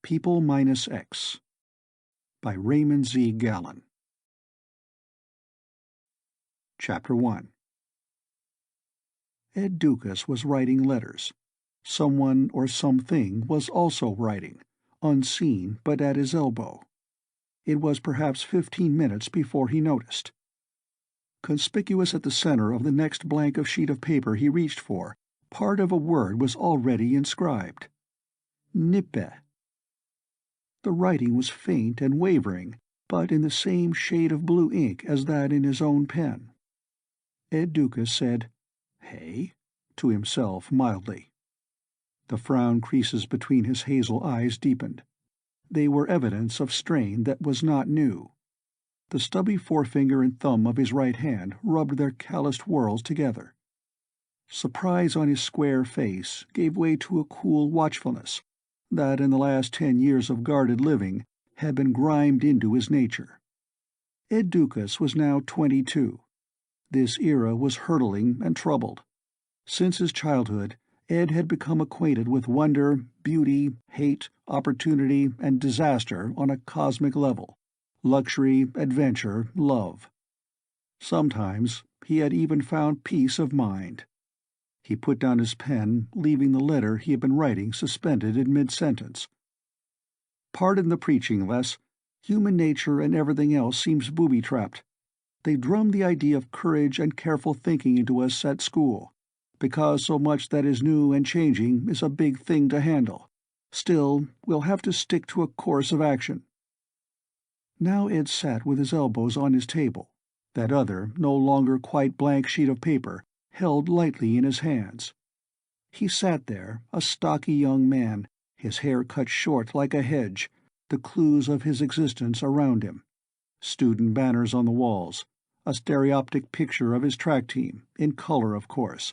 People Minus X by Raymond Z. Gallun. Chapter 1. Ed Doukas was writing letters. Someone or something was also writing, unseen but at his elbow. It was perhaps 15 minutes before he noticed. Conspicuous at the center of the next blank of sheet of paper he reached for, part of a word was already inscribed. Nippe. The writing was faint and wavering, but in the same shade of blue ink as that in his own pen. Ed Doukas said, "Hey?" to himself mildly. The frown creases between his hazel eyes deepened. They were evidence of strain that was not new. The stubby forefinger and thumb of his right hand rubbed their calloused whorls together. Surprise on his square face gave way to a cool watchfulness that in the last 10 years of guarded living had been grimed into his nature. Ed Doukas was now 22. This era was hurtling and troubled. Since his childhood, Ed had become acquainted with wonder, beauty, hate, opportunity, and disaster on a cosmic level, luxury, adventure, love. Sometimes he had even found peace of mind. He put down his pen, leaving the letter he had been writing suspended in mid-sentence. "Pardon the preaching, Les. Human nature and everything else seems booby-trapped. They drum the idea of courage and careful thinking into us at school, because so much that is new and changing is a big thing to handle. Still, we'll have to stick to a course of action." Now Ed sat with his elbows on his table, that other, no longer quite blank sheet of paper held lightly in his hands. He sat there, a stocky young man, his hair cut short like a hedge, the clues of his existence around him. Student banners on the walls, a stereoptic picture of his track team, in color of course.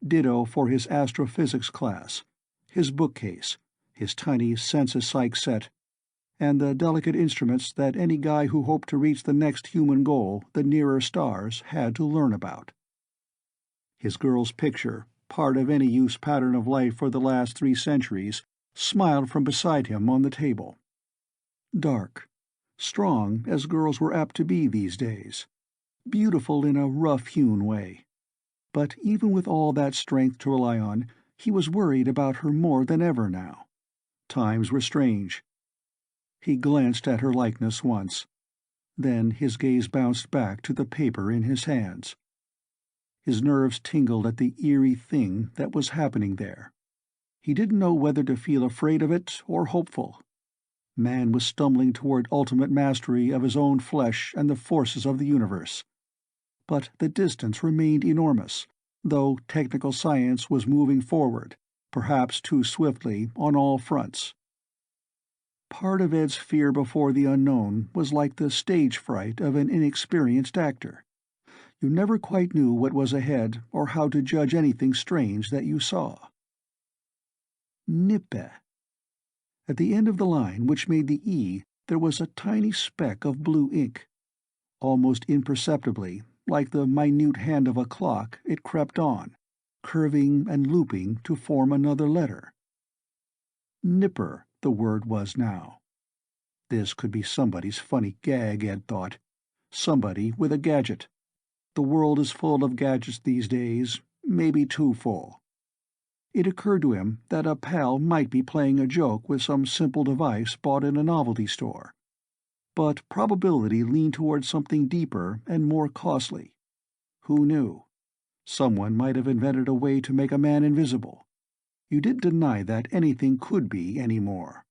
Ditto for his astrophysics class, his bookcase, his tiny census psych set, and the delicate instruments that any guy who hoped to reach the next human goal, the nearer stars, had to learn about. His girl's picture, part of any use pattern of life for the last 3 centuries, smiled from beside him on the table. Dark, strong as girls were apt to be these days, beautiful in a rough-hewn way. But even with all that strength to rely on, he was worried about her more than ever now. Times were strange. He glanced at her likeness once. Then his gaze bounced back to the paper in his hands. His nerves tingled at the eerie thing that was happening there. He didn't know whether to feel afraid of it or hopeful. Man was stumbling toward ultimate mastery of his own flesh and the forces of the universe. But the distance remained enormous, though technical science was moving forward, perhaps too swiftly, on all fronts. Part of Ed's fear before the unknown was like the stage fright of an inexperienced actor. You never quite knew what was ahead or how to judge anything strange that you saw. Nippe. At the end of the line which made the E, there was a tiny speck of blue ink. Almost imperceptibly, like the minute hand of a clock, it crept on, curving and looping to form another letter. Nipper, the word was now. This could be somebody's funny gag, Ed thought. Somebody with a gadget. The world is full of gadgets these days, maybe too full. It occurred to him that a pal might be playing a joke with some simple device bought in a novelty store. But probability leaned toward something deeper and more costly. Who knew? Someone might have invented a way to make a man invisible. You didn't deny that anything could be anymore.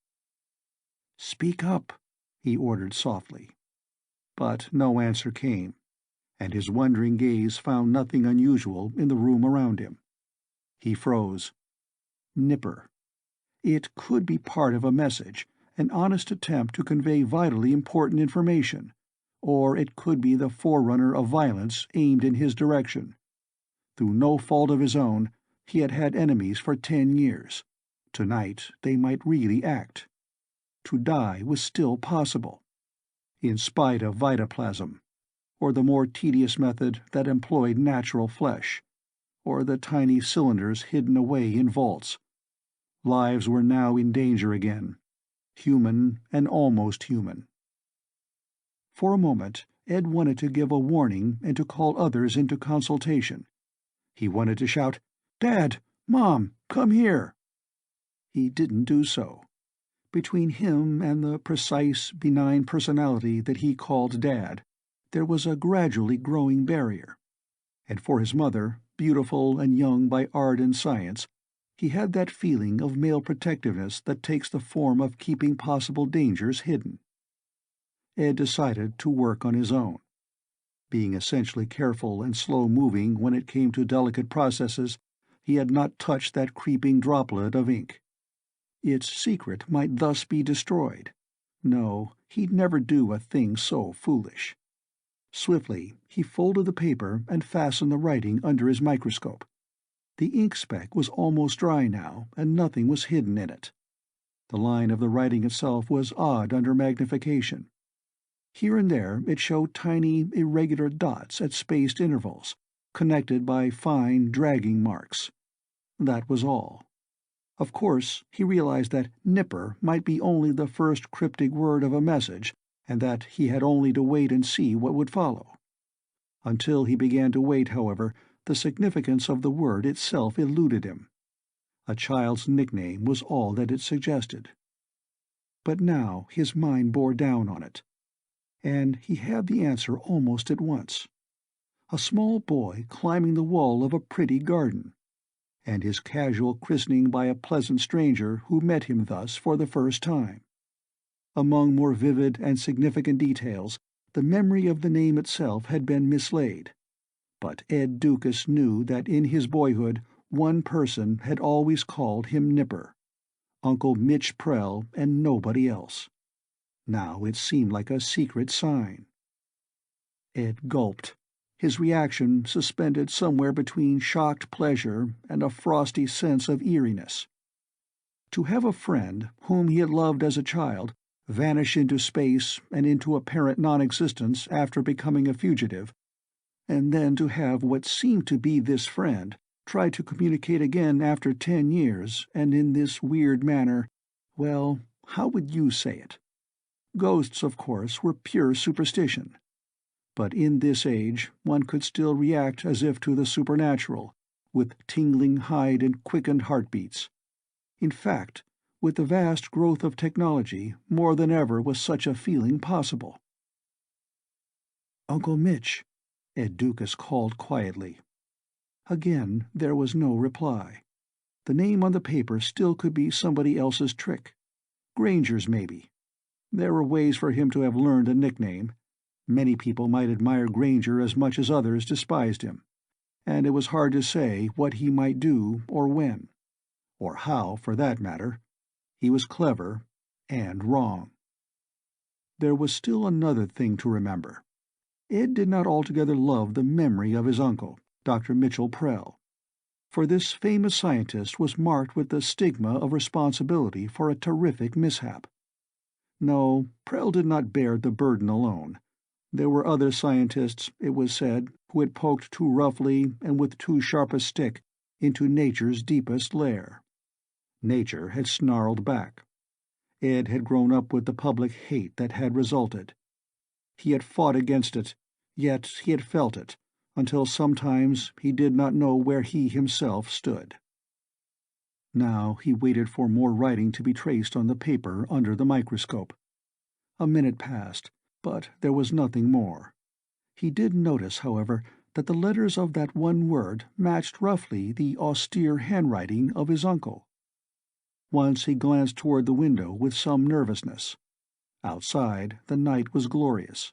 "Speak up," he ordered softly. But no answer came, and his wondering gaze found nothing unusual in the room around him. He froze. Nipper. It could be part of a message, an honest attempt to convey vitally important information, or it could be the forerunner of violence aimed in his direction. Through no fault of his own, he had had enemies for 10 years. Tonight they might really act. To die was still possible, in spite of vitaplasm, or the more tedious method that employed natural flesh, or the tiny cylinders hidden away in vaults. Lives were now in danger again. human and almost human. For a moment, Ed wanted to give a warning and to call others into consultation. He wanted to shout, "Dad! Mom! Come here!" He didn't do so. Between him and the precise, benign personality that he called Dad, there was a gradually growing barrier. And for his mother, beautiful and young by art and science, he had that feeling of male protectiveness that takes the form of keeping possible dangers hidden. Ed decided to work on his own. Being essentially careful and slow-moving when it came to delicate processes, he had not touched that creeping droplet of ink. Its secret might thus be destroyed. No, he'd never do a thing so foolish. Swiftly, he folded the paper and fastened the writing under his microscope. The ink speck was almost dry now, and nothing was hidden in it. The line of the writing itself was odd under magnification. Here and there it showed tiny, irregular dots at spaced intervals, connected by fine, dragging marks. That was all. Of course, he realized that "nipper" might be only the first cryptic word of a message, and that he had only to wait and see what would follow. Until he began to wait, however, the significance of the word itself eluded him. A child's nickname was all that it suggested. But now his mind bore down on it, and he had the answer almost at once. A small boy climbing the wall of a pretty garden, and his casual christening by a pleasant stranger who met him thus for the first time. Among more vivid and significant details, the memory of the name itself had been mislaid, but Ed Doukas knew that in his boyhood one person had always called him Nipper, Uncle Mitch Prell, and nobody else. Now it seemed like a secret sign. Ed gulped, his reaction suspended somewhere between shocked pleasure and a frosty sense of eeriness. To have a friend, whom he had loved as a child, vanish into space and into apparent non-existence after becoming a fugitive, and then to have what seemed to be this friend try to communicate again after 10 years, and in this weird manner, well, how would you say it? Ghosts, of course, were pure superstition. But in this age one could still react as if to the supernatural, with tingling hide and quickened heartbeats. In fact, with the vast growth of technology, more than ever was such a feeling possible. "Uncle Mitch," Ed Doukas called quietly. Again there was no reply. The name on the paper still could be somebody else's trick. Granger's, maybe. There were ways for him to have learned a nickname. Many people might admire Granger as much as others despised him, and it was hard to say what he might do or when. Or how, for that matter. He was clever, and wrong. There was still another thing to remember. Ed did not altogether love the memory of his uncle, Dr. Mitchell Prell, for this famous scientist was marked with the stigma of responsibility for a terrific mishap. No, Prell did not bear the burden alone. There were other scientists, it was said, who had poked too roughly and with too sharp a stick into nature's deepest lair. Nature had snarled back. Ed had grown up with the public hate that had resulted. He had fought against it, yet he had felt it, until sometimes he did not know where he himself stood. Now he waited for more writing to be traced on the paper under the microscope. A minute passed, but there was nothing more. He did notice, however, that the letters of that one word matched roughly the austere handwriting of his uncle. Once he glanced toward the window with some nervousness. Outside, the night was glorious.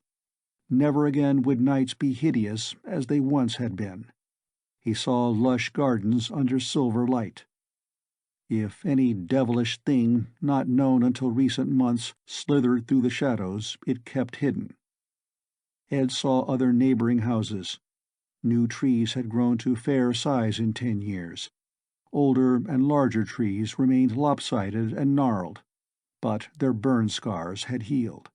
Never again would nights be hideous as they once had been. He saw lush gardens under silver light. If any devilish thing not known until recent months slithered through the shadows, it kept hidden. Ed saw other neighboring houses. New trees had grown to fair size in 10 years. Older and larger trees remained lopsided and gnarled, but their burn scars had healed.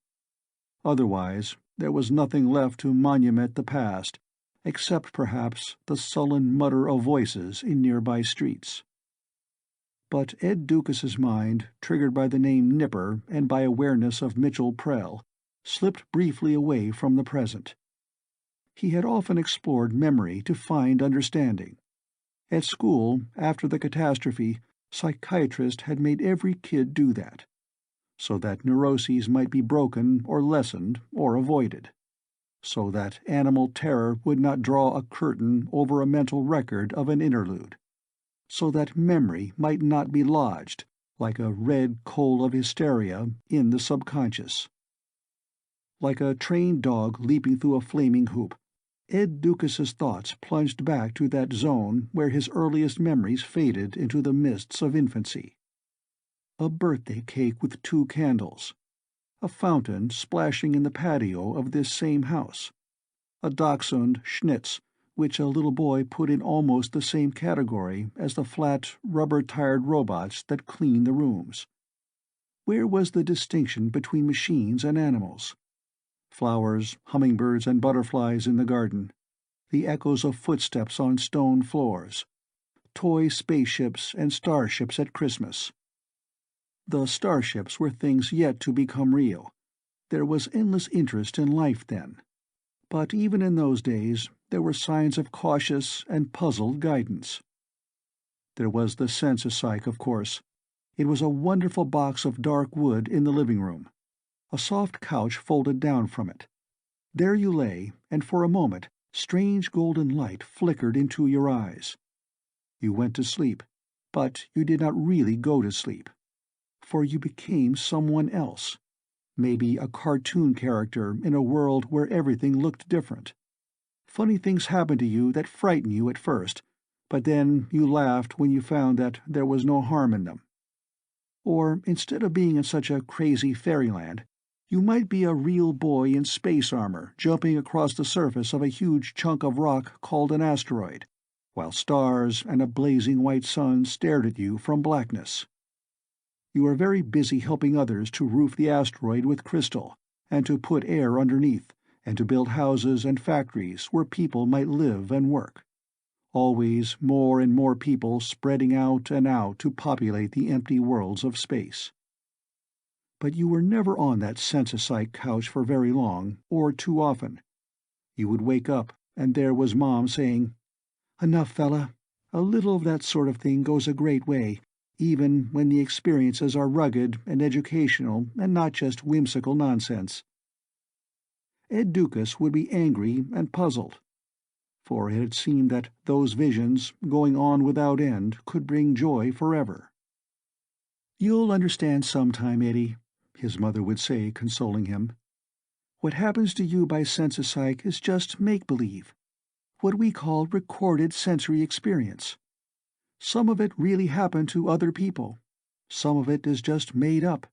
Otherwise, there was nothing left to monument the past, except perhaps the sullen mutter of voices in nearby streets. But Ed Dukas's mind, triggered by the name Nipper and by awareness of Mitchell Prell, slipped briefly away from the present. He had often explored memory to find understanding. At school, after the catastrophe, psychiatrists had made every kid do that, so that neuroses might be broken or lessened or avoided, so that animal terror would not draw a curtain over a mental record of an interlude, so that memory might not be lodged, like a red coal of hysteria, in the subconscious. Like a trained dog leaping through a flaming hoop, Ed Dukas's thoughts plunged back to that zone where his earliest memories faded into the mists of infancy. A birthday cake with 2 candles, a fountain splashing in the patio of this same house, a dachshund schnitz which a little boy put in almost the same category as the flat, rubber-tired robots that clean the rooms. Where was the distinction between machines and animals? Flowers, hummingbirds, and butterflies in the garden, the echoes of footsteps on stone floors, toy spaceships and starships at Christmas. The starships were things yet to become real. There was endless interest in life then. But even in those days, there were signs of cautious and puzzled guidance. There was the census-psych, of course. It was a wonderful box of dark wood in the living room. A soft couch folded down from it. There you lay, and for a moment strange golden light flickered into your eyes. You went to sleep, but you did not really go to sleep, for you became someone else, maybe a cartoon character in a world where everything looked different. Funny things happened to you that frightened you at first, but then you laughed when you found that there was no harm in them. Or, instead of being in such a crazy fairyland, you might be a real boy in space armor jumping across the surface of a huge chunk of rock called an asteroid, while stars and a blazing white sun stared at you from blackness. You were very busy helping others to roof the asteroid with crystal, and to put air underneath, and to build houses and factories where people might live and work. Always more and more people spreading out and out to populate the empty worlds of space. But you were never on that census-psych couch for very long, or too often. You would wake up, and there was Mom saying, "Enough, fella. A little of that sort of thing goes a great way, even when the experiences are rugged and educational and not just whimsical nonsense." Ed Doukas would be angry and puzzled, for it had seemed that those visions, going on without end, could bring joy forever. "You'll understand sometime, Eddie," his mother would say, consoling him. "What happens to you by census-psych is just make-believe, what we call recorded sensory experience. Some of it really happened to other people. Some of it is just made up.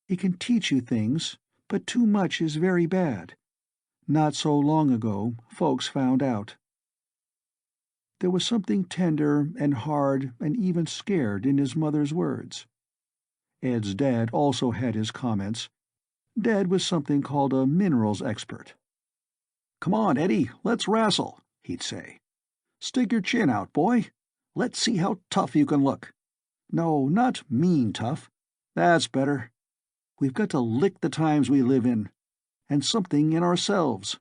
It can teach you things, but too much is very bad. Not so long ago, folks found out." There was something tender and hard and even scared in his mother's words. Ed's dad also had his comments. Dad was something called a minerals expert. "Come on, Eddie, let's wrestle," he'd say. "Stick your chin out, boy. Let's see how tough you can look. No, not mean tough. That's better. We've got to lick the times we live in, and something in ourselves.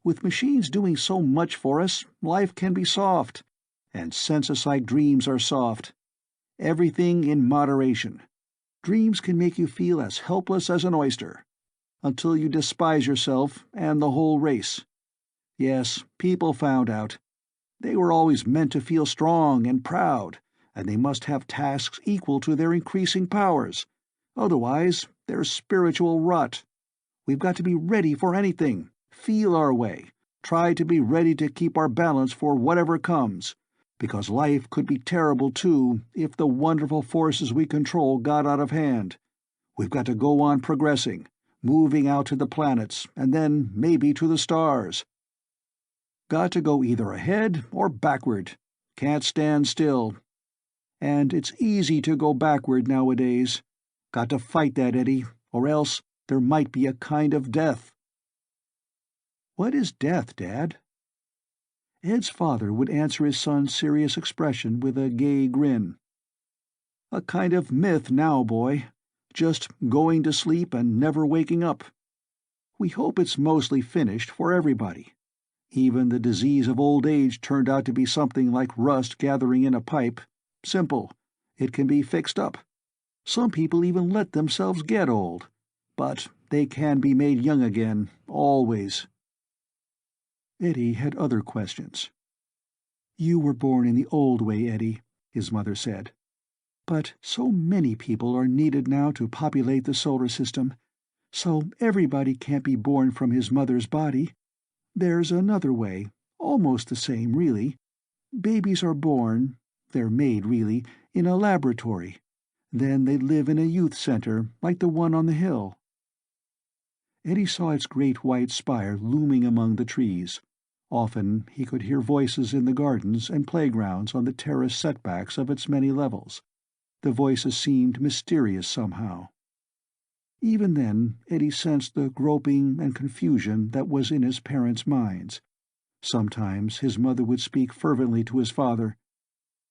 With machines doing so much for us, life can be soft, and census-like dreams are soft. Everything in moderation. Dreams can make you feel as helpless as an oyster, until you despise yourself and the whole race. Yes, people found out. They were always meant to feel strong and proud, and they must have tasks equal to their increasing powers. Otherwise, they're spiritual rot. We've got to be ready for anything, feel our way, try to be ready to keep our balance for whatever comes, because life could be terrible too if the wonderful forces we control got out of hand. We've got to go on progressing, moving out to the planets, and then maybe to the stars. Got to go either ahead or backward. Can't stand still. And it's easy to go backward nowadays. Got to fight that, Eddie, or else there might be a kind of death." "What is death, Dad?" Ed's father would answer his son's serious expression with a gay grin. A kind of myth now, boy. Just going to sleep and never waking up. We hope it's mostly finished for everybody. Even the disease of old age turned out to be something like rust gathering in a pipe. Simple. It can be fixed up. Some people even let themselves get old. But they can be made young again, always. Eddie had other questions. "You were born in the old way, Eddie," his mother said. "But so many people are needed now to populate the solar system, so everybody can't be born from his mother's body. There's another way, almost the same, really. Babies are born, they're made, really, in a laboratory. Then they live in a youth center, like the one on the hill." Eddie saw its great white spire looming among the trees. Often he could hear voices in the gardens and playgrounds on the terrace setbacks of its many levels. The voices seemed mysterious somehow. Even then, Eddie sensed the groping and confusion that was in his parents' minds. Sometimes his mother would speak fervently to his father.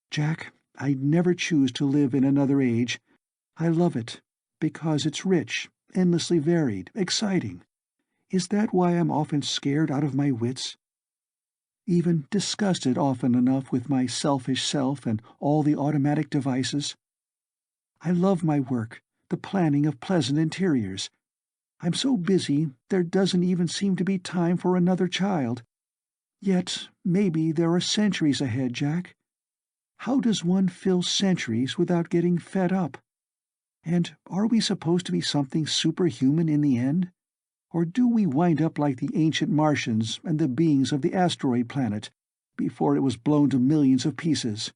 "Jack, I'd never choose to live in another age. I love it, because it's rich, endlessly varied, exciting. Is that why I'm often scared out of my wits? Even disgusted often enough with my selfish self and all the automatic devices? I love my work, the planning of pleasant interiors. I'm so busy there doesn't even seem to be time for another child. Yet maybe there are centuries ahead, Jack. How does one fill centuries without getting fed up? And are we supposed to be something superhuman in the end? Or do we wind up like the ancient Martians and the beings of the asteroid planet, before it was blown to millions of pieces,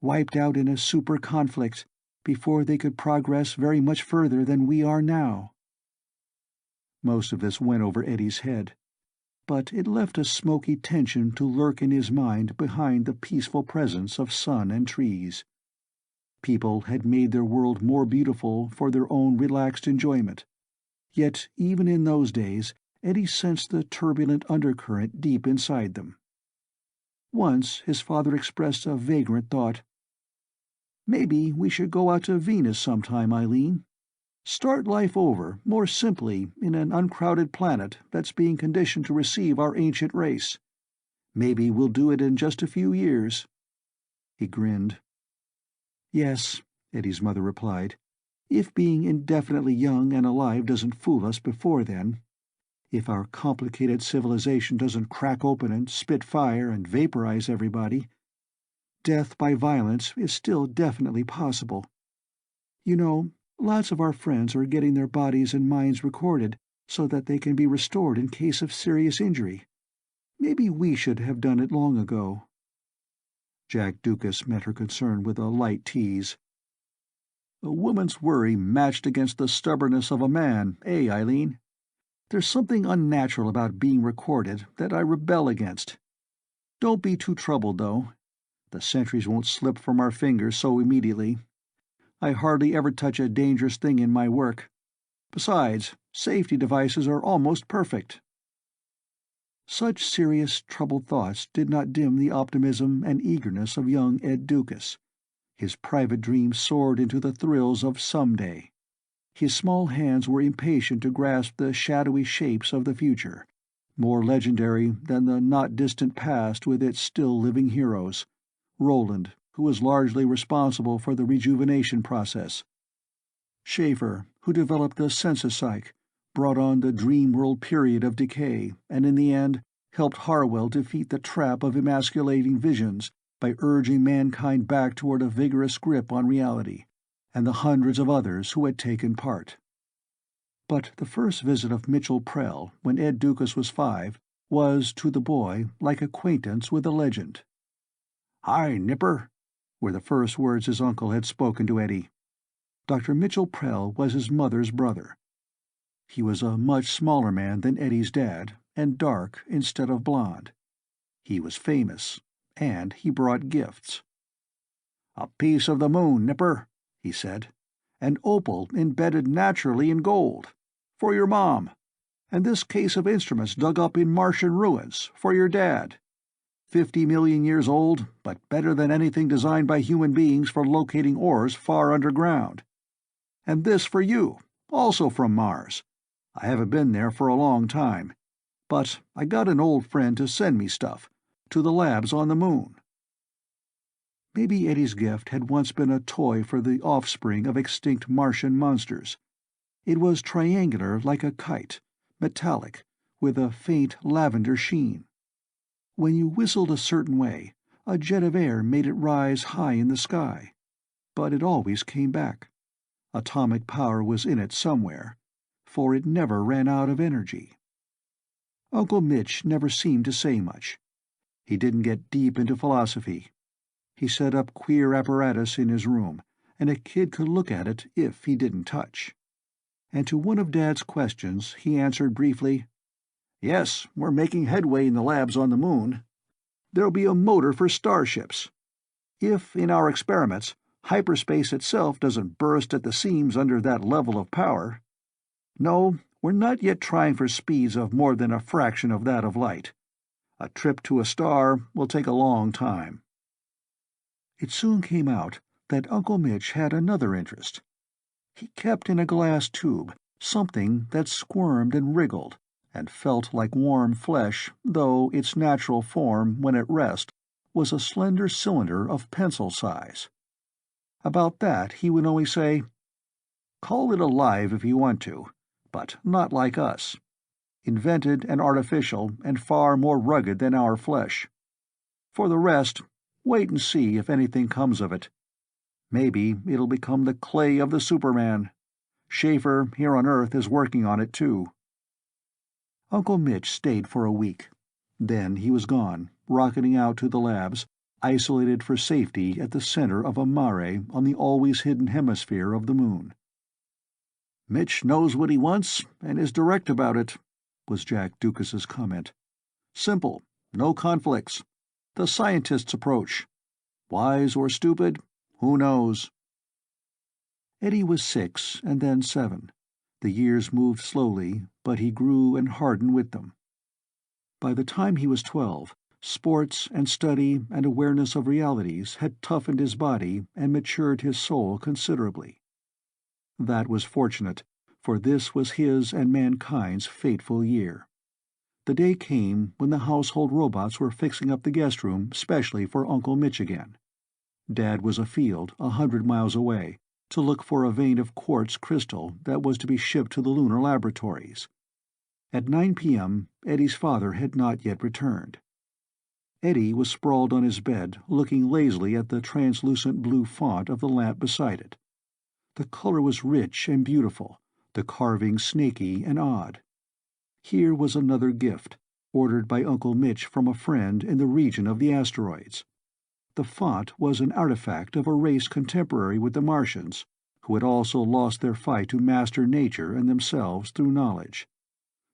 wiped out in a super conflict, before they could progress very much further than we are now?" Most of this went over Eddie's head, but it left a smoky tension to lurk in his mind behind the peaceful presence of sun and trees. People had made their world more beautiful for their own relaxed enjoyment. Yet even in those days Eddie sensed the turbulent undercurrent deep inside them. Once his father expressed a vagrant thought. "Maybe we should go out to Venus sometime, Eileen. Start life over, more simply, in an uncrowded planet that's being conditioned to receive our ancient race. Maybe we'll do it in just a few years." He grinned. "Yes," Eddie's mother replied, "if being indefinitely young and alive doesn't fool us before then. If our complicated civilization doesn't crack open and spit fire and vaporize everybody. Death by violence is still definitely possible. You know, lots of our friends are getting their bodies and minds recorded so that they can be restored in case of serious injury. Maybe we should have done it long ago." Jack Doukas met her concern with a light tease. "A woman's worry matched against the stubbornness of a man, eh, Eileen? There's something unnatural about being recorded that I rebel against. Don't be too troubled, though. The centuries won't slip from our fingers so immediately. I hardly ever touch a dangerous thing in my work. Besides, safety devices are almost perfect." Such serious, troubled thoughts did not dim the optimism and eagerness of young Ed Doukas. His private dreams soared into the thrills of someday. His small hands were impatient to grasp the shadowy shapes of the future, more legendary than the not-distant past with its still-living heroes. Roland, who was largely responsible for the rejuvenation process. Schaefer, who developed the sensopsych, brought on the dream world period of decay, and in the end helped Harwell defeat the trap of emasculating visions by urging mankind back toward a vigorous grip on reality, and the hundreds of others who had taken part. But the first visit of Mitchell Prell, when Ed Doukas was 5, was, to the boy, like acquaintance with a legend. "Hi, Nipper," were the first words his uncle had spoken to Eddie. Dr. Mitchell Prell was his mother's brother. He was a much smaller man than Eddie's dad, and dark instead of blond. He was famous, and he brought gifts. "A piece of the moon, Nipper," he said. "An opal embedded naturally in gold. For your mom. And this case of instruments dug up in Martian ruins, for your dad. 50 million years old, but better than anything designed by human beings for locating ores far underground. And this for you, also from Mars. I haven't been there for a long time, but I got an old friend to send me stuff, to the labs on the moon." Maybe Eddie's gift had once been a toy for the offspring of extinct Martian monsters. It was triangular like a kite, metallic, with a faint lavender sheen. When you whistled a certain way, a jet of air made it rise high in the sky. But it always came back. Atomic power was in it somewhere, for it never ran out of energy. Uncle Mitch never seemed to say much. He didn't get deep into philosophy. He set up queer apparatus in his room, and a kid could look at it if he didn't touch. And to one of Dad's questions he answered briefly, "Yes, we're making headway in the labs on the moon. There'll be a motor for starships. If, in our experiments, hyperspace itself doesn't burst at the seams under that level of power. No, we're not yet trying for speeds of more than a fraction of that of light. A trip to a star will take a long time." It soon came out that Uncle Mitch had another interest. He kept in a glass tube something that squirmed and wriggled, and felt like warm flesh, though its natural form, when at rest, was a slender cylinder of pencil size. About that he would only say, "Call it alive if you want to, but not like us. Invented and artificial and far more rugged than our flesh. For the rest, wait and see if anything comes of it. Maybe it'll become the clay of the Superman. Schaefer, here on Earth, is working on it too." Uncle Mitch stayed for a week. Then he was gone, rocketing out to the labs, isolated for safety at the center of a mare on the always-hidden hemisphere of the moon. "Mitch knows what he wants, and is direct about it," was Jack Dukas's comment. "Simple, no conflicts. The scientist's approach. Wise or stupid, who knows?" Eddie was 6 and then 7. The years moved slowly, but he grew and hardened with them. By the time he was 12, sports and study and awareness of realities had toughened his body and matured his soul considerably. That was fortunate, for this was his and mankind's fateful year. The day came when the household robots were fixing up the guest room specially for Uncle Mitch again. Dad was afield, 100 miles away, to look for a vein of quartz crystal that was to be shipped to the lunar laboratories. At 9 p.m., Eddie's father had not yet returned. Eddie was sprawled on his bed, looking lazily at the translucent blue font of the lamp beside it. The color was rich and beautiful, the carving snaky and odd. Here was another gift, ordered by Uncle Mitch from a friend in the region of the asteroids. The font was an artifact of a race contemporary with the Martians, who had also lost their fight to master nature and themselves through knowledge.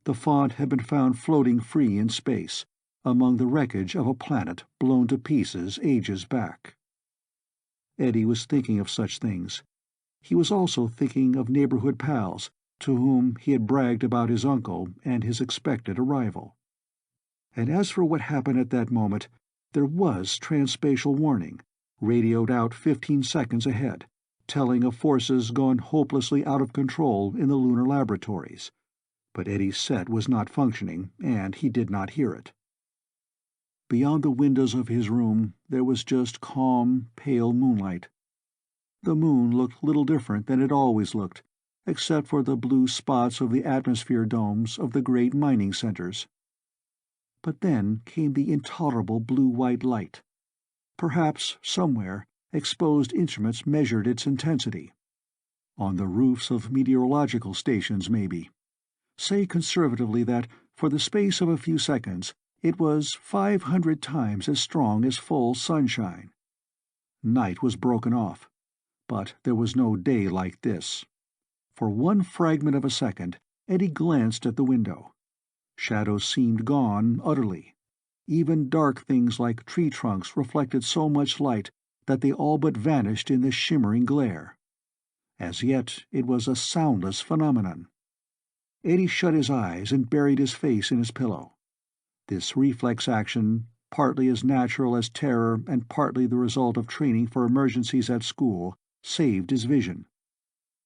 The font had been found floating free in space, among the wreckage of a planet blown to pieces ages back. Eddie was thinking of such things. He was also thinking of neighborhood pals, to whom he had bragged about his uncle and his expected arrival. And as for what happened at that moment, there was transspatial warning, radioed out 15 seconds ahead, telling of forces gone hopelessly out of control in the lunar laboratories. But Eddie's set was not functioning, and he did not hear it. Beyond the windows of his room there was just calm, pale moonlight. The moon looked little different than it always looked, except for the blue spots of the atmosphere domes of the great mining centers. But then came the intolerable blue-white light. Perhaps, somewhere, exposed instruments measured its intensity. On the roofs of meteorological stations, maybe. Say conservatively that, for the space of a few seconds, it was 500 times as strong as full sunshine. Night was broken off, but there was no day like this. For one fragment of a second, Eddie glanced at the window. Shadows seemed gone utterly. Even dark things like tree trunks reflected so much light that they all but vanished in the shimmering glare. As yet, it was a soundless phenomenon. Eddie shut his eyes and buried his face in his pillow. This reflex action, partly as natural as terror and partly the result of training for emergencies at school, saved his vision.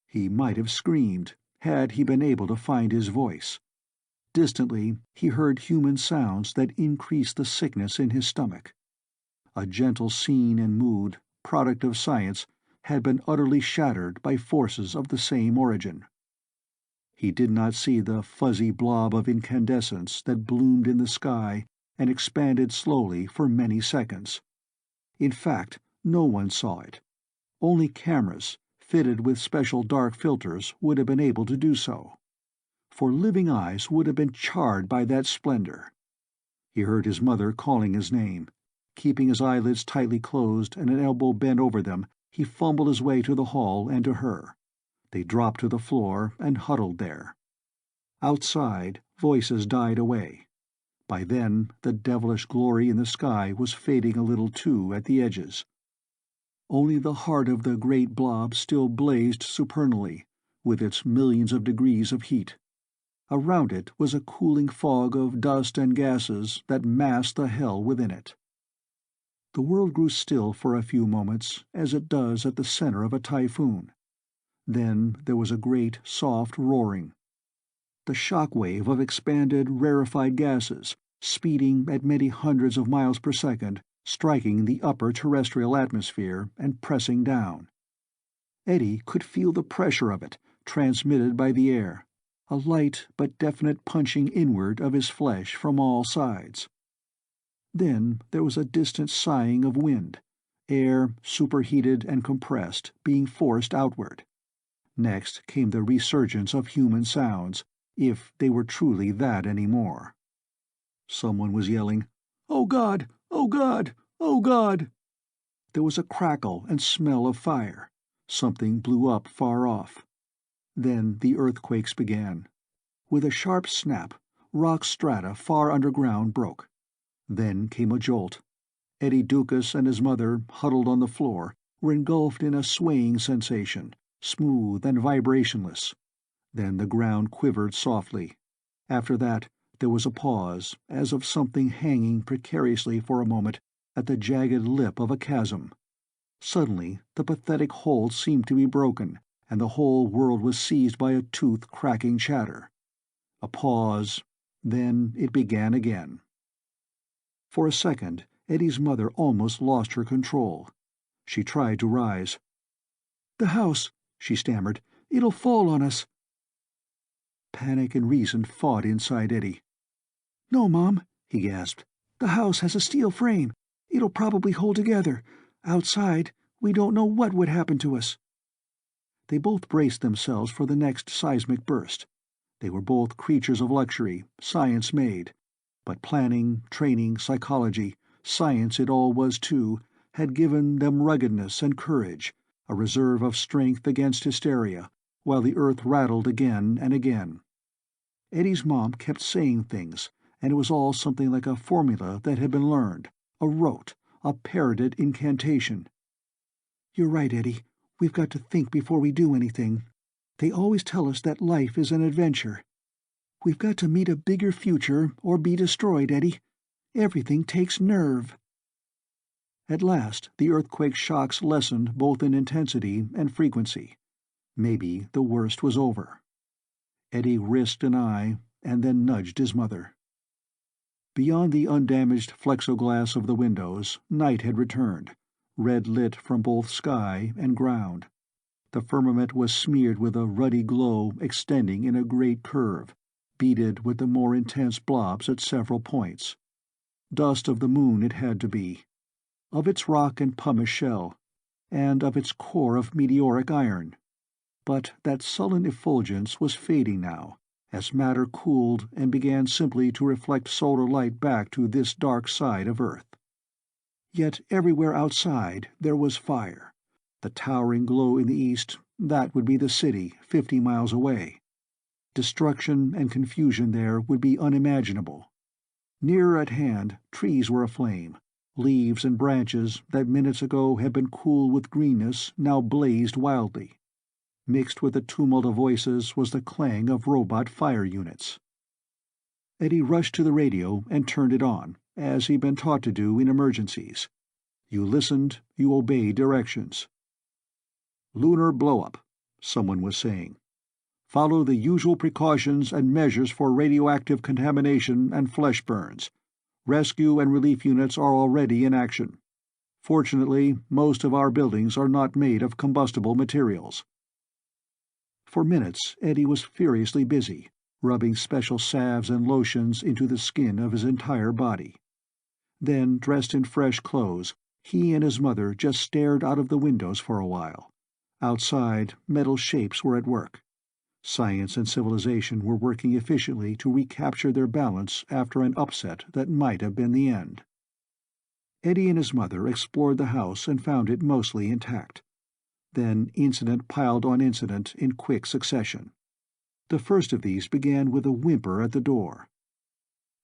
He might have screamed, had he been able to find his voice. Distantly, he heard human sounds that increased the sickness in his stomach. A gentle scene and mood, product of science, had been utterly shattered by forces of the same origin. He did not see the fuzzy blob of incandescence that bloomed in the sky and expanded slowly for many seconds. In fact, no one saw it. Only cameras, fitted with special dark filters, would have been able to do so. For living eyes would have been charred by that splendor. He heard his mother calling his name. Keeping his eyelids tightly closed and an elbow bent over them, he fumbled his way to the hall and to her. They dropped to the floor and huddled there. Outside, voices died away. By then, the devilish glory in the sky was fading a little too at the edges. Only the heart of the great blob still blazed supernally, with its millions of degrees of heat. Around it was a cooling fog of dust and gases that masked the hell within it. The world grew still for a few moments, as it does at the center of a typhoon. Then there was a great, soft roaring. The shock wave of expanded, rarefied gases, speeding at many hundreds of miles per second, striking the upper terrestrial atmosphere and pressing down. Eddie could feel the pressure of it, transmitted by the air, a light but definite punching inward of his flesh from all sides. Then there was a distant sighing of wind, air, superheated and compressed, being forced outward. Next came the resurgence of human sounds, if they were truly that any more. Someone was yelling, "Oh God! Oh God! Oh God!" There was a crackle and smell of fire. Something blew up far off. Then the earthquakes began. With a sharp snap, rock strata far underground broke. Then came a jolt. Ed Doukas and his mother, huddled on the floor, were engulfed in a swaying sensation, smooth and vibrationless. Then the ground quivered softly. After that, there was a pause, as of something hanging precariously for a moment at the jagged lip of a chasm. Suddenly, the pathetic hold seemed to be broken, and the whole world was seized by a tooth-cracking chatter. A pause, then it began again. For a second, Eddie's mother almost lost her control. She tried to rise. "The house," she stammered. "It'll fall on us." Panic and reason fought inside Eddie. "No, Mom," he gasped. "The house has a steel frame. It'll probably hold together. Outside, we don't know what would happen to us." They both braced themselves for the next seismic burst. They were both creatures of luxury, science-made. But planning, training, psychology, science it all was too, had given them ruggedness and courage, a reserve of strength against hysteria, while the earth rattled again and again. Eddie's mom kept saying things, and it was all something like a formula that had been learned, a rote, a parroted incantation. "You're right, Eddie. We've got to think before we do anything. They always tell us that life is an adventure. We've got to meet a bigger future or be destroyed, Eddie. Everything takes nerve." At last the earthquake shocks lessened both in intensity and frequency. Maybe the worst was over. Eddie risked an eye, and then nudged his mother. Beyond the undamaged plexiglass of the windows, night had returned, red-lit from both sky and ground. The firmament was smeared with a ruddy glow extending in a great curve, beaded with the more intense blobs at several points. Dust of the moon it had to be, of its rock and pumice shell, and of its core of meteoric iron. But that sullen effulgence was fading now, as matter cooled and began simply to reflect solar light back to this dark side of Earth. Yet everywhere outside there was fire. The towering glow in the east, that would be the city 50 miles away. Destruction and confusion there would be unimaginable. Nearer at hand, trees were aflame. Leaves and branches that minutes ago had been cool with greenness now blazed wildly. Mixed with the tumult of voices was the clang of robot fire units. Eddie rushed to the radio and turned it on, as he'd been taught to do in emergencies. You listened, you obeyed directions. "Lunar blow-up," someone was saying. "Follow the usual precautions and measures for radioactive contamination and flesh burns. Rescue and relief units are already in action. Fortunately, most of our buildings are not made of combustible materials." For minutes Eddie was furiously busy, rubbing special salves and lotions into the skin of his entire body. Then, dressed in fresh clothes, he and his mother just stared out of the windows for a while. Outside, metal shapes were at work. Science and civilization were working efficiently to recapture their balance after an upset that might have been the end. Eddie and his mother explored the house and found it mostly intact. Then incident piled on incident in quick succession. The first of these began with a whimper at the door.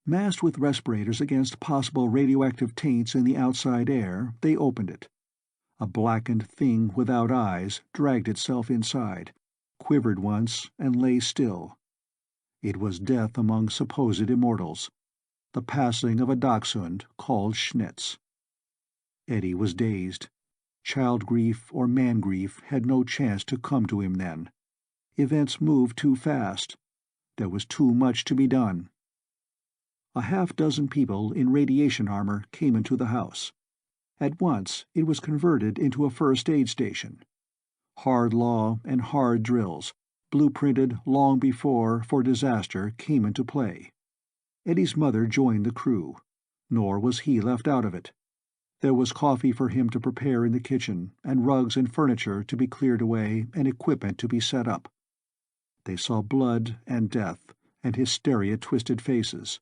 Masked with respirators against possible radioactive taints in the outside air, they opened it. A blackened thing without eyes dragged itself inside, quivered once, and lay still. It was death among supposed immortals, the passing of a dachshund called Schnitz. Eddie was dazed. Child grief or man grief had no chance to come to him then. Events moved too fast. There was too much to be done. A half-dozen people in radiation armor came into the house. At once it was converted into a first aid station. Hard law and hard drills, blueprinted long before for disaster, came into play. Eddie's mother joined the crew, nor was he left out of it. There was coffee for him to prepare in the kitchen, and rugs and furniture to be cleared away and equipment to be set up. They saw blood and death, and hysteria-twisted faces.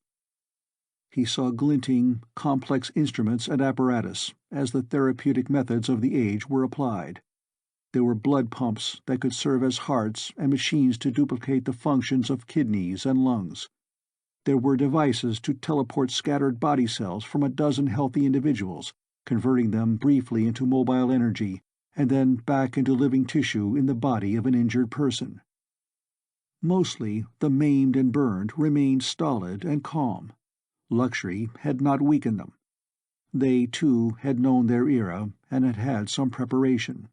He saw glinting, complex instruments and apparatus as the therapeutic methods of the age were applied. There were blood pumps that could serve as hearts and machines to duplicate the functions of kidneys and lungs. There were devices to teleport scattered body cells from a dozen healthy individuals, converting them briefly into mobile energy, and then back into living tissue in the body of an injured person. Mostly, the maimed and burned remained stolid and calm. Luxury had not weakened them. They, too, had known their era and had had some preparation.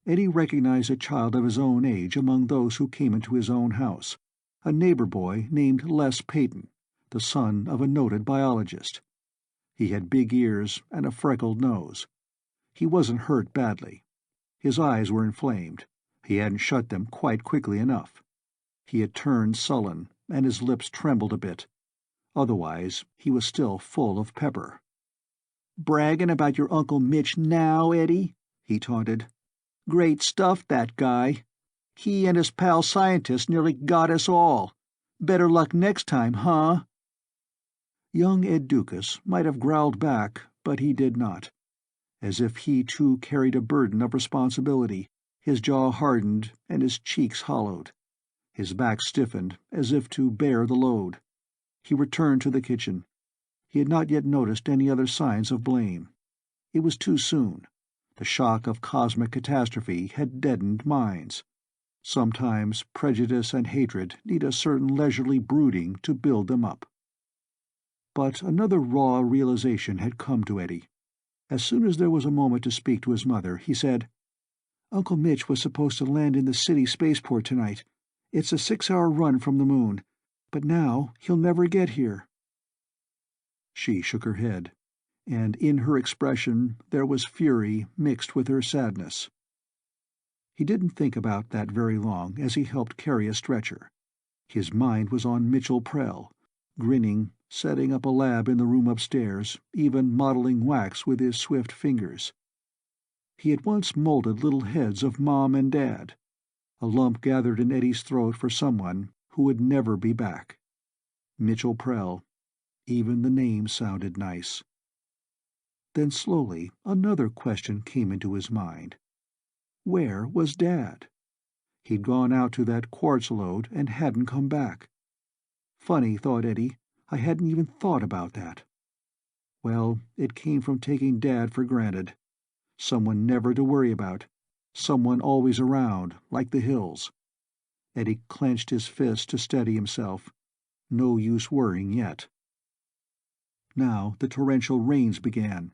Eddie recognized a child of his own age among those who came into his own house, a neighbor boy named Les Peyton, the son of a noted biologist. He had big ears and a freckled nose. He wasn't hurt badly. His eyes were inflamed. He hadn't shut them quite quickly enough. He had turned sullen, and his lips trembled a bit. Otherwise, he was still full of pepper. "Bragging about your Uncle Mitch now, Eddie?" he taunted. "Great stuff, that guy. He and his pal scientists nearly got us all. Better luck next time, huh?" Young Ed Doukas might have growled back, but he did not. As if he too carried a burden of responsibility, his jaw hardened and his cheeks hollowed. His back stiffened, as if to bear the load. He returned to the kitchen. He had not yet noticed any other signs of blame. It was too soon. The shock of cosmic catastrophe had deadened minds. Sometimes prejudice and hatred need a certain leisurely brooding to build them up. But another raw realization had come to Eddie. As soon as there was a moment to speak to his mother, he said, "Uncle Mitch was supposed to land in the city spaceport tonight. It's a 6-hour run from the moon, but now he'll never get here." She shook her head, and in her expression there was fury mixed with her sadness. He didn't think about that very long as he helped carry a stretcher. His mind was on Mitchell Prell, grinning, setting up a lab in the room upstairs, even modeling wax with his swift fingers. He had once molded little heads of Mom and Dad. A lump gathered in Eddie's throat for someone who would never be back. Mitchell Prell. Even the name sounded nice. Then slowly another question came into his mind. Where was Dad? He'd gone out to that quartz lode and hadn't come back. Funny, thought Eddie, I hadn't even thought about that. Well, it came from taking Dad for granted. Someone never to worry about. Someone always around, like the hills. Eddie clenched his fist to steady himself. No use worrying yet. Now the torrential rains began.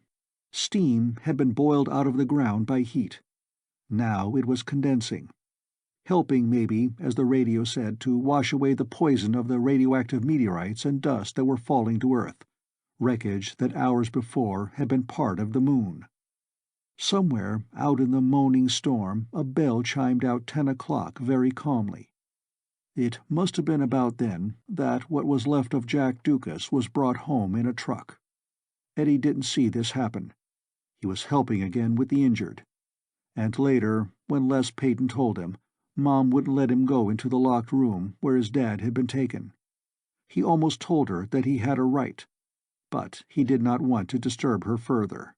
Steam had been boiled out of the ground by heat. Now it was condensing. Helping, maybe, as the radio said, to wash away the poison of the radioactive meteorites and dust that were falling to Earth, wreckage that hours before had been part of the moon. Somewhere out in the moaning storm a bell chimed out 10 o'clock very calmly. It must have been about then that what was left of Jack Doukas was brought home in a truck. Eddie didn't see this happen. He was helping again with the injured. And later, when Les Peyton told him, Mom wouldn't let him go into the locked room where his dad had been taken. He almost told her that he had a right, but he did not want to disturb her further.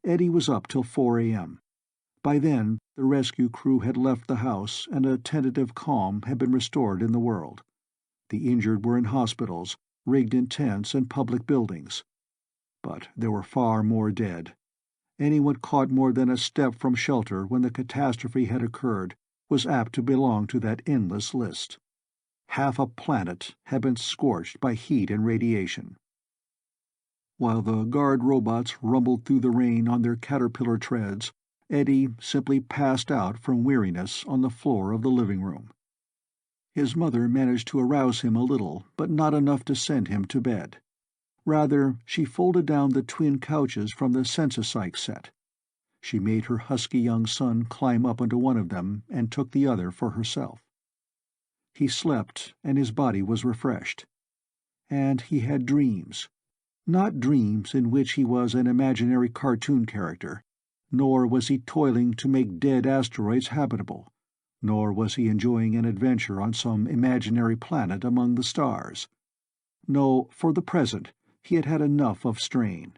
Eddie was up till 4 a.m. By then, the rescue crew had left the house and a tentative calm had been restored in the world. The injured were in hospitals, rigged in tents and public buildings. But there were far more dead. Anyone caught more than a step from shelter when the catastrophe had occurred was apt to belong to that endless list. Half a planet had been scorched by heat and radiation. While the guard robots rumbled through the rain on their caterpillar treads, Eddie simply passed out from weariness on the floor of the living room. His mother managed to arouse him a little, but not enough to send him to bed. Rather, she folded down the twin couches from the Sensopsych set. She made her husky young son climb up onto one of them and took the other for herself. He slept, and his body was refreshed. And he had dreams. Not dreams in which he was an imaginary cartoon character, nor was he toiling to make dead asteroids habitable, nor was he enjoying an adventure on some imaginary planet among the stars. No, for the present, he had had enough of strain.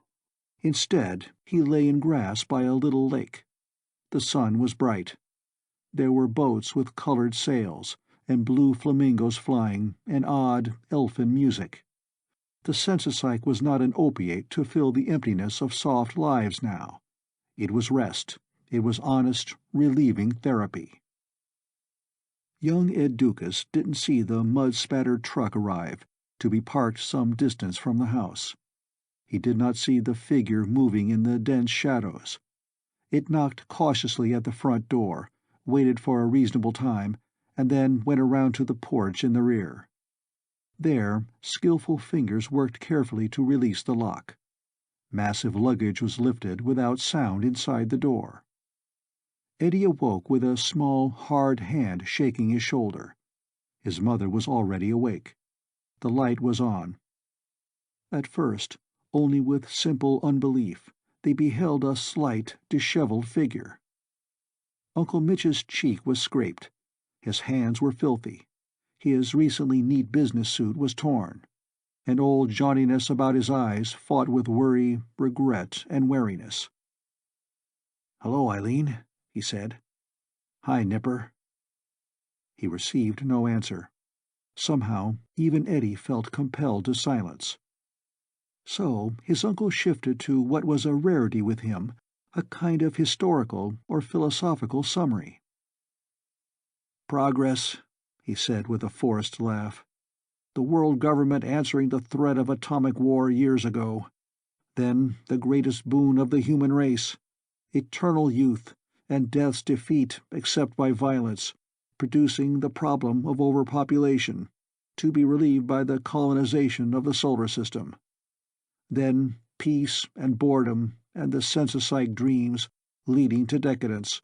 Instead, he lay in grass by a little lake. The sun was bright. There were boats with colored sails, and blue flamingos flying, and odd, elfin music. The Sensopsych was not an opiate to fill the emptiness of soft lives now. It was rest. It was honest, relieving therapy. Young Ed Doukas didn't see the mud-spattered truck arrive, to be parked some distance from the house. He did not see the figure moving in the dense shadows. It knocked cautiously at the front door, waited for a reasonable time, and then went around to the porch in the rear. There, skillful fingers worked carefully to release the lock. Massive luggage was lifted without sound inside the door. Eddie awoke with a small, hard hand shaking his shoulder. His mother was already awake. The light was on. At first, only with simple unbelief, they beheld a slight, disheveled figure. Uncle Mitch's cheek was scraped. His hands were filthy. His recently neat business suit was torn. An old jaundiness about his eyes fought with worry, regret, and wariness. "Hello, Eileen," he said. "Hi, Nipper." He received no answer. Somehow, even Eddie felt compelled to silence. So his uncle shifted to what was a rarity with him, a kind of historical or philosophical summary. "Progress," he said with a forced laugh. "The world government answering the threat of atomic war years ago. Then the greatest boon of the human race, eternal youth, and death's defeat except by violence, producing the problem of overpopulation, to be relieved by the colonization of the solar system. Then peace and boredom and the Sensopsych dreams, leading to decadence,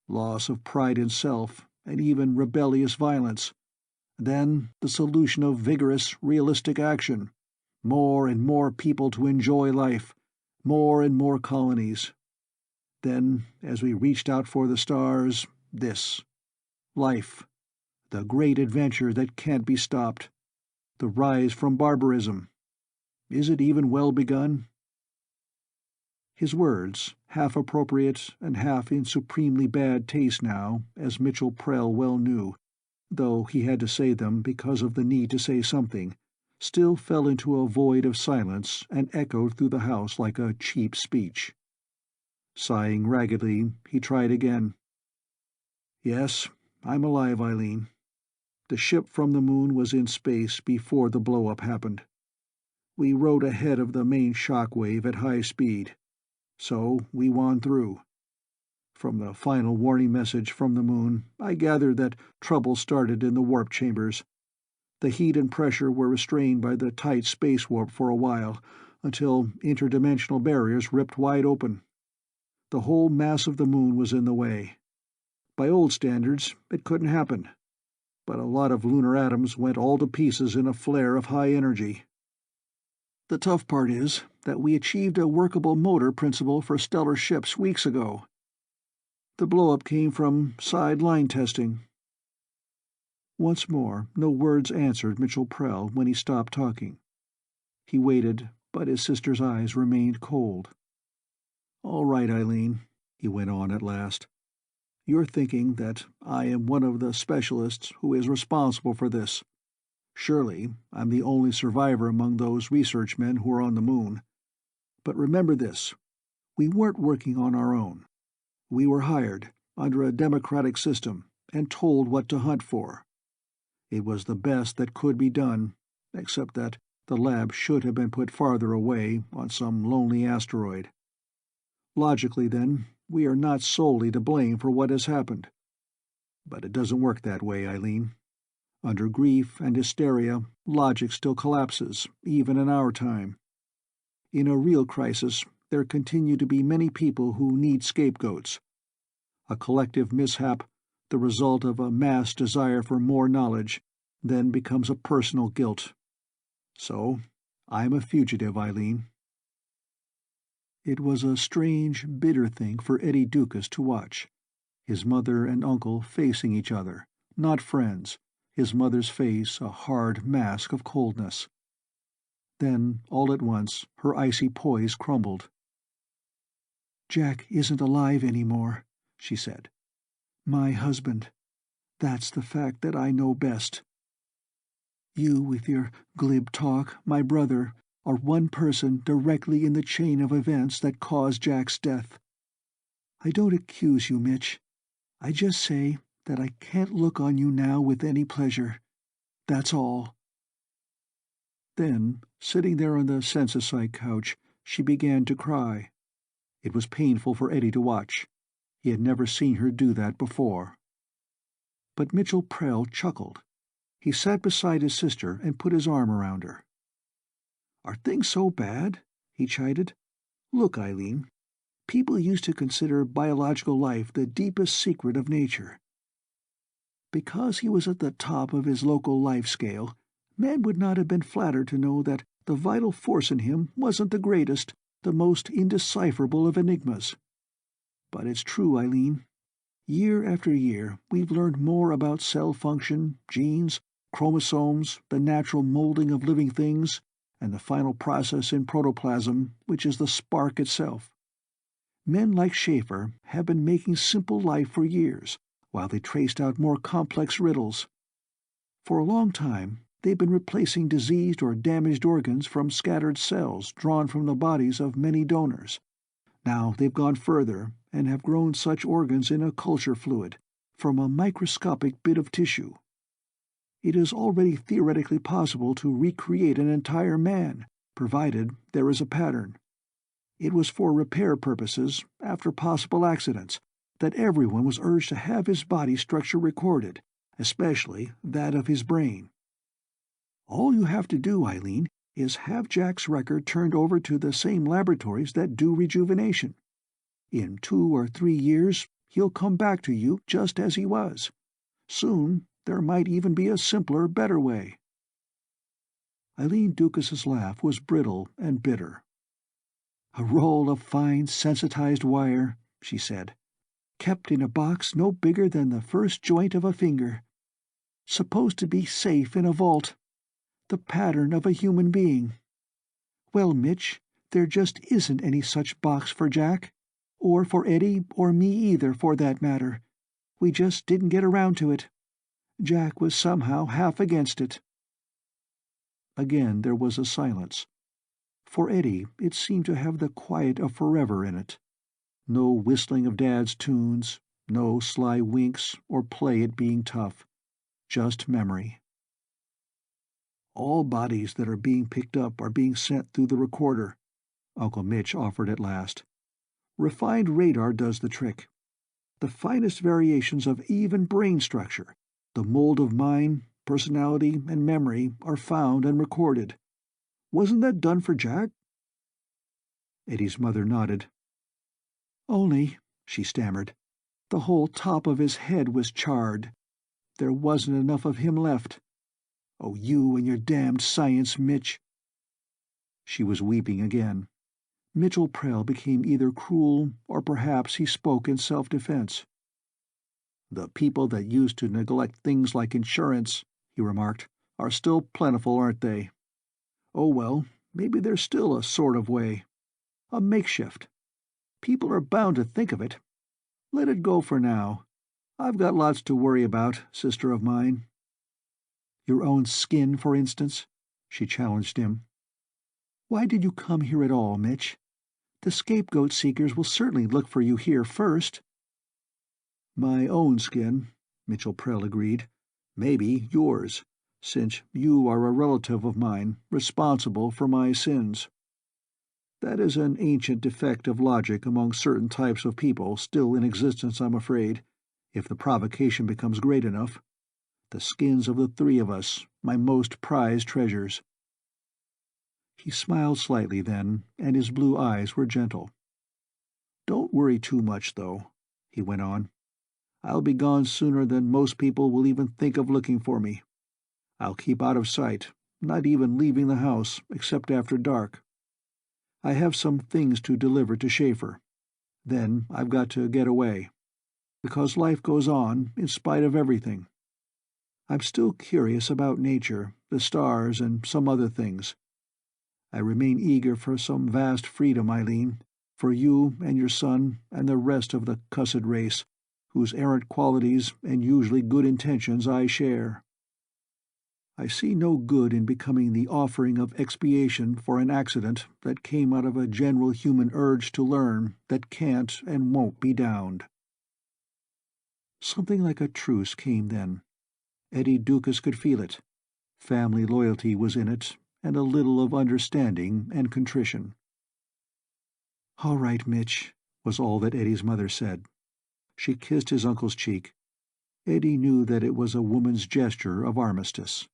loss of pride in self, and even rebellious violence. Then the solution of vigorous, realistic action. More and more people to enjoy life, more and more colonies. Then, as we reached out for the stars, this. Life. The great adventure that can't be stopped. The rise from barbarism. Is it even well begun?" His words, half appropriate and half in supremely bad taste now, as Mitchell Prell well knew, though he had to say them because of the need to say something, still fell into a void of silence and echoed through the house like a cheap speech. Sighing raggedly, he tried again. "Yes, I'm alive, Eileen. The ship from the moon was in space before the blow-up happened. We rode ahead of the main shock wave at high speed. So we won through. From the final warning message from the moon, I gathered that trouble started in the warp chambers. The heat and pressure were restrained by the tight space warp for a while, until interdimensional barriers ripped wide open. The whole mass of the moon was in the way. By old standards, it couldn't happen. But a lot of lunar atoms went all to pieces in a flare of high energy. The tough part is that we achieved a workable motor principle for stellar ships weeks ago. The blow-up came from side line testing. Once more, no words answered Mitchell Prell when he stopped talking. He waited, but his sister's eyes remained cold. "All right, Eileen," he went on at last. "You're thinking that I am one of the specialists who is responsible for this. Surely I'm the only survivor among those research men who are on the moon. But remember this, we weren't working on our own. We were hired, under a democratic system, and told what to hunt for. It was the best that could be done, except that the lab should have been put farther away on some lonely asteroid. Logically, then, we are not solely to blame for what has happened. But it doesn't work that way, Eileen. Under grief and hysteria, logic still collapses, even in our time. In a real crisis, there continue to be many people who need scapegoats. A collective mishap, the result of a mass desire for more knowledge, then becomes a personal guilt. So, I'm a fugitive, Eileen." It was a strange, bitter thing for Ed Doukas to watch. His mother and uncle facing each other, not friends, his mother's face a hard mask of coldness. Then, all at once, her icy poise crumbled. "Jack isn't alive anymore," she said. "My husband. That's the fact that I know best. You, with your glib talk, my brother, are one person directly in the chain of events that caused Jack's death. I don't accuse you, Mitch. I just say that I can't look on you now with any pleasure. That's all." Then, sitting there on the Sensicite couch, she began to cry. It was painful for Eddie to watch. He had never seen her do that before. But Mitchell Prell chuckled. He sat beside his sister and put his arm around her. "Are things so bad?" he chided. "Look, Eileen, people used to consider biological life the deepest secret of nature. Because he was at the top of his local life scale, men would not have been flattered to know that the vital force in him wasn't the greatest, the most indecipherable of enigmas. But it's true, Eileen. Year after year, we've learned more about cell function, genes, chromosomes, the natural molding of living things, and the final process in protoplasm, which is the spark itself. Men like Schaefer have been making simple life for years, while they traced out more complex riddles. For a long time, they've been replacing diseased or damaged organs from scattered cells drawn from the bodies of many donors. Now they've gone further and have grown such organs in a culture fluid, from a microscopic bit of tissue. It is already theoretically possible to recreate an entire man, provided there is a pattern. It was for repair purposes, after possible accidents, that everyone was urged to have his body structure recorded, especially that of his brain. All you have to do, Eileen, is have Jack's record turned over to the same laboratories that do rejuvenation. In 2 or 3 years, he'll come back to you just as he was. Soon, there might even be a simpler, better way." Eileen Dukas's laugh was brittle and bitter. "A roll of fine, sensitized wire," she said, "kept in a box no bigger than the first joint of a finger. Supposed to be safe in a vault. The pattern of a human being. Well, Mitch, there just isn't any such box for Jack. Or for Eddie, or me either, for that matter. We just didn't get around to it. Jack was somehow half against it." Again there was a silence. For Eddie, it seemed to have the quiet of forever in it. No whistling of Dad's tunes, no sly winks or play at being tough. Just memory. All bodies that are being picked up are being sent through the recorder, Uncle Mitch offered at last. Refined radar does the trick. The finest variations of even brain structure, the mold of mind, personality, and memory are found and recorded. Wasn't that done for Jack? Eddie's mother nodded. Only, she stammered, the whole top of his head was charred. There wasn't enough of him left. Oh, you and your damned science, Mitch. She was weeping again. Mitchell Prell became either cruel or perhaps he spoke in self-defense. The people that used to neglect things like insurance, he remarked, are still plentiful, aren't they? Oh well, maybe there's still a sort of way. A makeshift. People are bound to think of it. Let it go for now. I've got lots to worry about, sister of mine. Your own skin, for instance? She challenged him. Why did you come here at all, Mitch? The scapegoat seekers will certainly look for you here first. My own skin, Mitchell Prell agreed. Maybe yours, since you are a relative of mine, responsible for my sins. That is an ancient defect of logic among certain types of people still in existence, I'm afraid, if the provocation becomes great enough. The skins of the three of us, my most prized treasures. He smiled slightly then, and his blue eyes were gentle. Don't worry too much, though, he went on. I'll be gone sooner than most people will even think of looking for me. I'll keep out of sight, not even leaving the house, except after dark. I have some things to deliver to Schaefer. Then I've got to get away, because life goes on in spite of everything. I'm still curious about nature, the stars, and some other things. I remain eager for some vast freedom, Eileen, for you and your son and the rest of the cussed race, whose errant qualities and usually good intentions I share. I see no good in becoming the offering of expiation for an accident that came out of a general human urge to learn that can't and won't be downed. Something like a truce came then. Eddie Doukas could feel it. Family loyalty was in it, and a little of understanding and contrition. "All right, Mitch," was all that Eddie's mother said. She kissed his uncle's cheek. Eddie knew that it was a woman's gesture of armistice.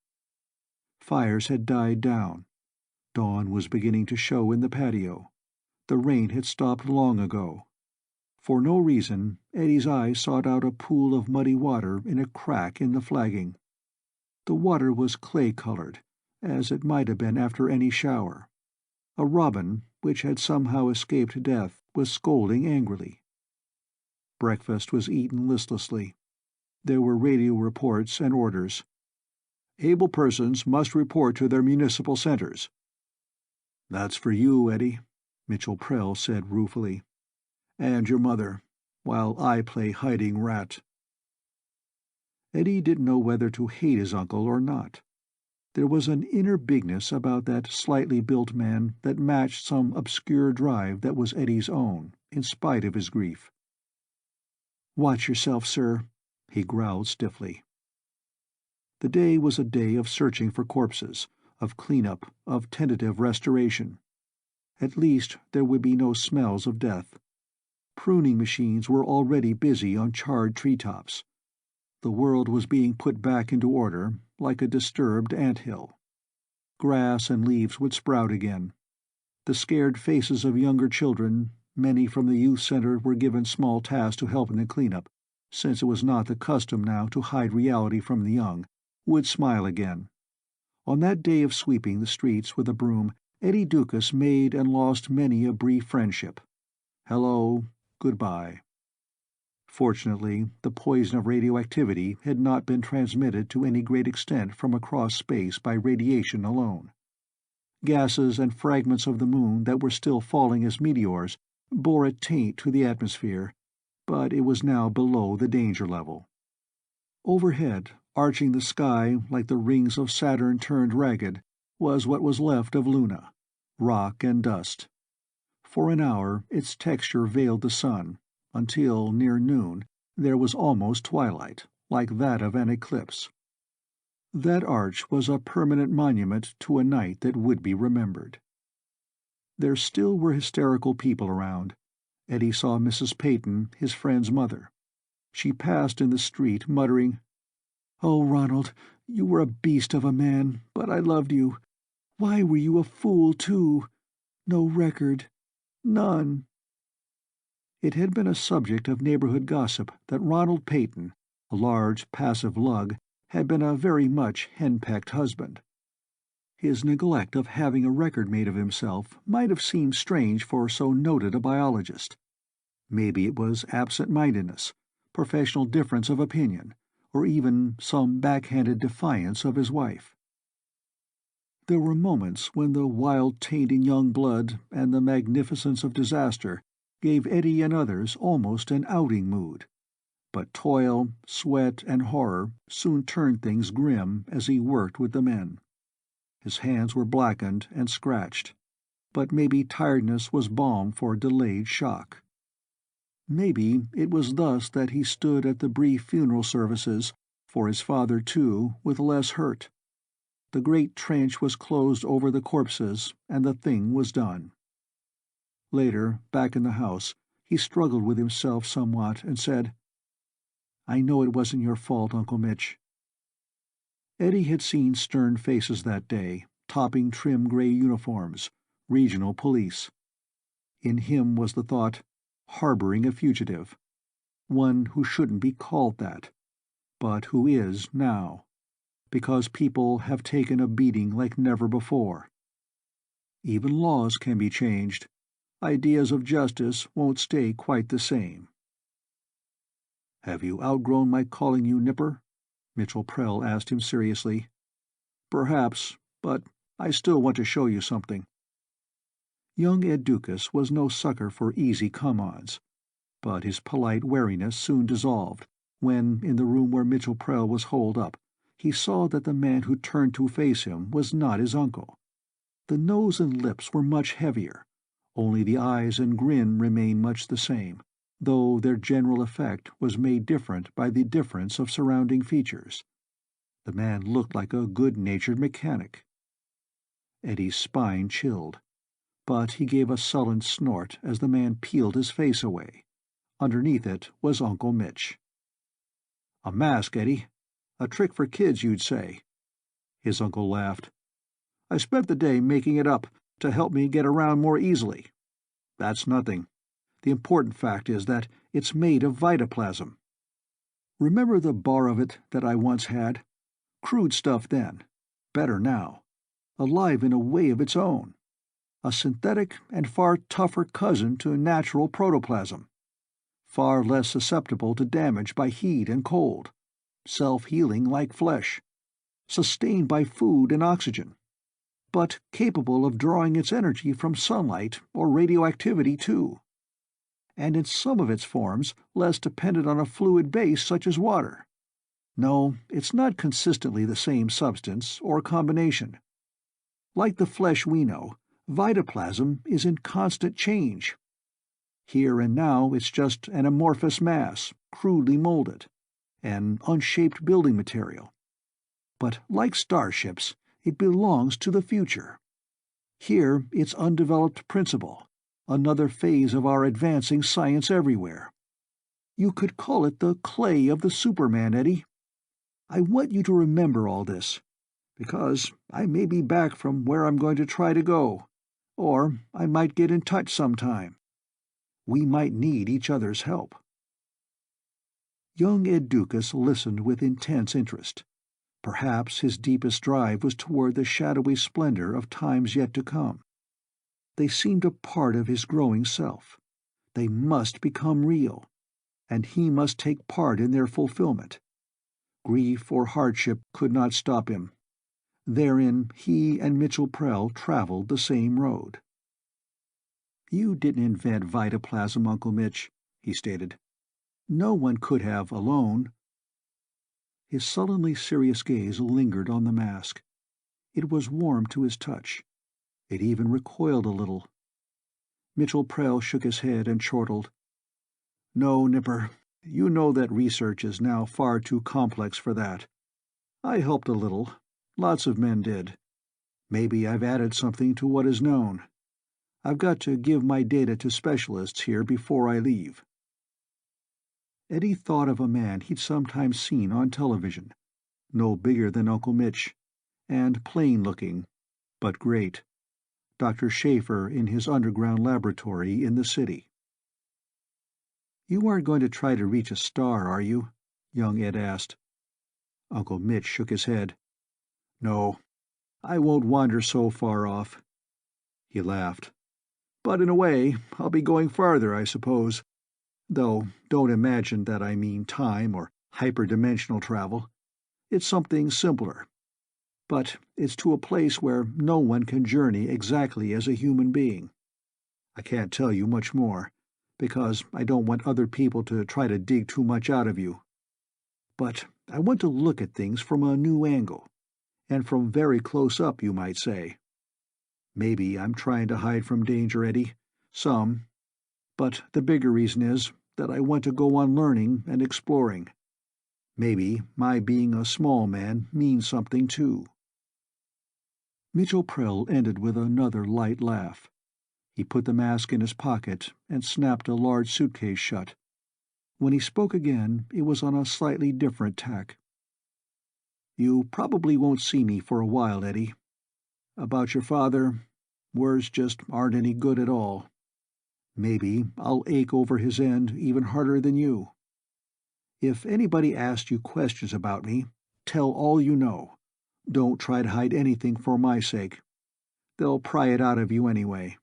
Fires had died down. Dawn was beginning to show in the patio. The rain had stopped long ago. For no reason, Eddie's eye sought out a pool of muddy water in a crack in the flagging. The water was clay-colored, as it might have been after any shower. A robin, which had somehow escaped death, was scolding angrily. Breakfast was eaten listlessly. There were radio reports and orders. Able persons must report to their municipal centers. That's for you, Eddie, Mitchell Prell said ruefully. And your mother, while I play hiding rat. Eddie didn't know whether to hate his uncle or not. There was an inner bigness about that slightly built man that matched some obscure drive that was Eddie's own, in spite of his grief. "Watch yourself, sir," he growled stiffly. The day was a day of searching for corpses, of cleanup, of tentative restoration. At least there would be no smells of death. Pruning machines were already busy on charred treetops. The world was being put back into order, like a disturbed ant-hill. Grass and leaves would sprout again. The scared faces of younger children, many from the youth center, were given small tasks to help in the cleanup, since it was not the custom now to hide reality from the young, would smile again. On that day of sweeping the streets with a broom, Eddie Doukas made and lost many a brief friendship. Hello, goodbye. Fortunately, the poison of radioactivity had not been transmitted to any great extent from across space by radiation alone. Gases and fragments of the moon that were still falling as meteors bore a taint to the atmosphere, but it was now below the danger level. Overhead, arching the sky like the rings of Saturn turned ragged, was what was left of Luna, rock and dust. For an hour its texture veiled the sun, until, near noon, there was almost twilight, like that of an eclipse. That arch was a permanent monument to a night that would be remembered. There still were hysterical people around. Eddie saw Mrs. Peyton, his friend's mother. She passed in the street, muttering, "Oh, Ronald, you were a beast of a man, but I loved you. Why were you a fool, too? No record. None." It had been a subject of neighborhood gossip that Ronald Peyton, a large, passive lug, had been a very much henpecked husband. His neglect of having a record made of himself might have seemed strange for so noted a biologist. Maybe it was absent-mindedness, professional difference of opinion, or even some backhanded defiance of his wife. There were moments when the wild taint in young blood and the magnificence of disaster gave Eddie and others almost an outing mood. But toil, sweat, and horror soon turned things grim as he worked with the men. His hands were blackened and scratched, but maybe tiredness was balm for delayed shock. Maybe it was thus that he stood at the brief funeral services, for his father too, with less hurt. The great trench was closed over the corpses, and the thing was done. Later, back in the house, he struggled with himself somewhat and said, "I know it wasn't your fault, Uncle Mitch." Eddie had seen stern faces that day, topping trim gray uniforms, regional police. In him was the thought, harboring a fugitive, one who shouldn't be called that, but who is now, because people have taken a beating like never before. Even laws can be changed. Ideas of justice won't stay quite the same. "Have you outgrown my calling you Nipper?" Mitchell Prell asked him seriously. "Perhaps, but I still want to show you something." Young Ed Doukas was no sucker for easy come-ons, but his polite wariness soon dissolved when, in the room where Mitchell Prell was holed up, he saw that the man who turned to face him was not his uncle. The nose and lips were much heavier. Only the eyes and grin remained much the same, though their general effect was made different by the difference of surrounding features. The man looked like a good-natured mechanic. Eddie's spine chilled, but he gave a sullen snort as the man peeled his face away. Underneath it was Uncle Mitch. "A mask, Eddie. A trick for kids, you'd say." His uncle laughed. "I spent the day making it up to help me get around more easily. That's nothing. The important fact is that it's made of vitoplasm. Remember the bar of it that I once had? Crude stuff then. Better now. Alive in a way of its own. A synthetic and far tougher cousin to natural protoplasm. Far less susceptible to damage by heat and cold. Self-healing like flesh. Sustained by food and oxygen. But capable of drawing its energy from sunlight or radioactivity too. And in some of its forms less dependent on a fluid base such as water. No, it's not consistently the same substance or combination. Like the flesh we know, vitoplasm is in constant change. Here and now it's just an amorphous mass, crudely molded, an unshaped building material. But like starships, it belongs to the future. Here it's undeveloped principle, another phase of our advancing science everywhere. You could call it the clay of the Superman, Eddie. I want you to remember all this, because I may be back from where I'm going to try to go, or I might get in touch sometime. We might need each other's help." Young Ed Doukas listened with intense interest. Perhaps his deepest drive was toward the shadowy splendor of times yet to come. They seemed a part of his growing self. They must become real, and he must take part in their fulfillment. Grief or hardship could not stop him. Therein he and Mitchell Prell traveled the same road. "You didn't invent vitoplasm, Uncle Mitch," he stated. "No one could have alone." His sullenly serious gaze lingered on the mask. It was warm to his touch. It even recoiled a little. Mitchell Prell shook his head and chortled. "No, Nipper, you know that research is now far too complex for that. I helped a little. Lots of men did. Maybe I've added something to what is known. I've got to give my data to specialists here before I leave." Eddie thought of a man he'd sometimes seen on television, no bigger than Uncle Mitch, and plain-looking, but great. Dr. Schaefer in his underground laboratory in the city. "You aren't going to try to reach a star, are you?" young Ed asked. Uncle Mitch shook his head. "No, I won't wander so far off." He laughed. "But in a way, I'll be going farther, I suppose. Though don't imagine that I mean time or hyperdimensional travel. It's something simpler. But it's to a place where no one can journey exactly as a human being. I can't tell you much more, because I don't want other people to try to dig too much out of you. But I want to look at things from a new angle, and from very close up, you might say. Maybe I'm trying to hide from danger, Eddie. Some. But the bigger reason is that I want to go on learning and exploring. Maybe my being a small man means something, too." Mitchell Prell ended with another light laugh. He put the mask in his pocket and snapped a large suitcase shut. When he spoke again, it was on a slightly different tack. "You probably won't see me for a while, Eddie. About your father, words just aren't any good at all. Maybe I'll ache over his end even harder than you. If anybody asks you questions about me, tell all you know. Don't try to hide anything for my sake. They'll pry it out of you anyway.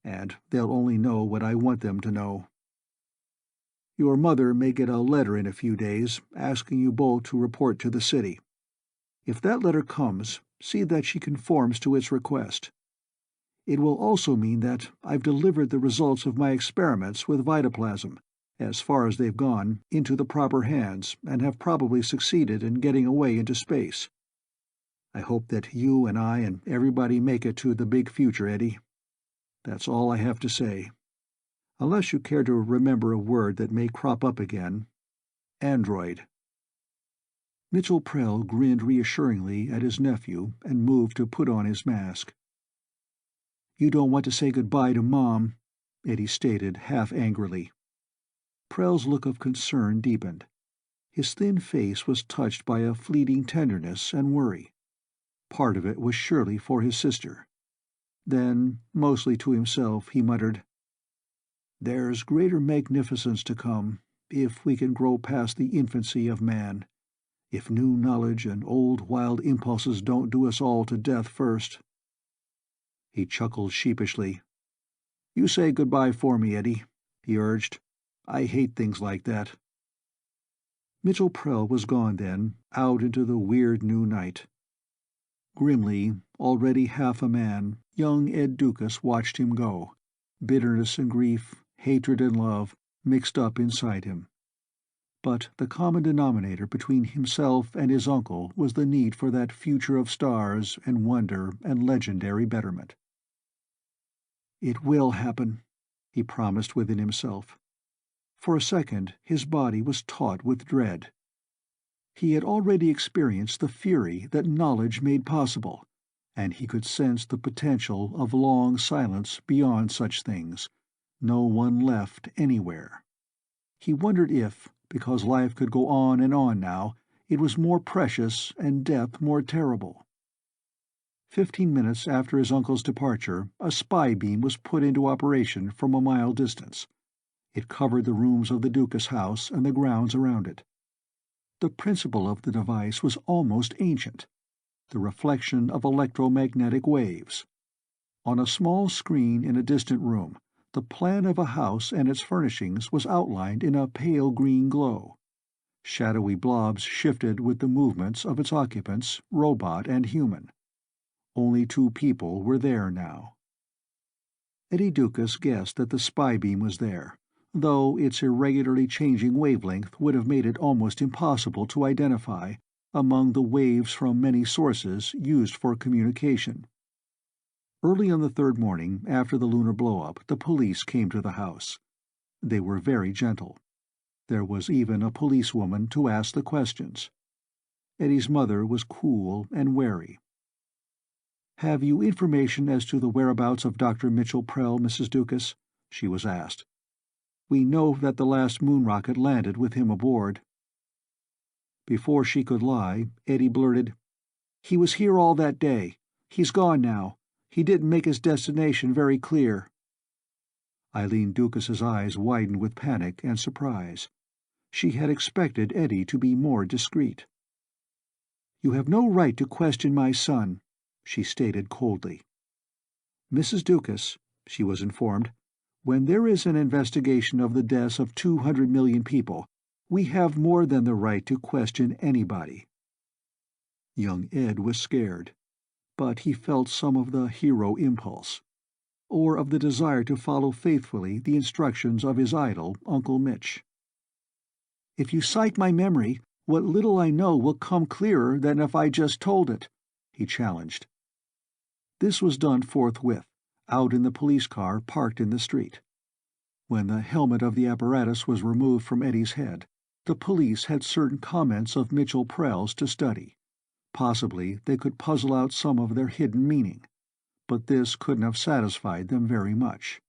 And they'll only know what I want them to know. Your mother may get a letter in a few days asking you both to report to the city. If that letter comes, see that she conforms to its request. It will also mean that I've delivered the results of my experiments with vitoplasm, as far as they've gone, into the proper hands, and have probably succeeded in getting away into space. I hope that you and I and everybody make it to the big future, Eddie. That's all I have to say. Unless you care to remember a word that may crop up again. Android." Mitchell Prell grinned reassuringly at his nephew and moved to put on his mask. "You don't want to say goodbye to Mom," Eddie stated half angrily. Prell's look of concern deepened. His thin face was touched by a fleeting tenderness and worry. Part of it was surely for his sister. Then, mostly to himself, he muttered, "There's greater magnificence to come, if we can grow past the infancy of man, if new knowledge and old wild impulses don't do us all to death first." He chuckled sheepishly. "You say goodbye for me, Eddie," he urged. "I hate things like that." Mitchell Prell was gone then, out into the weird new night. Grimly, already half a man, young Ed Doukas watched him go, bitterness and grief, hatred and love, mixed up inside him. But the common denominator between himself and his uncle was the need for that future of stars and wonder and legendary betterment. "It will happen," he promised within himself. For a second his body was taut with dread. He had already experienced the fury that knowledge made possible, and he could sense the potential of long silence beyond such things, no one left anywhere. He wondered if, because life could go on and on now, it was more precious and death more terrible. 15 minutes after his uncle's departure, a spy beam was put into operation from a mile distance. It covered the rooms of the Doukas house and the grounds around it. The principle of the device was almost ancient, the reflection of electromagnetic waves. On a small screen in a distant room, the plan of a house and its furnishings was outlined in a pale green glow. Shadowy blobs shifted with the movements of its occupants, robot and human. Only 2 people were there now. Eddie Doukas guessed that the spy beam was there, though its irregularly changing wavelength would have made it almost impossible to identify among the waves from many sources used for communication. Early on the 3rd morning after the lunar blow-up, the police came to the house. They were very gentle. There was even a policewoman to ask the questions. Eddie's mother was cool and wary. "Have you information as to the whereabouts of Dr. Mitchell Prell, Mrs. Doukas?" she was asked. "We know that the last moon rocket landed with him aboard." Before she could lie, Eddie blurted, "He was here all that day. He's gone now. He didn't make his destination very clear." Eileen Dukas's eyes widened with panic and surprise. She had expected Eddie to be more discreet. "You have no right to question my son," she stated coldly. "Mrs. Doukas," she was informed, "when there is an investigation of the deaths of 200 million people, we have more than the right to question anybody." Young Ed was scared, but he felt some of the hero impulse, or of the desire to follow faithfully the instructions of his idol, Uncle Mitch. "If you cite my memory, what little I know will come clearer than if I just told it," he challenged. This was done forthwith, out in the police car parked in the street. When the helmet of the apparatus was removed from Eddie's head, the police had certain comments of Mitchell Prell's to study. Possibly they could puzzle out some of their hidden meaning, but this couldn't have satisfied them very much.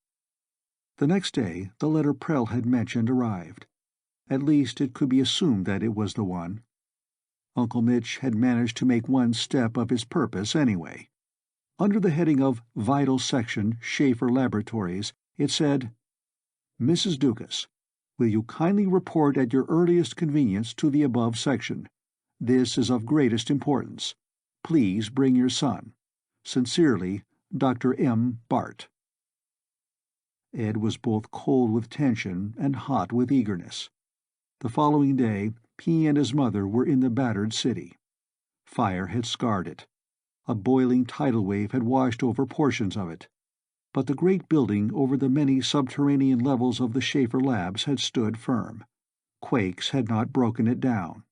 The next day the letter Prell had mentioned arrived. At least it could be assumed that it was the one. Uncle Mitch had managed to make one step of his purpose anyway. Under the heading of Vital Section, Schaefer Laboratories, it said, "Mrs. Doukas, will you kindly report at your earliest convenience to the above section? This is of greatest importance. Please bring your son. Sincerely, Dr. M. Bart." Ed was both cold with tension and hot with eagerness. The following day, he and his mother were in the battered city. Fire had scarred it. A boiling tidal wave had washed over portions of it. But the great building over the many subterranean levels of the Schaefer labs had stood firm. Quakes had not broken it down.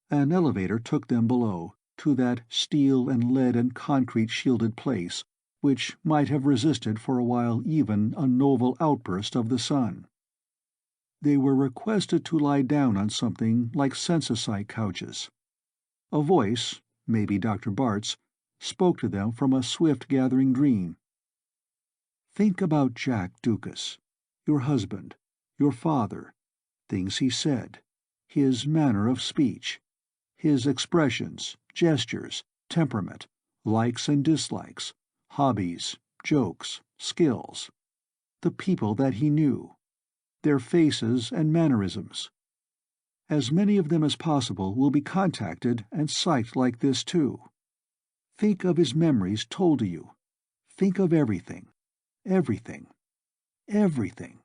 An elevator took them below, to that steel and lead and concrete shielded place which might have resisted for a while even a novel outburst of the sun. They were requested to lie down on something like census-site couches. A voice, maybe Dr. Bart's, spoke to them from a swift-gathering dream. "Think about Jack Doukas, your husband, your father, things he said, his manner of speech, his expressions, gestures, temperament, likes and dislikes, hobbies, jokes, skills, the people that he knew, their faces and mannerisms. As many of them as possible will be contacted and psyched like this too. Think of his memories told to you. Think of everything. Everything. Everything."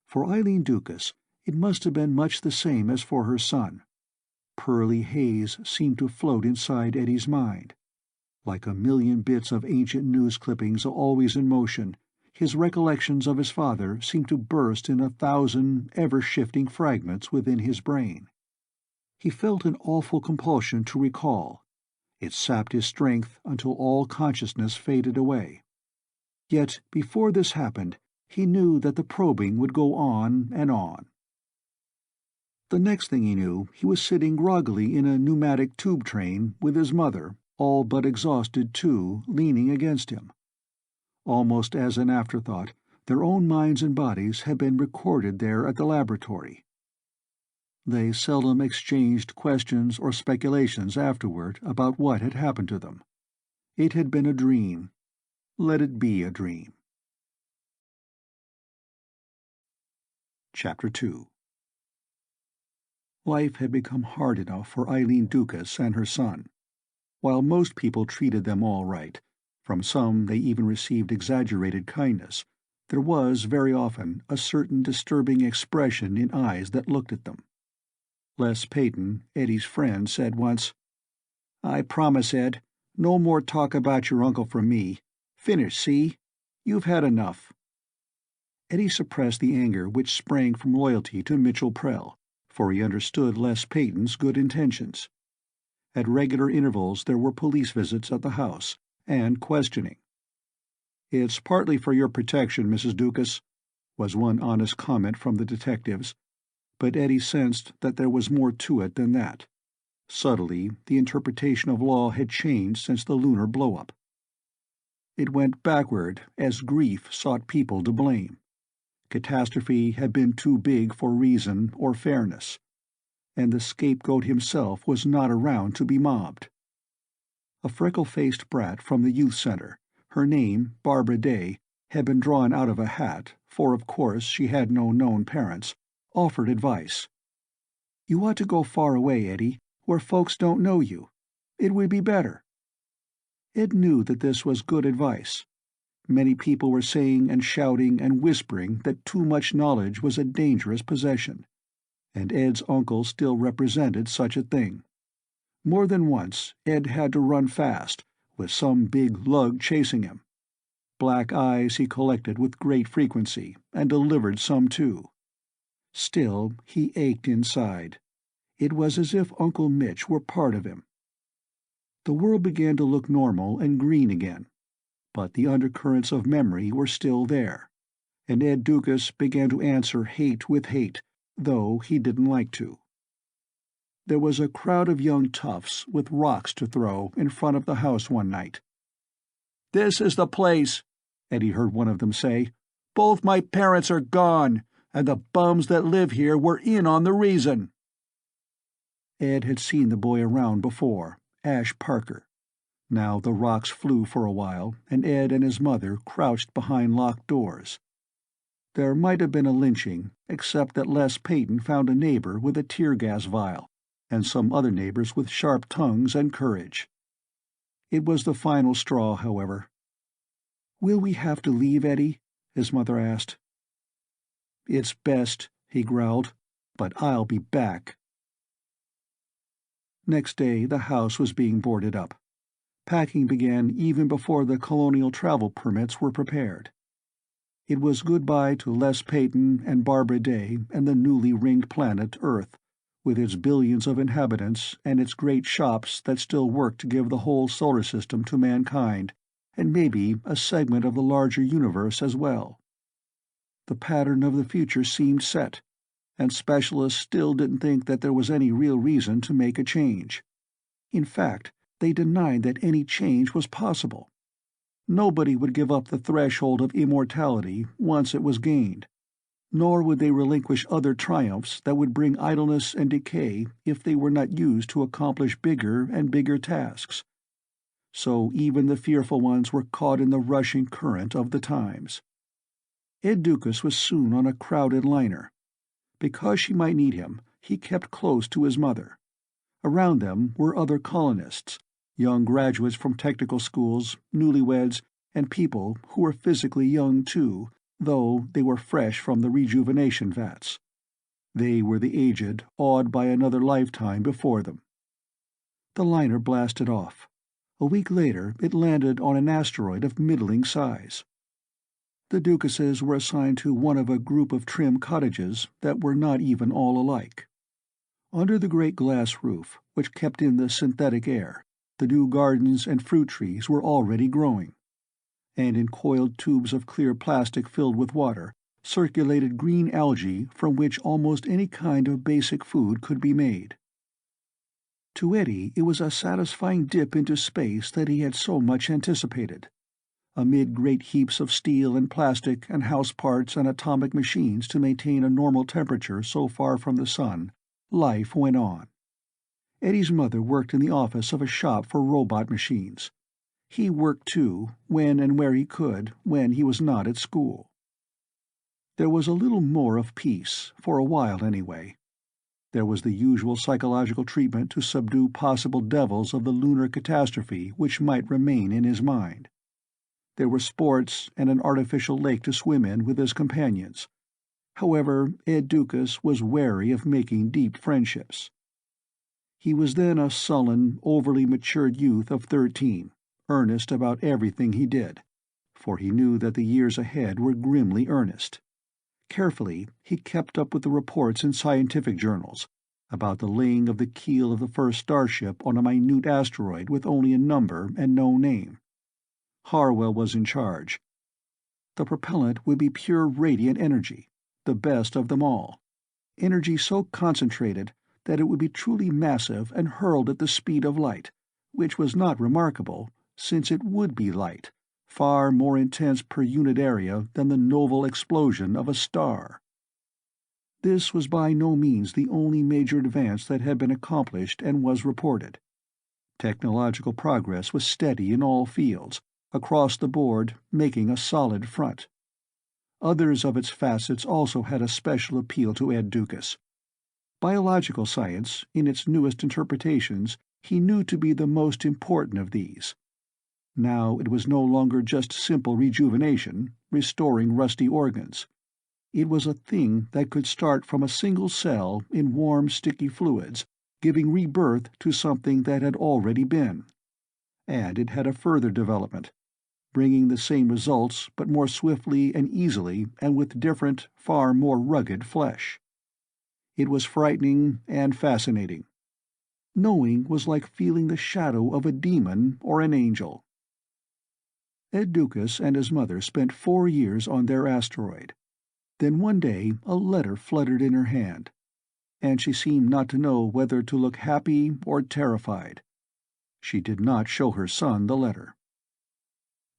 For Eileen Doukas, it must have been much the same as for her son. Pearly haze seemed to float inside Eddie's mind. Like a million bits of ancient news clippings always in motion, his recollections of his father seemed to burst in 1,000 ever-shifting fragments within his brain. He felt an awful compulsion to recall. It sapped his strength until all consciousness faded away. Yet before this happened, he knew that the probing would go on and on. The next thing he knew, he was sitting groggily in a pneumatic tube train with his mother, all but exhausted too, leaning against him. Almost as an afterthought, their own minds and bodies had been recorded there at the laboratory. They seldom exchanged questions or speculations afterward about what had happened to them. It had been a dream. Let it be a dream. Chapter 2. Life had become hard enough for Eileen Doukas and her son. While most people treated them all right, from some they even received exaggerated kindness, there was, very often, a certain disturbing expression in eyes that looked at them. Les Peyton, Eddie's friend, said once, "I promise, Ed, no more talk about your uncle from me. Finish, see? You've had enough." Eddie suppressed the anger which sprang from loyalty to Mitchell Prell, for he understood Les Peyton's good intentions. At regular intervals there were police visits at the house, and questioning. "It's partly for your protection, Mrs. Doukas," was one honest comment from the detectives, but Eddie sensed that there was more to it than that. Subtly, the interpretation of law had changed since the lunar blow-up. It went backward as grief sought people to blame. Catastrophe had been too big for reason or fairness, and the scapegoat himself was not around to be mobbed. A freckle-faced brat from the youth center, her name, Barbara Day, had been drawn out of a hat, for of course she had no known parents, offered advice. "You ought to go far away, Eddie, where folks don't know you. It would be better." Ed knew that this was good advice. Many people were saying and shouting and whispering that too much knowledge was a dangerous possession, and Ed's uncle still represented such a thing. More than once Ed had to run fast, with some big lug chasing him. Black eyes he collected with great frequency, and delivered some too. Still, he ached inside. It was as if Uncle Mitch were part of him. The world began to look normal and green again, but the undercurrents of memory were still there, and Ed Doukas began to answer hate with hate, though he didn't like to. There was a crowd of young toughs with rocks to throw in front of the house one night. "This is the place," Eddie heard one of them say. "Both my parents are gone, and the bums that live here were in on the reason." Ed had seen the boy around before, Ash Parker. Now the rocks flew for a while, and Ed and his mother crouched behind locked doors. There might have been a lynching, except that Les Peyton found a neighbor with a tear gas vial, and some other neighbors with sharp tongues and courage. It was the final straw, however. "Will we have to leave, Eddie?" his mother asked. "It's best," he growled, "but I'll be back." Next day the house was being boarded up. Packing began even before the colonial travel permits were prepared. It was goodbye to Les Peyton and Barbara Day and the newly ringed planet Earth, with its billions of inhabitants and its great shops that still worked to give the whole solar system to mankind, and maybe a segment of the larger universe as well. The pattern of the future seemed set, and specialists still didn't think that there was any real reason to make a change. In fact, they denied that any change was possible. Nobody would give up the threshold of immortality once it was gained, nor would they relinquish other triumphs that would bring idleness and decay if they were not used to accomplish bigger and bigger tasks. So even the fearful ones were caught in the rushing current of the times. Ed Doukas was soon on a crowded liner. Because she might need him, he kept close to his mother. Around them were other colonists, young graduates from technical schools, newlyweds, and people who were physically young too, though they were fresh from the rejuvenation vats. They were the aged, awed by another lifetime before them. The liner blasted off. A week later it landed on an asteroid of middling size. The Doukases were assigned to one of a group of trim cottages that were not even all alike. Under the great glass roof, which kept in the synthetic air, the new gardens and fruit trees were already growing, and in coiled tubes of clear plastic filled with water circulated green algae from which almost any kind of basic food could be made. To Eddie it was a satisfying dip into space that he had so much anticipated. Amid great heaps of steel and plastic and house parts and atomic machines to maintain a normal temperature so far from the sun, life went on. Eddie's mother worked in the office of a shop for robot machines. He worked too, when and where he could, when he was not at school. There was a little more of peace, for a while anyway. There was the usual psychological treatment to subdue possible devils of the lunar catastrophe which might remain in his mind. There were sports and an artificial lake to swim in with his companions. However, Ed Doukas was wary of making deep friendships. He was then a sullen, overly matured youth of 13, earnest about everything he did, for he knew that the years ahead were grimly earnest. Carefully, he kept up with the reports in scientific journals about the laying of the keel of the first starship on a minute asteroid with only a number and no name. Harwell was in charge. The propellant would be pure radiant energy, the best of them all. energy so concentrated that it would be truly massive and hurled at the speed of light, which was not remarkable, since it would be light, far more intense per unit area than the novel explosion of a star. This was by no means the only major advance that had been accomplished and was reported. Technological progress was steady in all fields, across the board, making a solid front. Others of its facets also had a special appeal to Ed Doukas. Biological science, in its newest interpretations, he knew to be the most important of these. Now it was no longer just simple rejuvenation, restoring rusty organs. It was a thing that could start from a single cell in warm, sticky fluids, giving rebirth to something that had already been. And it had a further development, bringing the same results but more swiftly and easily and with different, far more rugged flesh. It was frightening and fascinating. Knowing was like feeling the shadow of a demon or an angel. Ed Doukas and his mother spent 4 years on their asteroid. Then one day a letter fluttered in her hand, and she seemed not to know whether to look happy or terrified. She did not show her son the letter.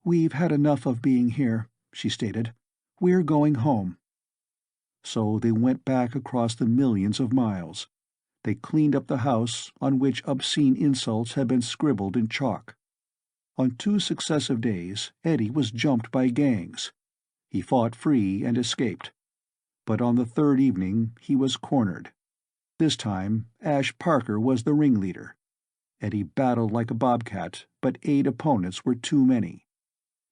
"We've had enough of being here," she stated. "We're going home." So they went back across the millions of miles. They cleaned up the house, on which obscene insults had been scribbled in chalk. On 2 successive days, Eddie was jumped by gangs. He fought free and escaped. But on the 3rd evening he was cornered. This time Ash Parker was the ringleader. Eddie battled like a bobcat, but 8 opponents were too many.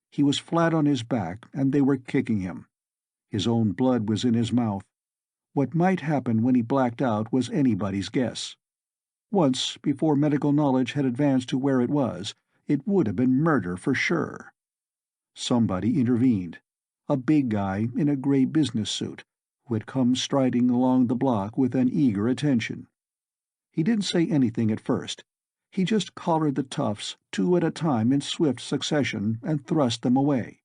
He was flat on his back, and they were kicking him. His own blood was in his mouth. What might happen when he blacked out was anybody's guess. Once, before medical knowledge had advanced to where it was, it would have been murder for sure. Somebody intervened. A big guy in a gray business suit, who had come striding along the block with an eager attention. He didn't say anything at first. He just collared the toughs 2 at a time in swift succession and thrust them away.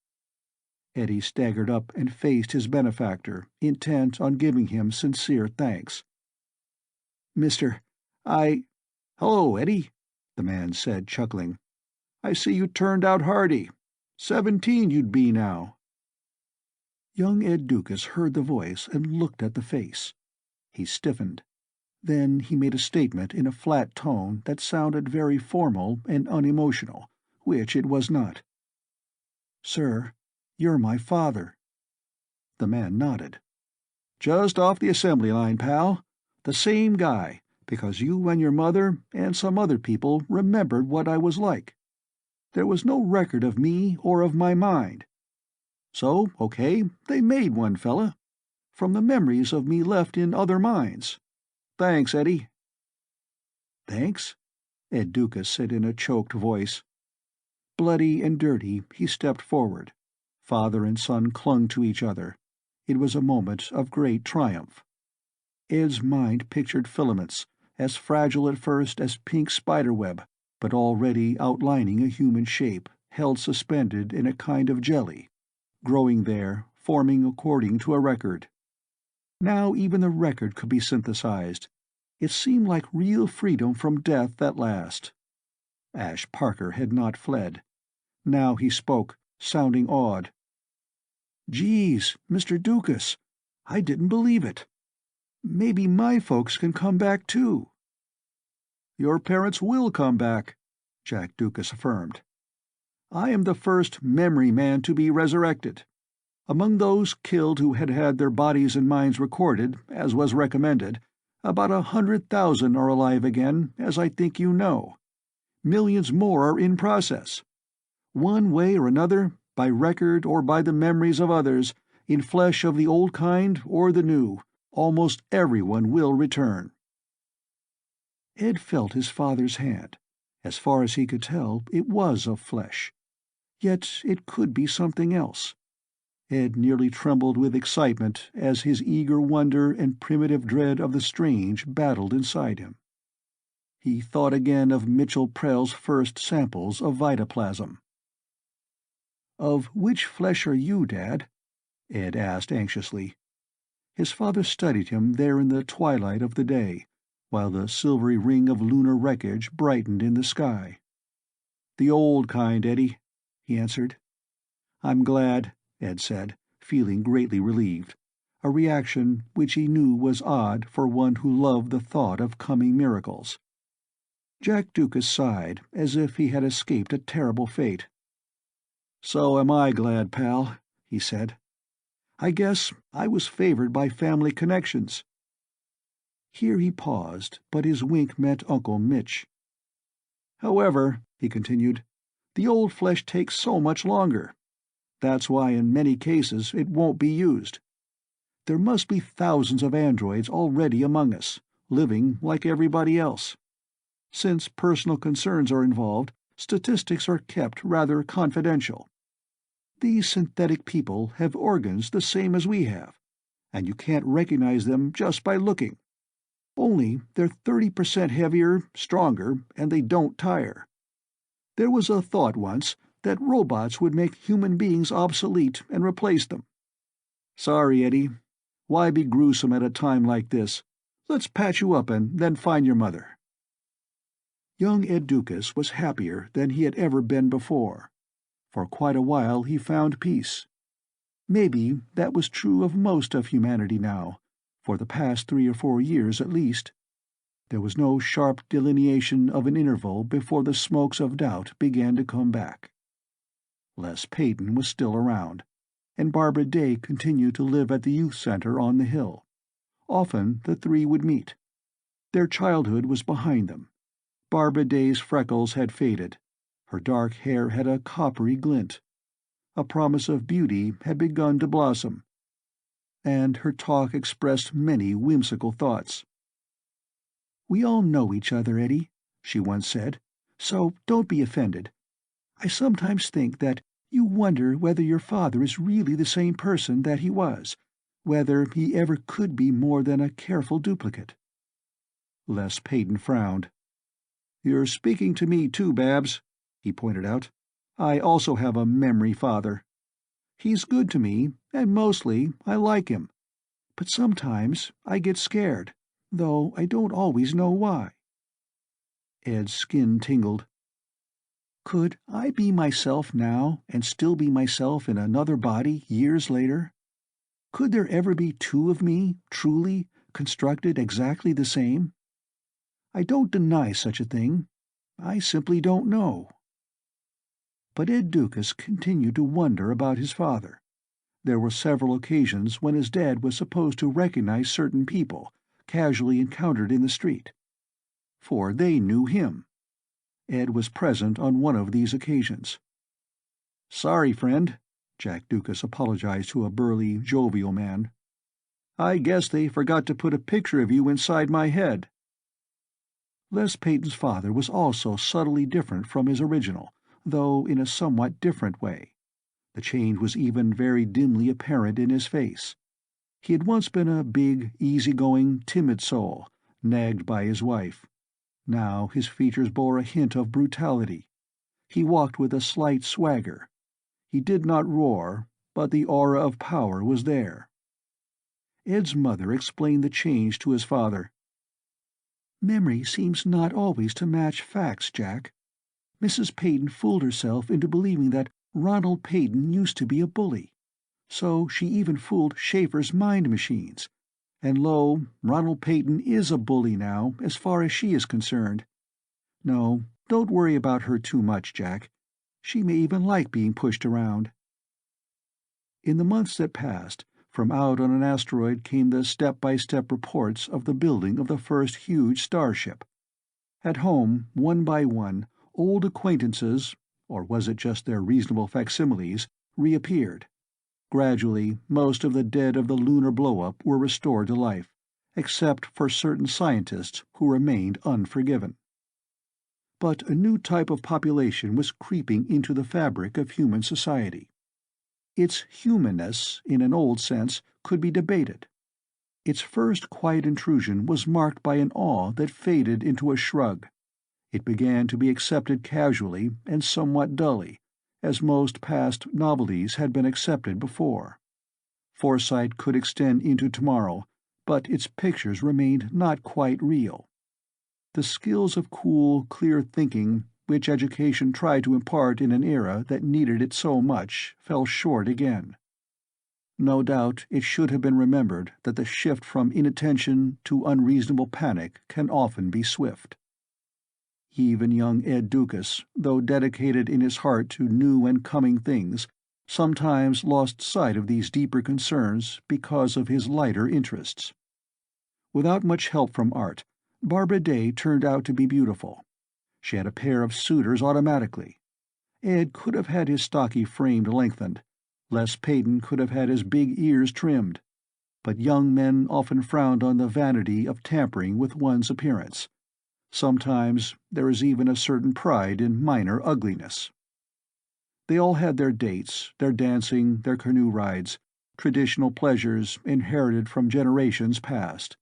Eddie staggered up and faced his benefactor, intent on giving him sincere thanks. "Mister, I—" "Hello, Eddie," the man said, chuckling. "I see you turned out hardy. 17 you'd be now." Young Ed Doukas heard the voice and looked at the face. He stiffened. Then he made a statement in a flat tone that sounded very formal and unemotional, which it was not. "Sir, you're my father." The man nodded. "Just off the assembly line, pal. The same guy, because you and your mother and some other people remembered what I was like. There was no record of me or of my mind. So, okay, they made one, fella. From the memories of me left in other minds. Thanks, Eddie." "Thanks?" Ed Doukas said in a choked voice. Bloody and dirty, he stepped forward. Father and son clung to each other. It was a moment of great triumph. Ed's mind pictured filaments, as fragile at first as pink spiderweb, but already outlining a human shape, held suspended in a kind of jelly, growing there, forming according to a record. Now even the record could be synthesized. It seemed like real freedom from death at last. Ash Parker had not fled. Now he spoke, sounding awed. "Geez, Mr. Doukas, I didn't believe it. Maybe my folks can come back too." "Your parents will come back," Jack Doukas affirmed. "I am the first memory man to be resurrected. Among those killed who had had their bodies and minds recorded, as was recommended, about 100,000 are alive again, as I think you know. Millions more are in process. One way or another, by record or by the memories of others, in flesh of the old kind or the new, almost everyone will return." Ed felt his father's hand. As far as he could tell, it was of flesh. Yet it could be something else. Ed nearly trembled with excitement as his eager wonder and primitive dread of the strange battled inside him. He thought again of Mitchell Prell's first samples of vitoplasm. "Of which flesh are you, Dad?" Ed asked anxiously. His father studied him there in the twilight of the day, while the silvery ring of lunar wreckage brightened in the sky. "The old kind, Eddie," he answered. "I'm glad," Ed said, feeling greatly relieved, a reaction which he knew was odd for one who loved the thought of coming miracles. Jack Doukas sighed, as if he had escaped a terrible fate. "So am I glad, pal," he said. "I guess I was favored by family connections." Here he paused, but his wink met Uncle Mitch. "However," he continued, "the old flesh takes so much longer. That's why in many cases it won't be used. There must be thousands of androids already among us, living like everybody else. Since personal concerns are involved, statistics are kept rather confidential. These synthetic people have organs the same as we have, and you can't recognize them just by looking. Only they're 30% heavier, stronger, and they don't tire. There was a thought once that robots would make human beings obsolete and replace them. Sorry, Eddie. Why be gruesome at a time like this? Let's patch you up and then find your mother." Young Ed Doukas was happier than he had ever been before. For quite a while he found peace. Maybe that was true of most of humanity now, for the past 3 or 4 years at least. There was no sharp delineation of an interval before the smokes of doubt began to come back. Les Peyton was still around, and Barbara Day continued to live at the youth center on the hill. Often the three would meet. Their childhood was behind them. Barbara Day's freckles had faded. Her dark hair had a coppery glint. A promise of beauty had begun to blossom, and her talk expressed many whimsical thoughts. "We all know each other, Eddie," she once said, "so don't be offended. I sometimes think that you wonder whether your father is really the same person that he was, whether he ever could be more than a careful duplicate." Les Peyton frowned. "You're speaking to me too, Babs," he pointed out. "I also have a memory father. He's good to me, and mostly I like him. But sometimes I get scared, though I don't always know why." Ed's skin tingled. "Could I be myself now and still be myself in another body years later? Could there ever be two of me, truly, constructed exactly the same? I don't deny such a thing. I simply don't know." But Ed Doukas continued to wonder about his father. There were several occasions when his dad was supposed to recognize certain people, casually encountered in the street. For they knew him. Ed was present on one of these occasions. "Sorry, friend," Jack Doukas apologized to a burly, jovial man. "I guess they forgot to put a picture of you inside my head." Les Peyton's father was also subtly different from his original, though in a somewhat different way. The change was even very dimly apparent in his face. He had once been a big, easy-going, timid soul, nagged by his wife. Now his features bore a hint of brutality. He walked with a slight swagger. He did not roar, but the aura of power was there. Ed's mother explained the change to his father. "Memory seems not always to match facts, Jack. Mrs. Peyton fooled herself into believing that Ronald Peyton used to be a bully. So she even fooled Schaefer's mind machines. And lo, Ronald Peyton is a bully now, as far as she is concerned. No, don't worry about her too much, Jack. She may even like being pushed around." In the months that passed, from out on an asteroid came the step-by-step reports of the building of the first huge starship. At home, one by one, old acquaintances, or was it just their reasonable facsimiles, reappeared. Gradually, most of the dead of the lunar blow-up were restored to life, except for certain scientists who remained unforgiven. But a new type of population was creeping into the fabric of human society. Its humanness, in an old sense, could be debated. Its first quiet intrusion was marked by an awe that faded into a shrug. It began to be accepted casually and somewhat dully, as most past novelties had been accepted before. Foresight could extend into tomorrow, but its pictures remained not quite real. The skills of cool, clear thinking, which education tried to impart in an era that needed it so much, fell short again. No doubt it should have been remembered that the shift from inattention to unreasonable panic can often be swift. Even young Ed Doukas, though dedicated in his heart to new and coming things, sometimes lost sight of these deeper concerns because of his lighter interests. Without much help from art, Barbara Day turned out to be beautiful. She had a pair of suitors automatically. Ed could have had his stocky frame lengthened. Les Peyton could have had his big ears trimmed. But young men often frowned on the vanity of tampering with one's appearance. Sometimes there is even a certain pride in minor ugliness. They all had their dates, their dancing, their canoe rides, traditional pleasures inherited from generations past.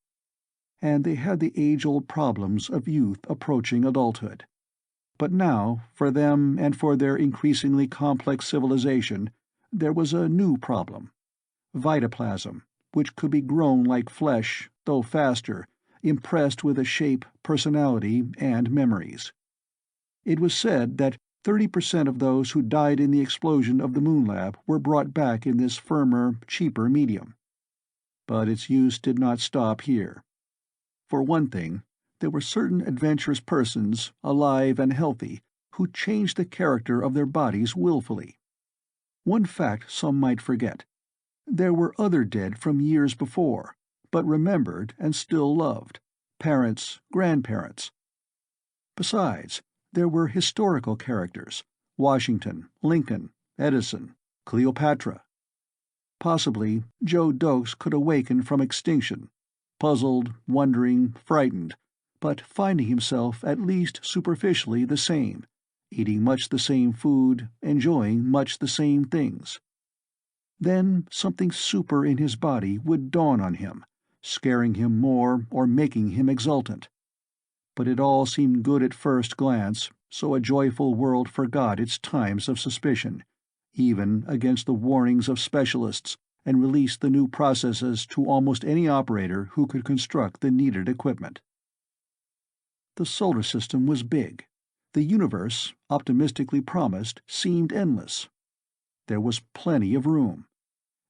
And they had the age-old problems of youth approaching adulthood. But now, for them and for their increasingly complex civilization, there was a new problem: vitoplasm, which could be grown like flesh, though faster, impressed with a shape, personality, and memories. It was said that 30% of those who died in the explosion of the Moon Lab were brought back in this firmer, cheaper medium. But its use did not stop here. For one thing, there were certain adventurous persons, alive and healthy, who changed the character of their bodies willfully. One fact some might forget: there were other dead from years before, but remembered and still loved, parents, grandparents. Besides, there were historical characters: Washington, Lincoln, Edison, Cleopatra. Possibly Joe Dokes could awaken from extinction, puzzled, wondering, frightened, but finding himself at least superficially the same, eating much the same food, enjoying much the same things. Then something super in his body would dawn on him, scaring him more or making him exultant. But it all seemed good at first glance, so a joyful world forgot its times of suspicion, even against the warnings of specialists, and released the new processes to almost any operator who could construct the needed equipment. The solar system was big. The universe, optimistically promised, seemed endless. There was plenty of room.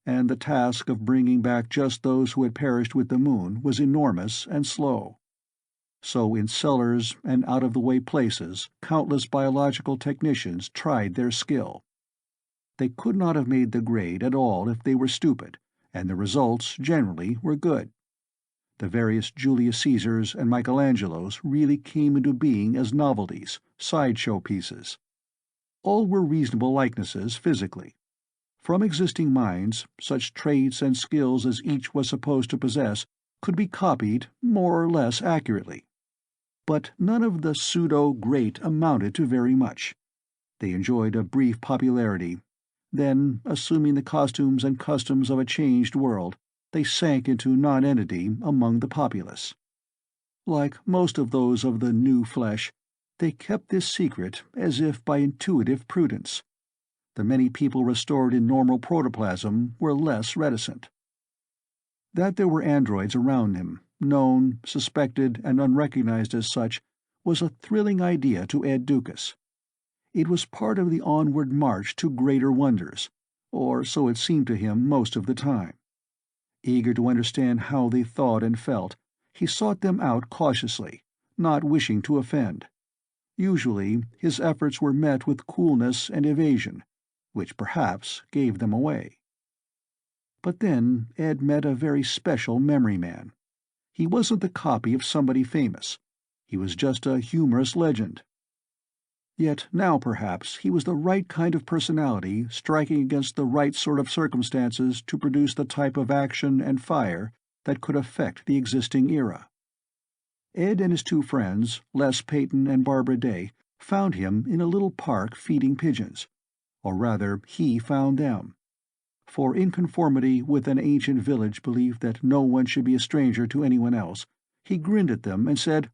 And the task of bringing back just those who had perished with the moon was enormous and slow. So in cellars and out-of-the-way places, countless biological technicians tried their skill. They could not have made the grade at all if they were stupid, and the results, generally, were good. The various Julius Caesars and Michelangelos really came into being as novelties, sideshow pieces. All were reasonable likenesses physically. From existing minds, such traits and skills as each was supposed to possess could be copied more or less accurately. But none of the pseudo-great amounted to very much. They enjoyed a brief popularity. Then, assuming the costumes and customs of a changed world, they sank into nonentity among the populace. Like most of those of the new flesh, they kept this secret as if by intuitive prudence. The many people restored in normal protoplasm were less reticent. That there were androids around him, known, suspected, and unrecognized as such, was a thrilling idea to Ed Doukas. It was part of the onward march to greater wonders, or so it seemed to him most of the time. Eager to understand how they thought and felt, he sought them out cautiously, not wishing to offend. Usually his efforts were met with coolness and evasion, which perhaps gave them away. But then Ed met a very special memory man. He wasn't the copy of somebody famous. He was just a humorous legend. Yet now perhaps he was the right kind of personality striking against the right sort of circumstances to produce the type of action and fire that could affect the existing era. Ed and his two friends, Les Peyton and Barbara Day, found him in a little park feeding pigeons. Or rather, he found them. For in conformity with an ancient village belief that no one should be a stranger to anyone else, he grinned at them and said,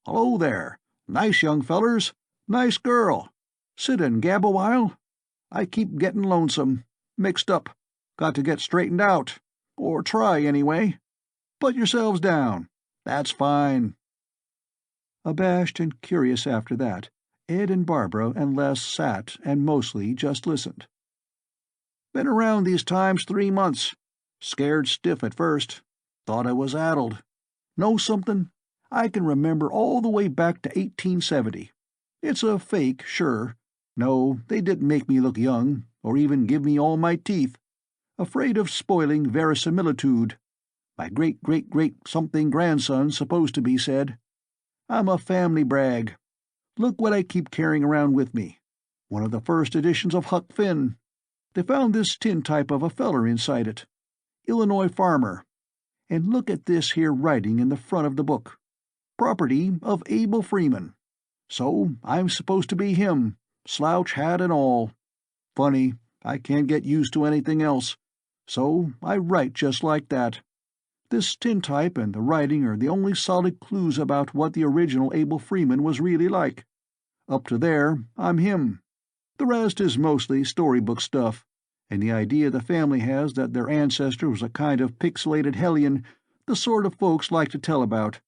"Hello there. Nice young fellers. Nice girl. Sit and gab a while? I keep gettin' lonesome. Mixed up. Got to get straightened out. Or try, anyway. Put yourselves down. That's fine." Abashed and curious after that, Ed and Barbara and Les sat and mostly just listened. "Been around these times 3 months. Scared stiff at first. Thought I was addled. Know something? I can remember all the way back to 1870. It's a fake, sure. No, they didn't make me look young, or even give me all my teeth. Afraid of spoiling verisimilitude. My great-great-great-something grandson supposed to be said. I'm a family brag. Look what I keep carrying around with me. One of the first editions of Huck Finn. They found this tintype of a feller inside it. Illinois farmer. And look at this here writing in the front of the book. Property of Abel Freeman. So I'm supposed to be him, slouch hat and all. Funny, I can't get used to anything else. So I write just like that. This tintype and the writing are the only solid clues about what the original Abel Freeman was really like. Up to there, I'm him. The rest is mostly storybook stuff, and the idea the family has that their ancestor was a kind of pixelated hellion, the sort of folks like to tell about.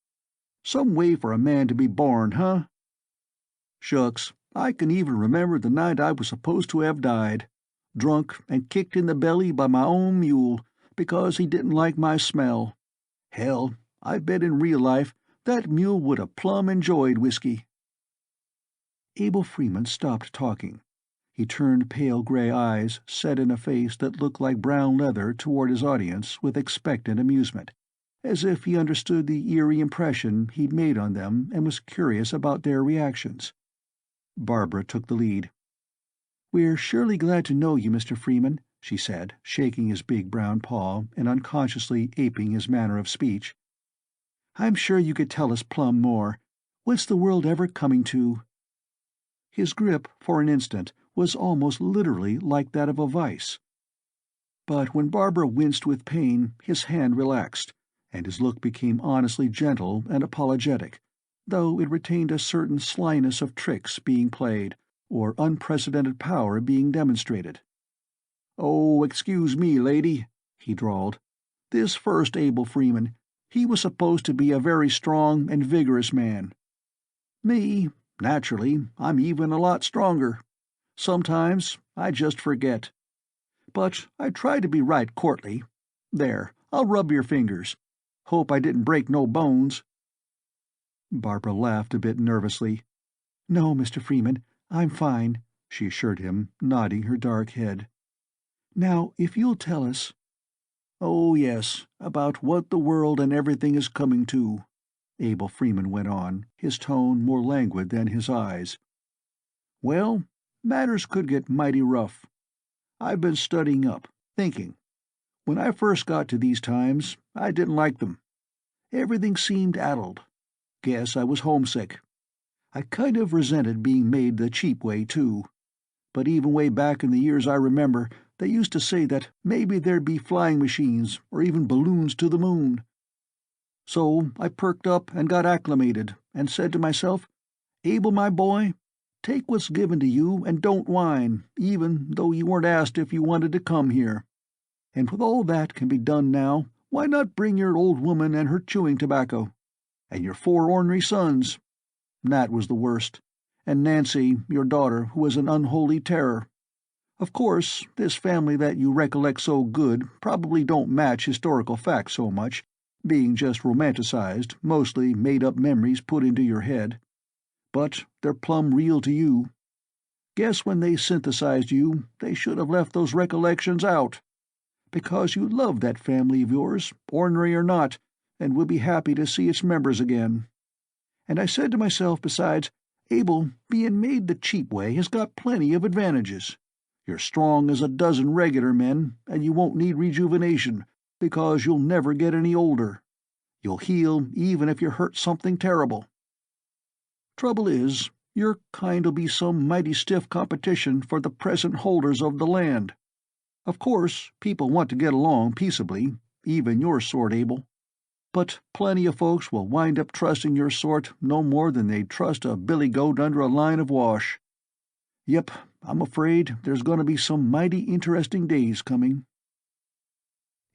Some way for a man to be born, huh? Shucks, I can even remember the night I was supposed to have died. Drunk and kicked in the belly by my own mule because he didn't like my smell. Hell, I bet in real life that mule would have plumb enjoyed whiskey." Abel Freeman stopped talking. He turned pale gray eyes set in a face that looked like brown leather toward his audience with expectant amusement, as if he understood the eerie impression he'd made on them and was curious about their reactions. Barbara took the lead. "We're surely glad to know you, Mr. Freeman," she said, shaking his big brown paw and unconsciously aping his manner of speech. "I'm sure you could tell us plumb more. What's the world ever coming to?" His grip, for an instant, was almost literally like that of a vice. But when Barbara winced with pain, his hand relaxed, and his look became honestly gentle and apologetic, though it retained a certain slyness of tricks being played, or unprecedented power being demonstrated. "Oh, excuse me, lady," he drawled. "This first Abel Freeman, he was supposed to be a very strong and vigorous man. Me, naturally, I'm even a lot stronger. Sometimes I just forget. But I try to be right courtly. There, I'll rub your fingers. Hope I didn't break no bones." Barbara laughed a bit nervously. "No, Mr. Freeman, I'm fine," she assured him, nodding her dark head. "Now, if you'll tell us—" "Oh, yes, about what the world and everything is coming to," Abel Freeman went on, his tone more languid than his eyes. "Well, matters could get mighty rough. I've been studying up, thinking. When I first got to these times, I didn't like them. Everything seemed addled. Guess I was homesick. I kind of resented being made the cheap way, too. But even way back in the years I remember, they used to say that maybe there'd be flying machines or even balloons to the moon. So I perked up and got acclimated and said to myself, 'Abel, my boy, take what's given to you and don't whine, even though you weren't asked if you wanted to come here. And with all that can be done now, why not bring your old woman and her chewing tobacco? And your 4 ornery sons. Nat was the worst. And Nancy, your daughter, who was an unholy terror. Of course, this family that you recollect so good probably don't match historical facts so much, being just romanticized, mostly made-up memories put into your head. But they're plumb real to you. Guess when they synthesized you, they should have left those recollections out. Because you love that family of yours, ornery or not, and would be happy to see its members again. And I said to myself, besides, Abel, being made the cheap way has got plenty of advantages. You're strong as a dozen regular men, and you won't need rejuvenation, because you'll never get any older. You'll heal even if you're hurt something terrible. Trouble is, your kind'll be some mighty stiff competition for the present holders of the land. Of course, people want to get along peaceably, even your sort, Abel. But plenty of folks will wind up trusting your sort no more than they'd trust a billy goat under a line of wash. Yep, I'm afraid there's going to be some mighty interesting days coming."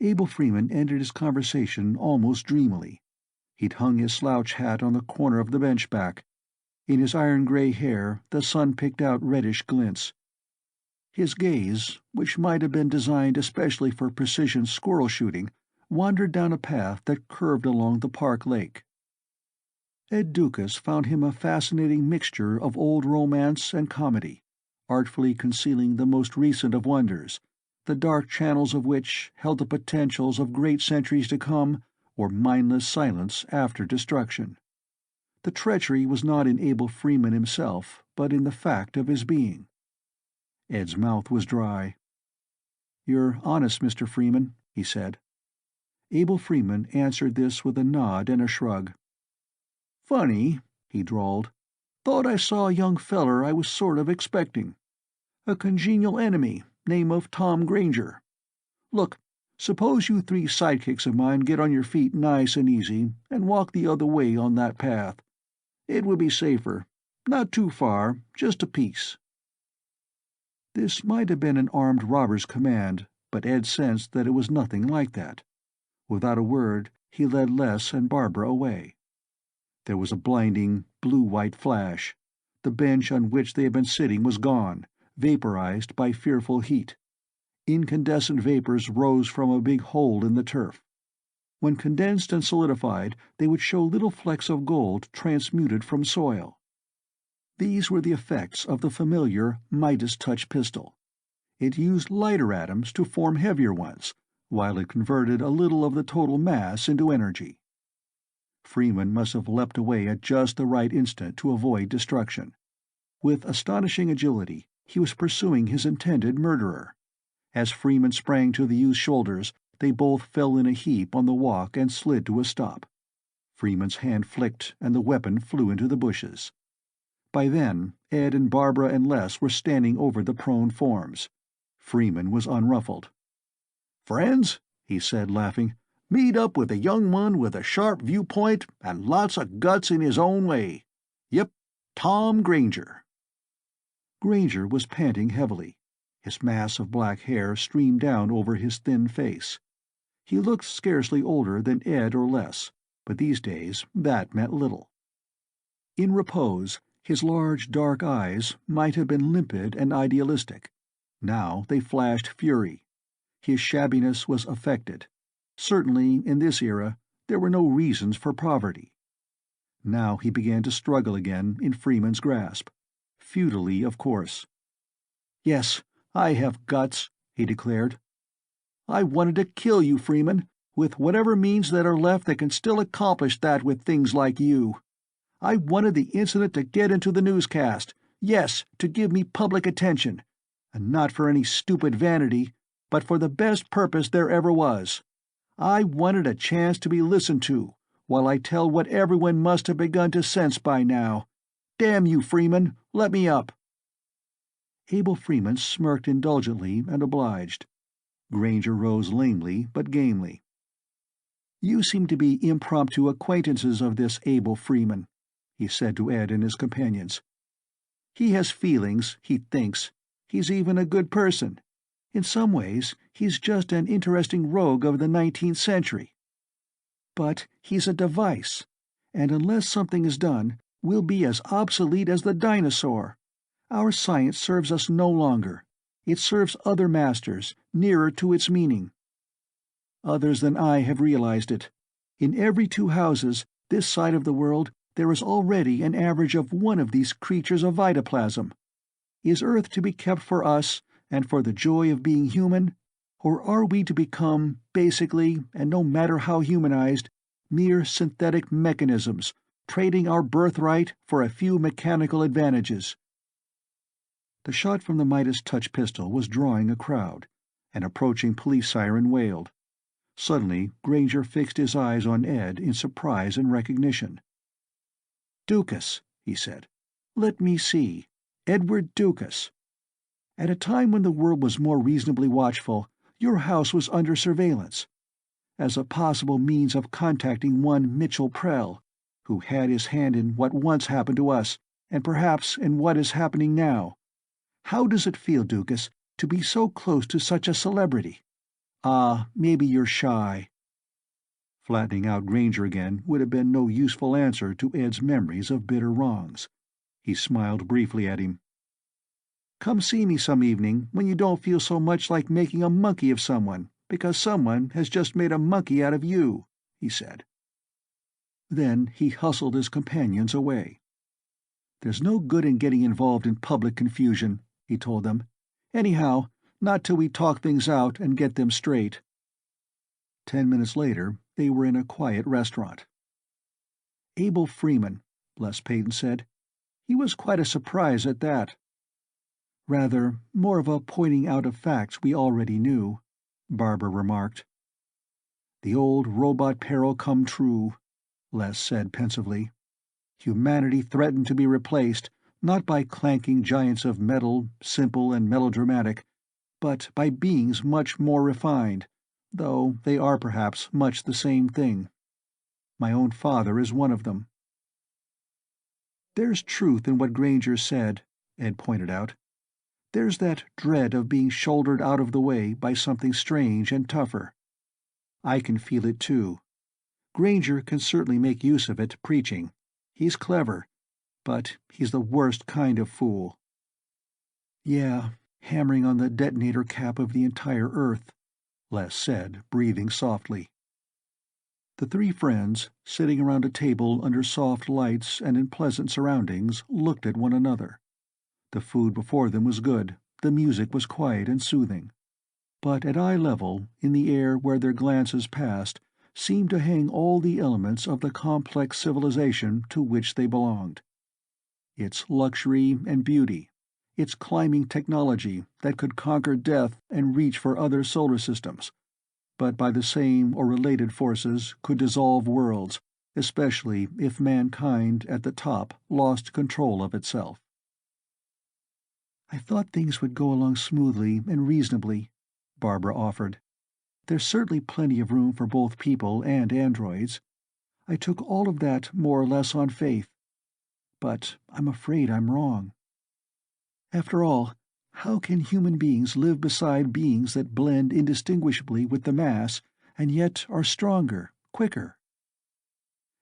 Abel Freeman ended his conversation almost dreamily. He'd hung his slouch hat on the corner of the bench back. In his iron-gray hair the sun picked out reddish glints. His gaze, which might have been designed especially for precision squirrel shooting, wandered down a path that curved along the park lake. Ed Doukas found him a fascinating mixture of old romance and comedy, artfully concealing the most recent of wonders, the dark channels of which held the potentials of great centuries to come or mindless silence after destruction. The treachery was not in Abel Freeman himself, but in the fact of his being. Ed's mouth was dry. "You're honest, Mr. Freeman," he said. Abel Freeman answered this with a nod and a shrug. "Funny," he drawled. "Thought I saw a young feller I was sort of expecting. A congenial enemy, name of Tom Granger. Look, suppose you three sidekicks of mine get on your feet nice and easy and walk the other way on that path. It would be safer. Not too far, just a piece." This might have been an armed robber's command, but Ed sensed that it was nothing like that. Without a word, he led Les and Barbara away. There was a blinding, blue-white flash. The bench on which they had been sitting was gone, vaporized by fearful heat. Incandescent vapors rose from a big hole in the turf. When condensed and solidified, they would show little flecks of gold transmuted from soil. These were the effects of the familiar Midas touch pistol. It used lighter atoms to form heavier ones, while it converted a little of the total mass into energy. Freeman must have leapt away at just the right instant to avoid destruction. With astonishing agility, he was pursuing his intended murderer. As Freeman sprang to the youth's shoulders, they both fell in a heap on the walk and slid to a stop. Freeman's hand flicked, and the weapon flew into the bushes. By then, Ed and Barbara and Les were standing over the prone forms. Freeman was unruffled. "Friends," he said, laughing, "meet up with a young one with a sharp viewpoint and lots of guts in his own way. Yep, Tom Granger." Granger was panting heavily. His mass of black hair streamed down over his thin face. He looked scarcely older than Ed or Les, but these days that meant little. In repose, his large dark eyes might have been limpid and idealistic. Now they flashed fury. His shabbiness was affected. Certainly, in this era, there were no reasons for poverty. Now he began to struggle again in Freeman's grasp. Futilely, of course. "Yes, I have guts," he declared. "I wanted to kill you, Freeman, with whatever means that are left that can still accomplish that with things like you. I wanted the incident to get into the newscast, yes, to give me public attention, and not for any stupid vanity, but for the best purpose there ever was. I wanted a chance to be listened to, while I tell what everyone must have begun to sense by now. Damn you, Freeman, let me up." Abel Freeman smirked indulgently and obliged. Granger rose lamely but gamely. "You seem to be impromptu acquaintances of this Abel Freeman," he said to Ed and his companions. "He has feelings, he thinks. He's even a good person. In some ways, he's just an interesting rogue of the 19th century. But he's a device, and unless something is done, we'll be as obsolete as the dinosaur. Our science serves us no longer. It serves other masters, nearer to its meaning. Others than I have realized it. In every 2 houses, this side of the world, there is already an average of one of these creatures of vitoplasm. Is Earth to be kept for us, and for the joy of being human, or are we to become, basically, and no matter how humanized, mere synthetic mechanisms, trading our birthright for a few mechanical advantages?" The shot from the Midas touch pistol was drawing a crowd. An approaching police siren wailed. Suddenly Granger fixed his eyes on Ed in surprise and recognition. "Doukas," he said. "Let me see. Edward Doukas. At a time when the world was more reasonably watchful, your house was under surveillance. As a possible means of contacting one Mitchell Prell, who had his hand in what once happened to us, and perhaps in what is happening now. How does it feel, Doukas, to be so close to such a celebrity? Maybe you're shy." Flattening out Granger again would have been no useful answer to Ed's memories of bitter wrongs. He smiled briefly at him. "Come see me some evening when you don't feel so much like making a monkey of someone, because someone has just made a monkey out of you," he said. Then he hustled his companions away. "There's no good in getting involved in public confusion," he told them. "Anyhow, not till we talk things out and get them straight." 10 minutes later, they were in a quiet restaurant. "Abel Freeman," Les Peyton said. "He was quite a surprise at that." "Rather, more of a pointing out of facts we already knew," Barbara remarked. "The old robot peril come true," Les said pensively. "Humanity threatened to be replaced, not by clanking giants of metal, simple and melodramatic, but by beings much more refined, though they are perhaps much the same thing. My own father is one of them." "There's truth in what Granger said," Ed pointed out. "There's that dread of being shouldered out of the way by something strange and tougher. I can feel it too. Granger can certainly make use of it preaching. He's clever, but he's the worst kind of fool." "Yeah, hammering on the detonator cap of the entire Earth," Les said, breathing softly. The three friends, sitting around a table under soft lights and in pleasant surroundings, looked at one another. The food before them was good, the music was quiet and soothing. But at eye level, in the air where their glances passed, seemed to hang all the elements of the complex civilization to which they belonged. Its luxury and beauty, its climbing technology that could conquer death and reach for other solar systems, but by the same or related forces could dissolve worlds, especially if mankind at the top lost control of itself. "I thought things would go along smoothly and reasonably," Barbara offered. "There's certainly plenty of room for both people and androids. I took all of that more or less on faith. But I'm afraid I'm wrong. After all, how can human beings live beside beings that blend indistinguishably with the mass, and yet are stronger, quicker?"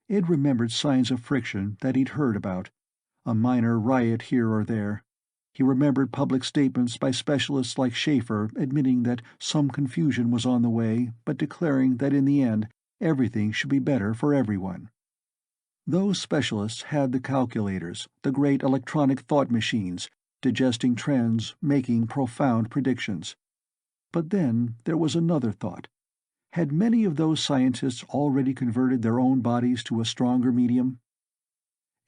Ed remembered signs of friction that he'd heard about, a minor riot here or there. He remembered public statements by specialists like Schaefer admitting that some confusion was on the way, but declaring that in the end everything should be better for everyone. Those specialists had the calculators, the great electronic thought machines, digesting trends, making profound predictions. But then there was another thought. Had many of those scientists already converted their own bodies to a stronger medium?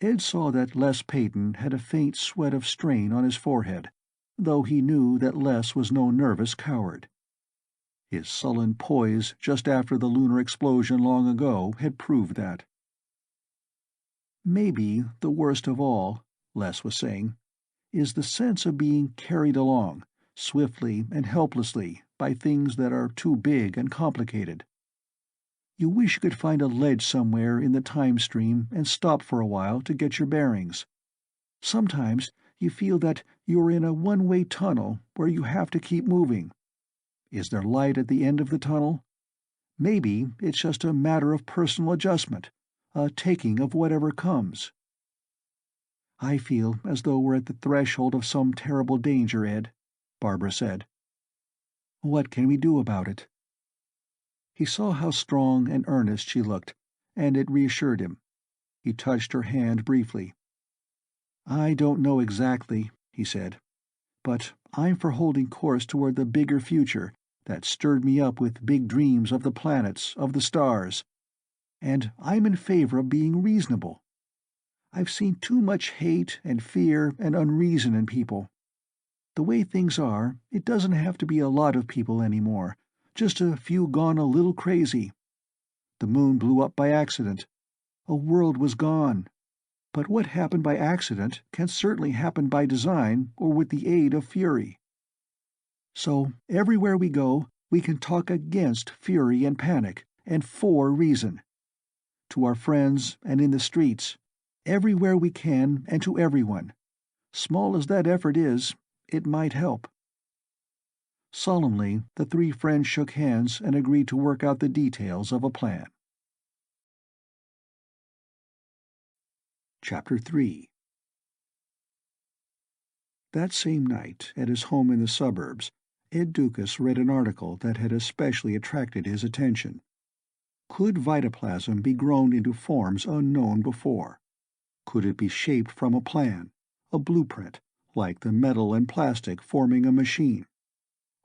Ed saw that Les Peyton had a faint sweat of strain on his forehead, though he knew that Les was no nervous coward. His sullen poise just after the lunar explosion long ago had proved that. "Maybe the worst of all," Les was saying, "is the sense of being carried along, swiftly and helplessly, by things that are too big and complicated. You wish you could find a ledge somewhere in the time stream and stop for a while to get your bearings. Sometimes you feel that you are in a one-way tunnel where you have to keep moving. Is there light at the end of the tunnel? Maybe it's just a matter of personal adjustment, a taking of whatever comes." "I feel as though we're at the threshold of some terrible danger, Ed," Barbara said. "What can we do about it?" He saw how strong and earnest she looked, and it reassured him. He touched her hand briefly. "I don't know exactly," he said, "but I'm for holding course toward the bigger future that stirred me up with big dreams of the planets, of the stars. And I'm in favor of being reasonable. I've seen too much hate and fear and unreason in people. The way things are, it doesn't have to be a lot of people anymore, just a few gone a little crazy. The moon blew up by accident. A world was gone. But what happened by accident can certainly happen by design or with the aid of fury. So everywhere we go, we can talk against fury and panic, and for reason. To our friends and in the streets, everywhere we can and to everyone. Small as that effort is, it might help." Solemnly, the three friends shook hands and agreed to work out the details of a plan. Chapter 3. That same night, at his home in the suburbs, Ed Doukas read an article that had especially attracted his attention. Could vitoplasm be grown into forms unknown before? Could it be shaped from a plan, a blueprint, like the metal and plastic forming a machine?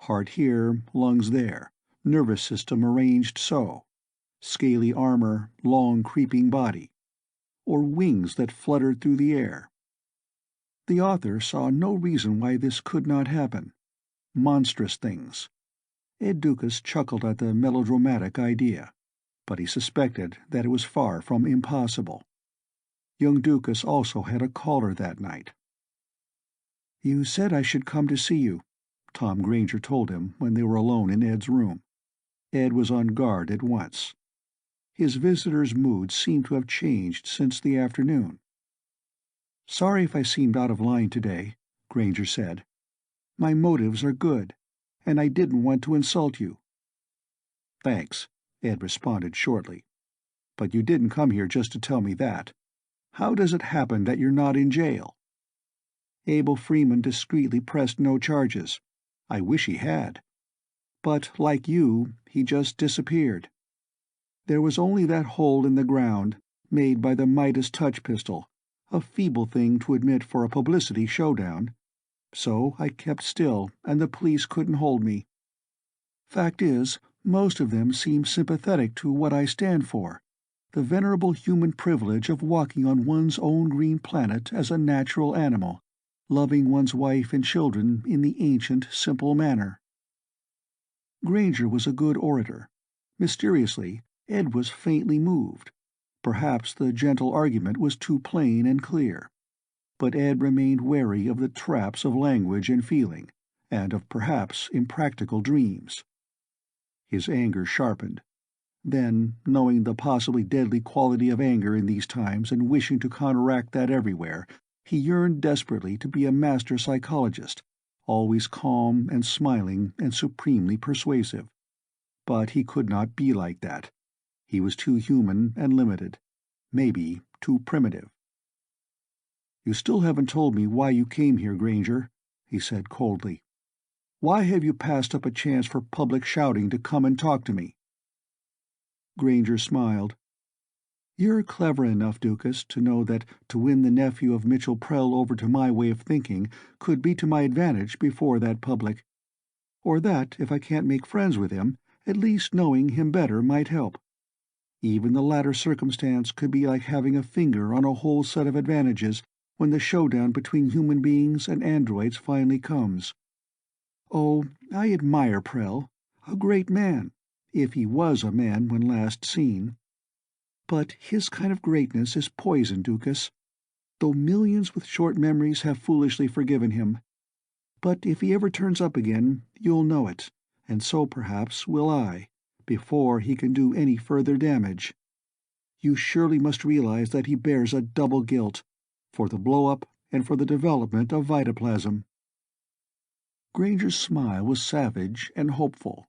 Heart here, lungs there, nervous system arranged so, scaly armor, long creeping body, or wings that fluttered through the air. The author saw no reason why this could not happen. Monstrous things. Ed Doukas chuckled at the melodramatic idea, but he suspected that it was far from impossible. Young Doukas also had a caller that night. "You said I should come to see you," Tom Granger told him when they were alone in Ed's room. Ed was on guard at once. His visitor's mood seemed to have changed since the afternoon. "Sorry if I seemed out of line today," Granger said. "My motives are good, and I didn't want to insult you." "Thanks," Ed responded shortly. "But you didn't come here just to tell me that. How does it happen that you're not in jail?" Abel Freeman discreetly pressed no charges. I wish he had. But, like you, he just disappeared. There was only that hole in the ground, made by the Midas touch pistol, a feeble thing to admit for a publicity showdown. So I kept still, and the police couldn't hold me. Fact is, most of them seem sympathetic to what I stand for, the venerable human privilege of walking on one's own green planet as a natural animal, loving one's wife and children in the ancient, simple manner. Granger was a good orator. Mysteriously, Ed was faintly moved. Perhaps the gentle argument was too plain and clear. But Ed remained wary of the traps of language and feeling, and of perhaps impractical dreams. His anger sharpened. Then, knowing the possibly deadly quality of anger in these times and wishing to counteract that everywhere, he yearned desperately to be a master psychologist, always calm and smiling and supremely persuasive. But he could not be like that. He was too human and limited, maybe too primitive. "You still haven't told me why you came here, Granger," he said coldly. "Why have you passed up a chance for public shouting to come and talk to me?" Granger smiled. "You're clever enough, Doukas, to know that to win the nephew of Mitchell Prell over to my way of thinking could be to my advantage before that public. Or that, if I can't make friends with him, at least knowing him better might help. Even the latter circumstance could be like having a finger on a whole set of advantages when the showdown between human beings and androids finally comes. Oh, I admire Prell, a great man, if he was a man when last seen. But his kind of greatness is poison, Doukas, though millions with short memories have foolishly forgiven him. But if he ever turns up again, you'll know it, and so perhaps will I, before he can do any further damage. You surely must realize that he bears a double guilt, for the blow-up and for the development of vitoplasm." Granger's smile was savage and hopeful.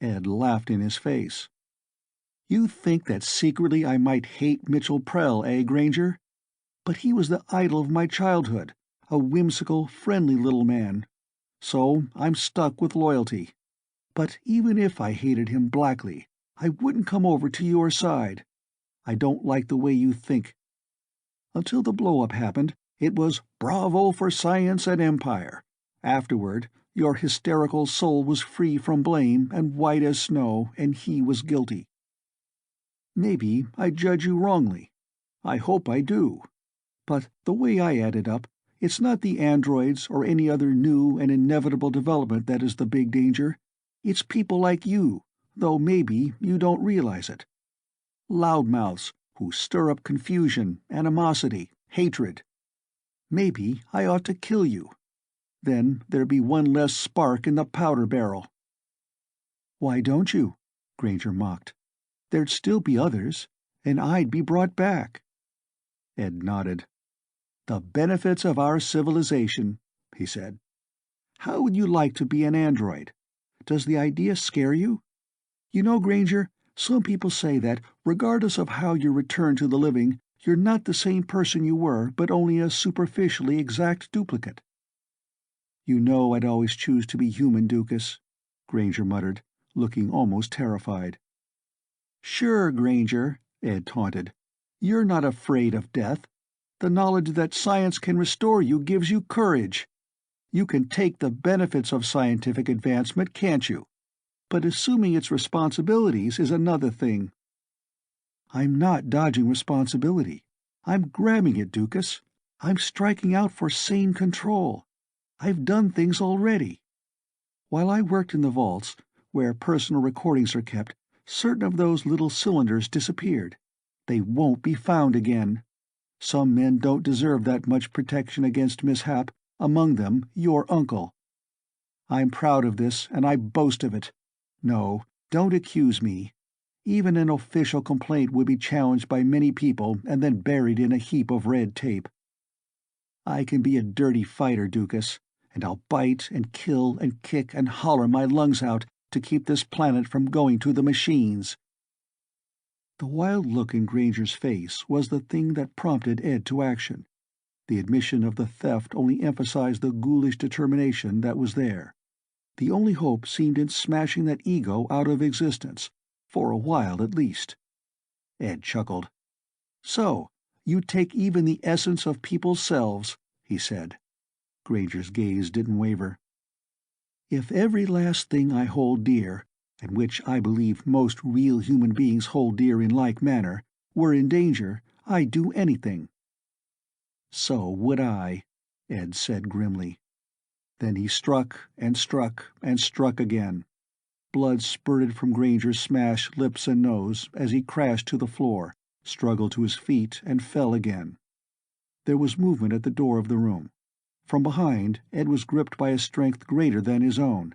Ed laughed in his face. "You think that secretly I might hate Mitchell Prell, eh, Granger? But he was the idol of my childhood, a whimsical, friendly little man. So I'm stuck with loyalty. But even if I hated him blackly, I wouldn't come over to your side. I don't like the way you think. Until the blow-up happened, it was bravo for science and empire. Afterward, your hysterical soul was free from blame and white as snow, and he was guilty. Maybe I judge you wrongly. I hope I do. But the way I add it up, it's not the androids or any other new and inevitable development that is the big danger. It's people like you, though maybe you don't realize it. Loudmouths who stir up confusion, animosity, hatred. Maybe I ought to kill you. Then there'd be one less spark in the powder barrel." "Why don't you?" Granger mocked. "There'd still be others, and I'd be brought back." Ed nodded. "The benefits of our civilization," he said. How would you like to be an android? Does the idea scare you? You know, Granger, some people say that, regardless of how you return to the living, you're not the same person you were, but only a superficially exact duplicate. You know I'd always choose to be human, Doukas, Granger muttered, looking almost terrified. Sure, Granger, Ed taunted. You're not afraid of death. The knowledge that science can restore you gives you courage. You can take the benefits of scientific advancement, can't you? But assuming its responsibilities is another thing. I'm not dodging responsibility. I'm grabbing it, Doukas. I'm striking out for sane control. I've done things already. While I worked in the vaults, where personal recordings are kept, certain of those little cylinders disappeared. They won't be found again. Some men don't deserve that much protection against mishap, among them your uncle. I'm proud of this, and I boast of it. No, don't accuse me. Even an official complaint would be challenged by many people and then buried in a heap of red tape. I can be a dirty fighter, Doukas, and I'll bite and kill and kick and holler my lungs out to keep this planet from going to the machines. The wild look in Granger's face was the thing that prompted Ed to action. The admission of the theft only emphasized the ghoulish determination that was there. The only hope seemed in smashing that ego out of existence, for a while at least. Ed chuckled. So, you take even the essence of people's selves, he said. Granger's gaze didn't waver. If every last thing I hold dear, and which I believe most real human beings hold dear in like manner, were in danger, I'd do anything. So would I, Ed said grimly. Then he struck and struck and struck again. Blood spurted from Granger's smashed lips and nose as he crashed to the floor, struggled to his feet, and fell again. There was movement at the door of the room. From behind, Ed was gripped by a strength greater than his own.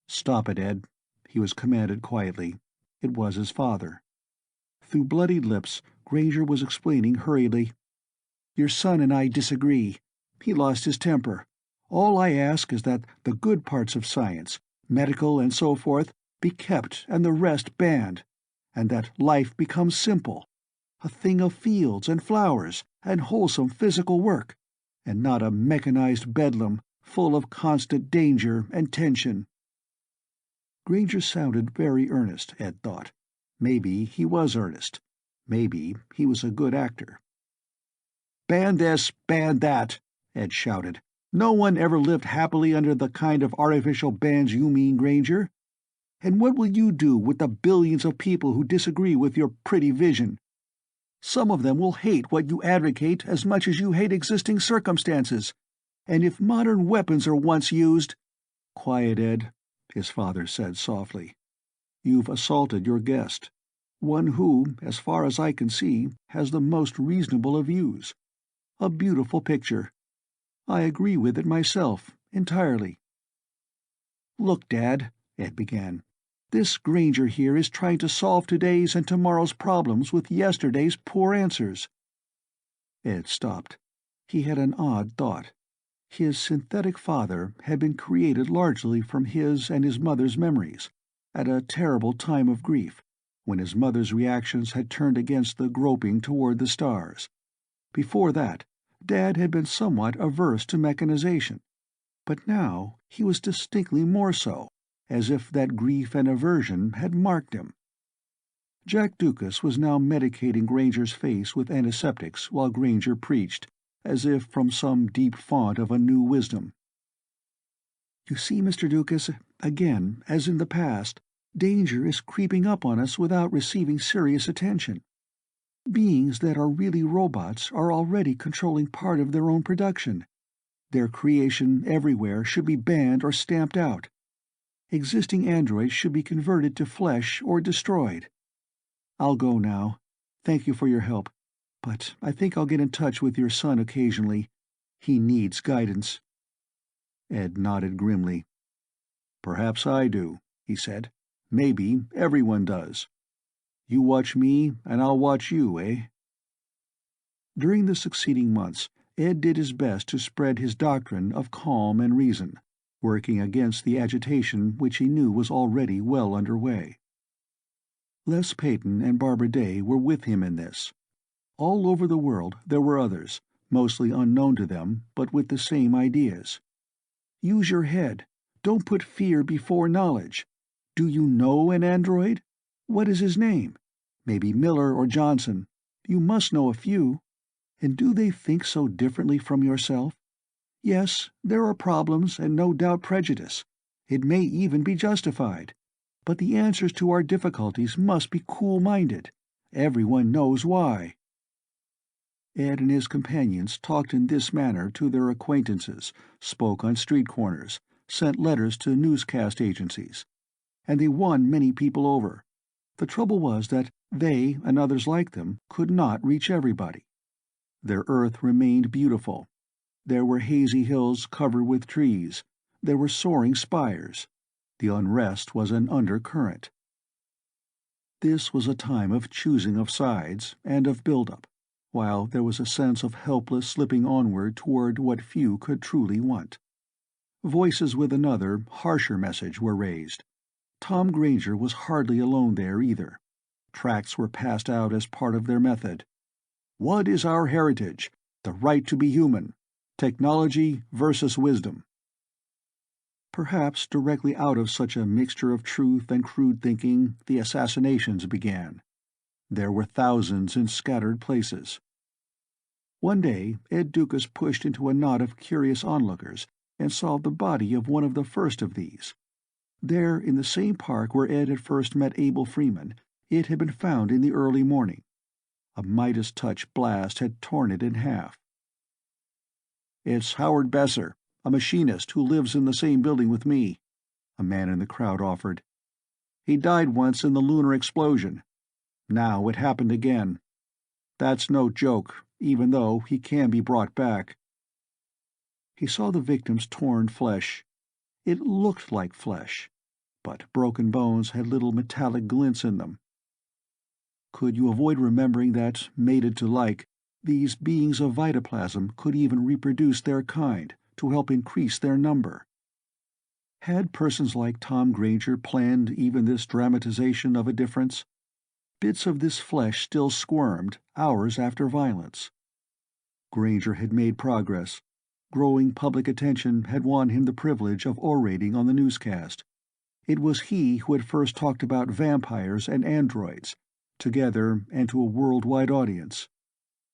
"Stop it, Ed," he was commanded quietly. It was his father. Through bloodied lips, Granger was explaining hurriedly. "Your son and I disagree. He lost his temper. All I ask is that the good parts of science, medical and so forth, be kept and the rest banned, and that life becomes simple, a thing of fields and flowers and wholesome physical work, and not a mechanized bedlam full of constant danger and tension." Granger sounded very earnest, Ed thought. Maybe he was earnest. Maybe he was a good actor. "Ban this, ban that," Ed shouted. "No one ever lived happily under the kind of artificial bans you mean, Granger. And what will you do with the billions of people who disagree with your pretty vision? Some of them will hate what you advocate as much as you hate existing circumstances. And if modern weapons are once used—" "Quiet, Ed," his father said softly. "You've assaulted your guest, one who, as far as I can see, has the most reasonable of views. A beautiful picture. I agree with it myself, entirely." "Look, Dad," Ed began, "this Granger here is trying to solve today's and tomorrow's problems with yesterday's poor answers." Ed stopped. He had an odd thought. His synthetic father had been created largely from his and his mother's memories, at a terrible time of grief, when his mother's reactions had turned against the groping toward the stars. Before that, Dad had been somewhat averse to mechanization, but now he was distinctly more so, as if that grief and aversion had marked him. Jack Doukas was now medicating Granger's face with antiseptics while Granger preached, as if from some deep font of a new wisdom. "You see, Mr. Doukas, again, as in the past, danger is creeping up on us without receiving serious attention. Beings that are really robots are already controlling part of their own production. Their creation everywhere should be banned or stamped out. Existing androids should be converted to flesh or destroyed. I'll go now. Thank you for your help, but I think I'll get in touch with your son occasionally. He needs guidance." Ed nodded grimly. "Perhaps I do," he said. "Maybe everyone does. You watch me, and I'll watch you, eh?" During the succeeding months, Ed did his best to spread his doctrine of calm and reason, working against the agitation which he knew was already well under way. Les Peyton and Barbara Day were with him in this. All over the world there were others, mostly unknown to them, but with the same ideas. Use your head. Don't put fear before knowledge. Do you know an android? What is his name? Maybe Miller or Johnson. You must know a few. And do they think so differently from yourself? Yes, there are problems and no doubt prejudice. It may even be justified. But the answers to our difficulties must be cool-minded. Everyone knows why. Ed and his companions talked in this manner to their acquaintances, spoke on street corners, sent letters to newscast agencies. And they won many people over. The trouble was that they, and others like them, could not reach everybody. Their Earth remained beautiful. There were hazy hills covered with trees. There were soaring spires. The unrest was an undercurrent. This was a time of choosing of sides and of build-up, while there was a sense of helpless slipping onward toward what few could truly want. Voices with another, harsher message were raised. Tom Granger was hardly alone there either. Tracts were passed out as part of their method. What is our heritage? The right to be human. Technology versus wisdom. Perhaps directly out of such a mixture of truth and crude thinking, the assassinations began. There were thousands in scattered places. One day, Ed Doukas pushed into a knot of curious onlookers and saw the body of one of the first of these. There, in the same park where Ed had first met Abel Freeman, it had been found in the early morning. A Midas-touch blast had torn it in half. "It's Howard Besser, a machinist who lives in the same building with me," a man in the crowd offered. "He died once in the lunar explosion. Now it happened again. That's no joke, even though he can be brought back." He saw the victim's torn flesh. It looked like flesh, but broken bones had little metallic glints in them. Could you avoid remembering that, mated to like, these beings of vitoplasm could even reproduce their kind to help increase their number? Had persons like Tom Granger planned even this dramatization of a difference? Bits of this flesh still squirmed, hours after violence. Granger had made progress. Growing public attention had won him the privilege of orating on the newscast. It was he who had first talked about vampires and androids, together and to a worldwide audience.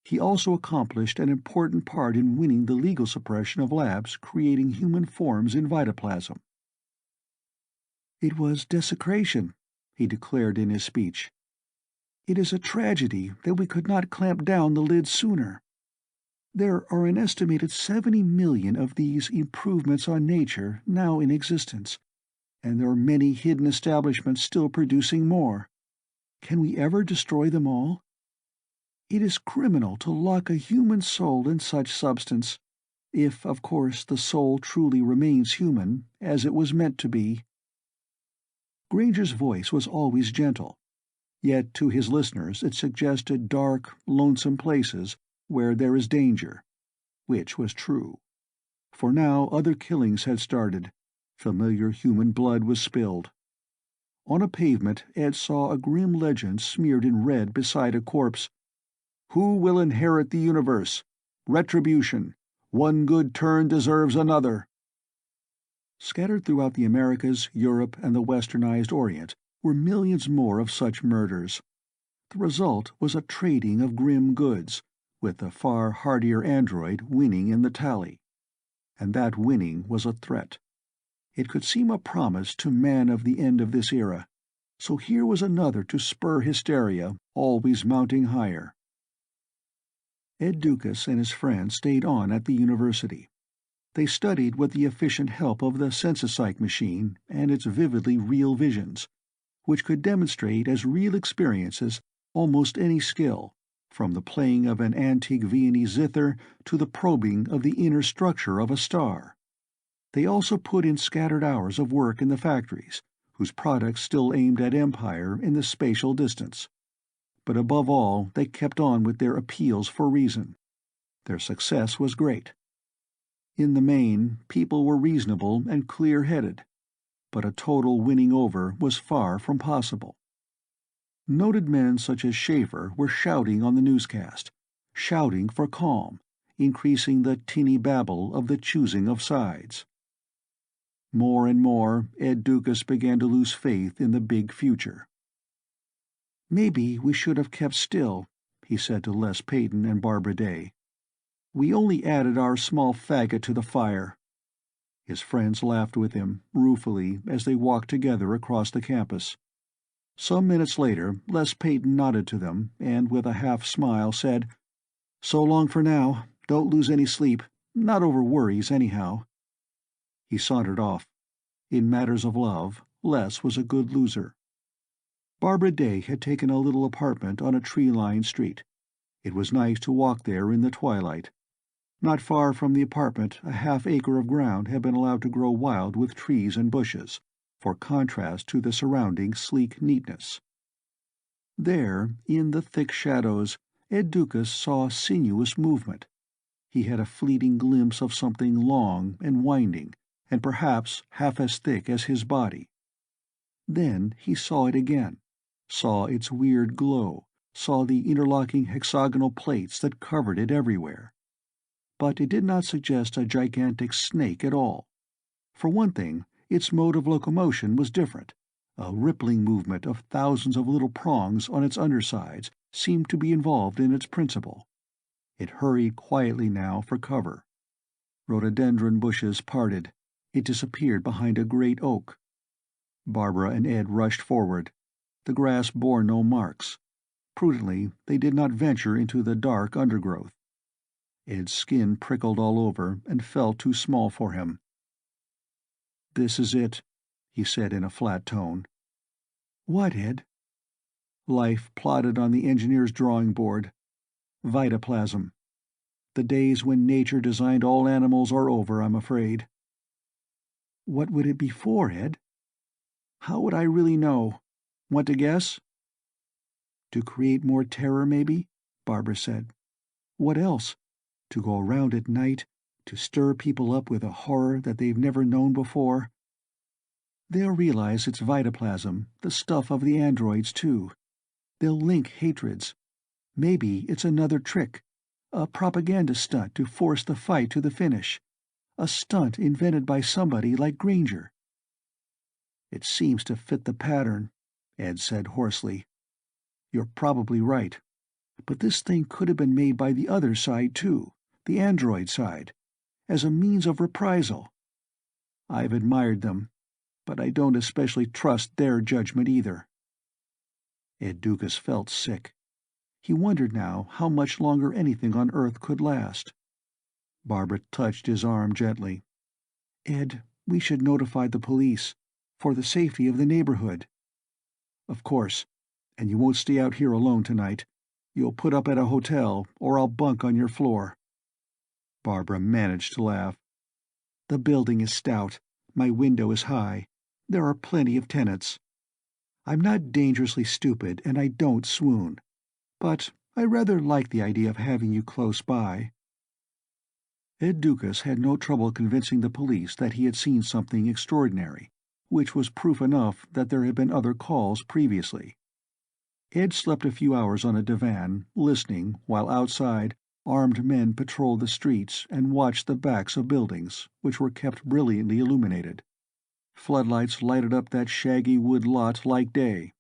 He also accomplished an important part in winning the legal suppression of labs creating human forms in vitoplasm. "It was desecration," he declared in his speech. "It is a tragedy that we could not clamp down the lid sooner. There are an estimated 70 million of these improvements on nature now in existence, and there are many hidden establishments still producing more. Can we ever destroy them all? It is criminal to lock a human soul in such substance, if, of course, the soul truly remains human, as it was meant to be." Granger's voice was always gentle, yet to his listeners it suggested dark, lonesome places where there is danger, which was true. For now other killings had started. Familiar human blood was spilled. On a pavement Ed saw a grim legend smeared in red beside a corpse. "Who will inherit the universe? Retribution. One good turn deserves another." Scattered throughout the Americas, Europe, and the westernized Orient were millions more of such murders. The result was a trading of grim goods, with the far hardier android winning in the tally. And that winning was a threat. It could seem a promise to man of the end of this era, so here was another to spur hysteria, always mounting higher. Ed Doukas and his friends stayed on at the university. They studied with the efficient help of the Sensopsych machine and its vividly real visions, which could demonstrate as real experiences almost any skill, from the playing of an antique Viennese zither to the probing of the inner structure of a star. They also put in scattered hours of work in the factories, whose products still aimed at empire in the spatial distance. But above all, they kept on with their appeals for reason. Their success was great. In the main, people were reasonable and clear-headed, but a total winning over was far from possible. Noted men such as Schaefer were shouting on the newscast, shouting for calm, increasing the tinny babble of the choosing of sides. More and more, Ed Doukas began to lose faith in the big future. "Maybe we should have kept still," he said to Les Peyton and Barbara Day. "We only added our small faggot to the fire." His friends laughed with him, ruefully, as they walked together across the campus. Some minutes later, Les Peyton nodded to them, and with a half-smile said, "So long for now. Don't lose any sleep. Not over worries, anyhow." He sauntered off. In matters of love, Les was a good loser. Barbara Day had taken a little apartment on a tree-lined street. It was nice to walk there in the twilight. Not far from the apartment, a half-acre of ground had been allowed to grow wild with trees and bushes, for contrast to the surrounding sleek neatness. There, in the thick shadows, Ed Doukas saw sinuous movement. He had a fleeting glimpse of something long and winding, and perhaps half as thick as his body. Then he saw it again, saw its weird glow, saw the interlocking hexagonal plates that covered it everywhere. But it did not suggest a gigantic snake at all. For one thing, its mode of locomotion was different. A rippling movement of thousands of little prongs on its undersides seemed to be involved in its principle. It hurried quietly now for cover. Rhododendron bushes parted. It disappeared behind a great oak. Barbara and Ed rushed forward. The grass bore no marks. Prudently, they did not venture into the dark undergrowth. Ed's skin prickled all over and felt too small for him. "This is it," he said in a flat tone. "What, Ed?" "Life plotted on the engineer's drawing board. Vitaplasm. The days when nature designed all animals are over, I'm afraid." "What would it be for, Ed?" "How would I really know? Want to guess?" "To create more terror, maybe," Barbara said. "What else? To go around at night, to stir people up with a horror that they've never known before. They'll realize it's vitaplasm, the stuff of the androids, too. They'll link hatreds. Maybe it's another trick, a propaganda stunt to force the fight to the finish. A stunt invented by somebody like Granger." "It seems to fit the pattern," Ed said hoarsely. "You're probably right. But this thing could have been made by the other side, too, the android side, as a means of reprisal. I've admired them, but I don't especially trust their judgment either." Ed Doukas felt sick. He wondered now how much longer anything on Earth could last. Barbara touched his arm gently. "Ed, we should notify the police, for the safety of the neighborhood." "Of course. And you won't stay out here alone tonight. You'll put up at a hotel, or I'll bunk on your floor." Barbara managed to laugh. "The building is stout. My window is high. There are plenty of tenants. I'm not dangerously stupid, and I don't swoon. But I rather like the idea of having you close by." Ed Doukas had no trouble convincing the police that he had seen something extraordinary, which was proof enough that there had been other calls previously. Ed slept a few hours on a divan, listening, while outside, armed men patrolled the streets and watched the backs of buildings, which were kept brilliantly illuminated. Floodlights lighted up that shaggy wood lot like day.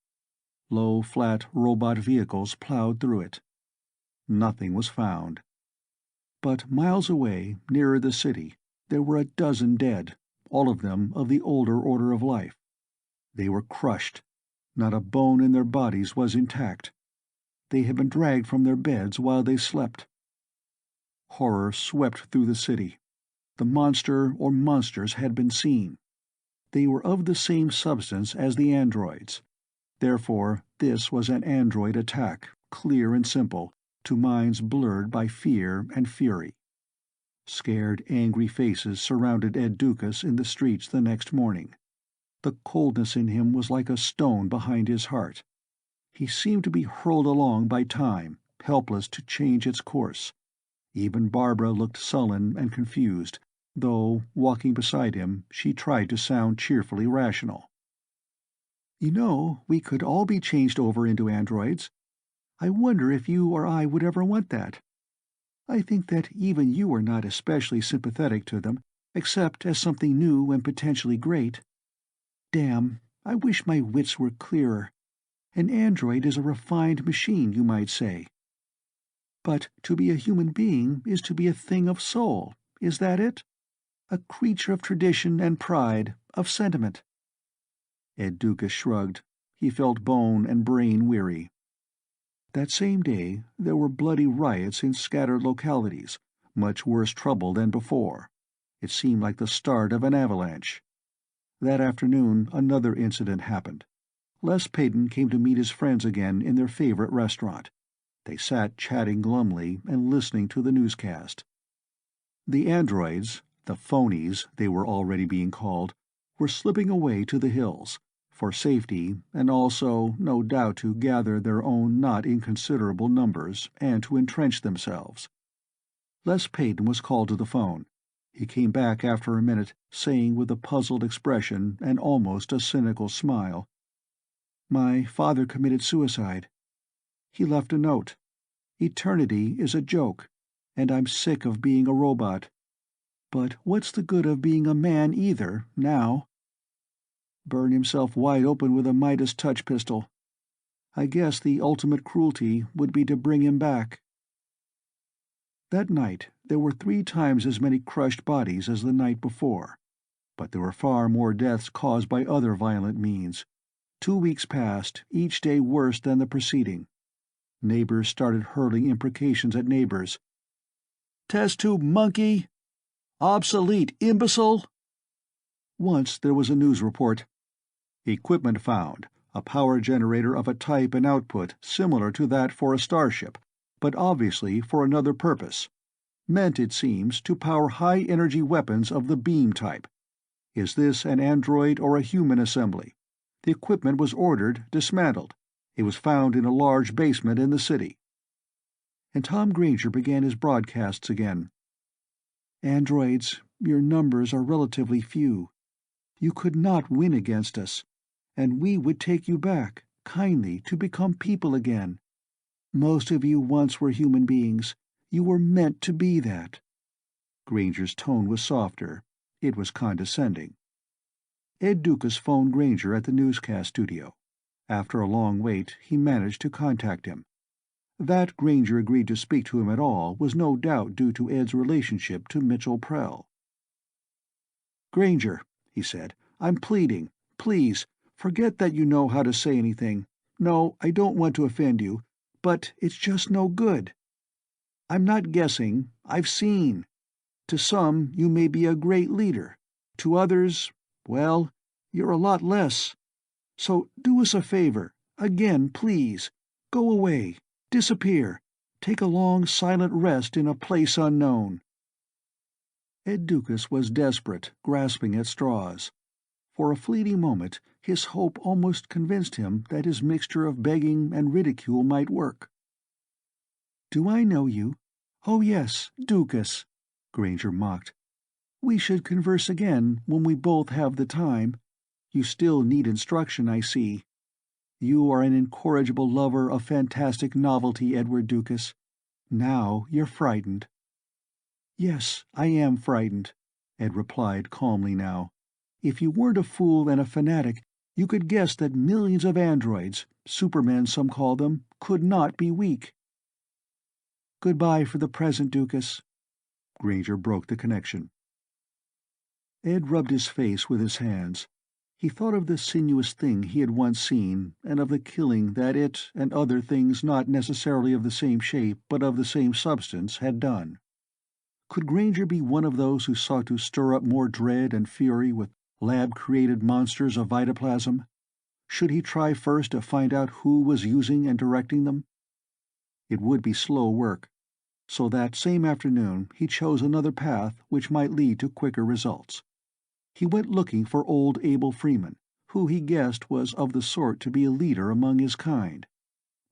Low, flat robot vehicles plowed through it. Nothing was found. But miles away, nearer the city, there were a dozen dead, all of them of the older order of life. They were crushed. Not a bone in their bodies was intact. They had been dragged from their beds while they slept. Horror swept through the city. The monster or monsters had been seen. They were of the same substance as the androids. Therefore, this was an android attack, clear and simple, to minds blurred by fear and fury. Scared, angry faces surrounded Ed Doukas in the streets the next morning. The coldness in him was like a stone behind his heart. He seemed to be hurled along by time, helpless to change its course. Even Barbara looked sullen and confused, though, walking beside him, she tried to sound cheerfully rational. "You know, we could all be changed over into androids. I wonder if you or I would ever want that. I think that even you are not especially sympathetic to them, except as something new and potentially great. Damn, I wish my wits were clearer. An android is a refined machine, you might say. But to be a human being is to be a thing of soul, is that it? A creature of tradition and pride, of sentiment." Ed Doukas shrugged. He felt bone and brain weary. That same day there were bloody riots in scattered localities, much worse trouble than before. It seemed like the start of an avalanche. That afternoon another incident happened. Les Peyton came to meet his friends again in their favorite restaurant. They sat chatting glumly and listening to the newscast. The androids, the phonies they were already being called, were slipping away to the hills, for safety and also, no doubt, to gather their own not inconsiderable numbers and to entrench themselves. Les Peyton was called to the phone. He came back after a minute, saying with a puzzled expression and almost a cynical smile, "My father committed suicide. He left a note. Eternity is a joke, and I'm sick of being a robot. But what's the good of being a man either, now? Burn himself wide open with a Midas touch pistol. I guess the ultimate cruelty would be to bring him back." That night there were 3 times as many crushed bodies as the night before, but there were far more deaths caused by other violent means. 2 weeks passed, each day worse than the preceding. Neighbors started hurling imprecations at neighbors. "Test tube monkey! Obsolete imbecile!" Once there was a news report. "Equipment found. A power generator of a type and output similar to that for a starship, but obviously for another purpose. Meant, it seems, to power high-energy weapons of the beam type. Is this an android or a human assembly? The equipment was ordered, dismantled. It was found in a large basement in the city." And Tom Granger began his broadcasts again. "Androids, your numbers are relatively few. You could not win against us, and we would take you back, kindly, to become people again. Most of you once were human beings. You were meant to be that." Granger's tone was softer. It was condescending. Ed Doukas phoned Granger at the newscast studio. After a long wait, he managed to contact him. That Granger agreed to speak to him at all was no doubt due to Ed's relationship to Mitchell Prell. "Granger," he said, "I'm pleading. Please, forget that you know how to say anything. No, I don't want to offend you, but it's just no good. I'm not guessing. I've seen. To some, you may be a great leader. To others, well, you're a lot less. So do us a favor. Again, please. Go away. Disappear. Take a long, silent rest in a place unknown." Ed Doukas was desperate, grasping at straws. For a fleeting moment, his hope almost convinced him that his mixture of begging and ridicule might work. "Do I know you? Oh yes, Doukas," Granger mocked. "We should converse again when we both have the time. You still need instruction, I see. You are an incorrigible lover of fantastic novelty, Edward Doukas. Now you're frightened." "Yes, I am frightened," Ed replied calmly now. "If you weren't a fool and a fanatic, you could guess that millions of androids, supermen some call them, could not be weak." "Goodbye for the present, Doukas." Granger broke the connection. Ed rubbed his face with his hands. He thought of the sinuous thing he had once seen, and of the killing that it, and other things not necessarily of the same shape but of the same substance, had done. Could Granger be one of those who sought to stir up more dread and fury with lab-created monsters of vitoplasm? Should he try first to find out who was using and directing them? It would be slow work, so that same afternoon he chose another path which might lead to quicker results. He went looking for old Abel Freeman, who he guessed was of the sort to be a leader among his kind.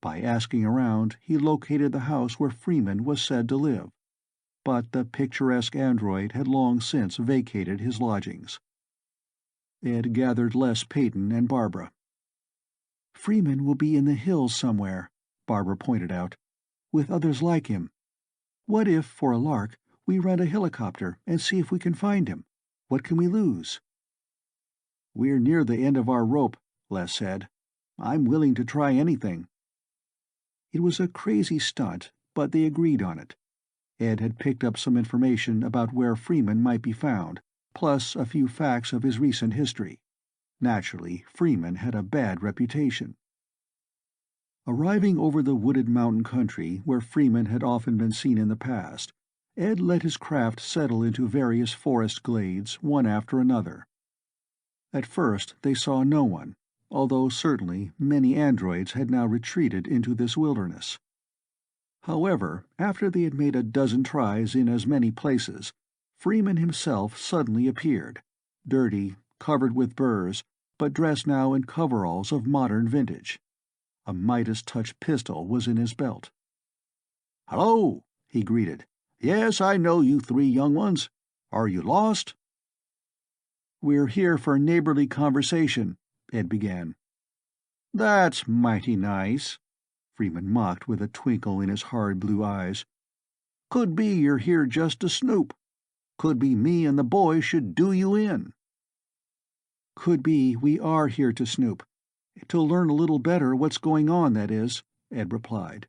By asking around, he located the house where Freeman was said to live. but the picturesque android had long since vacated his lodgings. Ed gathered Les Peyton and Barbara. "Freeman will be in the hills somewhere," Barbara pointed out, "with others like him. What if, for a lark, we rent a helicopter and see if we can find him? What can we lose?" "We're near the end of our rope," Les said. "I'm willing to try anything." It was a crazy stunt, but they agreed on it. Ed had picked up some information about where Freeman might be found, plus a few facts of his recent history. Naturally, Freeman had a bad reputation. Arriving over the wooded mountain country where Freeman had often been seen in the past, Ed let his craft settle into various forest glades, one after another. At first they saw no one, although certainly many androids had now retreated into this wilderness. However, after they had made a dozen tries in as many places, Freeman himself suddenly appeared, dirty, covered with burrs, but dressed now in coveralls of modern vintage. A Midas-touch pistol was in his belt. "Hello," he greeted. "Yes, I know you three young ones. Are you lost?" "We're here for neighborly conversation," Ed began. "That's mighty nice," Freeman mocked with a twinkle in his hard blue eyes. "Could be you're here just to snoop. Could be me and the boys should do you in." "Could be we are here to snoop. To learn a little better what's going on, that is," Ed replied.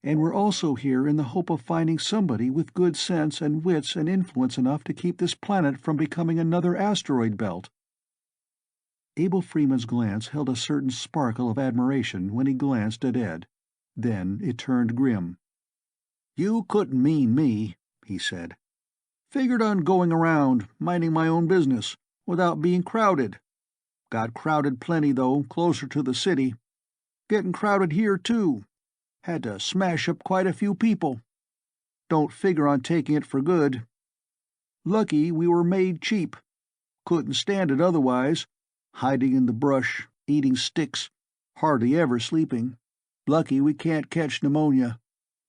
"And we're also here in the hope of finding somebody with good sense and wits and influence enough to keep this planet from becoming another asteroid belt." Abel Freeman's glance held a certain sparkle of admiration when he glanced at Ed. Then it turned grim. "You couldn't mean me," he said. "Figured on going around, minding my own business, without being crowded. Got crowded plenty, though, closer to the city. Getting crowded here, too. Had to smash up quite a few people. Don't figure on taking it for good. Lucky we were made cheap. Couldn't stand it otherwise. Hiding in the brush, eating sticks, hardly ever sleeping. Lucky we can't catch pneumonia.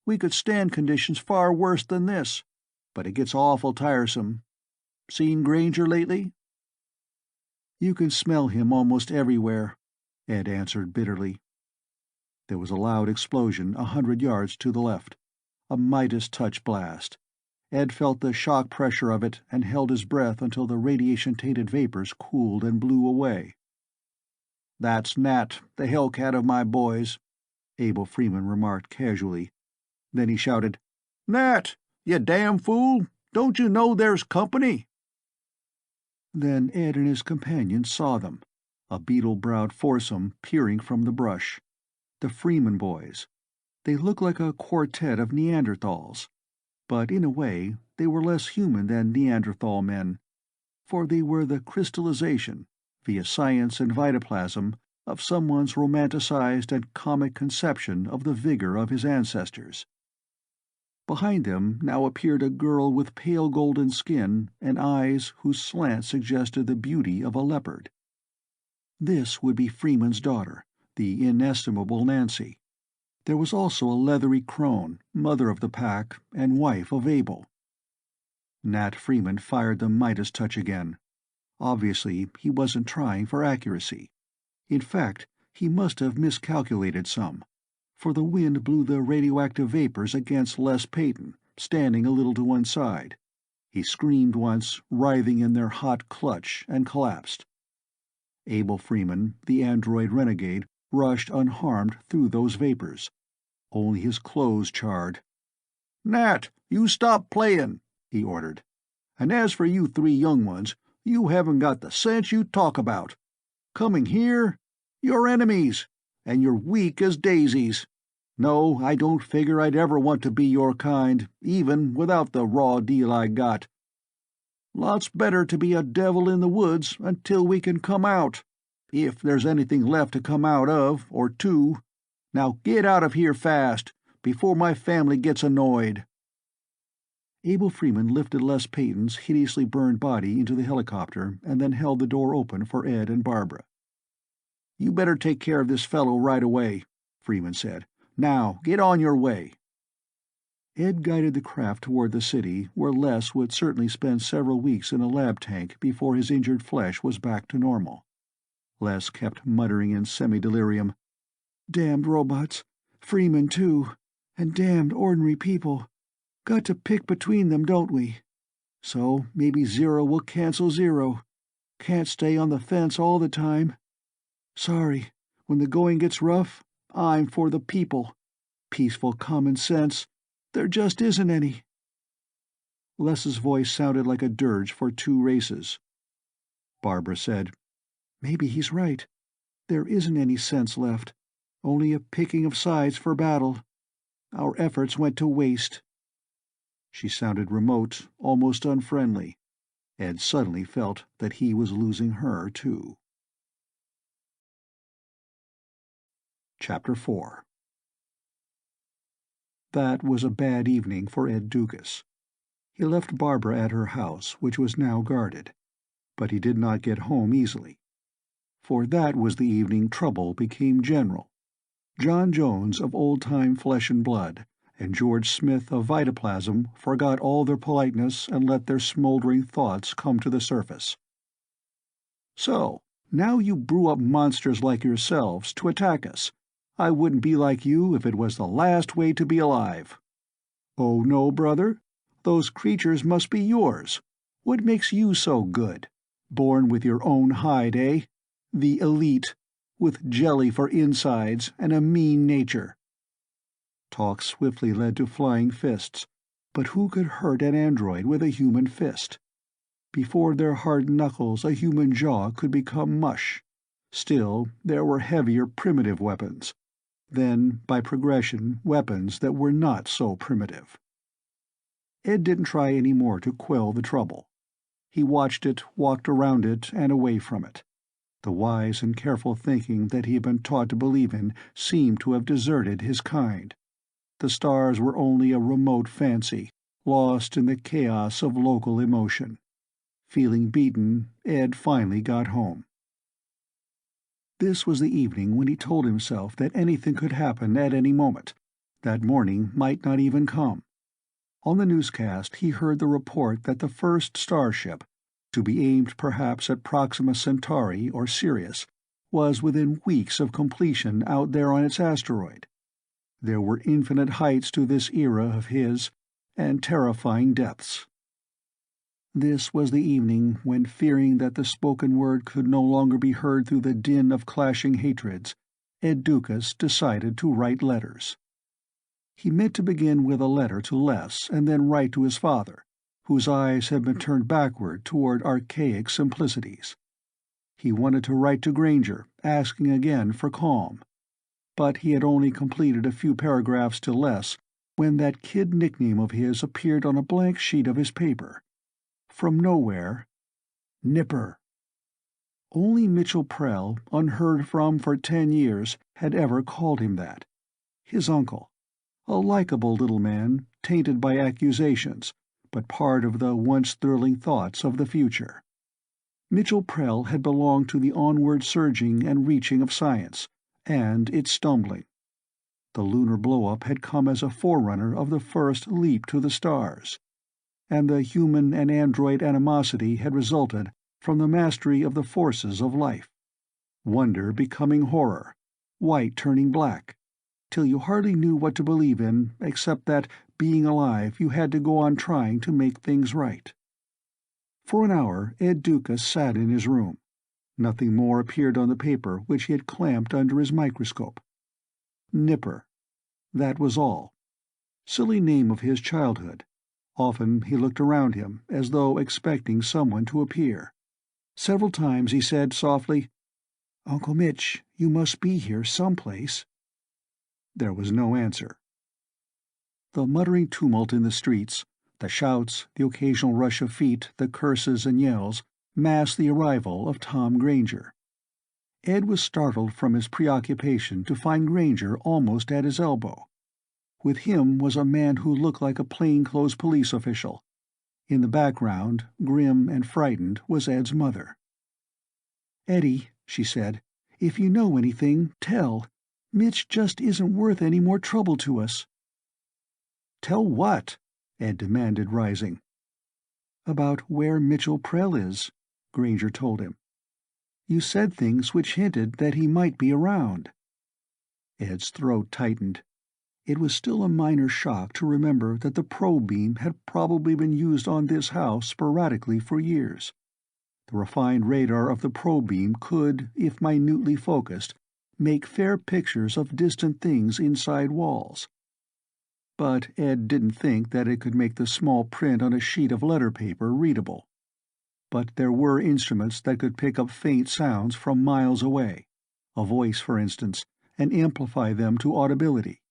We could stand conditions far worse than this, but it gets awful tiresome. Seen Granger lately?" "You can smell him almost everywhere," Ed answered bitterly. There was a loud explosion 100 yards to the left. A Midas-touch blast. Ed felt the shock pressure of it and held his breath until the radiation-tainted vapors cooled and blew away. "That's Nat, the Hellcat of my boys," Abel Freeman remarked casually. Then he shouted, "Nat, you damn fool! Don't you know there's company?" Then Ed and his companion saw them, a beetle-browed foursome peering from the brush. The Freeman boys. They looked like a quartet of Neanderthals. But in a way, they were less human than Neanderthal men, for they were the crystallization, via science and vitoplasm, of someone's romanticized and comic conception of the vigor of his ancestors. Behind them now appeared a girl with pale golden skin and eyes whose slant suggested the beauty of a leopard. This would be Freeman's daughter, the inestimable Nancy. There was also a leathery crone, mother of the pack and wife of Abel. Nat Freeman fired the Midas touch again. Obviously, he wasn't trying for accuracy. In fact, he must have miscalculated some, for the wind blew the radioactive vapors against Les Peyton, standing a little to one side. He screamed once, writhing in their hot clutch, and collapsed. Abel Freeman, the android renegade, rushed unharmed through those vapors. Only his clothes charred. "Nat, you stop playing," he ordered. "And as for you three young ones, you haven't got the sense you talk about. Coming here? You're enemies, and you're weak as daisies. No, I don't figure I'd ever want to be your kind, even without the raw deal I got. Lots better to be a devil in the woods until we can come out, if there's anything left to come out of, or to. Now get out of here fast, before my family gets annoyed." Abel Freeman lifted Les Peyton's hideously burned body into the helicopter and then held the door open for Ed and Barbara. "You better take care of this fellow right away," Freeman said. "Now, get on your way." Ed guided the craft toward the city, where Les would certainly spend several weeks in a lab tank before his injured flesh was back to normal. Les kept muttering in semi-delirium, "Damned robots. Freeman, too. And damned ordinary people. Got to pick between them, don't we? So maybe zero will cancel zero. Can't stay on the fence all the time. Sorry, when the going gets rough, I'm for the people. Peaceful common sense. There just isn't any." Les's voice sounded like a dirge for two races. Barbara said, "Maybe he's right. There isn't any sense left. Only a picking of sides for battle. Our efforts went to waste." She sounded remote, almost unfriendly. Ed suddenly felt that he was losing her, too. Chapter 4. That was a bad evening for Ed Doukas. He left Barbara at her house, which was now guarded, but he did not get home easily. For that was the evening trouble became general. John Jones of old-time flesh and blood and George Smith of vitoplasm forgot all their politeness and let their smoldering thoughts come to the surface. "So, now you brew up monsters like yourselves to attack us. I wouldn't be like you if it was the last way to be alive." "Oh no, brother. Those creatures must be yours. What makes you so good? Born with your own hide, eh? The elite, with jelly for insides and a mean nature." Talk swiftly led to flying fists, but who could hurt an android with a human fist? Before their hard knuckles a human jaw could become mush. Still, there were heavier primitive weapons. Then, by progression, weapons that were not so primitive. Ed didn't try any more to quell the trouble. He watched it, walked around it, and away from it. The wise and careful thinking that he had been taught to believe in seemed to have deserted his kind. The stars were only a remote fancy, lost in the chaos of local emotion. Feeling beaten, Ed finally got home. This was the evening when he told himself that anything could happen at any moment. That morning might not even come. On the newscast he heard the report that the first starship, to be aimed perhaps at Proxima Centauri or Sirius, was within weeks of completion out there on its asteroid. There were infinite heights to this era of his, and terrifying depths. This was the evening when, fearing that the spoken word could no longer be heard through the din of clashing hatreds, Ed Doukas decided to write letters. He meant to begin with a letter to Les and then write to his father, whose eyes had been turned backward toward archaic simplicities. He wanted to write to Granger, asking again for calm. But he had only completed a few paragraphs to Les when that kid nickname of his appeared on a blank sheet of his paper. From nowhere, Nipper. Only Mitchell Prell, unheard from for 10 years, had ever called him that. His uncle. A likable little man, tainted by accusations, but part of the once thrilling thoughts of the future. Mitchell Prell had belonged to the onward surging and reaching of science, and its stumbling. The lunar blow-up had come as a forerunner of the first leap to the stars, and the human and android animosity had resulted from the mastery of the forces of life. Wonder becoming horror, white turning black, till you hardly knew what to believe in except that, being alive, you had to go on trying to make things right. For an hour Ed Doukas sat in his room. Nothing more appeared on the paper which he had clamped under his microscope. Nipper. That was all. Silly name of his childhood. Often he looked around him, as though expecting someone to appear. Several times he said softly, "Uncle Mitch, you must be here someplace." There was no answer. The muttering tumult in the streets, the shouts, the occasional rush of feet, the curses and yells, masked the arrival of Tom Granger. Ed was startled from his preoccupation to find Granger almost at his elbow. With him was a man who looked like a plainclothes police official. In the background, grim and frightened, was Ed's mother. "Eddie," she said, "if you know anything, tell. Mitch just isn't worth any more trouble to us." "Tell what?" Ed demanded, rising. "About where Mitchell Prell is," Granger told him. "You said things which hinted that he might be around." Ed's throat tightened. It was still a minor shock to remember that the probe beam had probably been used on this house sporadically for years. The refined radar of the probe beam could, if minutely focused, make fair pictures of distant things inside walls. But Ed didn't think that it could make the small print on a sheet of letter paper readable. But there were instruments that could pick up faint sounds from miles away, a voice for instance, and amplify them to audibility.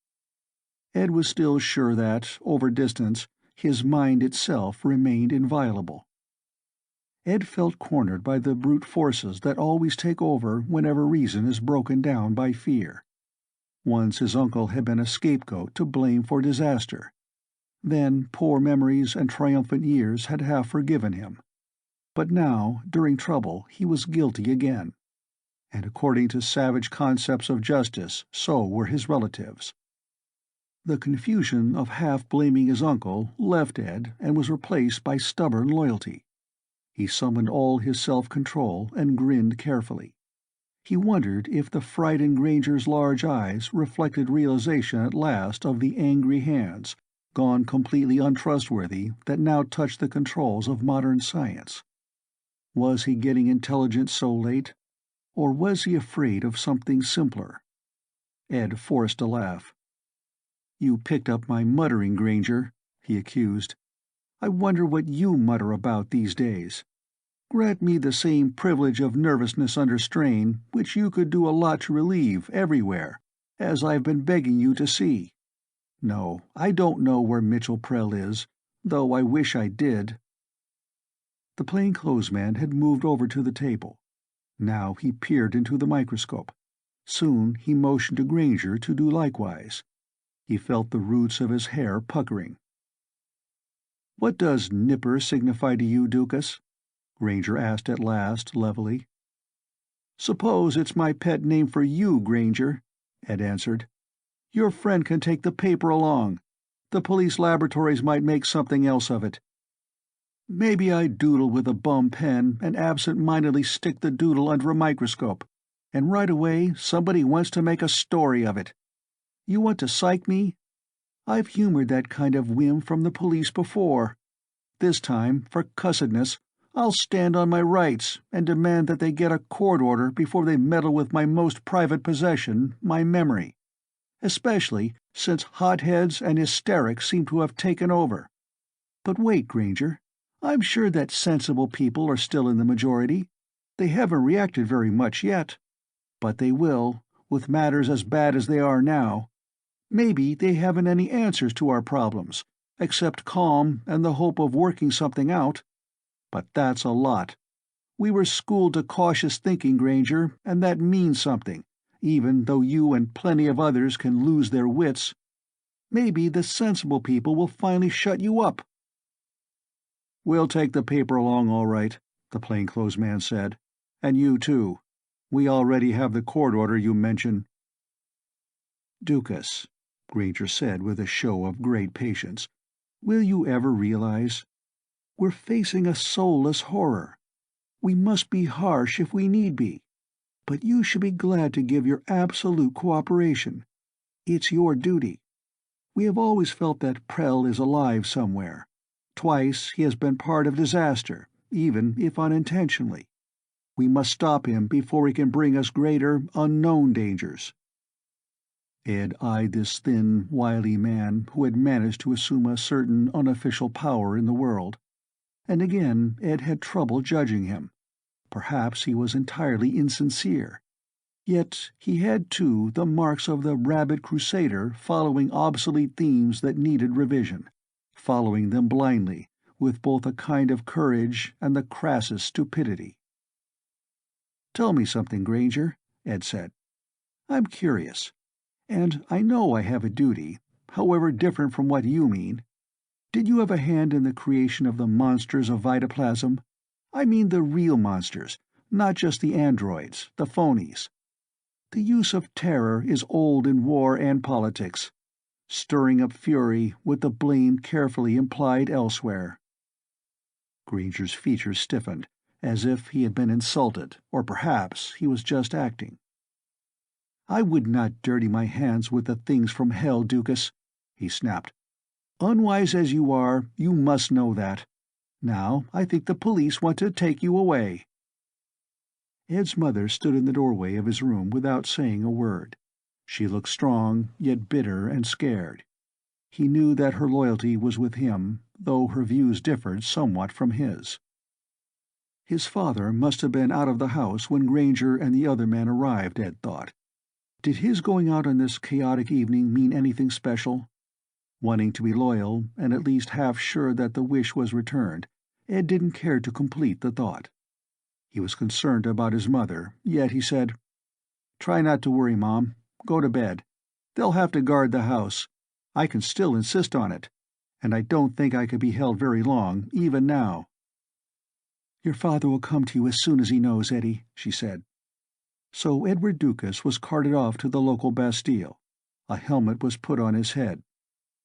Ed was still sure that, over distance, his mind itself remained inviolable. Ed felt cornered by the brute forces that always take over whenever reason is broken down by fear. Once his uncle had been a scapegoat to blame for disaster. Then poor memories and triumphant years had half forgiven him. But now, during trouble, he was guilty again. And according to savage concepts of justice, so were his relatives. The confusion of half blaming his uncle left Ed and was replaced by stubborn loyalty. He summoned all his self-control and grinned carefully. He wondered if the fright in Granger's large eyes reflected realization at last of the angry hands, gone completely untrustworthy, that now touched the controls of modern science. Was he getting intelligent so late? Or was he afraid of something simpler? Ed forced a laugh. "You picked up my muttering, Granger," he accused. "I wonder what you mutter about these days. Grant me the same privilege of nervousness under strain, which you could do a lot to relieve, everywhere, as I've been begging you to see. No, I don't know where Mitchell Prell is, though I wish I did." The plainclothesman had moved over to the table. Now he peered into the microscope. Soon he motioned to Granger to do likewise. He felt the roots of his hair puckering. "What does Nipper signify to you, Doukas?" Granger asked at last, levelly. "Suppose it's my pet name for you, Granger," Ed answered. "Your friend can take the paper along. The police laboratories might make something else of it. Maybe I doodle with a bum pen and absent-mindedly stick the doodle under a microscope, and right away somebody wants to make a story of it. You want to psych me? I've humored that kind of whim from the police before. This time, for cussedness, I'll stand on my rights and demand that they get a court order before they meddle with my most private possession, my memory. Especially since hotheads and hysterics seem to have taken over. But wait, Granger. I'm sure that sensible people are still in the majority. They haven't reacted very much yet. But they will, with matters as bad as they are now. Maybe they haven't any answers to our problems, except calm and the hope of working something out. But that's a lot. We were schooled to cautious thinking, Granger, and that means something, even though you and plenty of others can lose their wits. Maybe the sensible people will finally shut you up." "We'll take the paper along all right," the plainclothesman said. "And you too. We already have the court order you mention." "Doukas," Granger said with a show of great patience, "will you ever realize? We're facing a soulless horror. We must be harsh if we need be. But you should be glad to give your absolute cooperation. It's your duty. We have always felt that Prell is alive somewhere. Twice he has been part of disaster, even if unintentionally. We must stop him before he can bring us greater, unknown dangers." Ed eyed this thin, wily man who had managed to assume a certain unofficial power in the world. And again Ed had trouble judging him. Perhaps he was entirely insincere. Yet he had, too, the marks of the rabid crusader following obsolete themes that needed revision, following them blindly, with both a kind of courage and the crassest stupidity. "Tell me something, Granger," Ed said. "I'm curious. And I know I have a duty, however different from what you mean. Did you have a hand in the creation of the monsters of vitoplasm? I mean the real monsters, not just the androids, the phonies. The use of terror is old in war and politics. stirring up fury with the blame carefully implied elsewhere. Granger's features stiffened, as if he had been insulted, or perhaps he was just acting. "I would not dirty my hands with the things from hell, Doukas," he snapped. "Unwise as you are, you must know that. Now I think the police want to take you away." Ed's mother stood in the doorway of his room without saying a word. She looked strong, yet bitter and scared. He knew that her loyalty was with him, though her views differed somewhat from his. His father must have been out of the house when Granger and the other men arrived, Ed thought. Did his going out on this chaotic evening mean anything special? Wanting to be loyal, and at least half sure that the wish was returned, Ed didn't care to complete the thought. He was concerned about his mother, yet he said, "Try not to worry, Mom. Go to bed. They'll have to guard the house. I can still insist on it, and I don't think I could be held very long, even now." "Your father will come to you as soon as he knows, Eddie," she said. So Edward Doukas was carted off to the local Bastille. A helmet was put on his head.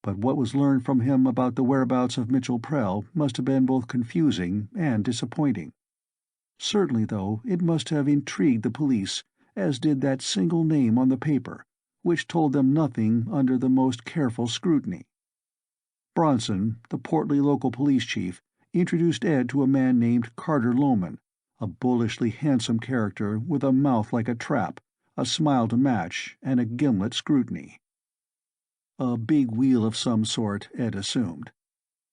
But what was learned from him about the whereabouts of Mitchell Prell must have been both confusing and disappointing. Certainly, though, it must have intrigued the police, as did that single name on the paper, which told them nothing under the most careful scrutiny. Bronson, the portly local police chief, introduced Ed to a man named Carter Loman, a bullishly handsome character with a mouth like a trap, a smile to match, and a gimlet scrutiny. A big wheel of some sort, Ed assumed.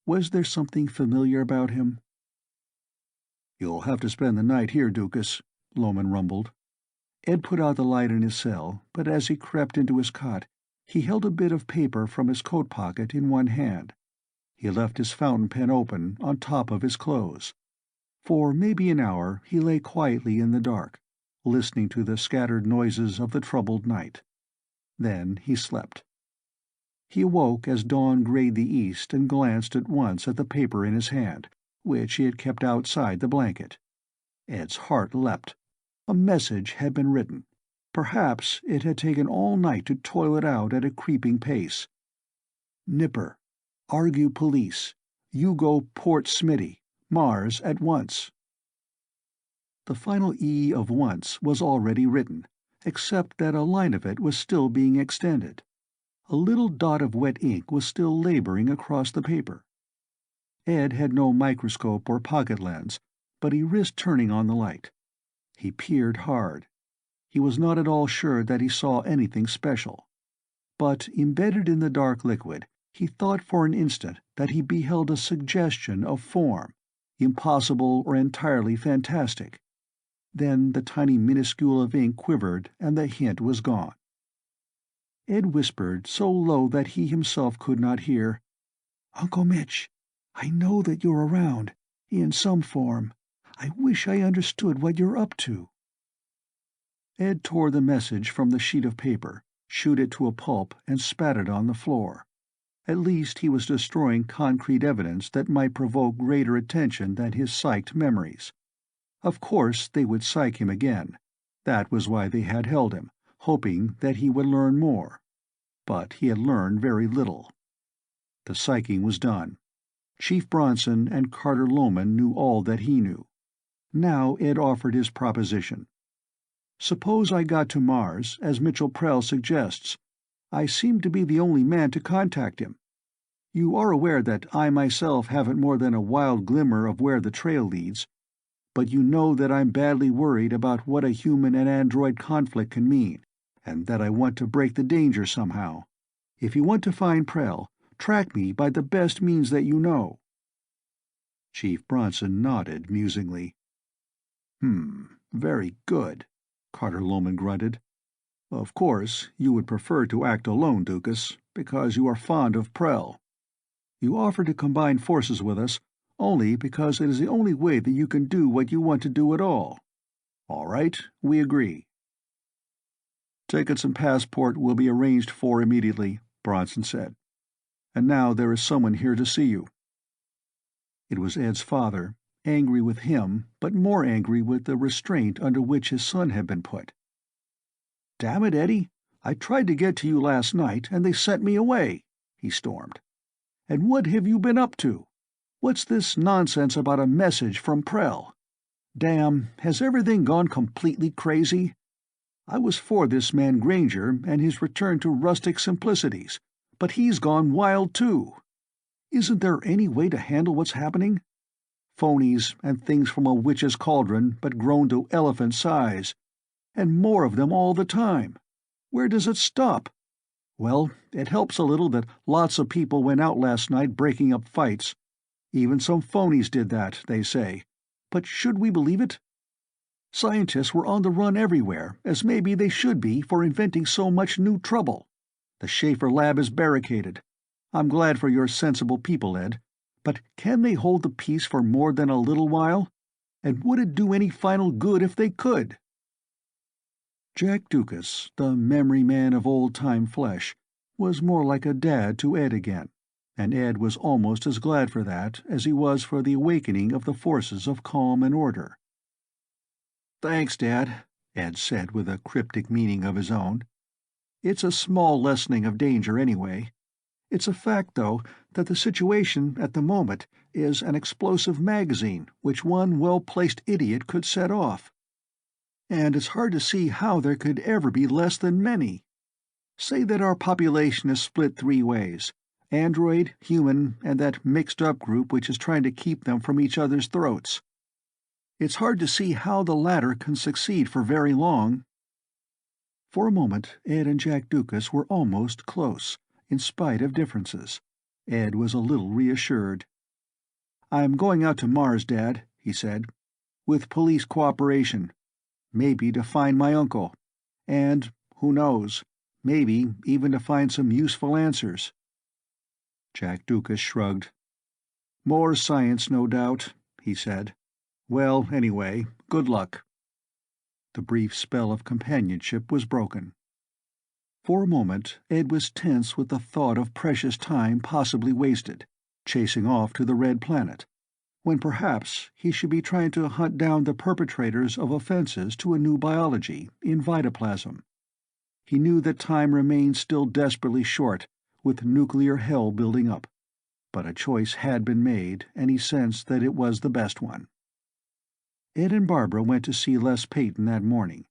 Was there something familiar about him? "You'll have to spend the night here, Doukas," Loman rumbled. Ed put out the light in his cell, but as he crept into his cot, he held a bit of paper from his coat pocket in one hand. He left his fountain pen open on top of his clothes. For maybe an hour he lay quietly in the dark, listening to the scattered noises of the troubled night. Then he slept. He awoke as dawn grayed the east and glanced at once at the paper in his hand, which he had kept outside the blanket. Ed's heart leapt. A message had been written. Perhaps it had taken all night to toil it out at a creeping pace. "Nipper. Argue police. You go Port Smitty. Mars at once." The final E of once was already written, except that a line of it was still being extended. A little dot of wet ink was still laboring across the paper. Ed had no microscope or pocket lens, but he risked turning on the light. He peered hard. He was not at all sure that he saw anything special. But embedded in the dark liquid, he thought for an instant that he beheld a suggestion of form, impossible or entirely fantastic. Then the tiny minuscule of ink quivered and the hint was gone. Ed whispered, so low that he himself could not hear, "Uncle Mitch, I know that you're around, in some form. I wish I understood what you're up to." Ed tore the message from the sheet of paper, chewed it to a pulp, and spat it on the floor. At least he was destroying concrete evidence that might provoke greater attention than his psyched memories. Of course they would psych him again. That was why they had held him, hoping that he would learn more. But he had learned very little. The psyching was done. Chief Bronson and Carter Loman knew all that he knew. Now Ed offered his proposition. "Suppose I got to Mars, as Mitchell Prell suggests. I seem to be the only man to contact him. You are aware that I myself haven't more than a wild glimmer of where the trail leads, but you know that I'm badly worried about what a human and android conflict can mean, and that I want to break the danger somehow. If you want to find Prell, track me by the best means that you know." Chief Bronson nodded musingly. Very good," Carter Loman grunted. "Of course, you would prefer to act alone, Doukas, because you are fond of Prell. You offer to combine forces with us only because it is the only way that you can do what you want to do at all. All right, we agree." "Tickets and passport will be arranged for immediately," Bronson said. "And now there is someone here to see you." It was Ed's father, angry with him, but more angry with the restraint under which his son had been put. "Damn it, Eddie, I tried to get to you last night, and they sent me away," he stormed. "And what have you been up to? What's this nonsense about a message from Prell? Damn, has everything gone completely crazy? I was for this man Granger and his return to rustic simplicities, but he's gone wild too. Isn't there any way to handle what's happening? Phonies and things from a witch's cauldron, but grown to elephant size. And more of them all the time. Where does it stop? Well, it helps a little that lots of people went out last night breaking up fights. Even some phonies did that, they say. But should we believe it? Scientists were on the run everywhere, as maybe they should be for inventing so much new trouble. The Schaefer lab is barricaded. I'm glad for your sensible people, Ed. But can they hold the peace for more than a little while? And would it do any final good if they could?" Jack Doukas, the memory man of old-time flesh, was more like a dad to Ed again, and Ed was almost as glad for that as he was for the awakening of the forces of calm and order. "Thanks, Dad," Ed said with a cryptic meaning of his own. "It's a small lessening of danger, anyway. It's a fact, though, that the situation at the moment is an explosive magazine which one well-placed idiot could set off. And it's hard to see how there could ever be less than many. Say that our population is split 3 ways: android, human, and that mixed-up group which is trying to keep them from each other's throats. It's hard to see how the latter can succeed for very long." For a moment Ed and Jack Doukas were almost close, in spite of differences. Ed was a little reassured. "I'm going out to Mars, Dad," he said, "with police cooperation. Maybe to find my uncle. And, who knows, maybe even to find some useful answers." Jack Doukas shrugged. "More science, no doubt," he said. "Well, anyway, good luck." The brief spell of companionship was broken. For a moment Ed was tense with the thought of precious time possibly wasted, chasing off to the Red Planet, when perhaps he should be trying to hunt down the perpetrators of offenses to a new biology in vitoplasm. He knew that time remained still desperately short, with nuclear hell building up. But a choice had been made, and he sensed that it was the best one. Ed and Barbara went to see Les Peyton that morning.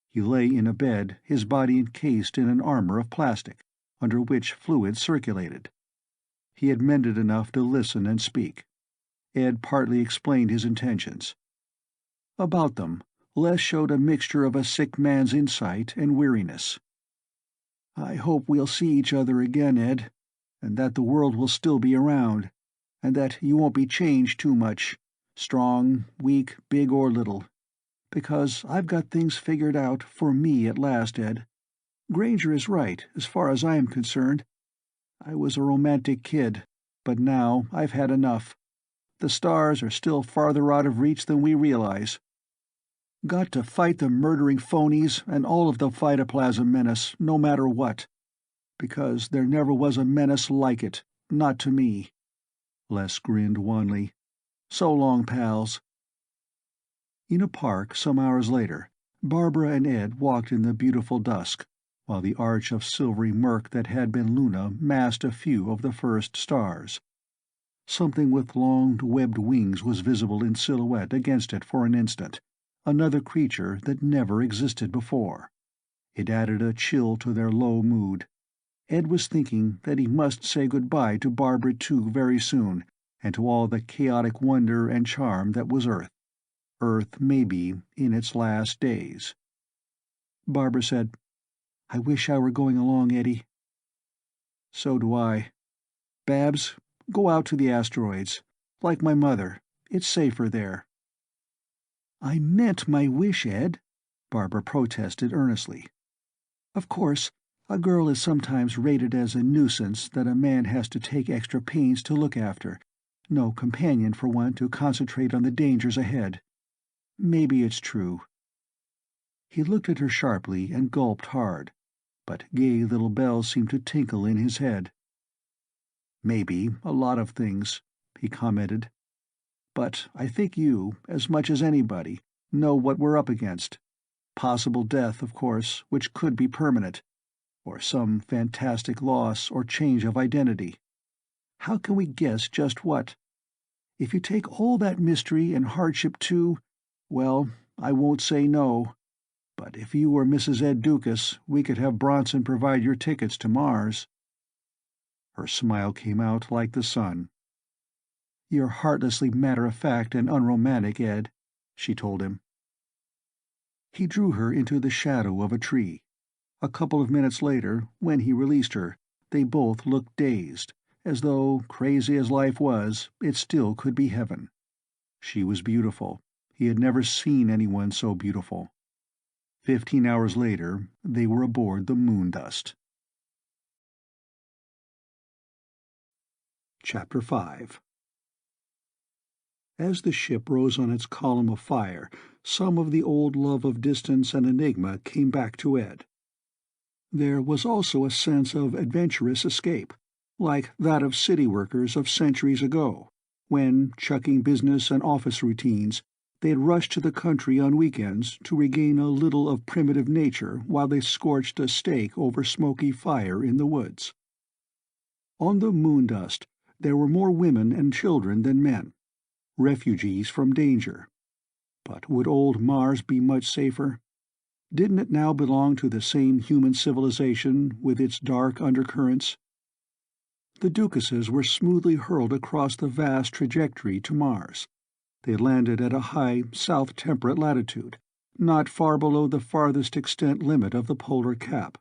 He lay in a bed, his body encased in an armor of plastic, under which fluid circulated. He had mended enough to listen and speak. Ed partly explained his intentions. About them, Les showed a mixture of a sick man's insight and weariness. "I hope we'll see each other again, Ed, and that the world will still be around, and that you won't be changed too much, strong, weak, big or little. Because I've got things figured out for me at last, Ed. Granger is right, as far as I am concerned. I was a romantic kid, but now I've had enough. The stars are still farther out of reach than we realize. Got to fight the murdering phonies and all of the phytoplasm menace, no matter what. Because there never was a menace like it, not to me." Les grinned wanly. "So long, pals." In a park some hours later, Barbara and Ed walked in the beautiful dusk, while the arch of silvery murk that had been Luna masked a few of the first stars. Something with long, webbed wings was visible in silhouette against it for an instant, another creature that never existed before. It added a chill to their low mood. Ed was thinking that he must say goodbye to Barbara too very soon, and to all the chaotic wonder and charm that was Earth. Earth maybe in its last days. Barbara said, "I wish I were going along, Eddie." "So do I. Babs, go out to the asteroids. Like my mother. It's safer there." "I meant my wish, Ed," Barbara protested earnestly. "Of course, a girl is sometimes rated as a nuisance that a man has to take extra pains to look after, no companion for one to concentrate on the dangers ahead. Maybe it's true." He looked at her sharply and gulped hard, but gay little bells seemed to tinkle in his head. "Maybe a lot of things," he commented. "But I think you, as much as anybody, know what we're up against. Possible death, of course, which could be permanent. or some fantastic loss or change of identity. How can we guess just what? If you take all that mystery and hardship too, well, I won't say no. But if you were Mrs. Ed Doukas, we could have Bronson provide your tickets to Mars." Her smile came out like the sun. "You're heartlessly matter-of-fact and unromantic, Ed," she told him. He drew her into the shadow of a tree. A couple of minutes later, when he released her, they both looked dazed, as though, crazy as life was, it still could be heaven. She was beautiful. He had never seen anyone so beautiful. 15 hours later, they were aboard the Moondust. Chapter 5. As the ship rose on its column of fire, some of the old love of distance and enigma came back to Ed. There was also a sense of adventurous escape, like that of city workers of centuries ago, when, chucking business and office routines, they had rushed to the country on weekends to regain a little of primitive nature while they scorched a steak over smoky fire in the woods. On the Moondust there were more women and children than men, refugees from danger. But would old Mars be much safer? Didn't it now belong to the same human civilization with its dark undercurrents? The Doukases were smoothly hurled across the vast trajectory to Mars. They landed at a high south temperate latitude, not far below the farthest extent limit of the polar cap,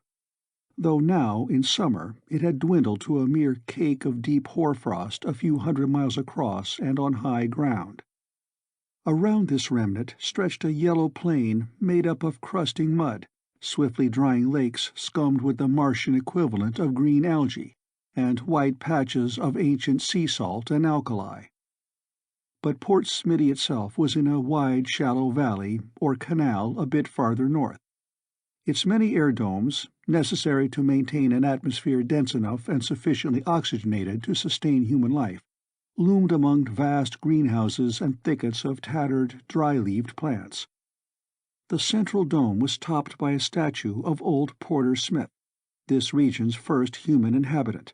though now, in summer, it had dwindled to a mere cake of deep hoarfrost a few hundred miles across and on high ground. Around this remnant stretched a yellow plain made up of crusting mud, swiftly drying lakes scummed with the Martian equivalent of green algae, and white patches of ancient sea salt and alkali. But Port Smitty itself was in a wide, shallow valley or canal a bit farther north. Its many air domes, necessary to maintain an atmosphere dense enough and sufficiently oxygenated to sustain human life, loomed among vast greenhouses and thickets of tattered, dry-leaved plants. The central dome was topped by a statue of old Porter Smith, this region's first human inhabitant.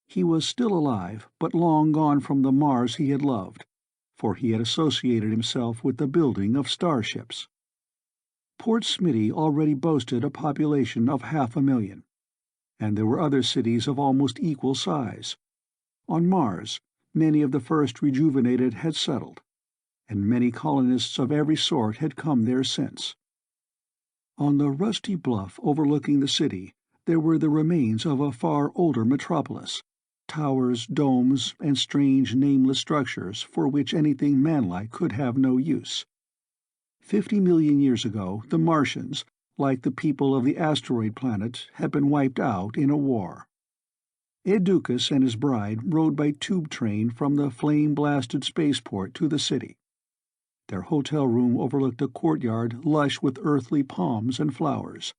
He was still alive, but long gone from the Mars he had loved, for he had associated himself with the building of starships. Port Smitty already boasted a population of 500,000, and there were other cities of almost equal size. On Mars, many of the first rejuvenated had settled, and many colonists of every sort had come there since. On the rusty bluff overlooking the city, there were the remains of a far older metropolis, towers, domes, and strange nameless structures for which anything manlike could have no use. 50 million years ago, the Martians, like the people of the asteroid planet, had been wiped out in a war. Ed Doukas and his bride rode by tube train from the flame-blasted spaceport to the city. Their hotel room overlooked a courtyard lush with earthly palms and flowers.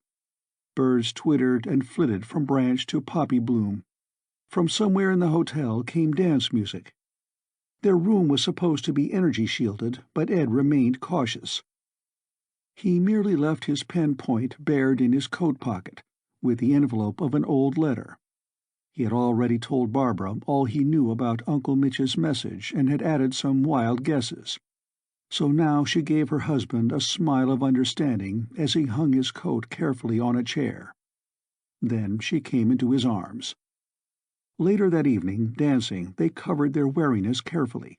Birds twittered and flitted from branch to poppy bloom. From somewhere in the hotel came dance music. Their room was supposed to be energy-shielded, but Ed remained cautious. He merely left his pen point bared in his coat pocket, with the envelope of an old letter. He had already told Barbara all he knew about Uncle Mitch's message and had added some wild guesses. So now she gave her husband a smile of understanding as he hung his coat carefully on a chair. Then she came into his arms. Later that evening, dancing, they covered their wariness carefully.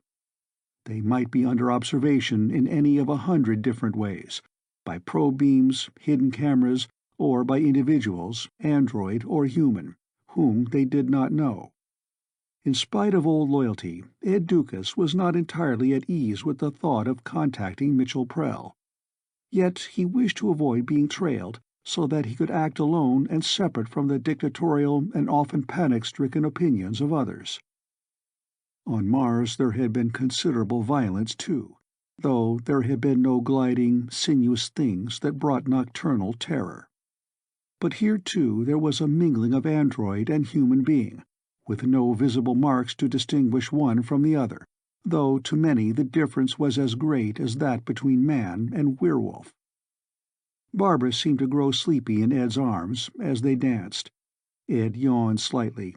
They might be under observation in any of 100 different ways, by probe beams, hidden cameras, or by individuals, android or human, whom they did not know. In spite of old loyalty, Ed Doukas was not entirely at ease with the thought of contacting Mitchell Prell. Yet he wished to avoid being trailed, so that he could act alone and separate from the dictatorial and often panic-stricken opinions of others. On Mars there had been considerable violence, too, though there had been no gliding, sinuous things that brought nocturnal terror. But here, too, there was a mingling of android and human being, with no visible marks to distinguish one from the other, though to many the difference was as great as that between man and werewolf. Barbara seemed to grow sleepy in Ed's arms as they danced. Ed yawned slightly,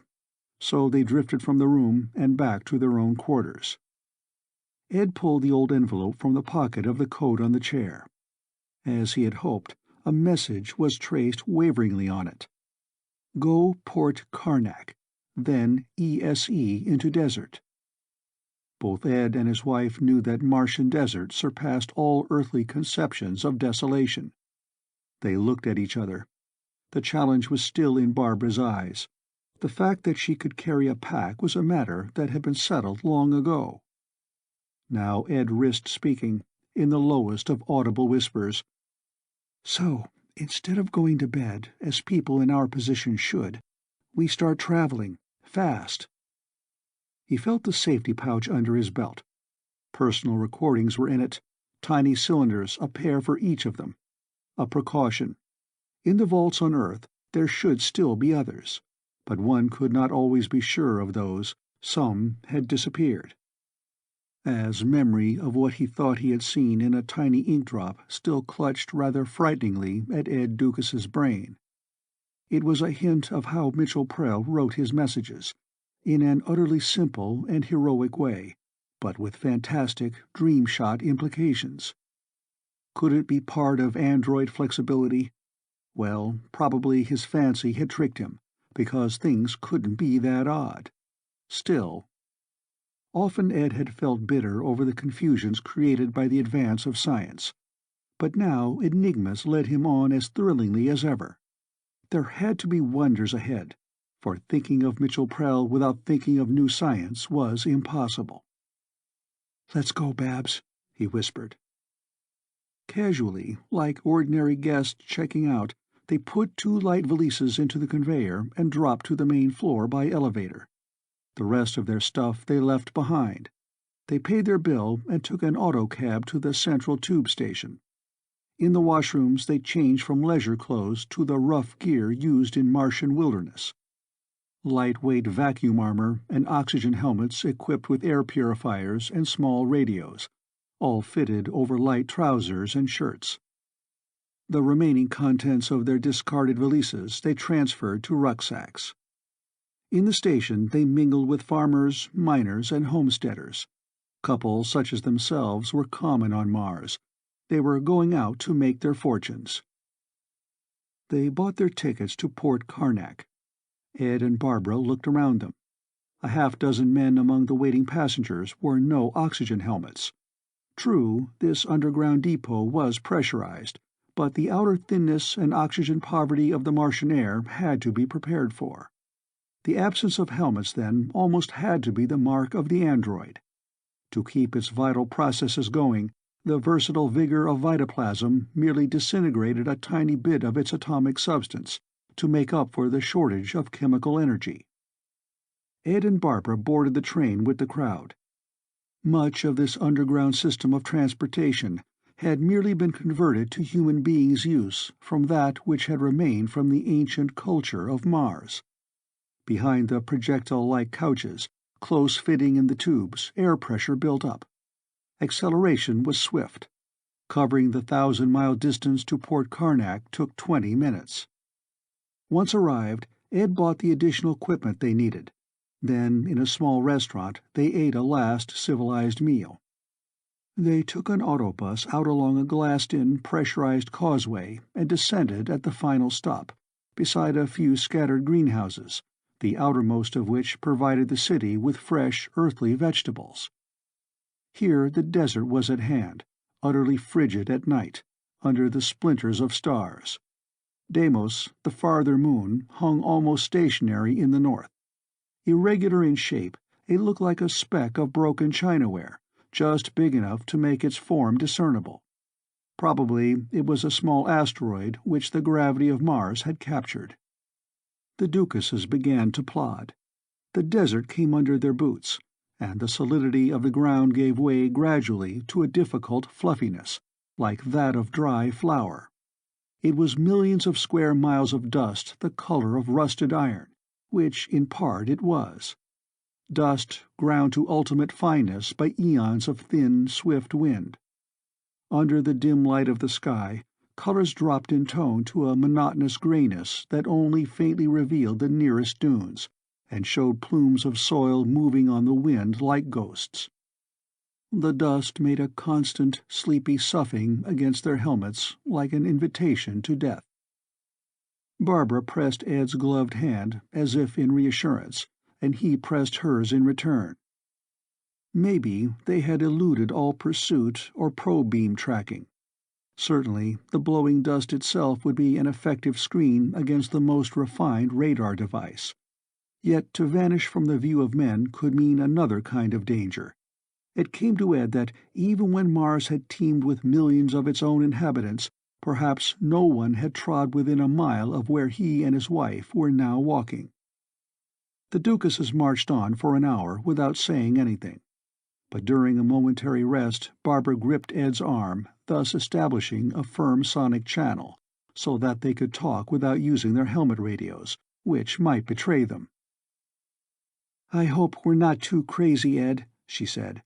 so they drifted from the room and back to their own quarters. Ed pulled the old envelope from the pocket of the coat on the chair. As he had hoped, a message was traced waveringly on it. Go Port Karnak, then ESE into desert. Both Ed and his wife knew that Martian desert surpassed all earthly conceptions of desolation. They looked at each other. The challenge was still in Barbara's eyes. The fact that she could carry a pack was a matter that had been settled long ago. Now Ed risked speaking, in the lowest of audible whispers. "So, instead of going to bed, as people in our position should, we start traveling, fast." He felt the safety pouch under his belt. Personal recordings were in it, tiny cylinders, a pair for each of them. A precaution. In the vaults on Earth, there should still be others, but one could not always be sure of those. Some had disappeared. As memory of what he thought he had seen in a tiny ink drop still clutched rather frighteningly at Ed Doukas' brain. It was a hint of how Mitchell Prell wrote his messages, in an utterly simple and heroic way, but with fantastic, dream-shot implications. Could it be part of android flexibility? Well, probably his fancy had tricked him, because things couldn't be that odd. Still. Often Ed had felt bitter over the confusions created by the advance of science, but now enigmas led him on as thrillingly as ever. There had to be wonders ahead, for thinking of Mitchell Prell without thinking of new science was impossible. "Let's go, Babs," he whispered. Casually, like ordinary guests checking out, they put 2 light valises into the conveyor and dropped to the main floor by elevator. The rest of their stuff they left behind. They paid their bill and took an autocab to the central tube station. In the washrooms they changed from leisure clothes to the rough gear used in Martian wilderness. Lightweight vacuum armor and oxygen helmets equipped with air purifiers and small radios, all fitted over light trousers and shirts. The remaining contents of their discarded valises they transferred to rucksacks. In the station they mingled with farmers, miners, and homesteaders. Couples such as themselves were common on Mars. They were going out to make their fortunes. They bought their tickets to Port Karnak. Ed and Barbara looked around them. A half-dozen men among the waiting passengers wore no oxygen helmets. True, this underground depot was pressurized, but the outer thinness and oxygen poverty of the Martian air had to be prepared for. The absence of helmets, then, almost had to be the mark of the android. To keep its vital processes going, the versatile vigor of vitoplasm merely disintegrated a tiny bit of its atomic substance to make up for the shortage of chemical energy. Ed and Barbara boarded the train with the crowd. Much of this underground system of transportation had merely been converted to human beings' use from that which had remained from the ancient culture of Mars. Behind the projectile-like couches, close-fitting in the tubes, air pressure built up. Acceleration was swift. Covering the 1,000-mile distance to Port Karnak took 20 minutes. Once arrived, Ed bought the additional equipment they needed. Then, in a small restaurant, they ate a last civilized meal. They took an autobus out along a glassed-in, pressurized causeway and descended at the final stop, beside a few scattered greenhouses, the outermost of which provided the city with fresh, earthly vegetables. Here the desert was at hand, utterly frigid at night, under the splinters of stars. Deimos, the farther moon, hung almost stationary in the north. Irregular in shape, it looked like a speck of broken chinaware, just big enough to make its form discernible. Probably it was a small asteroid which the gravity of Mars had captured. The Doukases began to plod. The desert came under their boots, and the solidity of the ground gave way gradually to a difficult fluffiness, like that of dry flour. It was millions of square miles of dust the color of rusted iron, which in part it was. Dust ground to ultimate fineness by eons of thin, swift wind. Under the dim light of the sky, colors dropped in tone to a monotonous grayness that only faintly revealed the nearest dunes, and showed plumes of soil moving on the wind like ghosts. The dust made a constant, sleepy soughing against their helmets like an invitation to death. Barbara pressed Ed's gloved hand as if in reassurance, and he pressed hers in return. Maybe they had eluded all pursuit or probe-beam tracking. Certainly, the blowing dust itself would be an effective screen against the most refined radar device. Yet to vanish from the view of men could mean another kind of danger. It came to Ed that even when Mars had teemed with millions of its own inhabitants, perhaps no one had trod within a mile of where he and his wife were now walking. The Doukases marched on for an hour without saying anything. But during a momentary rest, Barbara gripped Ed's arm, thus establishing a firm sonic channel, so that they could talk without using their helmet radios, which might betray them. "I hope we're not too crazy, Ed," she said.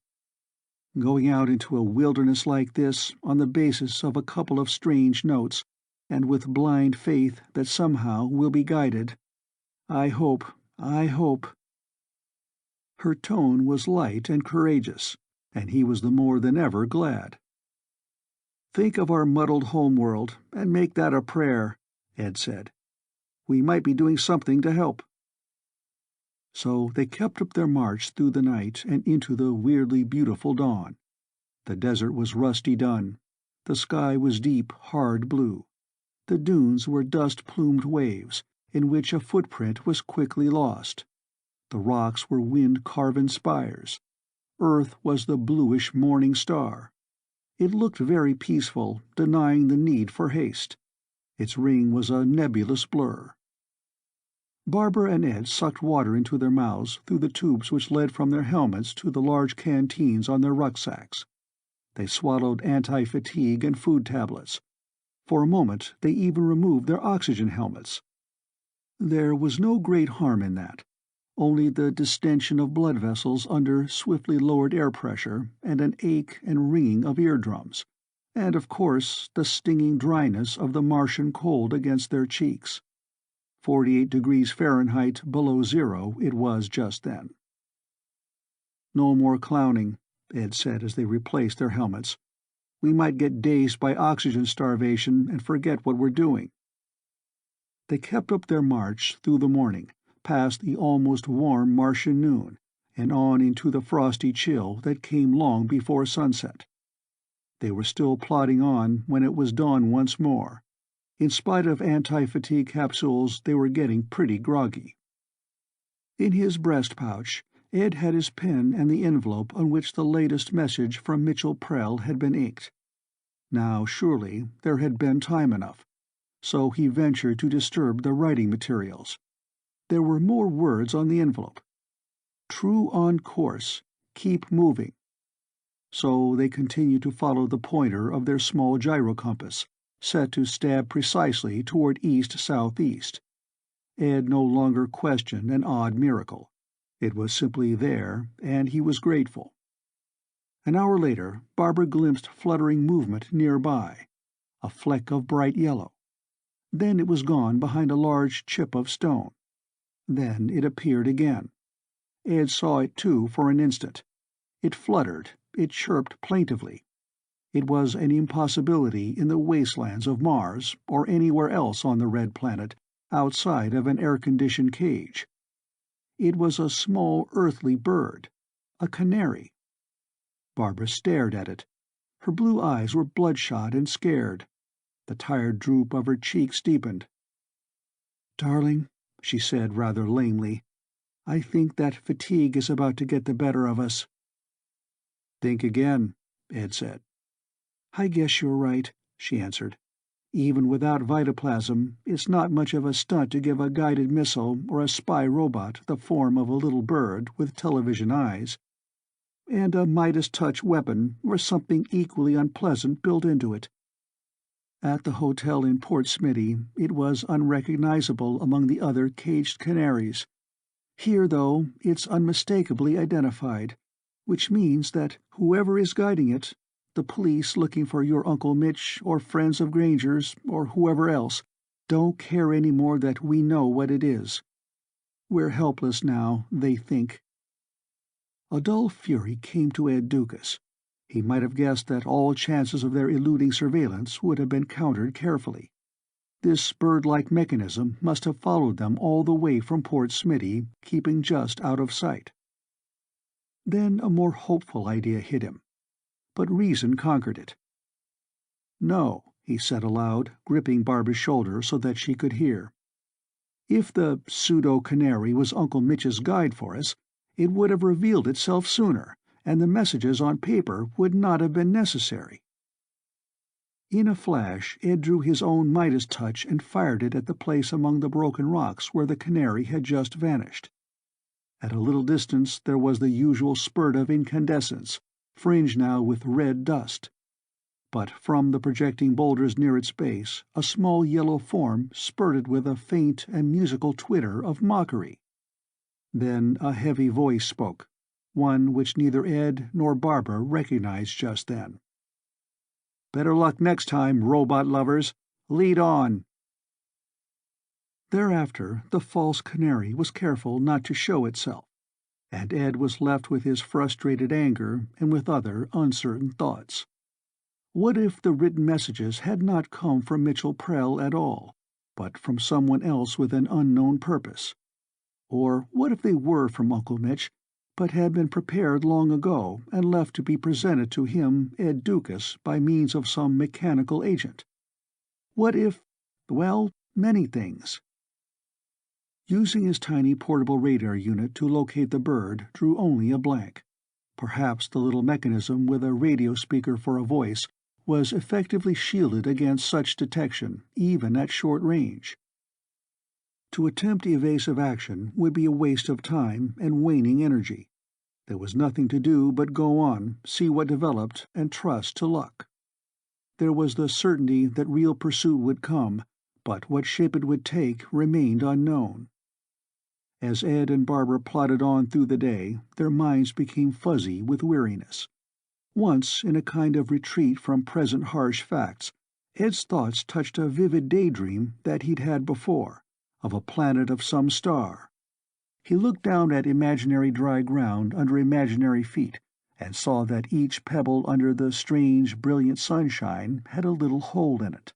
"Going out into a wilderness like this on the basis of a couple of strange notes, and with blind faith that somehow we'll be guided. I hope. Her tone was light and courageous, and he was the more than ever glad. "Think of our muddled homeworld, and make that a prayer," Ed said. "We might be doing something to help." So they kept up their march through the night and into the weirdly beautiful dawn. The desert was rusty dun. The sky was deep, hard blue. The dunes were dust-plumed waves, in which a footprint was quickly lost. The rocks were wind-carven spires. Earth was the bluish morning star. It looked very peaceful, denying the need for haste. Its ring was a nebulous blur. Barbara and Ed sucked water into their mouths through the tubes which led from their helmets to the large canteens on their rucksacks. They swallowed anti-fatigue and food tablets. For a moment they even removed their oxygen helmets. There was no great harm in that. Only the distension of blood vessels under swiftly lowered air pressure, and an ache and ringing of eardrums, and of course the stinging dryness of the Martian cold against their cheeks. 48 degrees Fahrenheit below zero it was just then. "No more clowning," Ed said as they replaced their helmets. "We might get dazed by oxygen starvation and forget what we're doing." They kept up their march through the morning, past the almost warm Martian noon, and on into the frosty chill that came long before sunset. They were still plodding on when it was dawn once more. In spite of anti-fatigue capsules, they were getting pretty groggy. In his breast pouch, Ed had his pen and the envelope on which the latest message from Mitchell Prell had been inked. Now, surely, there had been time enough, so he ventured to disturb the writing materials. There were more words on the envelope. "True on course. Keep moving." So they continued to follow the pointer of their small gyro compass, set to stab precisely toward east-southeast. Ed no longer questioned an odd miracle. It was simply there, and he was grateful. An hour later, Barbara glimpsed fluttering movement nearby, a fleck of bright yellow. Then it was gone behind a large chip of stone. Then it appeared again. Ed saw it too for an instant. It fluttered, it chirped plaintively. It was an impossibility in the wastelands of Mars, or anywhere else on the red planet, outside of an air-conditioned cage. It was a small earthly bird, a canary. Barbara stared at it. Her blue eyes were bloodshot and scared. The tired droop of her cheeks deepened. "Darling," she said rather lamely, "I think that fatigue is about to get the better of us." "Think again," Ed said. "I guess you're right," she answered. "Even without vitoplasm, it's not much of a stunt to give a guided missile or a spy robot the form of a little bird with television eyes. And a Midas touch weapon or something equally unpleasant built into it. At the hotel in Port Smitty, it was unrecognizable among the other caged canaries. Here, though, it's unmistakably identified, which means that whoever is guiding it, The police looking for your Uncle Mitch or friends of Granger's or whoever else don't care any more that we know what it is. We're helpless now, they think." A dull fury came to Ed Doukas. He might have guessed that all chances of their eluding surveillance would have been countered carefully. This bird-like mechanism must have followed them all the way from Port Smitty, keeping just out of sight. Then a more hopeful idea hit him, but reason conquered it. "No," he said aloud, gripping Barbara's shoulder so that she could hear. "If the pseudo-canary was Uncle Mitch's guide for us, it would have revealed itself sooner, and the messages on paper would not have been necessary." In a flash Ed drew his own Midas touch and fired it at the place among the broken rocks where the canary had just vanished. At a little distance there was the usual spurt of incandescence, fringed now with red dust. But from the projecting boulders near its base a small yellow form spurted with a faint and musical twitter of mockery. Then a heavy voice spoke, one which neither Ed nor Barbara recognized just then. "Better luck next time, robot lovers. Lead on." Thereafter the false canary was careful not to show itself, and Ed was left with his frustrated anger and with other uncertain thoughts. What if the written messages had not come from Mitchell Prell at all, but from someone else with an unknown purpose? Or what if they were from Uncle Mitch, but had been prepared long ago and left to be presented to him, Ed Doukas, by means of some mechanical agent? What if— well, many things. Using his tiny portable radar unit to locate the bird drew only a blank. Perhaps the little mechanism with a radio speaker for a voice was effectively shielded against such detection, even at short range. To attempt evasive action would be a waste of time and waning energy. There was nothing to do but go on, see what developed, and trust to luck. There was the certainty that real pursuit would come, but what shape it would take remained unknown. As Ed and Barbara plodded on through the day, their minds became fuzzy with weariness. Once, in a kind of retreat from present harsh facts, Ed's thoughts touched a vivid daydream that he'd had before, of a planet of some star. He looked down at imaginary dry ground under imaginary feet, and saw that each pebble under the strange, brilliant sunshine had a little hole in it,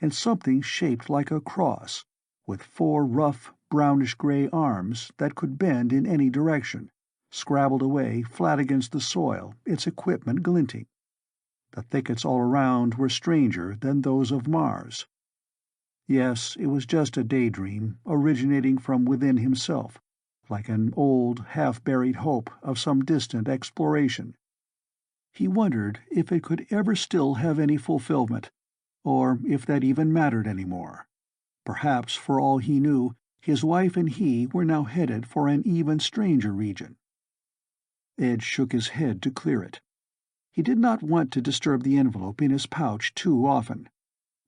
and something shaped like a cross, with 4 rough, brownish-gray arms that could bend in any direction, scrabbled away flat against the soil, its equipment glinting. The thickets all around were stranger than those of Mars. Yes, it was just a daydream, originating from within himself, like an old, half-buried hope of some distant exploration. He wondered if it could ever still have any fulfillment, or if that even mattered any more. Perhaps, for all he knew, his wife and he were now headed for an even stranger region. Ed shook his head to clear it. He did not want to disturb the envelope in his pouch too often.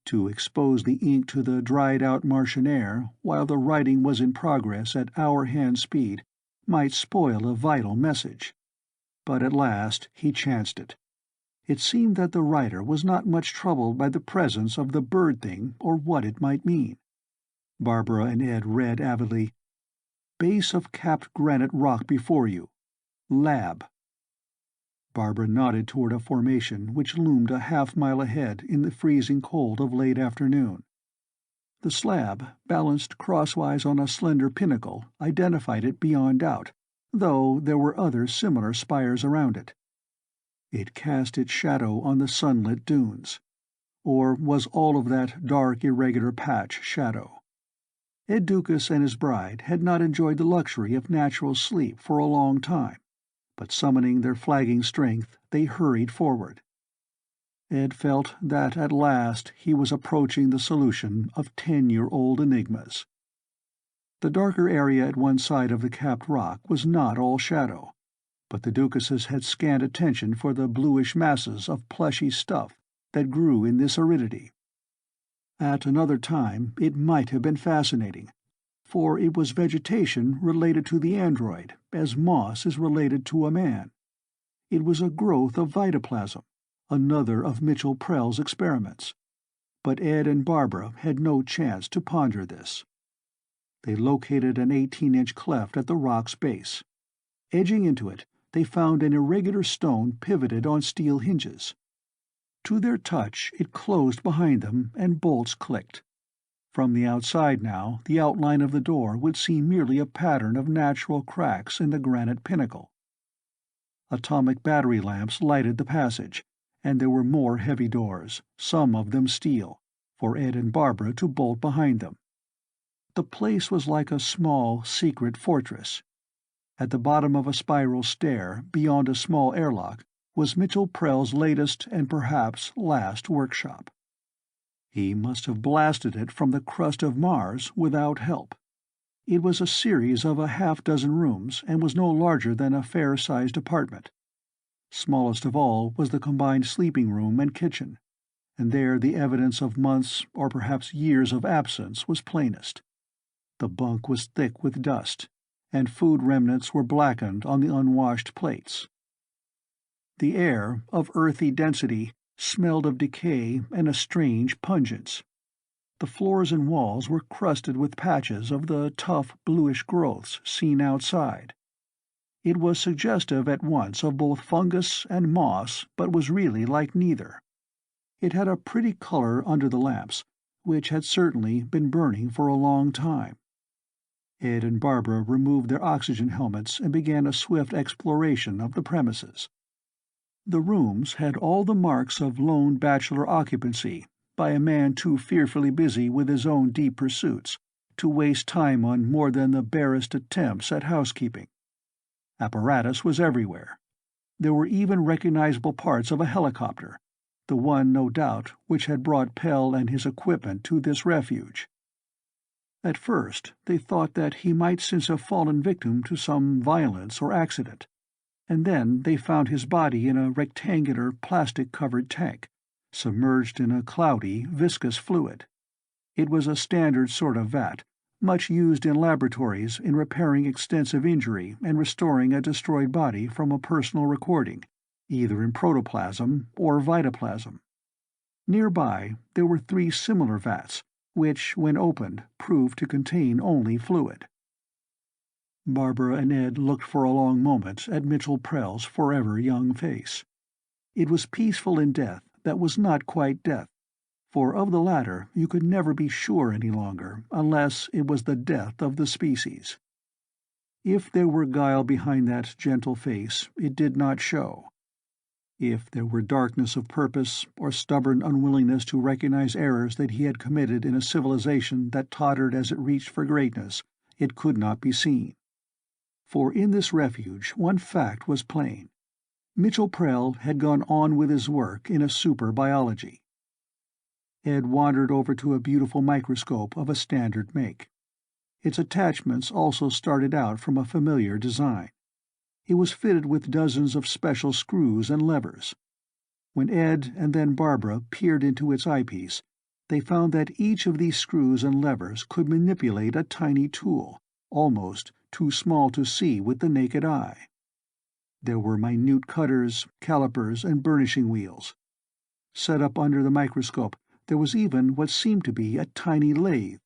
To expose the ink to the dried-out Martian air while the writing was in progress at hour-hand speed might spoil a vital message. But at last he chanced it. It seemed that the writer was not much troubled by the presence of the bird thing or what it might mean. Barbara and Ed read avidly, "Base of capped granite rock before you. Lab." Barbara nodded toward a formation which loomed a half-mile ahead in the freezing cold of late afternoon. The slab, balanced crosswise on a slender pinnacle, identified it beyond doubt, though there were other similar spires around it. It cast its shadow on the sunlit dunes. Or was all of that dark, irregular patch shadow? Ed Doukas and his bride had not enjoyed the luxury of natural sleep for a long time, but summoning their flagging strength, they hurried forward. Ed felt that at last he was approaching the solution of 10-year-old enigmas. The darker area at one side of the capped rock was not all shadow, but the Doukases had scant attention for the bluish masses of plushy stuff that grew in this aridity. At another time it might have been fascinating, for it was vegetation related to the android, as moss is related to a man. It was a growth of vitoplasm, Another of Mitchell Prell's experiments. But Ed and Barbara had no chance to ponder this. They located an 18-inch cleft at the rock's base. Edging into it, they found an irregular stone pivoted on steel hinges. To their touch, it closed behind them, and bolts clicked. From the outside now, the outline of the door would seem merely a pattern of natural cracks in the granite pinnacle. Atomic battery lamps lighted the passage, and there were more heavy doors, some of them steel, for Ed and Barbara to bolt behind them. The place was like a small, secret fortress. At the bottom of a spiral stair, beyond a small airlock, was Mitchell Prell's latest and perhaps last workshop. He must have blasted it from the crust of Mars without help. It was a series of a half-dozen rooms and was no larger than a fair-sized apartment. Smallest of all was the combined sleeping room and kitchen, and there the evidence of months or perhaps years of absence was plainest. The bunk was thick with dust, and food remnants were blackened on the unwashed plates. The air, of earthy density, smelled of decay and a strange pungence. The floors and walls were crusted with patches of the tough, bluish growths seen outside. It was suggestive at once of both fungus and moss, but was really like neither. It had a pretty color under the lamps, which had certainly been burning for a long time. Ed and Barbara removed their oxygen helmets and began a swift exploration of the premises. The rooms had all the marks of lone bachelor occupancy by a man too fearfully busy with his own deep pursuits to waste time on more than the barest attempts at housekeeping. Apparatus was everywhere. There were even recognizable parts of a helicopter, the one, no doubt, which had brought Pell and his equipment to this refuge. At first they thought that he might since have fallen victim to some violence or accident, and then they found his body in a rectangular plastic-covered tank, submerged in a cloudy, viscous fluid. It was a standard sort of vat, much used in laboratories in repairing extensive injury and restoring a destroyed body from a personal recording, either in protoplasm or vitoplasm. Nearby there were 3 similar vats, which, when opened, proved to contain only fluid. Barbara and Ed looked for a long moment at Mitchell Prell's forever young face. It was peaceful in death that was not quite death, for of the latter you could never be sure any longer unless it was the death of the species. If there were guile behind that gentle face, it did not show. If there were darkness of purpose or stubborn unwillingness to recognize errors that he had committed in a civilization that tottered as it reached for greatness, it could not be seen. For in this refuge one fact was plain. Mitchell Prell had gone on with his work in a super-biology. Ed wandered over to a beautiful microscope of a standard make. Its attachments also started out from a familiar design. It was fitted with dozens of special screws and levers. When Ed and then Barbara peered into its eyepiece, they found that each of these screws and levers could manipulate a tiny tool, almost too small to see with the naked eye. There were minute cutters, calipers, and burnishing wheels. Set up under the microscope, there was even what seemed to be a tiny lathe.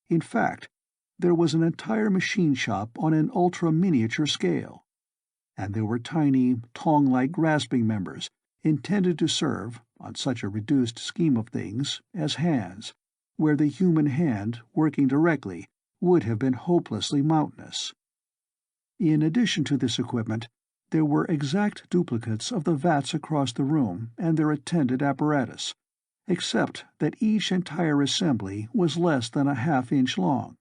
In fact, there was an entire machine shop on an ultra-miniature scale. And there were tiny, tong-like grasping members, intended to serve, on such a reduced scheme of things, as hands, where the human hand, working directly, would have been hopelessly mountainous. In addition to this equipment, there were exact duplicates of the vats across the room and their attendant apparatus, except that each entire assembly was less than a half-inch long.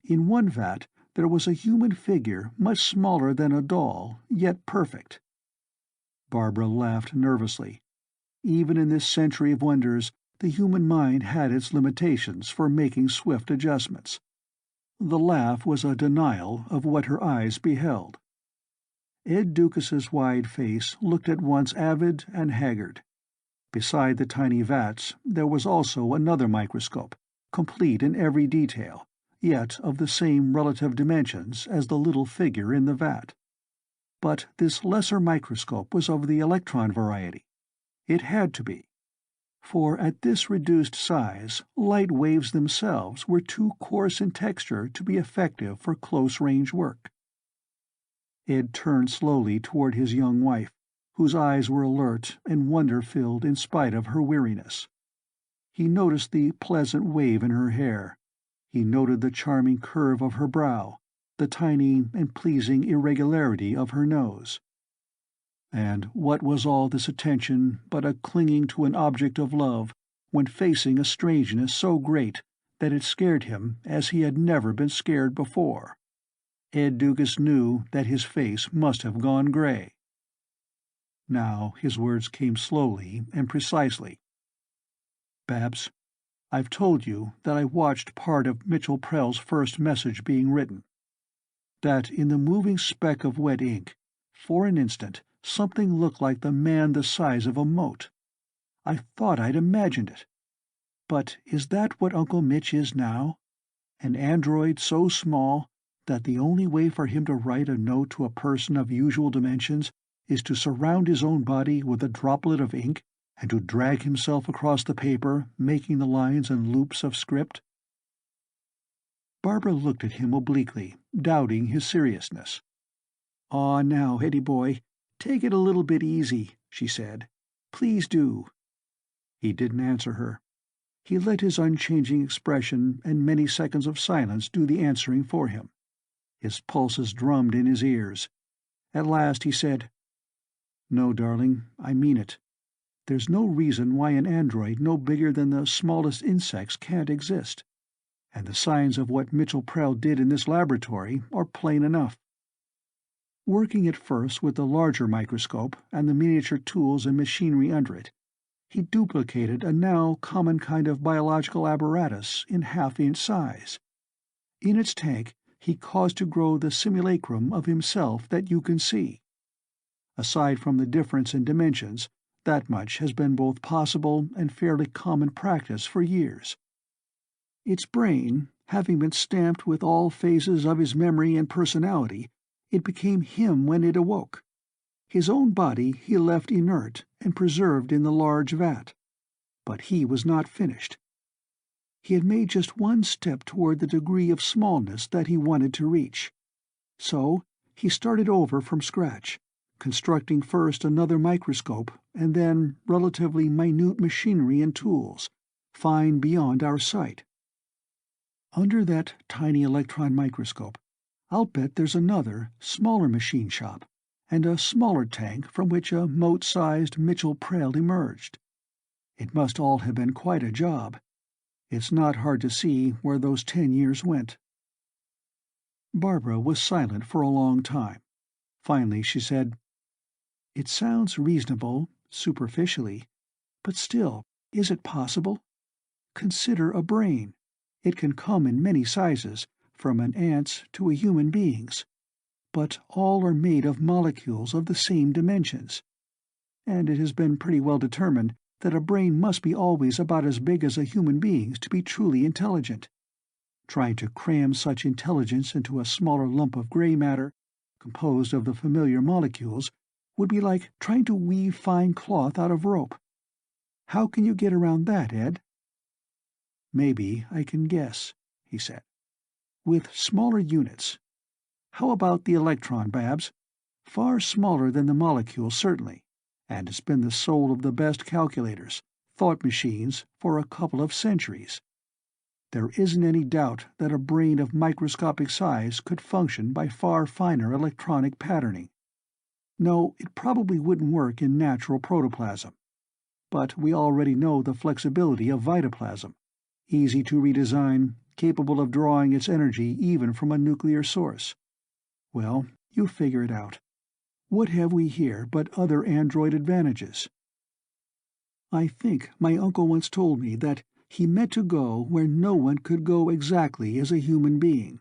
In one vat there was a human figure much smaller than a doll, yet perfect. Barbara laughed nervously. Even in this century of wonders, the human mind had its limitations for making swift adjustments. The laugh was a denial of what her eyes beheld. Ed Doukas's wide face looked at once avid and haggard. Beside the tiny vats there was also another microscope, complete in every detail, yet of the same relative dimensions as the little figure in the vat. But this lesser microscope was of the electron variety. It had to be, for at this reduced size, light waves themselves were too coarse in texture to be effective for close-range work. Ed turned slowly toward his young wife, whose eyes were alert and wonder-filled in spite of her weariness. He noticed the pleasant wave in her hair. He noted the charming curve of her brow, the tiny and pleasing irregularity of her nose. And what was all this attention but a clinging to an object of love when facing a strangeness so great that it scared him as he had never been scared before? Ed Doukas knew that his face must have gone gray. Now his words came slowly and precisely. "Babs, I've told you that I watched part of Mitchell Prell's first message being written. That in the moving speck of wet ink, for an instant, something looked like the man the size of a mote. I thought I'd imagined it. But is that what Uncle Mitch is now? An android so small that the only way for him to write a note to a person of usual dimensions is to surround his own body with a droplet of ink and to drag himself across the paper, making the lines and loops of script?" Barbara looked at him obliquely, doubting his seriousness. "Aw, now, Eddie boy, take it a little bit easy," she said. "Please do." He didn't answer her. He let his unchanging expression and many seconds of silence do the answering for him. His pulses drummed in his ears. At last he said, "No, darling, I mean it. There's no reason why an android no bigger than the smallest insects can't exist. And the signs of what Mitchell Prell did in this laboratory are plain enough. Working at first with the larger microscope and the miniature tools and machinery under it, he duplicated a now common kind of biological apparatus in half-inch size. In its tank he caused to grow the simulacrum of himself that you can see. Aside from the difference in dimensions, that much has been both possible and fairly common practice for years. Its brain, having been stamped with all phases of his memory and personality, it became him when it awoke. His own body he left inert and preserved in the large vat. But he was not finished. He had made just one step toward the degree of smallness that he wanted to reach. So he started over from scratch, constructing first another microscope and then relatively minute machinery and tools, fine beyond our sight. Under that tiny electron microscope, I'll bet there's another, smaller machine shop, and a smaller tank from which a mote-sized Mitchell Prell emerged. It must all have been quite a job. It's not hard to see where those 10 years went." Barbara was silent for a long time. Finally she said, "It sounds reasonable, superficially, but still, is it possible? Consider a brain. It can come in many sizes, from an ant's to a human being's. But all are made of molecules of the same dimensions. And it has been pretty well determined that a brain must be always about as big as a human being's to be truly intelligent. Trying to cram such intelligence into a smaller lump of gray matter, composed of the familiar molecules, would be like trying to weave fine cloth out of rope. How can you get around that, Ed?" "Maybe I can guess," he said. "With smaller units. How about the electron, Babs? Far smaller than the molecule, certainly, and it's been the soul of the best calculators, thought machines, for a couple of centuries. There isn't any doubt that a brain of microscopic size could function by far finer electronic patterning. No, it probably wouldn't work in natural protoplasm. But we already know the flexibility of vitoplasm, easy to redesign, capable of drawing its energy even from a nuclear source. Well, you figure it out. What have we here but other android advantages? I think my uncle once told me that he meant to go where no one could go exactly as a human being."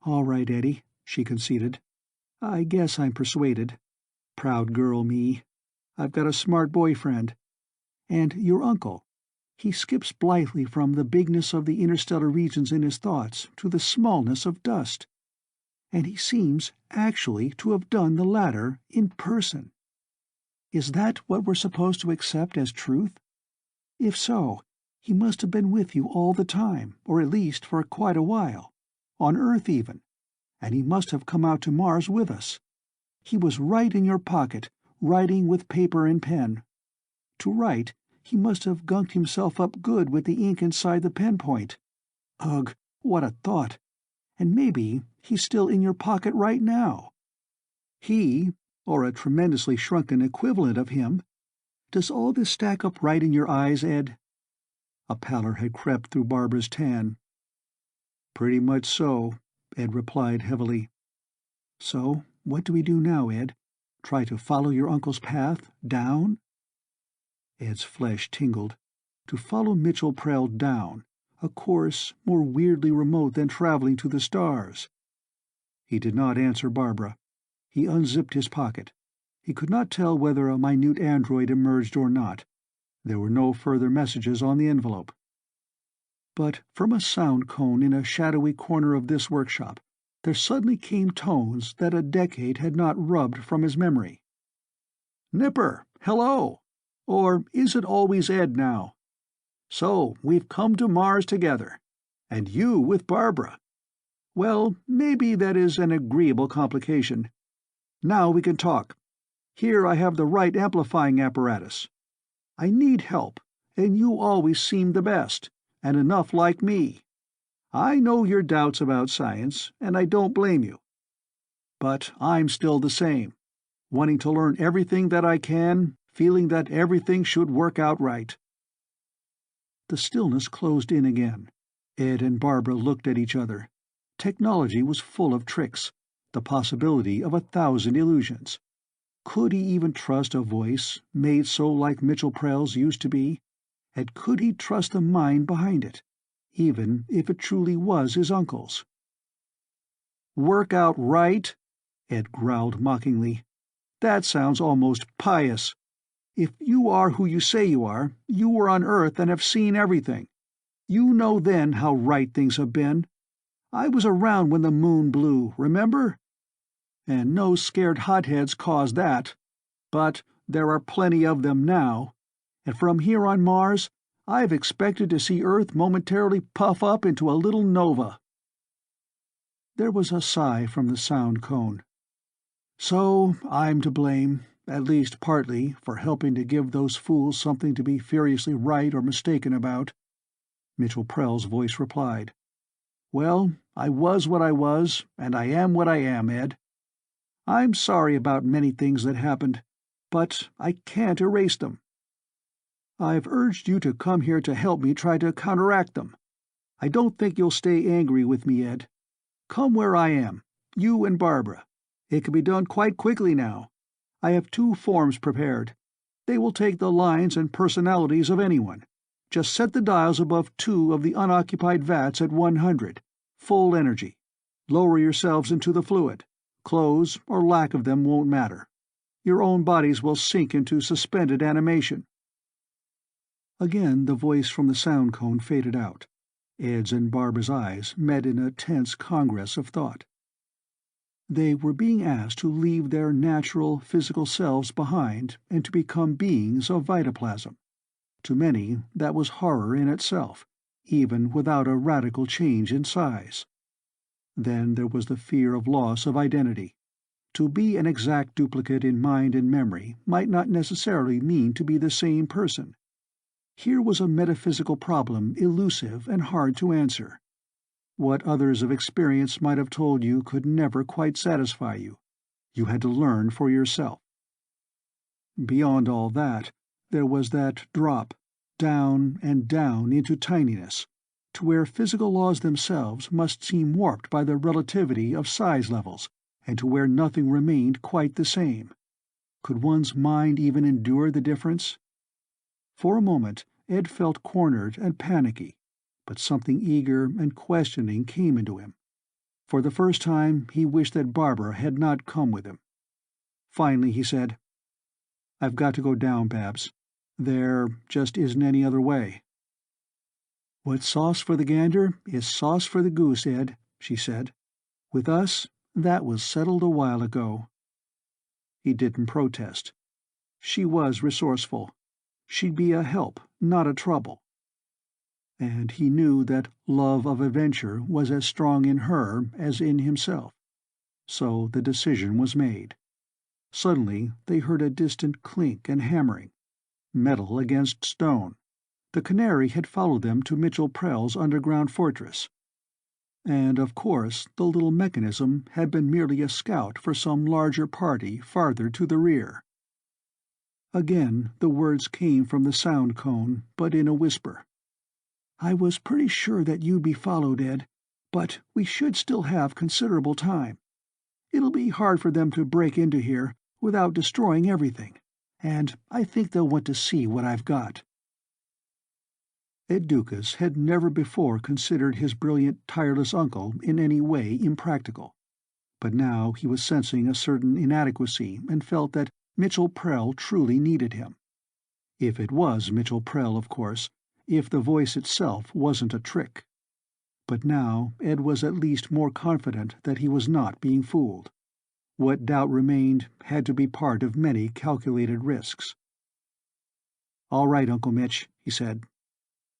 "All right, Eddie," she conceded. "I guess I'm persuaded. Proud girl, me. I've got a smart boyfriend. And your uncle, he skips blithely from the bigness of the interstellar regions in his thoughts to the smallness of dust. And he seems actually to have done the latter in person. Is that what we're supposed to accept as truth? If so, he must have been with you all the time, or at least for quite a while. On Earth even. And he must have come out to Mars with us. He was right in your pocket, writing with paper and pen. To write, he must have gunked himself up good with the ink inside the pen point. Ugh, what a thought. And maybe he's still in your pocket right now. He, or a tremendously shrunken equivalent of him. Does all this stack up right in your eyes, Ed? A pallor had crept through Barbara's tan. Pretty much so, Ed replied heavily. So, what do we do now, Ed? Try to follow your uncle's path, down? Ed's flesh tingled. To follow Mitchell Prell down, a course more weirdly remote than traveling to the stars. He did not answer Barbara. He unzipped his pocket. He could not tell whether a minute android emerged or not. There were no further messages on the envelope. But from a sound cone in a shadowy corner of this workshop, there suddenly came tones that a decade had not rubbed from his memory. "Nipper, hello! Or is it always Ed now? So we've come to Mars together, and you with Barbara. Well, maybe that is an agreeable complication. Now we can talk. Here I have the right amplifying apparatus. I need help, and you always seem the best, and enough like me. I know your doubts about science, and I don't blame you. But I'm still the same, wanting to learn everything that I can, feeling that everything should work out right." The stillness closed in again. Ed and Barbara looked at each other. Technology was full of tricks, the possibility of 1,000 illusions. Could he even trust a voice, made so like Mitchell Prell's used to be? And could he trust the mind behind it, even if it truly was his uncle's? "Work out right?" Ed growled mockingly. "That sounds almost pious. If you are who you say you were on Earth and have seen everything. You know then how right things have been. I was around when the moon blew, remember? And no scared hotheads caused that. But there are plenty of them now, and from here on Mars, I've expected to see Earth momentarily puff up into a little nova." There was a sigh from the sound cone. "So I'm to blame, at least partly, for helping to give those fools something to be furiously right or mistaken about," Mitchell Prell's voice replied. "Well, I was what I was, and I am what I am, Ed. I'm sorry about many things that happened, but I can't erase them. I've urged you to come here to help me try to counteract them. I don't think you'll stay angry with me, Ed. Come where I am, you and Barbara. It can be done quite quickly now. I have 2 forms prepared. They will take the lines and personalities of anyone. Just set the dials above 2 of the unoccupied vats at 100, full energy. Lower yourselves into the fluid. Clothes or lack of them won't matter. Your own bodies will sink into suspended animation." Again the voice from the sound cone faded out. Ed's and Barbara's eyes met in a tense congress of thought. They were being asked to leave their natural, physical selves behind and to become beings of vitoplasm. To many, that was horror in itself, even without a radical change in size. Then there was the fear of loss of identity. To be an exact duplicate in mind and memory might not necessarily mean to be the same person. Here was a metaphysical problem elusive and hard to answer. What others of experience might have told you could never quite satisfy you. You had to learn for yourself. Beyond all that, there was that drop, down and down into tininess, to where physical laws themselves must seem warped by the relativity of size levels, and to where nothing remained quite the same. Could one's mind even endure the difference? For a moment Ed felt cornered and panicky, but something eager and questioning came into him. For the first time he wished that Barbara had not come with him. Finally he said, "I've got to go down, Babs. There just isn't any other way." "What's sauce for the gander is sauce for the goose, Ed," she said. "With us, that was settled a while ago." He didn't protest. She was resourceful. She'd be a help, not a trouble. And he knew that love of adventure was as strong in her as in himself. So the decision was made. Suddenly they heard a distant clink and hammering. Metal against stone. The canary had followed them to Mitchell Prell's underground fortress. And, of course, the little mechanism had been merely a scout for some larger party farther to the rear. Again the words came from the sound cone, but in a whisper. "I was pretty sure that you'd be followed, Ed, but we should still have considerable time. It'll be hard for them to break into here without destroying everything, and I think they'll want to see what I've got." Ed Doukas had never before considered his brilliant, tireless uncle in any way impractical, but now he was sensing a certain inadequacy and felt that Mitchell Prell truly needed him. If it was Mitchell Prell, of course, if the voice itself wasn't a trick. But now Ed was at least more confident that he was not being fooled. What doubt remained had to be part of many calculated risks. "All right, Uncle Mitch," he said.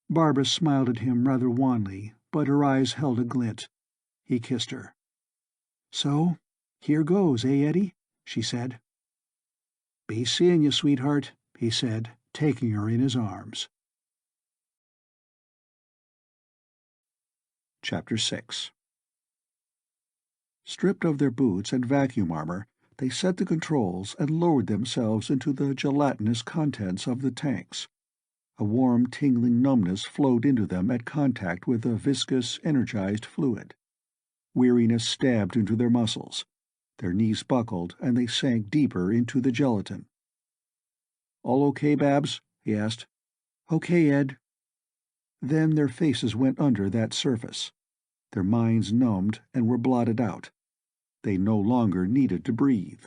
Barbara smiled at him rather wanly, but her eyes held a glint. He kissed her. "So, here goes, eh, Eddie?" she said. "Be seeing you, sweetheart," he said, taking her in his arms. Chapter 6. Stripped of their boots and vacuum armor, they set the controls and lowered themselves into the gelatinous contents of the tanks. A warm, tingling numbness flowed into them at contact with a viscous, energized fluid. Weariness stabbed into their muscles. Their knees buckled, and they sank deeper into the gelatin. "All okay, Babs?" he asked. "Okay, Ed." Then their faces went under that surface. Their minds numbed and were blotted out. They no longer needed to breathe.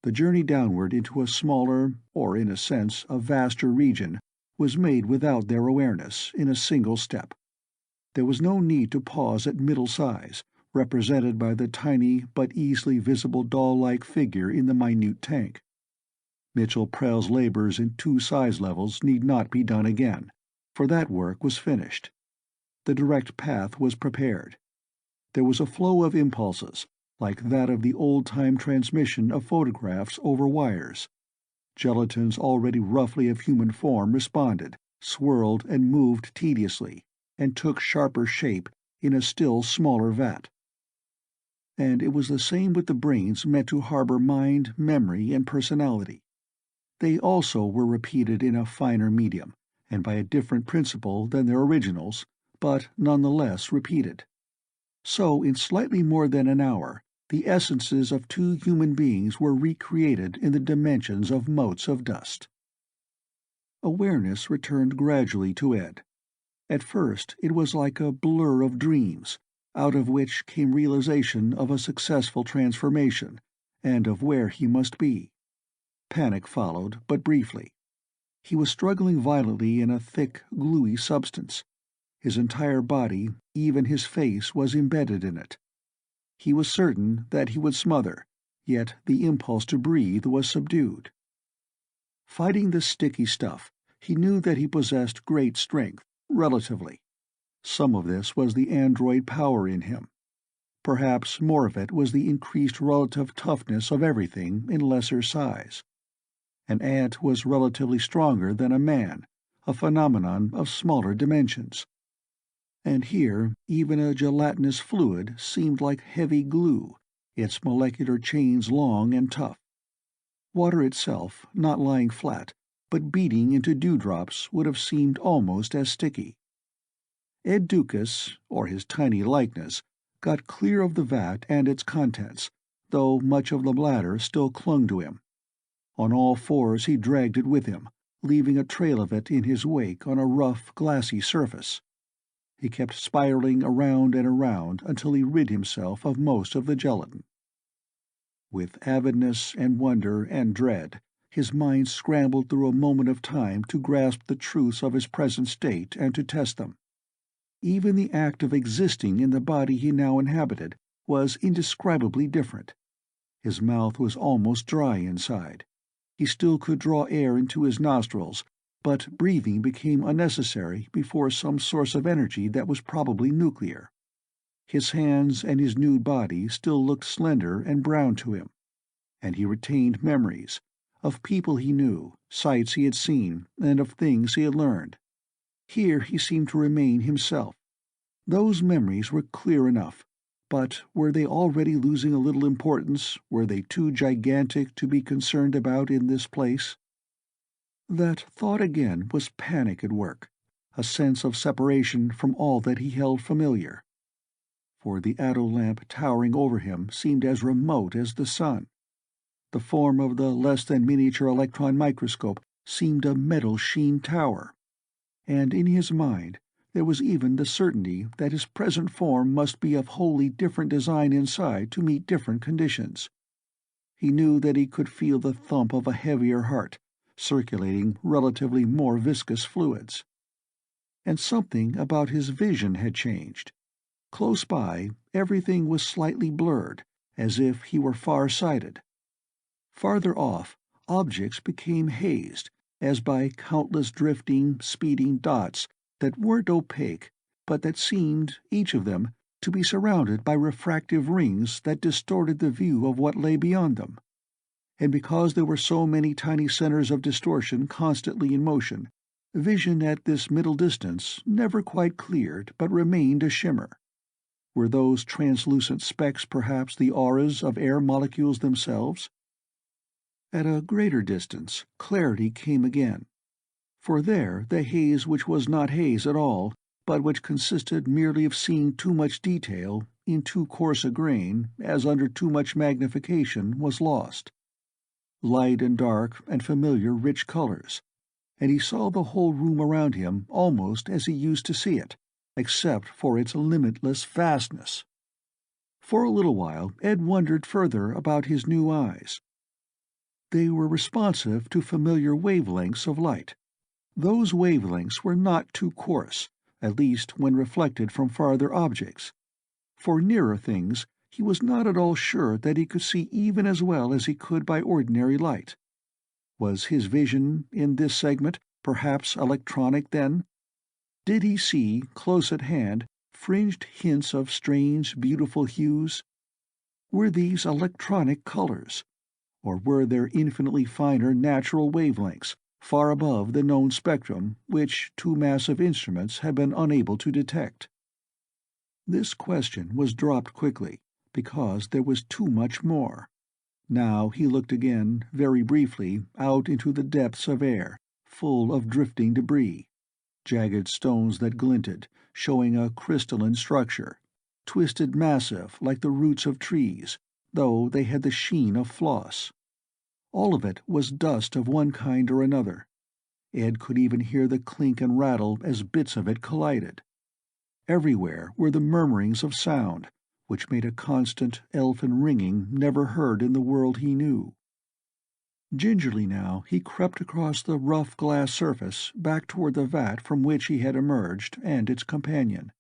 The journey downward into a smaller, or in a sense a vaster region, was made without their awareness, in a single step. There was no need to pause at middle size, represented by the tiny but easily visible doll-like figure in the minute tank. Mitchell Prell's labors in 2 size levels need not be done again, for that work was finished. The direct path was prepared. There was a flow of impulses, like that of the old-time transmission of photographs over wires. Gelatins already roughly of human form responded, swirled and moved tediously, and took sharper shape in a still smaller vat. And it was the same with the brains meant to harbor mind, memory, and personality. They also were repeated in a finer medium, and by a different principle than their originals, but nonetheless repeated. So in slightly more than an hour, the essences of 2 human beings were recreated in the dimensions of motes of dust. Awareness returned gradually to Ed. At first it was like a blur of dreams, out of which came realization of a successful transformation, and of where he must be. Panic followed, but briefly. He was struggling violently in a thick, gluey substance. His entire body, even his face, was embedded in it. He was certain that he would smother, yet the impulse to breathe was subdued. Fighting the sticky stuff, he knew that he possessed great strength, relatively. Some of this was the android power in him. Perhaps more of it was the increased relative toughness of everything in lesser size. An ant was relatively stronger than a man, a phenomenon of smaller dimensions. And here even a gelatinous fluid seemed like heavy glue, its molecular chains long and tough. Water itself, not lying flat, but beating into dewdrops, would have seemed almost as sticky. Ed Doukas, or his tiny likeness, got clear of the vat and its contents, though much of the bladder still clung to him. On all fours he dragged it with him, leaving a trail of it in his wake on a rough, glassy surface. He kept spiraling around and around until he rid himself of most of the gelatin. With avidness and wonder and dread, his mind scrambled through a moment of time to grasp the truths of his present state and to test them. Even the act of existing in the body he now inhabited was indescribably different. His mouth was almost dry inside. He still could draw air into his nostrils, but breathing became unnecessary before some source of energy that was probably nuclear. His hands and his nude body still looked slender and brown to him, and he retained memories of people he knew, sights he had seen, and of things he had learned. Here he seemed to remain himself. Those memories were clear enough, but were they already losing a little importance? Were they too gigantic to be concerned about in this place? That thought again was panic at work, a sense of separation from all that he held familiar. For the ato lamp towering over him seemed as remote as the sun. The form of the less-than-miniature electron microscope seemed a metal-sheen tower, and in his mind there was even the certainty that his present form must be of wholly different design inside to meet different conditions. He knew that he could feel the thump of a heavier heart, circulating relatively more viscous fluids. And something about his vision had changed. Close by, everything was slightly blurred, as if he were far-sighted. Farther off, objects became hazed, as by countless drifting, speeding dots that weren't opaque, but that seemed, each of them, to be surrounded by refractive rings that distorted the view of what lay beyond them. And because there were so many tiny centers of distortion constantly in motion, vision at this middle distance never quite cleared but remained a shimmer. Were those translucent specks perhaps the auras of air molecules themselves? At a greater distance, clarity came again. For there the haze which was not haze at all, but which consisted merely of seeing too much detail, in too coarse a grain, as under too much magnification, was lost. Light and dark and familiar rich colors, and he saw the whole room around him almost as he used to see it, except for its limitless vastness. For a little while Ed wondered further about his new eyes. They were responsive to familiar wavelengths of light. Those wavelengths were not too coarse, at least when reflected from farther objects. For nearer things he was not at all sure that he could see even as well as he could by ordinary light. Was his vision, in this segment, perhaps electronic then? Did he see, close at hand, fringed hints of strange, beautiful hues? Were these electronic colors? Or were there infinitely finer natural wavelengths, far above the known spectrum, which two massive instruments had been unable to detect? This question was dropped quickly, because there was too much more. Now he looked again, very briefly, out into the depths of air, full of drifting debris, jagged stones that glinted, showing a crystalline structure, twisted massive like the roots of trees, though they had the sheen of floss. All of it was dust of one kind or another. Ed could even hear the clink and rattle as bits of it collided. Everywhere were the murmurings of sound, which made a constant elfin ringing never heard in the world he knew. Gingerly now he crept across the rough glass surface back toward the vat from which he had emerged and its companion.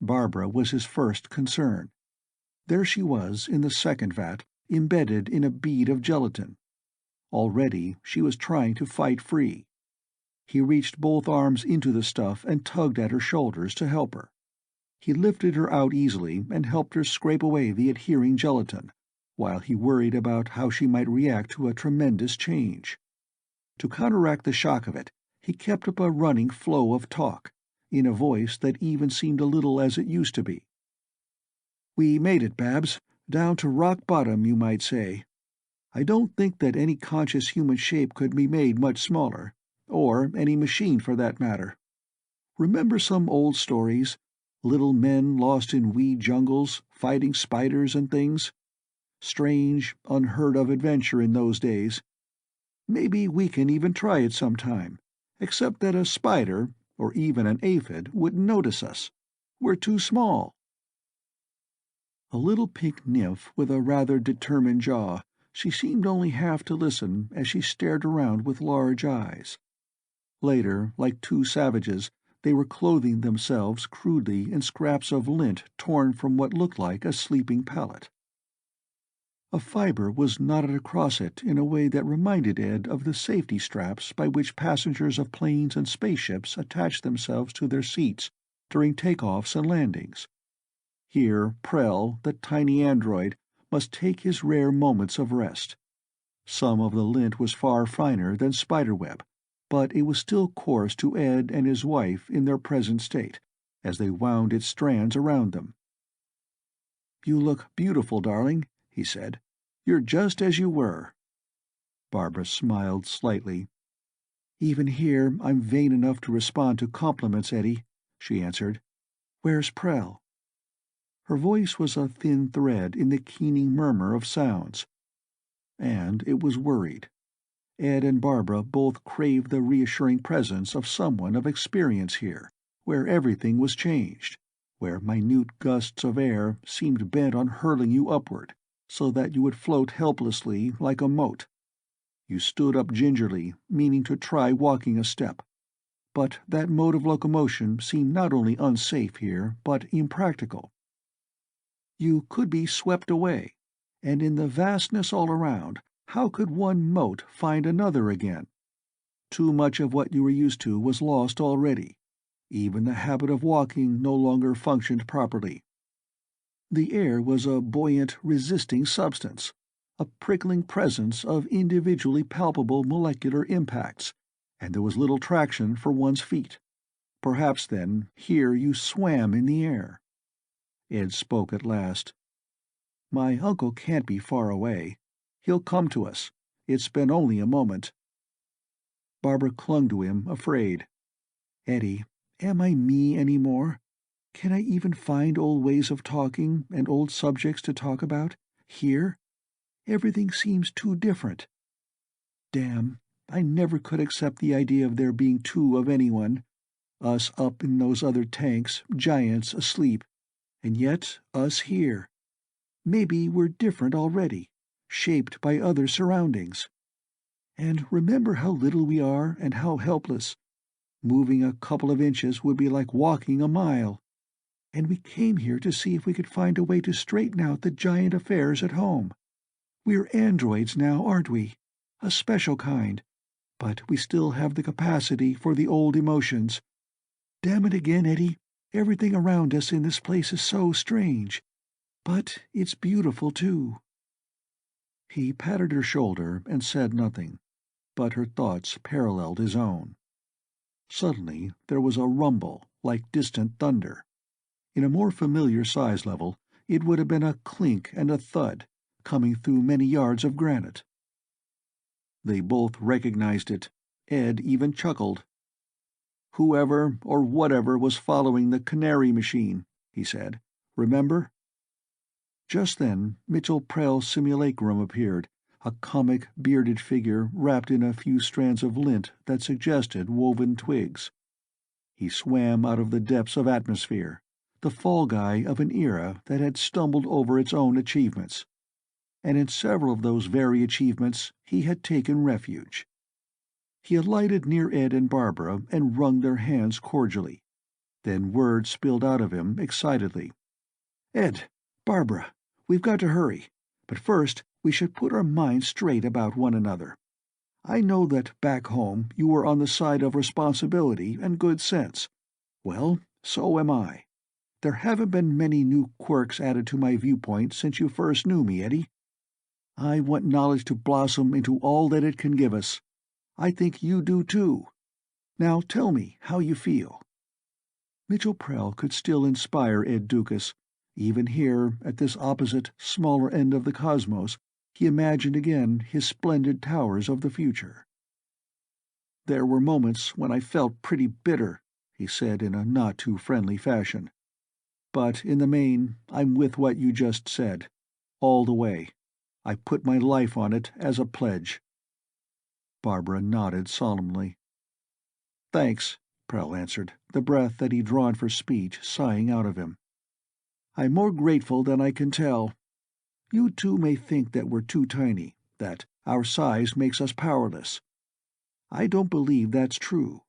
Barbara was his first concern. There she was in the second vat, embedded in a bead of gelatin. Already she was trying to fight free. He reached both arms into the stuff and tugged at her shoulders to help her. He lifted her out easily and helped her scrape away the adhering gelatin, while he worried about how she might react to a tremendous change. To counteract the shock of it, he kept up a running flow of talk, in a voice that even seemed a little as it used to be. "We made it, Babs, down to rock bottom, you might say. I don't think that any conscious human shape could be made much smaller, or any machine for that matter. Remember some old stories? Little men lost in weed jungles, fighting spiders and things? Strange, unheard-of adventure in those days. Maybe we can even try it sometime, except that a spider, or even an aphid, wouldn't notice us. We're too small." A little pink nymph with a rather determined jaw, she seemed only half to listen as she stared around with large eyes. Later, like two savages, they were clothing themselves crudely in scraps of lint torn from what looked like a sleeping pallet. A fiber was knotted across it in a way that reminded Ed of the safety straps by which passengers of planes and spaceships attach themselves to their seats during takeoffs and landings. Here Prell, the tiny android, must take his rare moments of rest. Some of the lint was far finer than spiderweb, but it was still coarse to Ed and his wife in their present state, as they wound its strands around them. "You look beautiful, darling," he said. "You're just as you were." Barbara smiled slightly. "Even here I'm vain enough to respond to compliments, Eddie," she answered. "Where's Prell?" Her voice was a thin thread in the keening murmur of sounds. And it was worried. Ed and Barbara both craved the reassuring presence of someone of experience here, where everything was changed, where minute gusts of air seemed bent on hurling you upward, so that you would float helplessly like a mote. You stood up gingerly, meaning to try walking a step. But that mode of locomotion seemed not only unsafe here, but impractical. You could be swept away, and in the vastness all around, how could one mote find another again? Too much of what you were used to was lost already. Even the habit of walking no longer functioned properly. The air was a buoyant, resisting substance, a prickling presence of individually palpable molecular impacts, and there was little traction for one's feet. Perhaps, then, here you swam in the air. Ed spoke at last. "My uncle can't be far away. He'll come to us. It's been only a moment." Barbara clung to him, afraid. "Eddie, am I me any more? Can I even find old ways of talking and old subjects to talk about, here? Everything seems too different. Damn, I never could accept the idea of there being two of anyone. Us up in those other tanks, giants asleep, and yet us here. Maybe we're different already, shaped by other surroundings. And remember how little we are and how helpless. Moving a couple of inches would be like walking a mile. And we came here to see if we could find a way to straighten out the giant affairs at home. We're androids now, aren't we? A special kind. But we still have the capacity for the old emotions. Damn it again, Eddie, everything around us in this place is so strange. But it's beautiful, too." He patted her shoulder and said nothing, but her thoughts paralleled his own. Suddenly there was a rumble, like distant thunder. In a more familiar size level, it would have been a clink and a thud, coming through many yards of granite. They both recognized it. Ed even chuckled. "Whoever or whatever was following the canary machine," he said. "Remember?" Just then Mitchell Prell's simulacrum appeared, a comic, bearded figure wrapped in a few strands of lint that suggested woven twigs. He swam out of the depths of atmosphere, the fall guy of an era that had stumbled over its own achievements. And in several of those very achievements he had taken refuge. He alighted near Ed and Barbara and wrung their hands cordially. Then words spilled out of him excitedly. "Ed, Barbara, we've got to hurry. But first we should put our minds straight about one another. I know that back home you were on the side of responsibility and good sense. Well, so am I. There haven't been many new quirks added to my viewpoint since you first knew me, Eddie. I want knowledge to blossom into all that it can give us. I think you do too. Now tell me how you feel." Mitchell Prell could still inspire Ed Doukas. Even here, at this opposite, smaller end of the cosmos, he imagined again his splendid towers of the future. "There were moments when I felt pretty bitter," he said in a not-too-friendly fashion. "But in the main, I'm with what you just said. All the way. I put my life on it as a pledge." Barbara nodded solemnly. "Thanks," Prell answered, the breath that he'd drawn for speech sighing out of him. "I'm more grateful than I can tell. You two may think that we're too tiny, that our size makes us powerless. I don't believe that's true.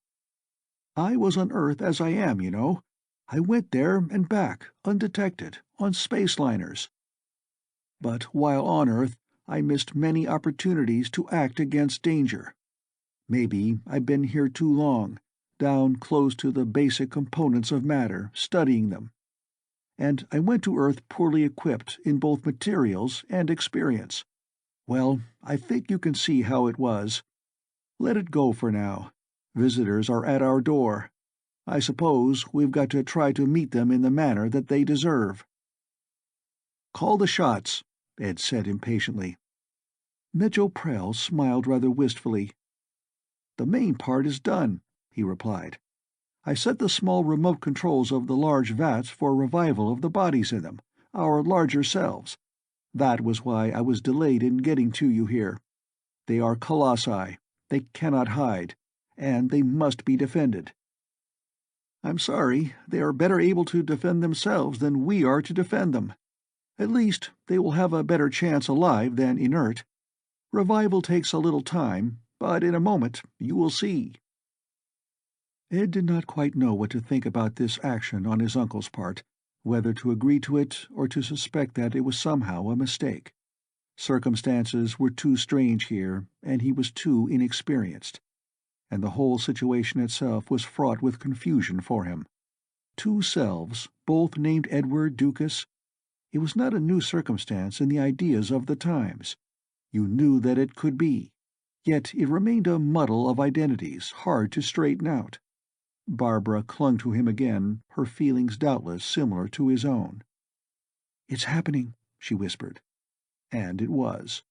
I was on Earth as I am, you know. I went there and back, undetected, on space liners. But while on Earth, I missed many opportunities to act against danger. Maybe I've been here too long, down close to the basic components of matter, studying them. And I went to Earth poorly equipped in both materials and experience. Well, I think you can see how it was. Let it go for now. Visitors are at our door. I suppose we've got to try to meet them in the manner that they deserve." "Call the shots," Ed said impatiently. Mitchell Prell smiled rather wistfully. "The main part is done," he replied. "I set the small remote controls of the large vats for revival of the bodies in them, our larger selves. That was why I was delayed in getting to you here. They are colossi. They cannot hide, and they must be defended." "I'm sorry, they are better able to defend themselves than we are to defend them. At least, they will have a better chance alive than inert. Revival takes a little time, but in a moment you will see." Ed did not quite know what to think about this action on his uncle's part, whether to agree to it or to suspect that it was somehow a mistake. Circumstances were too strange here, and he was too inexperienced. And the whole situation itself was fraught with confusion for him. Two selves, both named Edward Doukas. It was not a new circumstance in the ideas of the times. You knew that it could be, yet it remained a muddle of identities hard to straighten out. Barbara clung to him again, her feelings doubtless similar to his own. "It's happening," she whispered. And it was.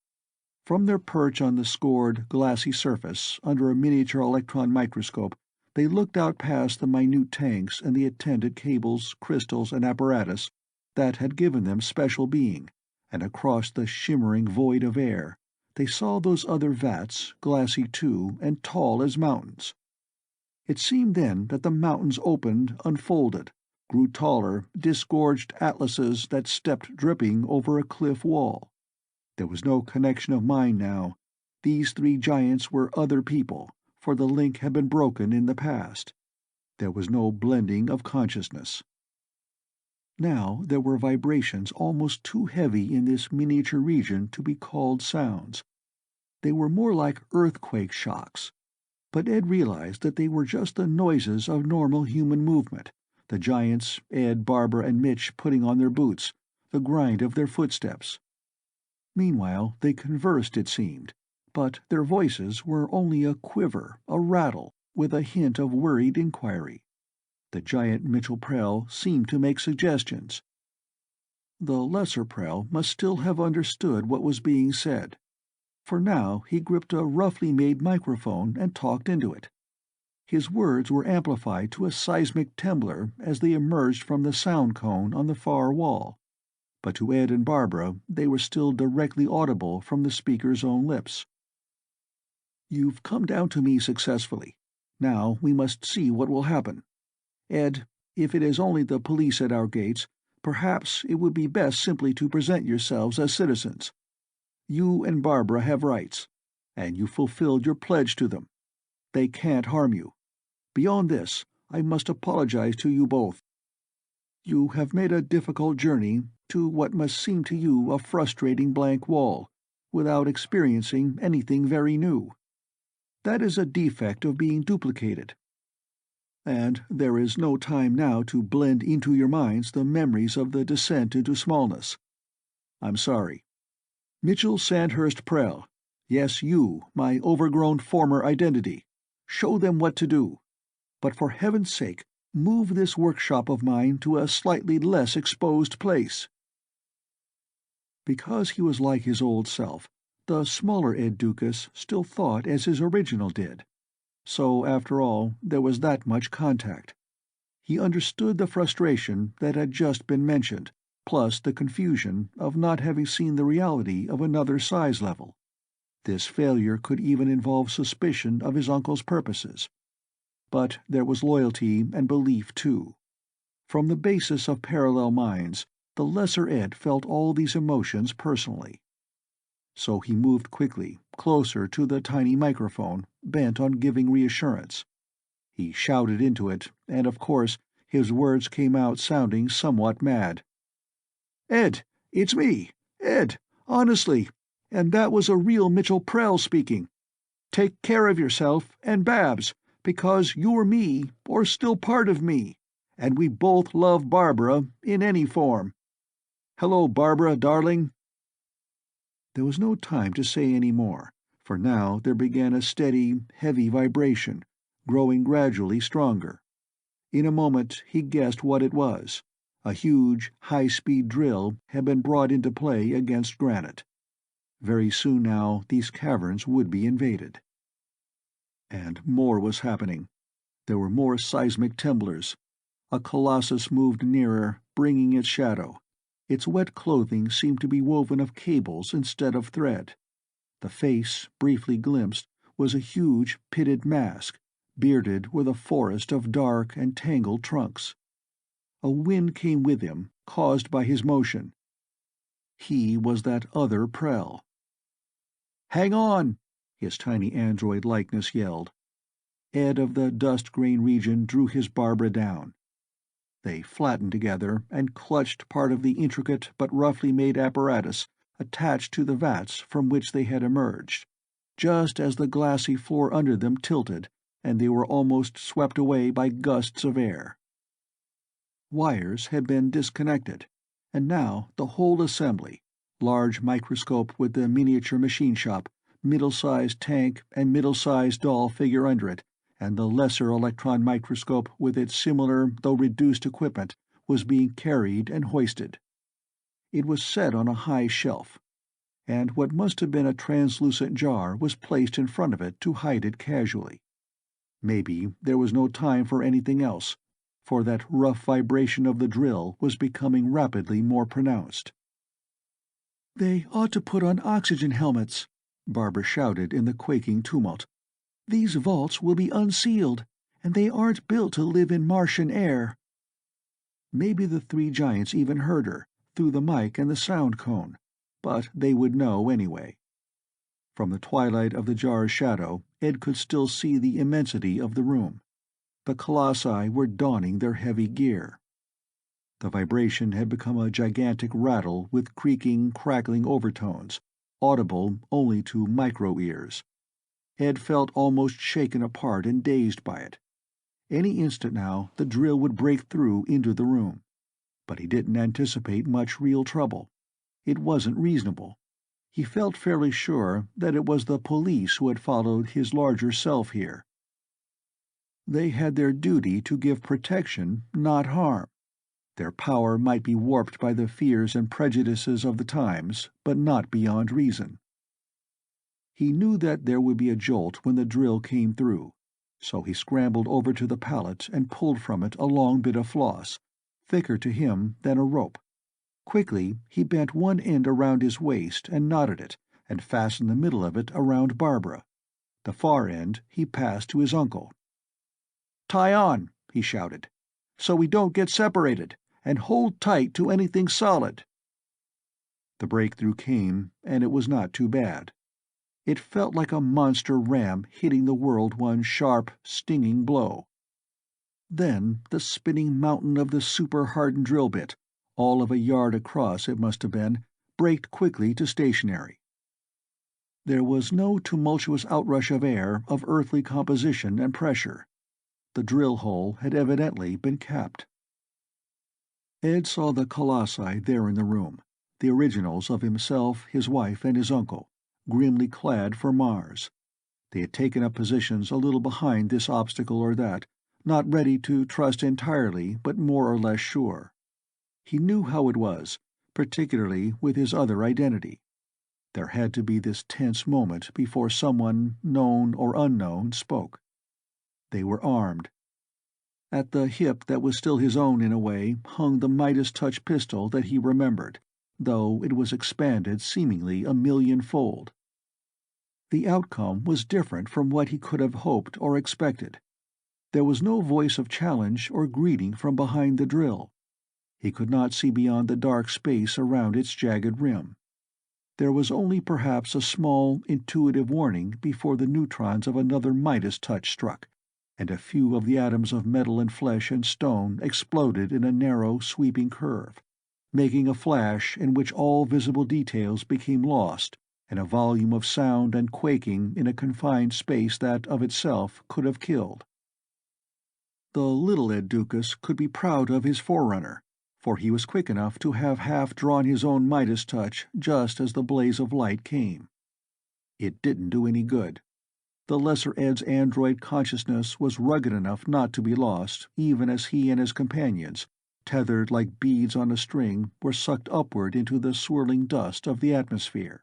From their perch on the scored, glassy surface, under a miniature electron microscope, they looked out past the minute tanks and the attendant cables, crystals, and apparatus that had given them special being, and across the shimmering void of air they saw those other vats, glassy too, and tall as mountains. It seemed then that the mountains opened, unfolded, grew taller, disgorged atlases that stepped dripping over a cliff wall. There was no connection of mind now. These three giants were other people, for the link had been broken in the past. There was no blending of consciousness. Now there were vibrations almost too heavy in this miniature region to be called sounds. They were more like earthquake shocks. But Ed realized that they were just the noises of normal human movement, the giants, Ed, Barbara, and Mitch putting on their boots, the grind of their footsteps. Meanwhile they conversed, it seemed, but their voices were only a quiver, a rattle, with a hint of worried inquiry. The giant Mitchell Prell seemed to make suggestions. The lesser Prell must still have understood what was being said, for now he gripped a roughly made microphone and talked into it. His words were amplified to a seismic timbre as they emerged from the sound cone on the far wall, but to Ed and Barbara they were still directly audible from the speaker's own lips. "You've come down to me successfully. Now we must see what will happen. Ed, if it is only the police at our gates, perhaps it would be best simply to present yourselves as citizens. You and Barbara have rights, and you fulfilled your pledge to them. They can't harm you. Beyond this, I must apologize to you both. You have made a difficult journey to what must seem to you a frustrating blank wall, without experiencing anything very new. That is a defect of being duplicated. And there is no time now to blend into your minds the memories of the descent into smallness. I'm sorry. Mitchell Sandhurst Prell, yes, you, my overgrown former identity. Show them what to do. But for heaven's sake, move this workshop of mine to a slightly less exposed place." Because he was like his old self, the smaller Ed Doukas still thought as his original did. So, after all, there was that much contact. He understood the frustration that had just been mentioned, plus the confusion of not having seen the reality of another size level. This failure could even involve suspicion of his uncle's purposes. But there was loyalty and belief, too. From the basis of parallel minds, the lesser Ed felt all these emotions personally. So he moved quickly, closer to the tiny microphone, bent on giving reassurance. He shouted into it, and of course his words came out sounding somewhat mad. "Ed, it's me. Ed, honestly, and that was a real Mitchell Prell speaking. Take care of yourself and Babs, because you're me, or still part of me, and we both love Barbara in any form. Hello, Barbara, darling." There was no time to say any more, for now there began a steady, heavy vibration, growing gradually stronger. In a moment he guessed what it was. A huge, high-speed drill had been brought into play against granite. Very soon now these caverns would be invaded. And more was happening. There were more seismic tremblers. A colossus moved nearer, bringing its shadow. Its wet clothing seemed to be woven of cables instead of thread. The face, briefly glimpsed, was a huge, pitted mask, bearded with a forest of dark and tangled trunks. A wind came with him, caused by his motion. He was that other Prell. "Hang on!" his tiny android likeness yelled. Ed of the dust-grain region drew his Barbara down. They flattened together and clutched part of the intricate but roughly made apparatus attached to the vats from which they had emerged, just as the glassy floor under them tilted and they were almost swept away by gusts of air. Wires had been disconnected, and now the whole assembly, large microscope with the miniature machine shop, middle-sized tank and middle-sized doll figure under it, and the lesser electron microscope with its similar though reduced equipment, was being carried and hoisted. It was set on a high shelf, and what must have been a translucent jar was placed in front of it to hide it casually. Maybe there was no time for anything else, for that rough vibration of the drill was becoming rapidly more pronounced. "They ought to put on oxygen helmets," Barbara shouted in the quaking tumult. "These vaults will be unsealed, and they aren't built to live in Martian air." Maybe the three giants even heard her, through the mic and the sound cone, but they would know anyway. From the twilight of the jar's shadow, Ed could still see the immensity of the room. The colossi were donning their heavy gear. The vibration had become a gigantic rattle with creaking, crackling overtones, audible only to micro-ears. Ed felt almost shaken apart and dazed by it. Any instant now the drill would break through into the room. But he didn't anticipate much real trouble. It wasn't reasonable. He felt fairly sure that it was the police who had followed his larger self here. They had their duty to give protection, not harm. Their power might be warped by the fears and prejudices of the times, but not beyond reason. He knew that there would be a jolt when the drill came through, so he scrambled over to the pallet and pulled from it a long bit of floss, thicker to him than a rope. Quickly he bent one end around his waist and knotted it, and fastened the middle of it around Barbara. The far end he passed to his uncle. "Tie on," he shouted, "so we don't get separated, and hold tight to anything solid." The breakthrough came, and it was not too bad. It felt like a monster ram hitting the world one sharp, stinging blow. Then the spinning mountain of the super-hardened drill bit, all of a yard across it must have been, braked quickly to stationary. There was no tumultuous outrush of air of earthly composition and pressure. The drill hole had evidently been capped. Ed saw the colossi there in the room, the originals of himself, his wife, and his uncle, grimly clad for Mars. They had taken up positions a little behind this obstacle or that, not ready to trust entirely, but more or less sure. He knew how it was, particularly with his other identity. There had to be this tense moment before someone, known or unknown, spoke. They were armed. At the hip that was still his own in a way hung the Midas-touch pistol that he remembered, though it was expanded seemingly a millionfold. The outcome was different from what he could have hoped or expected. There was no voice of challenge or greeting from behind the drill. He could not see beyond the dark space around its jagged rim. There was only perhaps a small, intuitive warning before the neutrons of another Midas touch struck, and a few of the atoms of metal and flesh and stone exploded in a narrow, sweeping curve. making a flash in which all visible details became lost, and a volume of sound and quaking in a confined space that of itself could have killed. The little Ed Doukas could be proud of his forerunner, for he was quick enough to have half drawn his own Midas touch just as the blaze of light came. It didn't do any good. The lesser Ed's android consciousness was rugged enough not to be lost, even as he and his companions, tethered like beads on a string, were sucked upward into the swirling dust of the atmosphere.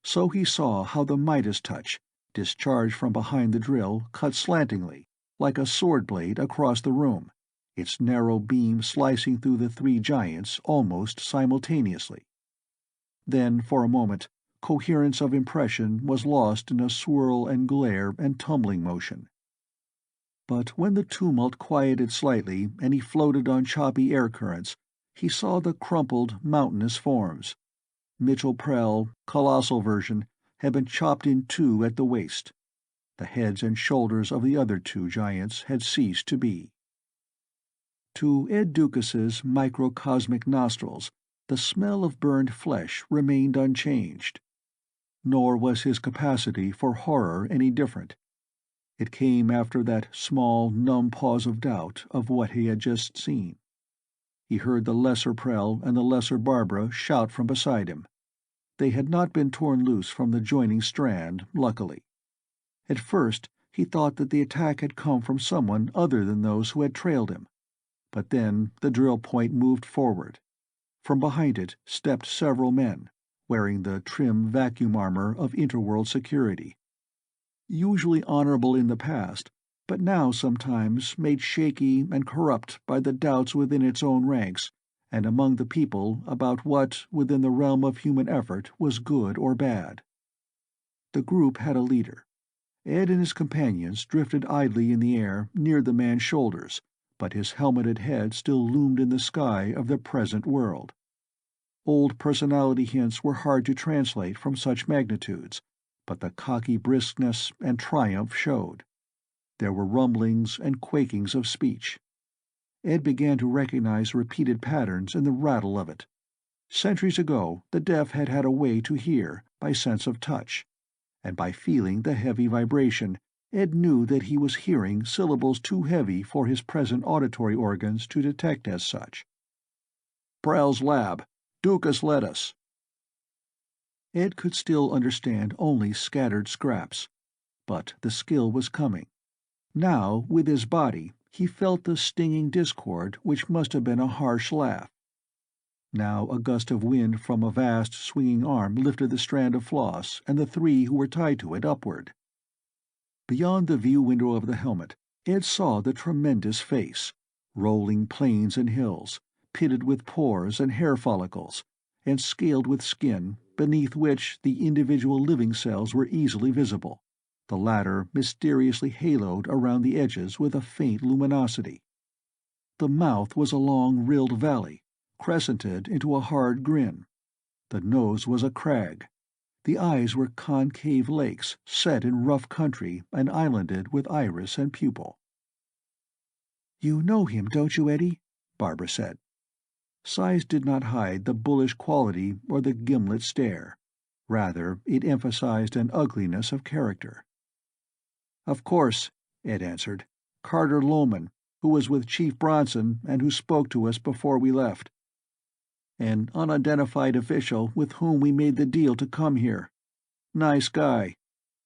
So he saw how the Midas touch, discharged from behind the drill, cut slantingly, like a sword blade, across the room, its narrow beam slicing through the three giants almost simultaneously. Then, for a moment, coherence of impression was lost in a swirl and glare and tumbling motion. But when the tumult quieted slightly and he floated on choppy air currents, he saw the crumpled, mountainous forms. Mitchell Prell, colossal version, had been chopped in two at the waist. The heads and shoulders of the other two giants had ceased to be. To Ed Doukas's microcosmic nostrils, the smell of burned flesh remained unchanged. Nor was his capacity for horror any different. It came after that small, numb pause of doubt of what he had just seen. He heard the lesser Prell and the lesser Barbara shout from beside him. They had not been torn loose from the joining strand, luckily. At first he thought that the attack had come from someone other than those who had trailed him. But then the drill point moved forward. From behind it stepped several men, wearing the trim vacuum armor of interworld security. Usually honorable in the past, but now sometimes made shaky and corrupt by the doubts within its own ranks and among the people about what, within the realm of human effort, was good or bad. The group had a leader. Ed and his companions drifted idly in the air near the man's shoulders, but his helmeted head still loomed in the sky of the present world. Old personality hints were hard to translate from such magnitudes, but the cocky briskness and triumph showed. There were rumblings and quakings of speech. Ed began to recognize repeated patterns in the rattle of it. Centuries ago the deaf had had a way to hear by sense of touch, and by feeling the heavy vibration, Ed knew that he was hearing syllables too heavy for his present auditory organs to detect as such. "Prell's lab. Doukas led us." Ed could still understand only scattered scraps, but the skill was coming. Now, with his body, he felt the stinging discord which must have been a harsh laugh. Now a gust of wind from a vast, swinging arm lifted the strand of floss and the three who were tied to it upward. Beyond the view window of the helmet, Ed saw the tremendous face, rolling plains and hills, pitted with pores and hair follicles, and scaled with skin, beneath which the individual living cells were easily visible, the latter mysteriously haloed around the edges with a faint luminosity. The mouth was a long rilled valley, crescented into a hard grin. The nose was a crag. The eyes were concave lakes set in rough country and islanded with iris and pupil. "You know him, don't you, Eddie?" Barbara said. Size did not hide the bullish quality or the gimlet stare. Rather, it emphasized an ugliness of character. "Of course," Ed answered. "Carter Loman, who was with Chief Bronson and who spoke to us before we left. An unidentified official with whom we made the deal to come here. Nice guy.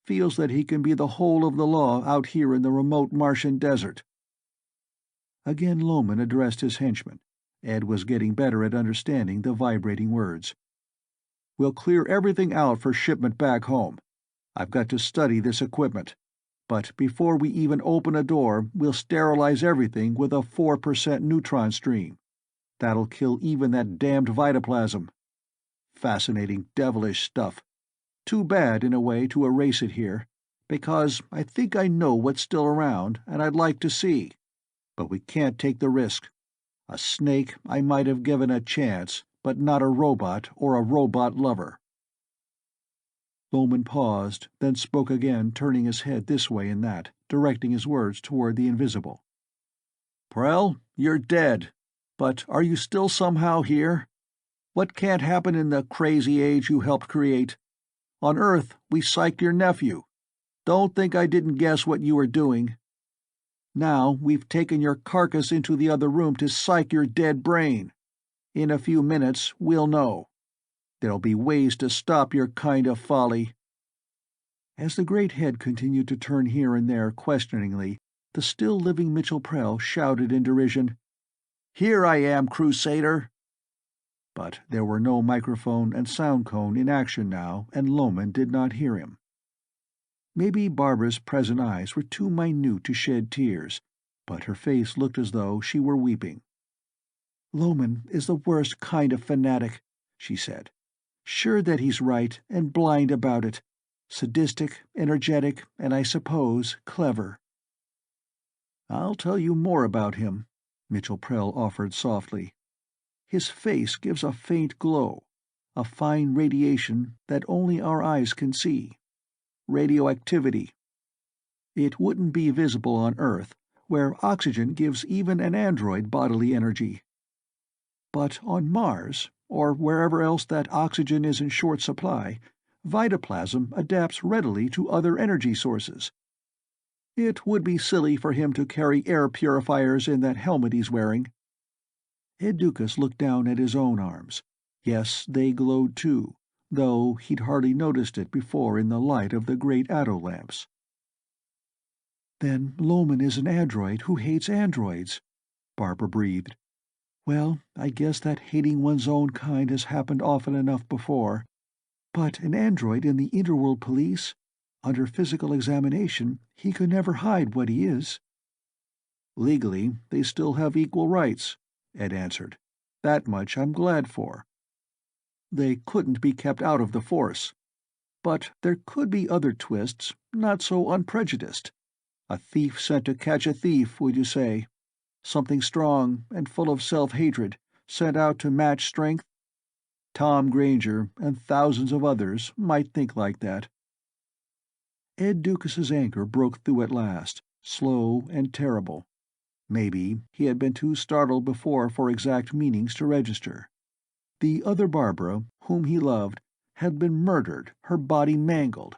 Feels that he can be the whole of the law out here in the remote Martian desert." Again Loman addressed his henchman. Ed was getting better at understanding the vibrating words. "We'll clear everything out for shipment back home. I've got to study this equipment. But before we even open a door, we'll sterilize everything with a 4% neutron stream. That'll kill even that damned vitoplasm. Fascinating, devilish stuff. Too bad, in a way, to erase it here, because I think I know what's still around and I'd like to see. But we can't take the risk. A snake I might have given a chance, but not a robot or a robot lover." Loman paused, then spoke again, turning his head this way and that, directing his words toward the invisible. "Prell, you're dead. But are you still somehow here? What can't happen in the crazy age you helped create? On Earth, we psyched your nephew. Don't think I didn't guess what you were doing. Now we've taken your carcass into the other room to psych your dead brain. In a few minutes, we'll know. There'll be ways to stop your kind of folly." As the great head continued to turn here and there questioningly, the still-living Mitchell Prell shouted in derision, "Here I am, Crusader!" But there were no microphone and sound cone in action now, and Loman did not hear him. Maybe Barbara's present eyes were too minute to shed tears, but her face looked as though she were weeping. "Loman is the worst kind of fanatic," she said. "Sure that he's right, and blind about it. Sadistic, energetic, and I suppose clever." "I'll tell you more about him," Mitchell Prell offered softly. "His face gives a faint glow, a fine radiation that only our eyes can see. Radioactivity. It wouldn't be visible on Earth, where oxygen gives even an android bodily energy. But on Mars, or wherever else that oxygen is in short supply, vitoplasm adapts readily to other energy sources. It would be silly for him to carry air purifiers in that helmet he's wearing." Ed Doukas looked down at his own arms. Yes, they glowed too, though he'd hardly noticed it before in the light of the great atto-lamps. "Then Loman is an android who hates androids," Barbara breathed. "Well, I guess that hating one's own kind has happened often enough before. But an android in the Interworld Police? Under physical examination, he could never hide what he is." "Legally, they still have equal rights," Ed answered. "That much I'm glad for. They couldn't be kept out of the force. But there could be other twists, not so unprejudiced. A thief sent to catch a thief, would you say? Something strong and full of self-hatred, sent out to match strength? Tom Granger and thousands of others might think like that." Ed Dukas's anger broke through at last, slow and terrible. Maybe he had been too startled before for exact meanings to register. The other Barbara, whom he loved, had been murdered, her body mangled.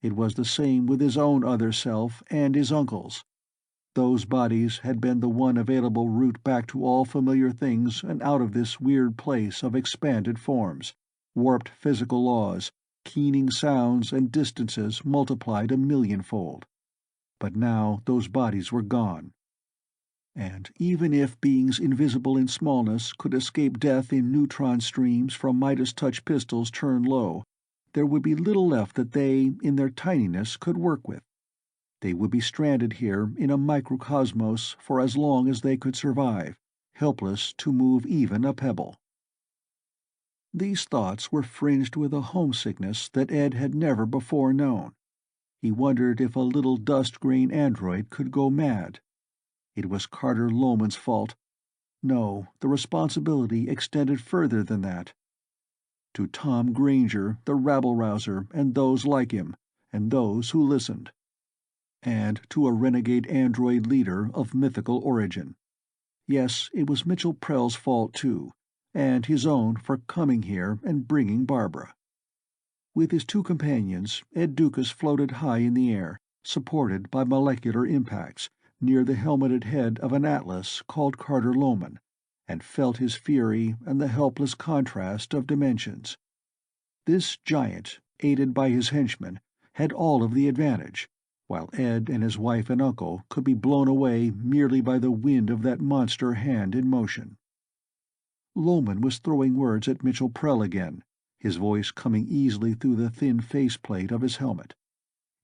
It was the same with his own other self and his uncle's. Those bodies had been the one available route back to all familiar things and out of this weird place of expanded forms, warped physical laws, keening sounds and distances multiplied a millionfold. But now those bodies were gone. And even if beings invisible in smallness could escape death in neutron streams from Midas-touch pistols turned low, there would be little left that they, in their tininess, could work with. They would be stranded here in a microcosmos for as long as they could survive, helpless to move even a pebble. These thoughts were fringed with a homesickness that Ed had never before known. He wondered if a little dust-grain android could go mad. It was Carter Loman's fault. No, the responsibility extended further than that. To Tom Granger, the rabble-rouser, and those like him, and those who listened. And to a renegade android leader of mythical origin. Yes, it was Mitchell Prell's fault too, and his own for coming here and bringing Barbara. With his two companions, Ed Doukas floated high in the air, supported by molecular impacts, near the helmeted head of an Atlas called Carter Loman, and felt his fury and the helpless contrast of dimensions. This giant, aided by his henchmen, had all of the advantage, while Ed and his wife and uncle could be blown away merely by the wind of that monster hand in motion. Loman was throwing words at Mitchell Prell again, his voice coming easily through the thin faceplate of his helmet.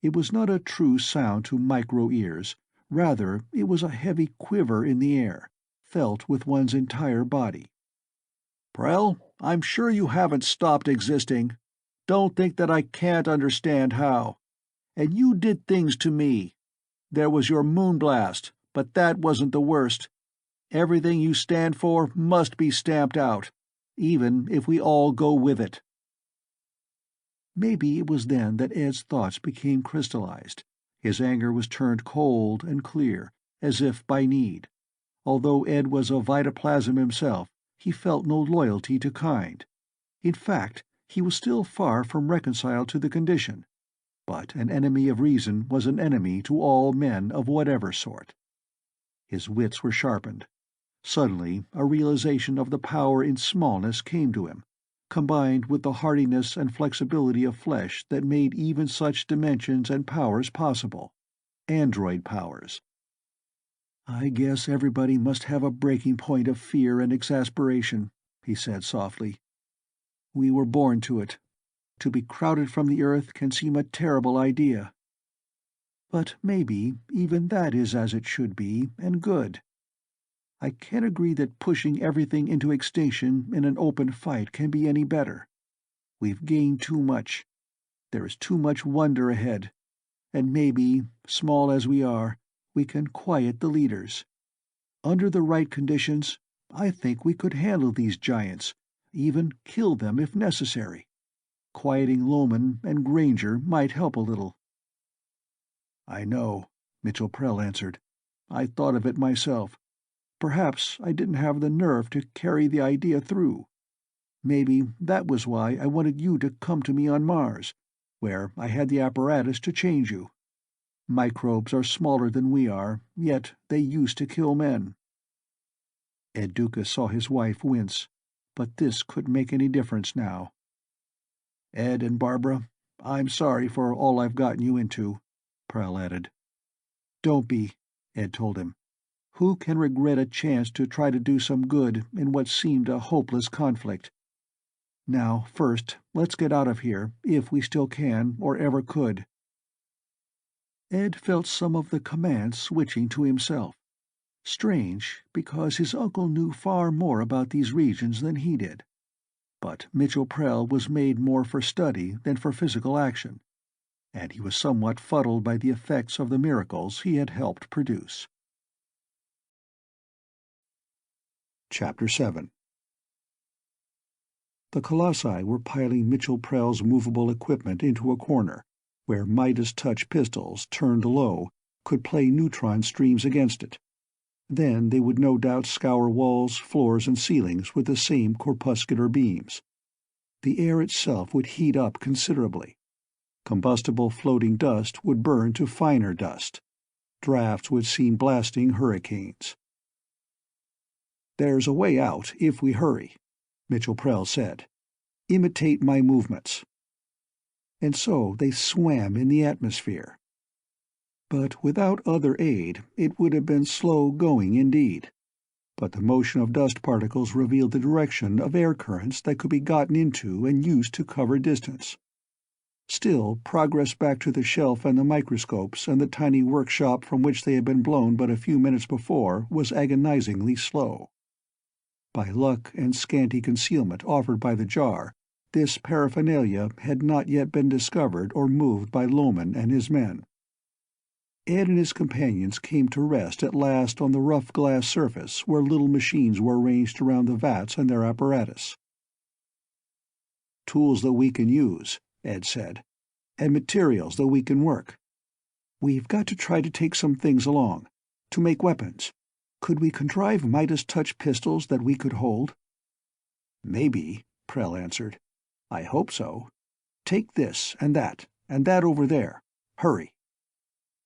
It was not a true sound to micro-ears, rather it was a heavy quiver in the air, felt with one's entire body. "Prell, I'm sure you haven't stopped existing. Don't think that I can't understand how. And you did things to me. There was your moonblast, but that wasn't the worst. Everything you stand for must be stamped out, even if we all go with it." Maybe it was then that Ed's thoughts became crystallized. His anger was turned cold and clear, as if by need. Although Ed was a vitaplasm himself, he felt no loyalty to kind. In fact, he was still far from reconciled to the condition. But an enemy of reason was an enemy to all men of whatever sort. His wits were sharpened. Suddenly, a realization of the power in smallness came to him, combined with the hardiness and flexibility of flesh that made even such dimensions and powers possible. Android powers. "I guess everybody must have a breaking point of fear and exasperation," he said softly. "We were born to it. To be crowded from the earth can seem a terrible idea. But maybe even that is as it should be, and good. I can't agree that pushing everything into extinction in an open fight can be any better. We've gained too much. There is too much wonder ahead, and maybe, small as we are, we can quiet the leaders. Under the right conditions, I think we could handle these giants, even kill them if necessary. Quieting Lohman and Granger might help a little." "I know," Mitchell Prell answered. "I thought of it myself. Perhaps I didn't have the nerve to carry the idea through. Maybe that was why I wanted you to come to me on Mars, where I had the apparatus to change you. Microbes are smaller than we are, yet they used to kill men." Ed Doukas saw his wife wince, but this couldn't make any difference now. "Ed and Barbara, I'm sorry for all I've gotten you into," Prell added. "Don't be," Ed told him. "Who can regret a chance to try to do some good in what seemed a hopeless conflict? Now, first, let's get out of here, if we still can, or ever could." Ed felt some of the command switching to himself. Strange, because his uncle knew far more about these regions than he did. But Mitchell Prell was made more for study than for physical action, and he was somewhat fuddled by the effects of the miracles he had helped produce. Chapter 7. The Colossi were piling Mitchell Prell's movable equipment into a corner, where Midas touch pistols, turned low, could play neutron streams against it. Then they would no doubt scour walls, floors, and ceilings with the same corpuscular beams. The air itself would heat up considerably. Combustible floating dust would burn to finer dust. Drafts would seem blasting hurricanes. "There's a way out, if we hurry," Mitchell Prell said. "Imitate my movements." And so they swam in the atmosphere. But without other aid, it would have been slow going indeed. But the motion of dust particles revealed the direction of air currents that could be gotten into and used to cover distance. Still, progress back to the shelf and the microscopes and the tiny workshop from which they had been blown but a few minutes before was agonizingly slow. By luck and scanty concealment offered by the jar, this paraphernalia had not yet been discovered or moved by Lohman and his men. Ed and his companions came to rest at last on the rough glass surface where little machines were arranged around the vats and their apparatus. "Tools that we can use," Ed said, "and materials that we can work. We've got to try to take some things along, to make weapons. Could we contrive Midas touch pistols that we could hold?" "Maybe," Prell answered. "I hope so. Take this and that over there. Hurry."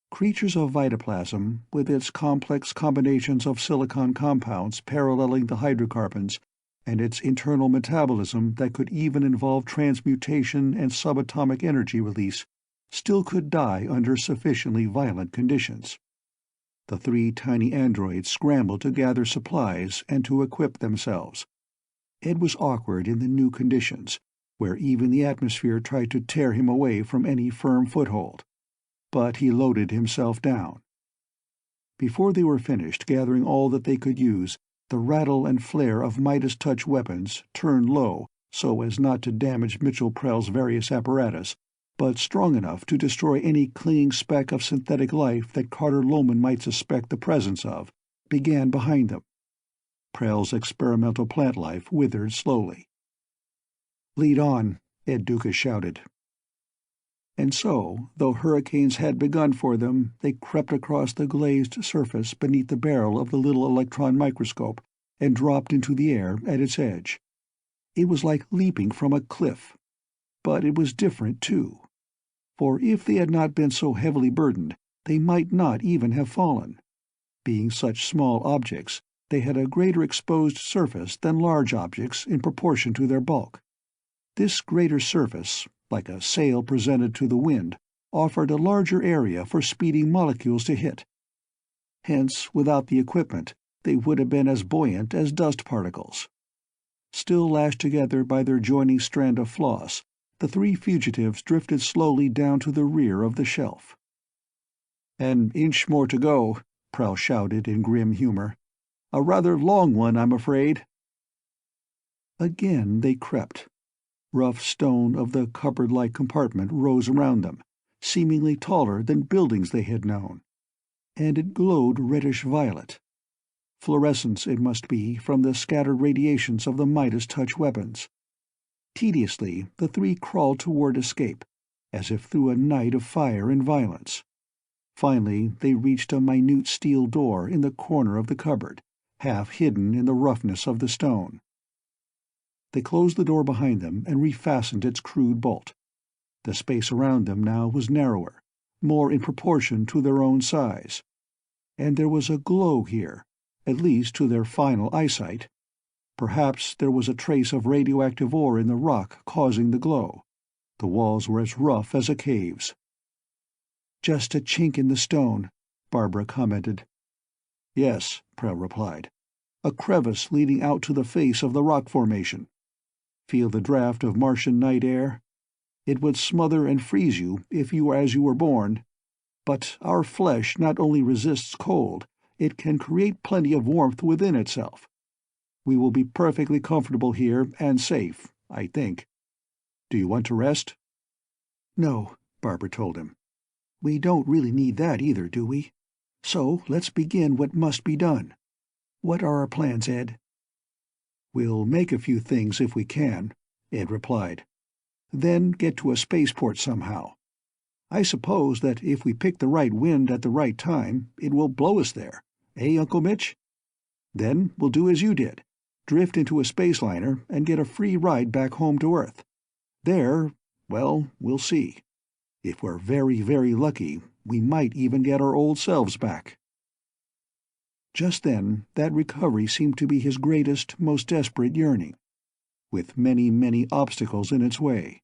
Creatures of vitaplasm, with its complex combinations of silicon compounds paralleling the hydrocarbons, and its internal metabolism that could even involve transmutation and subatomic energy release, still could die under sufficiently violent conditions. The three tiny androids scrambled to gather supplies and to equip themselves. Ed was awkward in the new conditions, where even the atmosphere tried to tear him away from any firm foothold. But he loaded himself down. Before they were finished gathering all that they could use, the rattle and flare of Midas touch weapons, turned low so as not to damage Mitchell Prell's various apparatus, but strong enough to destroy any clinging speck of synthetic life that Carter Lohman might suspect the presence of, began behind them. Prell's experimental plant life withered slowly. "Lead on," Ed Doukas shouted. And so, though hurricanes had begun for them, they crept across the glazed surface beneath the barrel of the little electron microscope and dropped into the air at its edge. It was like leaping from a cliff. But it was different, too. For if they had not been so heavily burdened, they might not even have fallen. Being such small objects, they had a greater exposed surface than large objects in proportion to their bulk. This greater surface, like a sail presented to the wind, offered a larger area for speeding molecules to hit. Hence, without the equipment, they would have been as buoyant as dust particles. Still lashed together by their joining strand of floss, the three fugitives drifted slowly down to the rear of the shelf. "An inch more to go," Prowl shouted in grim humor. "A rather long one, I'm afraid." Again they crept. Rough stone of the cupboard-like compartment rose around them, seemingly taller than buildings they had known, and it glowed reddish-violet. Fluorescence, it must be, from the scattered radiations of the Midas-touch weapons. Tediously, the three crawled toward escape, as if through a night of fire and violence. Finally, they reached a minute steel door in the corner of the cupboard, half hidden in the roughness of the stone. They closed the door behind them and refastened its crude bolt. The space around them now was narrower, more in proportion to their own size. And there was a glow here, at least to their final eyesight. Perhaps there was a trace of radioactive ore in the rock causing the glow. The walls were as rough as a cave's. "Just a chink in the stone," Barbara commented. "Yes," Prell replied. "A crevice leading out to the face of the rock formation. Feel the draft of Martian night air? It would smother and freeze you if you were as you were born. But our flesh not only resists cold, it can create plenty of warmth within itself. We will be perfectly comfortable here and safe, I think. Do you want to rest?" "No," Barbara told him. "We don't really need that either, do we? So let's begin what must be done. What are our plans, Ed?" "We'll make a few things if we can," Ed replied. "Then get to a spaceport somehow. I suppose that if we pick the right wind at the right time, it will blow us there. Eh, Uncle Mitch? Then we'll do as you did. Drift into a spaceliner and get a free ride back home to Earth. There, well, we'll see. If we're very, very lucky, we might even get our old selves back." Just then, that recovery seemed to be his greatest, most desperate yearning, with many, many obstacles in its way.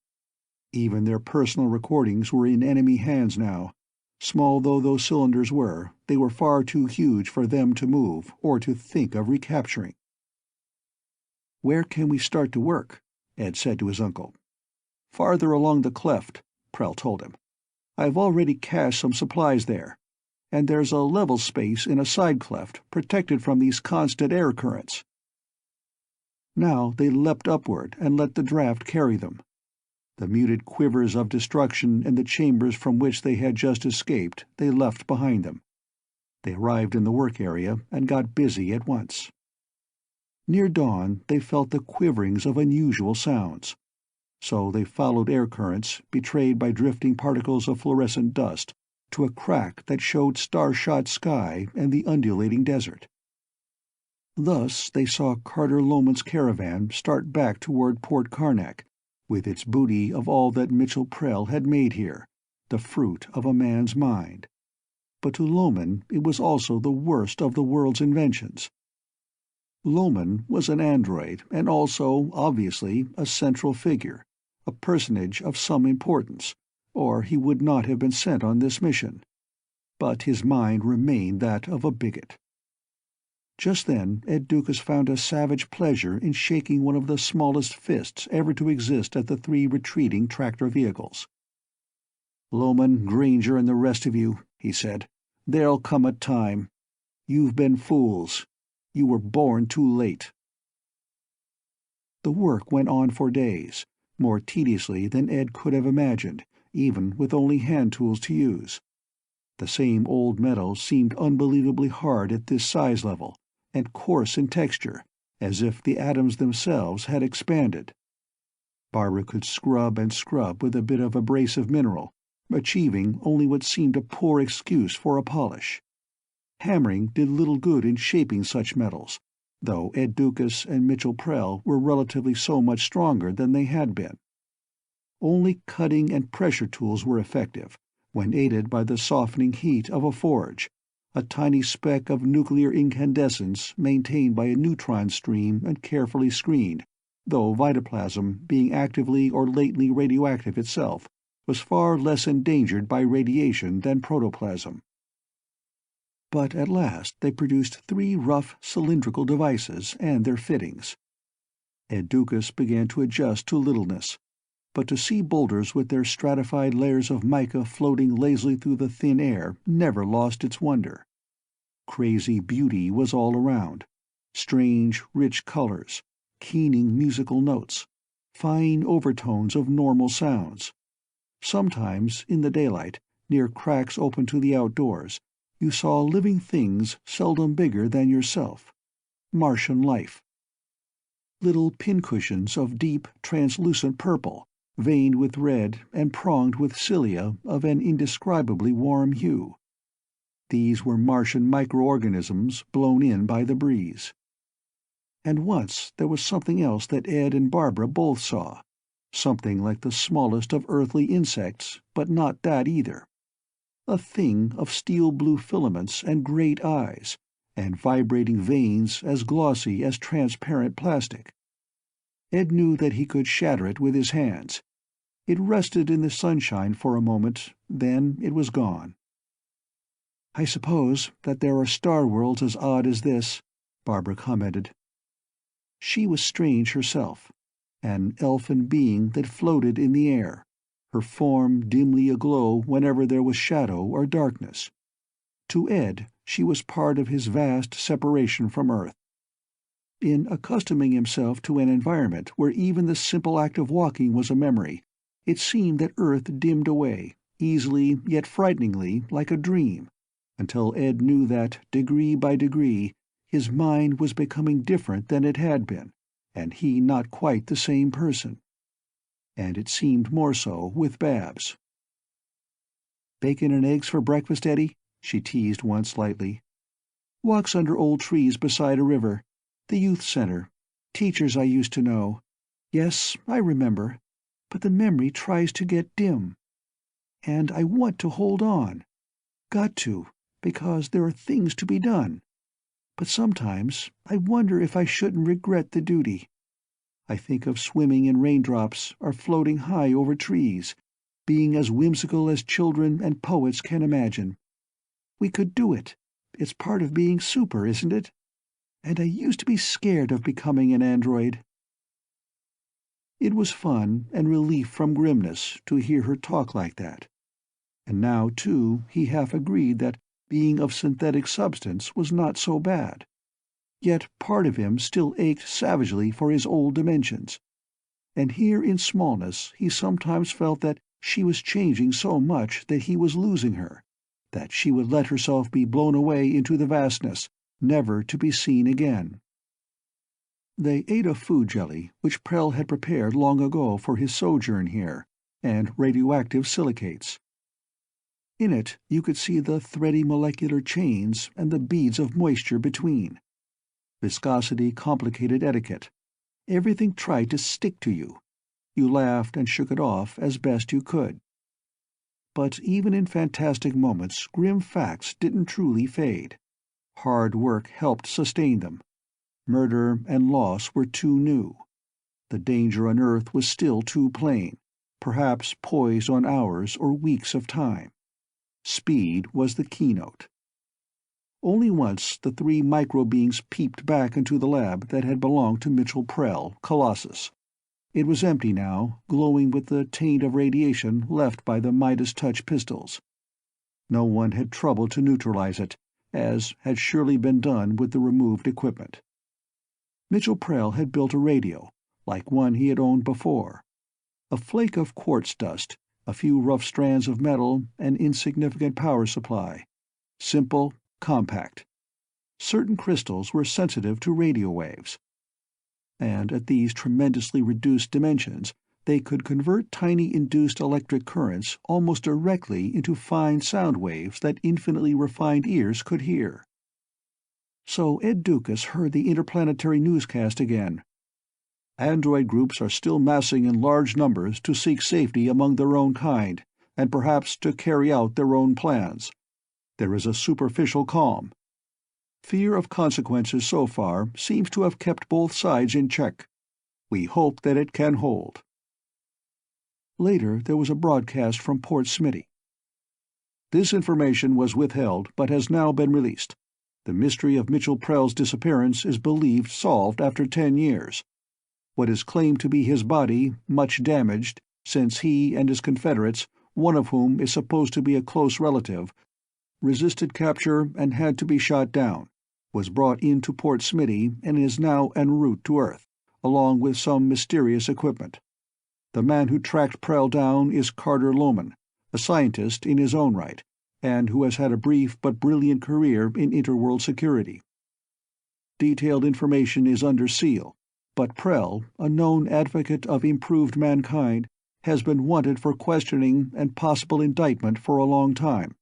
Even their personal recordings were in enemy hands now. Small though those cylinders were, they were far too huge for them to move or to think of recapturing. "Where can we start to work?" Ed said to his uncle. "Farther along the cleft," Prell told him. "I've already cached some supplies there, and there's a level space in a side cleft protected from these constant air currents." Now they leapt upward and let the draft carry them. The muted quivers of destruction in the chambers from which they had just escaped they left behind them. They arrived in the work area and got busy at once. Near dawn they felt the quiverings of unusual sounds. So they followed air currents, betrayed by drifting particles of fluorescent dust, to a crack that showed star-shot sky and the undulating desert. Thus they saw Carter Loman's caravan start back toward Port Karnak, with its booty of all that Mitchell Prell had made here, the fruit of a man's mind. But to Loman it was also the worst of the world's inventions. Loman was an android, and also, obviously, a central figure, a personage of some importance, or he would not have been sent on this mission. But his mind remained that of a bigot. Just then Ed Doukas found a savage pleasure in shaking one of the smallest fists ever to exist at the three retreating tractor vehicles. "Loman, Granger, and the rest of you," he said, "there'll come a time. You've been fools. You were born too late." The work went on for days, more tediously than Ed could have imagined, even with only hand tools to use. The same old metal seemed unbelievably hard at this size level, and coarse in texture, as if the atoms themselves had expanded. Barbara could scrub and scrub with a bit of abrasive mineral, achieving only what seemed a poor excuse for a polish. Hammering did little good in shaping such metals, though Ed Doukas and Mitchell Prell were relatively so much stronger than they had been. Only cutting and pressure tools were effective, when aided by the softening heat of a forge, a tiny speck of nuclear incandescence maintained by a neutron stream and carefully screened, though vitoplasm, being actively or latently radioactive itself, was far less endangered by radiation than protoplasm. But at last they produced 3 rough cylindrical devices and their fittings. Ed Doukas began to adjust to littleness, but to see boulders with their stratified layers of mica floating lazily through the thin air never lost its wonder. Crazy beauty was all around, strange, rich colors, keening musical notes, fine overtones of normal sounds. Sometimes, in the daylight, near cracks open to the outdoors, you saw living things seldom bigger than yourself. Martian life. Little pincushions of deep, translucent purple, veined with red and pronged with cilia of an indescribably warm hue. These were Martian microorganisms blown in by the breeze. And once there was something else that Ed and Barbara both saw, something like the smallest of earthly insects, but not that either. A thing of steel-blue filaments and great eyes, and vibrating veins as glossy as transparent plastic. Ed knew that he could shatter it with his hands. It rested in the sunshine for a moment, then it was gone. "I suppose that there are star worlds as odd as this," Barbara commented. She was strange herself, an elfin being that floated in the air, her form dimly aglow whenever there was shadow or darkness. To Ed, she was part of his vast separation from Earth. In accustoming himself to an environment where even the simple act of walking was a memory, it seemed that Earth dimmed away, easily yet frighteningly, like a dream, until Ed knew that, degree by degree, his mind was becoming different than it had been, and he not quite the same person. And it seemed more so with Babs. "Bacon and eggs for breakfast, Eddie?" she teased once lightly. "Walks under old trees beside a river. The youth center. Teachers I used to know. Yes, I remember. But the memory tries to get dim. And I want to hold on. Got to, because there are things to be done. But sometimes I wonder if I shouldn't regret the duty. I think of swimming in raindrops or floating high over trees, being as whimsical as children and poets can imagine. We could do it. It's part of being super, isn't it? And I used to be scared of becoming an android." It was fun and relief from grimness to hear her talk like that. And now, too, he half agreed that being of synthetic substance was not so bad. Yet part of him still ached savagely for his old dimensions. And here in smallness he sometimes felt that she was changing so much that he was losing her, that she would let herself be blown away into the vastness, never to be seen again. They ate a food jelly which Prell had prepared long ago for his sojourn here, and radioactive silicates. In it you could see the thready molecular chains and the beads of moisture between. Viscosity complicated etiquette. Everything tried to stick to you. You laughed and shook it off as best you could. But even in fantastic moments, grim facts didn't truly fade. Hard work helped sustain them. Murder and loss were too new. The danger on Earth was still too plain, perhaps poised on hours or weeks of time. Speed was the keynote. Only once the 3 micro-beings peeped back into the lab that had belonged to Mitchell Prell, Colossus. It was empty now, glowing with the taint of radiation left by the Midas-touch pistols. No one had troubled to neutralize it, as had surely been done with the removed equipment. Mitchell Prell had built a radio, like one he had owned before. A flake of quartz dust, a few rough strands of metal, an insignificant power supply. Simple, compact. Certain crystals were sensitive to radio waves. And at these tremendously reduced dimensions, They could convert tiny induced electric currents almost directly into fine sound waves that infinitely refined ears could hear. So Ed Doukas heard the interplanetary newscast again. Android groups are still massing in large numbers to seek safety among their own kind, and perhaps to carry out their own plans. There is a superficial calm. Fear of consequences so far seems to have kept both sides in check. We hope that it can hold. Later there was a broadcast from Port Smitty. This information was withheld but has now been released. The mystery of Mitchell Prell's disappearance is believed solved after 10 years. What is claimed to be his body, much damaged, since he and his Confederates, one of whom is supposed to be a close relative, resisted capture and had to be shot down, was brought into Port Smitty and is now en route to Earth, along with some mysterious equipment. The man who tracked Prell down is Carter Lohman, a scientist in his own right, and who has had a brief but brilliant career in interworld security. Detailed information is under seal, but Prell, a known advocate of improved mankind, has been wanted for questioning and possible indictment for a long time.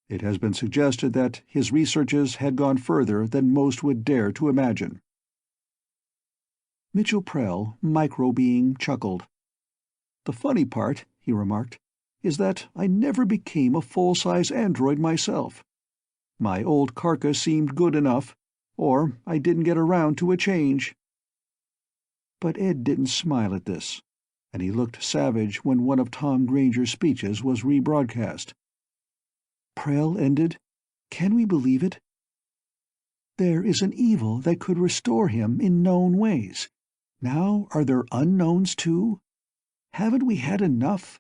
It has been suggested that his researches had gone further than most would dare to imagine. Mitchell Prell, micro-being, chuckled. "The funny part," he remarked, "is that I never became a full-size android myself. My old carcass seemed good enough, or I didn't get around to a change." But Ed didn't smile at this, and he looked savage when one of Tom Granger's speeches was rebroadcast. Prell ended, "Can we believe it? There is an evil that could restore him in known ways. Now are there unknowns too? Haven't we had enough?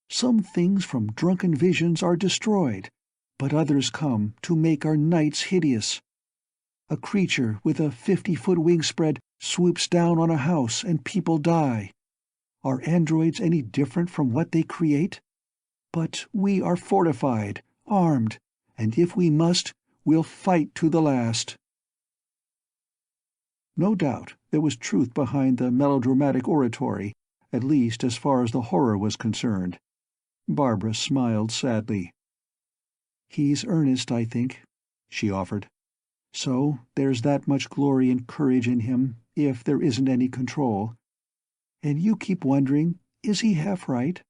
Some things from drunken visions are destroyed, but others come to make our nights hideous. A creature with a 50-foot wingspread swoops down on a house and people die. Are androids any different from what they create? But we are fortified, armed, and if we must, we'll fight to the last." No doubt there was truth behind the melodramatic oratory, at least as far as the horror was concerned. Barbara smiled sadly. "He's earnest, I think," she offered. "So there's that much glory and courage in him, if there isn't any control. And you keep wondering, is he half right?"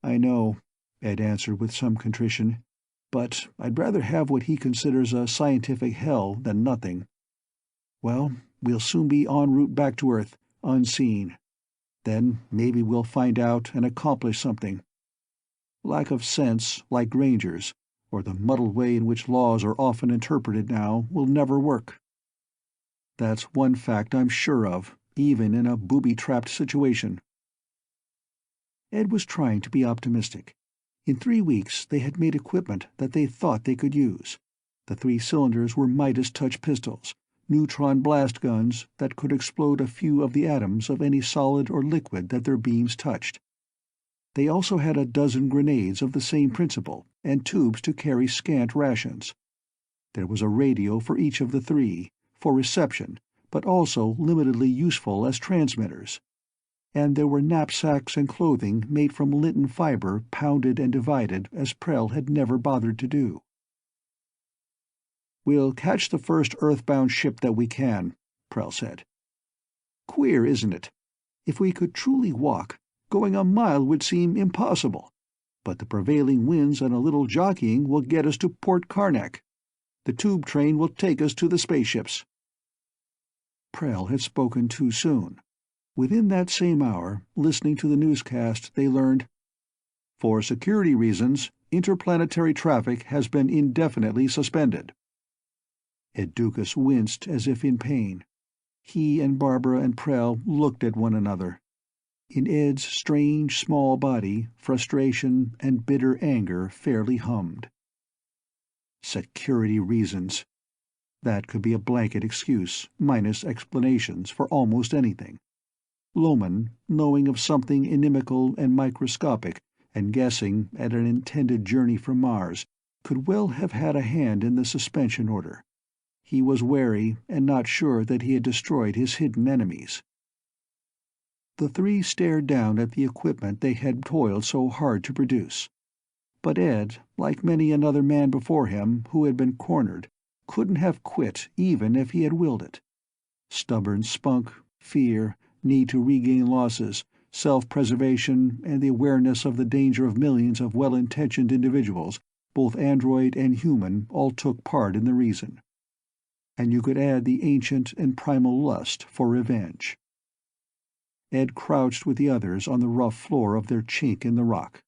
"I know," Ed answered with some contrition, "but I'd rather have what he considers a scientific hell than nothing. Well, we'll soon be en route back to Earth, unseen. Then maybe we'll find out and accomplish something. Lack of sense, like Granger's, or the muddled way in which laws are often interpreted now, will never work. That's one fact I'm sure of, even in a booby-trapped situation." Ed was trying to be optimistic. In 3 weeks they had made equipment that they thought they could use. The 3 cylinders were Midas touch pistols, neutron blast guns that could explode a few of the atoms of any solid or liquid that their beams touched. They also had a dozen grenades of the same principle, and tubes to carry scant rations. There was a radio for each of the 3, for reception, but also limitedly useful as transmitters. And there were knapsacks and clothing made from litten fiber pounded and divided as Prell had never bothered to do. "We'll catch the first earthbound ship that we can," Prell said. "Queer, isn't it? If we could truly walk, going a mile would seem impossible, but the prevailing winds and a little jockeying will get us to Port Karnak. The tube train will take us to the spaceships." Prell had spoken too soon. Within that same hour, listening to the newscast, they learned, "For security reasons, interplanetary traffic has been indefinitely suspended." Ed Doukas winced as if in pain. He and Barbara and Prell looked at one another. In Ed's strange, small body, frustration and bitter anger fairly hummed. Security reasons. That could be a blanket excuse, minus explanations, for almost anything. Lohman, knowing of something inimical and microscopic, and guessing at an intended journey from Mars, could well have had a hand in the suspension order. He was wary and not sure that he had destroyed his hidden enemies. The three stared down at the equipment they had toiled so hard to produce. But Ed, like many another man before him who had been cornered, couldn't have quit even if he had willed it. Stubborn spunk, fear, need to regain losses, self-preservation, and the awareness of the danger of millions of well-intentioned individuals, both android and human, all took part in the reason. And you could add the ancient and primal lust for revenge. Ed crouched with the others on the rough floor of their chink in the rock.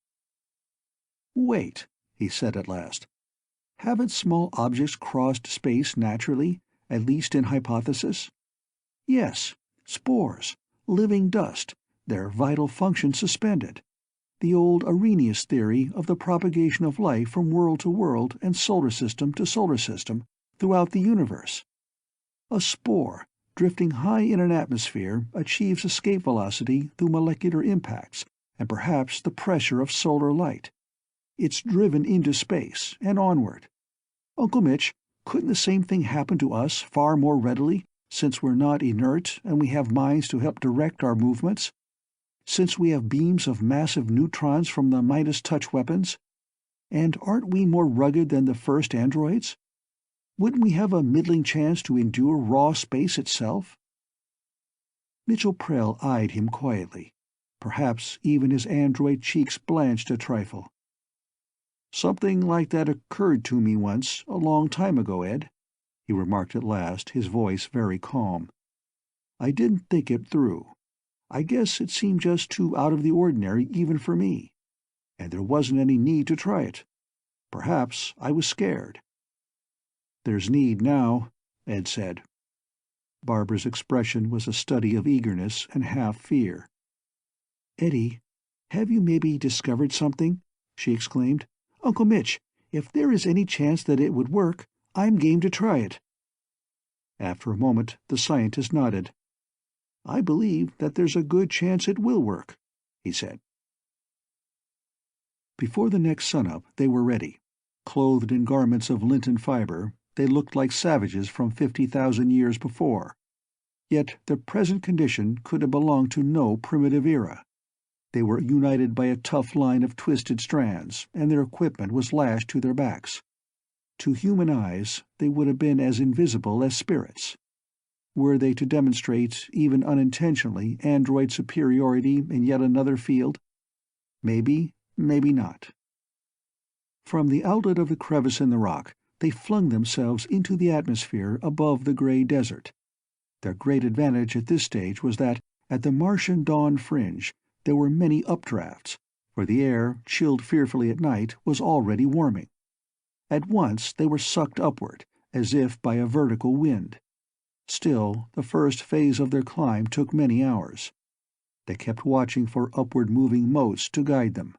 "Wait," he said at last. "Haven't small objects crossed space naturally, at least in hypothesis? Yes, spores, living dust, their vital function suspended. The old Arrhenius theory of the propagation of life from world to world and solar system to solar system throughout the universe. A spore, drifting high in an atmosphere, achieves escape velocity through molecular impacts and perhaps the pressure of solar light. It's driven into space and onward. Uncle Mitch, couldn't the same thing happen to us far more readily, since we're not inert and we have minds to help direct our movements? Since we have beams of massive neutrons from the Midas touch weapons? And aren't we more rugged than the first androids? Wouldn't we have a middling chance to endure raw space itself?" Mitchell Prell eyed him quietly. Perhaps even his android cheeks blanched a trifle. "Something like that occurred to me once, a long time ago, Ed," he remarked at last, his voice very calm. "I didn't think it through. I guess it seemed just too out of the ordinary even for me. And there wasn't any need to try it. Perhaps I was scared." "There's need now," Ed said. Barbara's expression was a study of eagerness and half fear. "Eddie, have you maybe discovered something?" she exclaimed. "Uncle Mitch, if there is any chance that it would work, I'm game to try it." After a moment the scientist nodded. "I believe that there's a good chance it will work," he said. Before the next sunup they were ready. Clothed in garments of lenten fiber, they looked like savages from 50,000 years before. Yet their present condition could have belonged to no primitive era. They were united by a tough line of twisted strands, and their equipment was lashed to their backs. To human eyes, they would have been as invisible as spirits. Were they to demonstrate, even unintentionally, android superiority in yet another field? Maybe, maybe not. From the outlet of the crevice in the rock, they flung themselves into the atmosphere above the gray desert. Their great advantage at this stage was that, at the Martian dawn fringe, there were many updrafts, for the air, chilled fearfully at night, was already warming. At once they were sucked upward, as if by a vertical wind. Still, the first phase of their climb took many hours. They kept watching for upward-moving motes to guide them.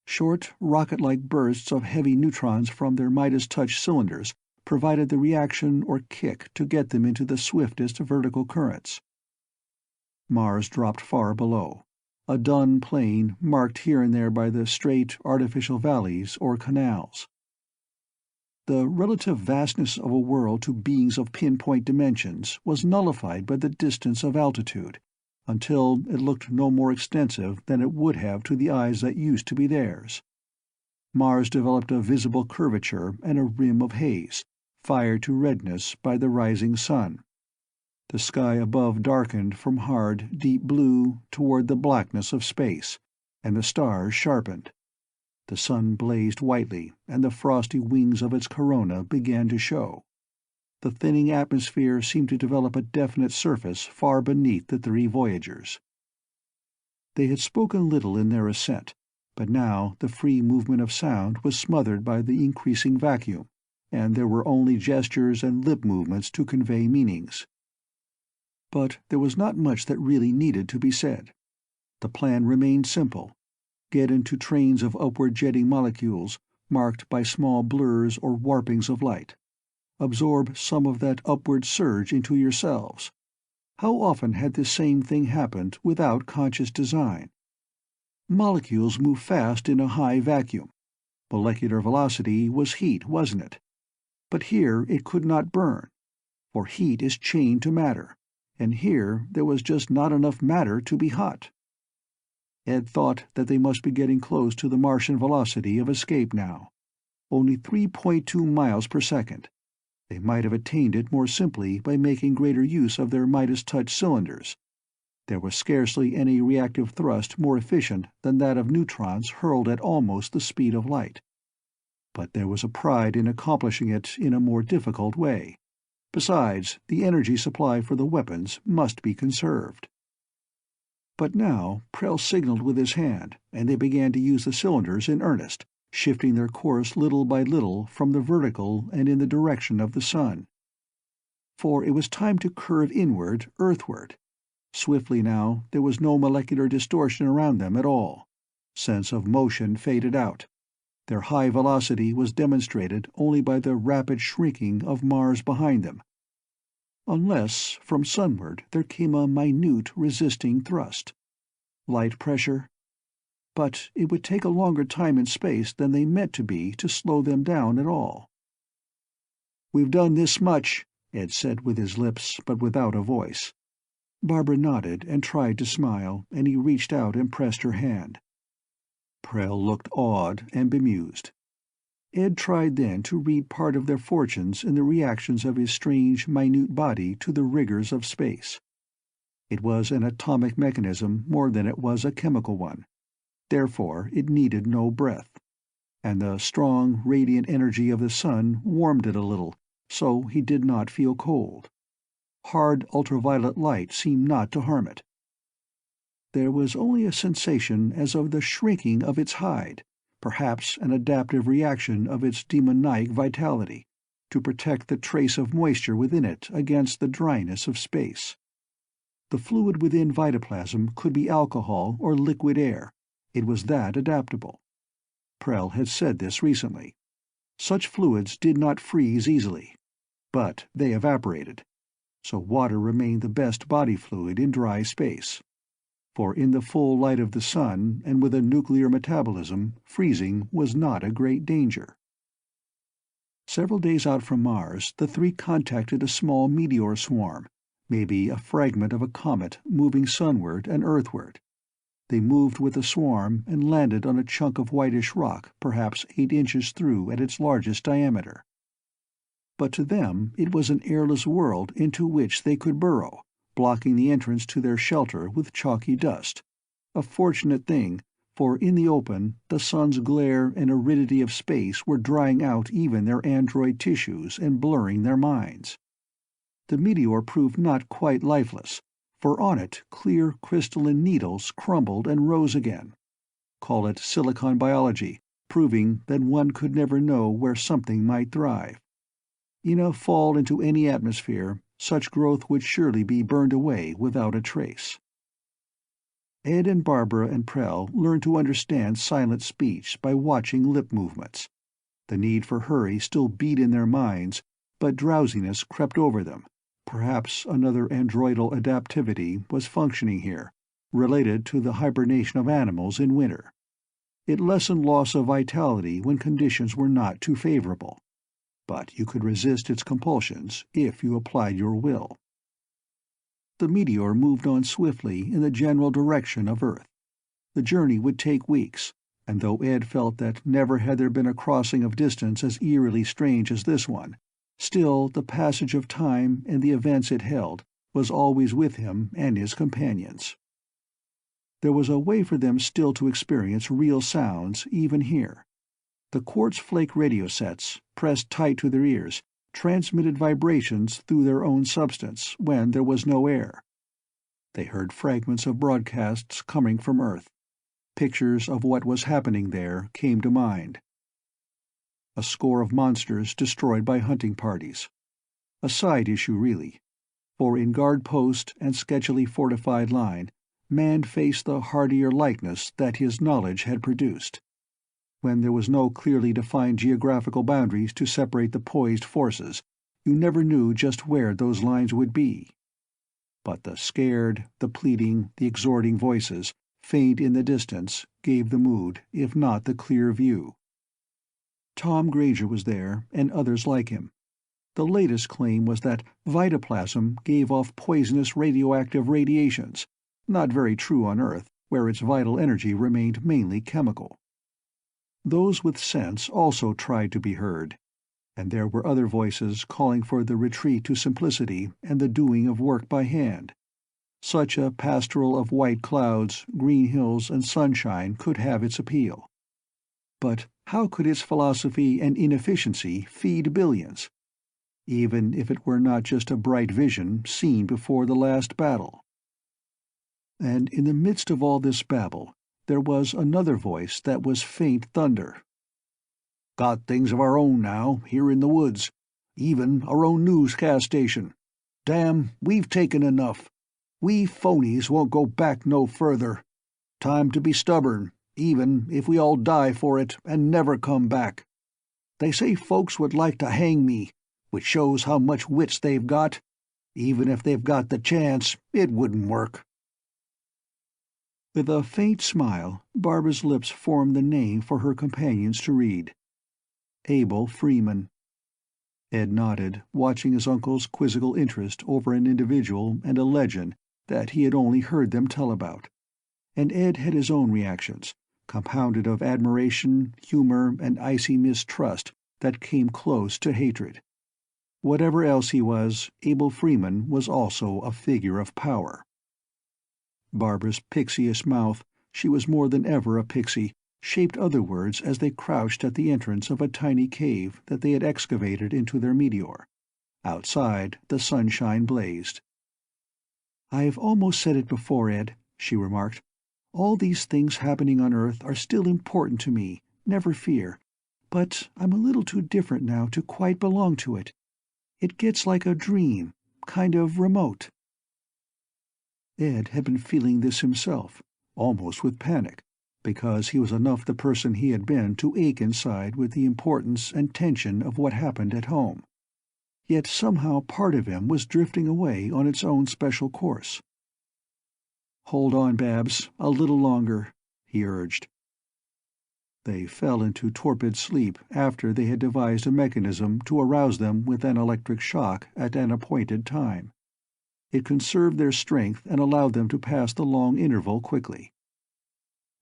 Short, rocket-like bursts of heavy neutrons from their Midas touch cylinders provided the reaction or kick to get them into the swiftest vertical currents. Mars dropped far below, a dun plain marked here and there by the straight, artificial valleys or canals. The relative vastness of a world to beings of pinpoint dimensions was nullified by the distance of altitude, until it looked no more extensive than it would have to the eyes that used to be theirs. Mars developed a visible curvature and a rim of haze, fired to redness by the rising sun. The sky above darkened from hard, deep blue toward the blackness of space, and the stars sharpened. The sun blazed whitely, and the frosty wings of its corona began to show. The thinning atmosphere seemed to develop a definite surface far beneath the three voyagers. They had spoken little in their ascent, but now the free movement of sound was smothered by the increasing vacuum, and there were only gestures and lip movements to convey meanings. But there was not much that really needed to be said. The plan remained simple: get into trains of upward-jetting molecules, marked by small blurs or warpings of light. Absorb some of that upward surge into yourselves. How often had this same thing happened without conscious design? Molecules move fast in a high vacuum. Molecular velocity was heat, wasn't it? But here it could not burn, for heat is chained to matter, and here there was just not enough matter to be hot. Ed thought that they must be getting close to the Martian velocity of escape now. Only 3.2 miles per second. They might have attained it more simply by making greater use of their Midas touch cylinders. There was scarcely any reactive thrust more efficient than that of neutrons hurled at almost the speed of light. But there was a pride in accomplishing it in a more difficult way. Besides, the energy supply for the weapons must be conserved. But now Prell signaled with his hand, and they began to use the cylinders in earnest, shifting their course little by little from the vertical and in the direction of the sun. For it was time to curve inward, earthward. Swiftly now, there was no molecular distortion around them at all. Sense of motion faded out. Their high velocity was demonstrated only by the rapid shrinking of Mars behind them. Unless, from sunward, there came a minute resisting thrust. Light pressure? But it would take a longer time and space than they meant to be to slow them down at all. "We've done this much," Ed said with his lips, but without a voice. Barbara nodded and tried to smile, and he reached out and pressed her hand. Prell looked awed and bemused. Ed tried then to read part of their fortunes in the reactions of his strange, minute body to the rigors of space. It was an atomic mechanism more than it was a chemical one. Therefore it needed no breath. And the strong, radiant energy of the sun warmed it a little, so he did not feel cold. Hard ultraviolet light seemed not to harm it. There was only a sensation as of the shrinking of its hide, perhaps an adaptive reaction of its demoniac vitality, to protect the trace of moisture within it against the dryness of space. The fluid within vitoplasm could be alcohol or liquid air. It was that adaptable. Prell had said this recently. Such fluids did not freeze easily, but they evaporated. So water remained the best body fluid in dry space. For in the full light of the sun, and with a nuclear metabolism, freezing was not a great danger. Several days out from Mars, the three contacted a small meteor swarm, maybe a fragment of a comet moving sunward and earthward. They moved with the swarm and landed on a chunk of whitish rock perhaps 8 inches through at its largest diameter. But to them it was an airless world into which they could burrow, blocking the entrance to their shelter with chalky dust. A fortunate thing, for in the open the sun's glare and aridity of space were drying out even their android tissues and blurring their minds. The meteor proved not quite lifeless, for on it clear crystalline needles crumbled and rose again. Call it silicon biology, proving that one could never know where something might thrive. In a fall into any atmosphere, such growth would surely be burned away without a trace. Ed and Barbara and Prell learned to understand silent speech by watching lip movements. The need for hurry still beat in their minds, but drowsiness crept over them. Perhaps another androidal adaptivity was functioning here, related to the hibernation of animals in winter. It lessened loss of vitality when conditions were not too favorable. But you could resist its compulsions if you applied your will. The meteor moved on swiftly in the general direction of Earth. The journey would take weeks, and though Ed felt that never had there been a crossing of distance as eerily strange as this one, still the passage of time and the events it held was always with him and his companions. There was a way for them still to experience real sounds even here. The quartz flake radio sets, pressed tight to their ears, transmitted vibrations through their own substance when there was no air. They heard fragments of broadcasts coming from Earth. Pictures of what was happening there came to mind. A score of monsters destroyed by hunting parties. A side issue, really, for in guard post and sketchily fortified line, man faced the hardier likeness that his knowledge had produced. When there was no clearly defined geographical boundaries to separate the poised forces, you never knew just where those lines would be. But the scared, the pleading, the exhorting voices, faint in the distance, gave the mood, if not the clear view. Tom Granger was there, and others like him. The latest claim was that vitoplasm gave off poisonous radioactive radiations, not very true on Earth, where its vital energy remained mainly chemical. Those with sense also tried to be heard, and there were other voices calling for the retreat to simplicity and the doing of work by hand. Such a pastoral of white clouds, green hills, and sunshine could have its appeal. But how could its philosophy and inefficiency feed billions? Even if it were not just a bright vision seen before the last battle. And in the midst of all this babble, there was another voice that was faint thunder. "Got things of our own now, here in the woods. Even our own newscast station. Damn, we've taken enough. We phonies won't go back no further. Time to be stubborn, even if we all die for it and never come back. They say folks would like to hang me, which shows how much wits they've got. Even if they've got the chance, it wouldn't work." With a faint smile, Barbara's lips formed the name for her companions to read. Abel Freeman. Ed nodded, watching his uncle's quizzical interest over an individual and a legend that he had only heard them tell about. And Ed had his own reactions, compounded of admiration, humor, and icy mistrust that came close to hatred. Whatever else he was, Abel Freeman was also a figure of power. Barbara's pixie-ish mouth, she was more than ever a pixie, shaped other words as they crouched at the entrance of a tiny cave that they had excavated into their meteor. Outside, the sunshine blazed. "I've almost said it before, Ed," she remarked. "All these things happening on Earth are still important to me, never fear. But I'm a little too different now to quite belong to it. It gets like a dream, kind of remote." Ed had been feeling this himself, almost with panic, because he was enough the person he had been to ache inside with the importance and tension of what happened at home. Yet somehow part of him was drifting away on its own special course. "Hold on, Babs, a little longer," he urged. They fell into torpid sleep after they had devised a mechanism to arouse them with an electric shock at an appointed time. It conserved their strength and allowed them to pass the long interval quickly.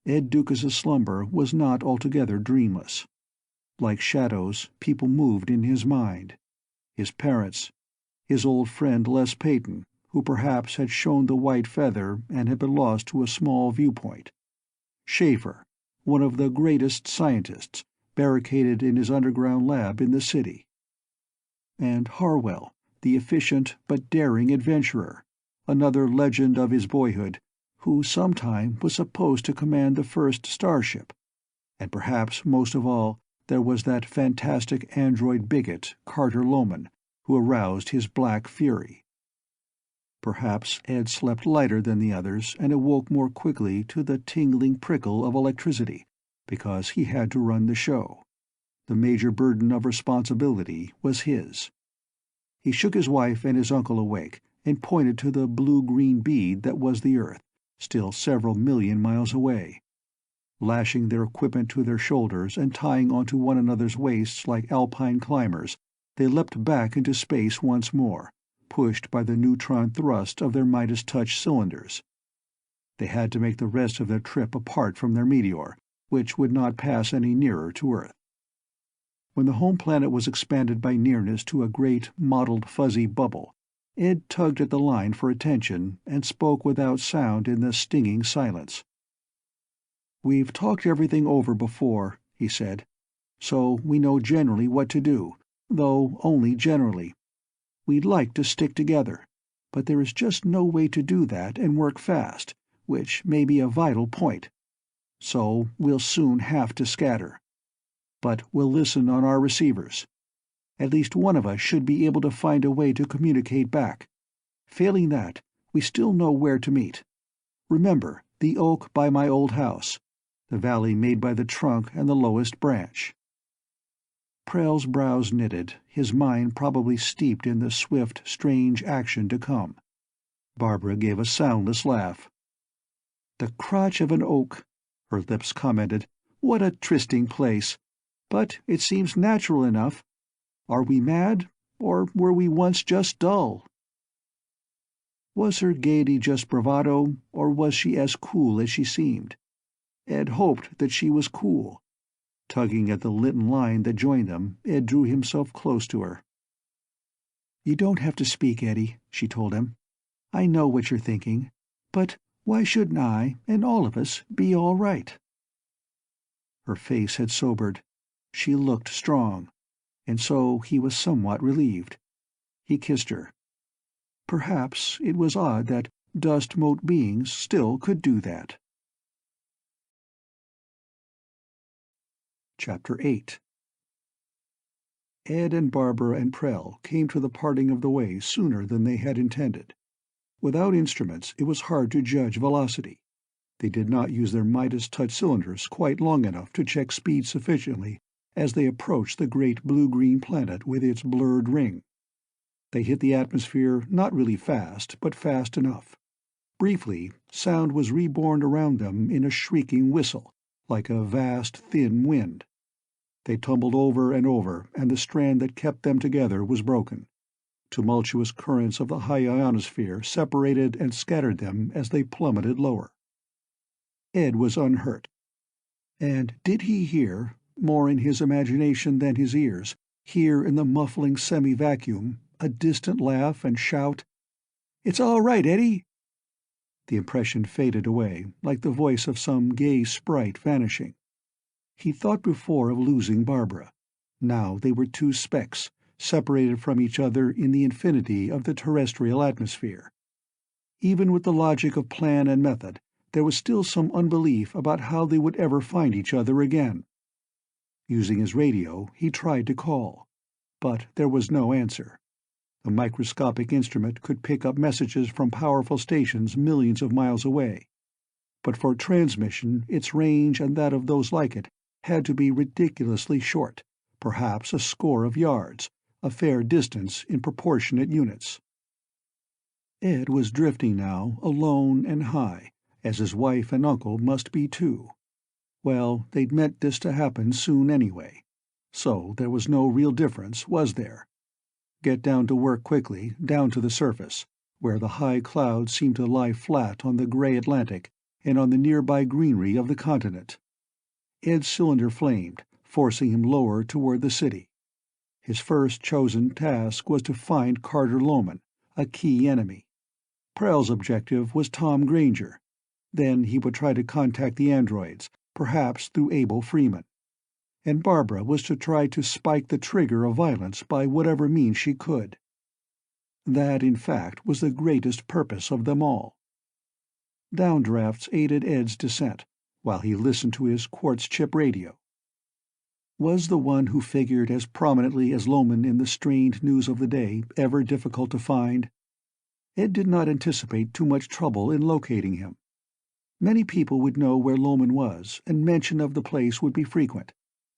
Ed Doukas' slumber was not altogether dreamless. Like shadows, people moved in his mind. His parents, his old friend Les Peyton, who perhaps had shown the white feather and had been lost to a small viewpoint. Schaefer, one of the greatest scientists, barricaded in his underground lab in the city. And Harwell, the efficient but daring adventurer, another legend of his boyhood, who sometime was supposed to command the first starship. And perhaps most of all, there was that fantastic android bigot, Carter Loman, who aroused his black fury. Perhaps Ed slept lighter than the others and awoke more quickly to the tingling prickle of electricity, because he had to run the show. The major burden of responsibility was his. He shook his wife and his uncle awake, and pointed to the blue-green bead that was the Earth, still several million miles away. Lashing their equipment to their shoulders and tying onto one another's waists like alpine climbers, they leapt back into space once more, pushed by the neutron thrust of their Midas Touch cylinders. They had to make the rest of their trip apart from their meteor, which would not pass any nearer to Earth. When the home planet was expanded by nearness to a great, mottled fuzzy bubble, Ed tugged at the line for attention and spoke without sound in the stinging silence. "We've talked everything over before," he said, "so we know generally what to do, though only generally. We'd like to stick together, but there is just no way to do that and work fast, which may be a vital point. So we'll soon have to scatter. But we'll listen on our receivers. At least one of us should be able to find a way to communicate back. Failing that, we still know where to meet. Remember, the oak by my old house, the valley made by the trunk and the lowest branch." Prell's brows knitted, his mind probably steeped in the swift, strange action to come. Barbara gave a soundless laugh. "The crotch of an oak," her lips commented. "What a trysting place! But it seems natural enough. Are we mad? Or were we once just dull? Was her gaiety just bravado, or was she as cool as she seemed? Ed hoped that she was cool. Tugging at the linen line that joined them, Ed drew himself close to her. "You don't have to speak, Eddie," she told him. "I know what you're thinking. But why shouldn't I, and all of us, be all right?" Her face had sobered. She looked strong, and so he was somewhat relieved. He kissed her. Perhaps it was odd that dust-mote beings still could do that. Chapter 8. Ed and Barbara and Prell came to the parting of the way sooner than they had intended. Without instruments, it was hard to judge velocity. They did not use their Midas touch cylinders quite long enough to check speed sufficiently as they approached the great blue-green planet with its blurred ring. They hit the atmosphere not really fast, but fast enough. Briefly, sound was reborn around them in a shrieking whistle, like a vast, thin wind. They tumbled over, and the strand that kept them together was broken. Tumultuous currents of the high ionosphere separated and scattered them as they plummeted lower. Ed was unhurt. And did he hear, more in his imagination than his ears, hear in the muffling semi-vacuum, a distant laugh and shout, "It's all right, Eddie!" The impression faded away, like the voice of some gay sprite vanishing. He thought before of losing Barbara. Now they were two specks, separated from each other in the infinity of the terrestrial atmosphere. Even with the logic of plan and method, there was still some unbelief about how they would ever find each other again. Using his radio, he tried to call, but there was no answer. The microscopic instrument could pick up messages from powerful stations millions of miles away, but for transmission its range and that of those like it had to be ridiculously short, perhaps a score of yards, a fair distance in proportionate units. Ed was drifting now, alone and high, as his wife and uncle must be too. Well, they'd meant this to happen soon anyway. So there was no real difference, was there? Get down to work quickly, down to the surface, where the high clouds seemed to lie flat on the gray Atlantic and on the nearby greenery of the continent. Ed's cylinder flamed, forcing him lower toward the city. His first chosen task was to find Carter Loman, a key enemy. Prell's objective was Tom Granger. Then he would try to contact the androids, perhaps through Abel Freeman. And Barbara was to try to spike the trigger of violence by whatever means she could. That, in fact, was the greatest purpose of them all. Downdrafts aided Ed's descent, while he listened to his quartz chip radio. Was the one who figured as prominently as Loman in the strained news of the day ever difficult to find? Ed did not anticipate too much trouble in locating him. Many people would know where Loman was, and mention of the place would be frequent.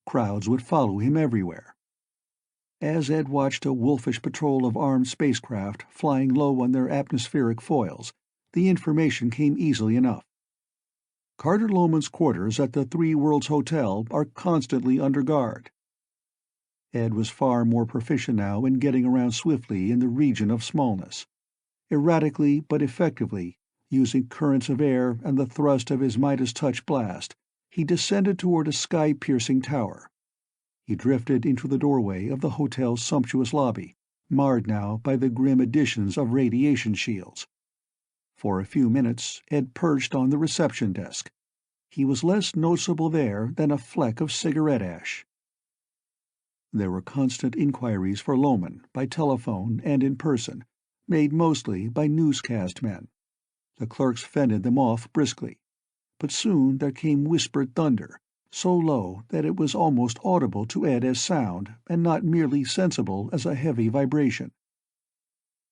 Crowds would follow him everywhere. As Ed watched a wolfish patrol of armed spacecraft flying low on their atmospheric foils, the information came easily enough. Carter Loman's quarters at the Three Worlds Hotel are constantly under guard. Ed was far more proficient now in getting around swiftly in the region of smallness. Erratically but effectively, using currents of air and the thrust of his Midas touch blast, he descended toward a sky-piercing tower. He drifted into the doorway of the hotel's sumptuous lobby, marred now by the grim additions of radiation shields. For a few minutes Ed perched on the reception desk. He was less noticeable there than a fleck of cigarette ash. There were constant inquiries for Loman, by telephone and in person, made mostly by newscast men. The clerks fended them off briskly. But soon there came whispered thunder, so low that it was almost audible to Ed as sound, and not merely sensible as a heavy vibration.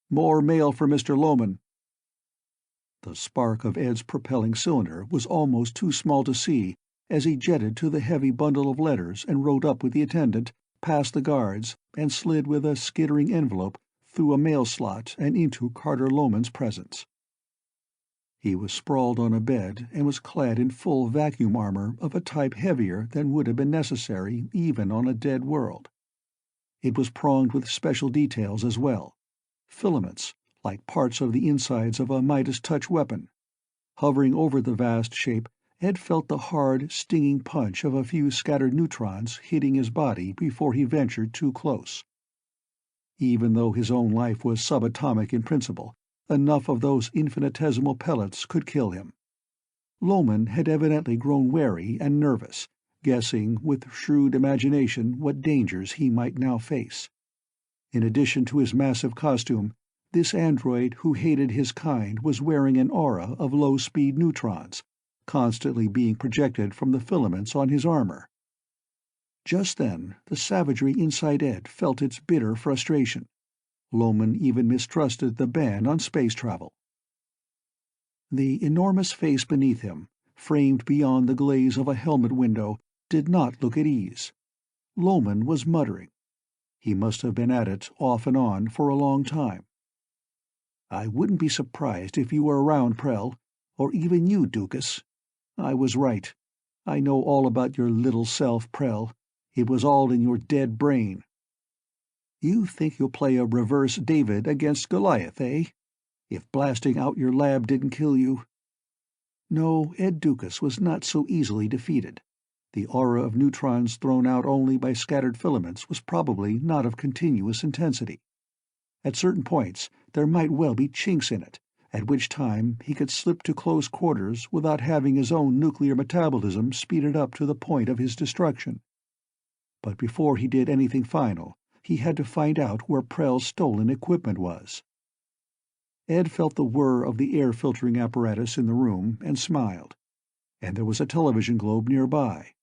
"More mail for Mr. Loman." The spark of Ed's propelling cylinder was almost too small to see as he jetted to the heavy bundle of letters and rode up with the attendant, past the guards, and slid with a skittering envelope through a mail slot and into Carter Loman's presence. He was sprawled on a bed and was clad in full vacuum armor of a type heavier than would have been necessary even on a dead world. It was pronged with special details as well. Filaments, like parts of the insides of a Midas touch weapon. Hovering over the vast shape, Ed felt the hard, stinging punch of a few scattered neutrons hitting his body before he ventured too close. Even though his own life was subatomic in principle, enough of those infinitesimal pellets could kill him. Loman had evidently grown wary and nervous, guessing with shrewd imagination what dangers he might now face. In addition to his massive costume, this android who hated his kind was wearing an aura of low-speed neutrons, constantly being projected from the filaments on his armor. Just then, the savagery inside Ed felt its bitter frustration. Loman even mistrusted the ban on space travel. The enormous face beneath him, framed beyond the glaze of a helmet window, did not look at ease. Loman was muttering. He must have been at it off and on for a long time. "I wouldn't be surprised if you were around, Prell, or even you, Doukas. I was right. I know all about your little self, Prell. It was all in your dead brain. You think you'll play a reverse David against Goliath, eh? If blasting out your lab didn't kill you." No, Ed Doukas was not so easily defeated. The aura of neutrons thrown out only by scattered filaments was probably not of continuous intensity. At certain points there might well be chinks in it, at which time he could slip to close quarters without having his own nuclear metabolism speeded up to the point of his destruction. But before he did anything final, he had to find out where Prell's stolen equipment was. Ed felt the whir of the air-filtering apparatus in the room and smiled. And there was a television globe nearby.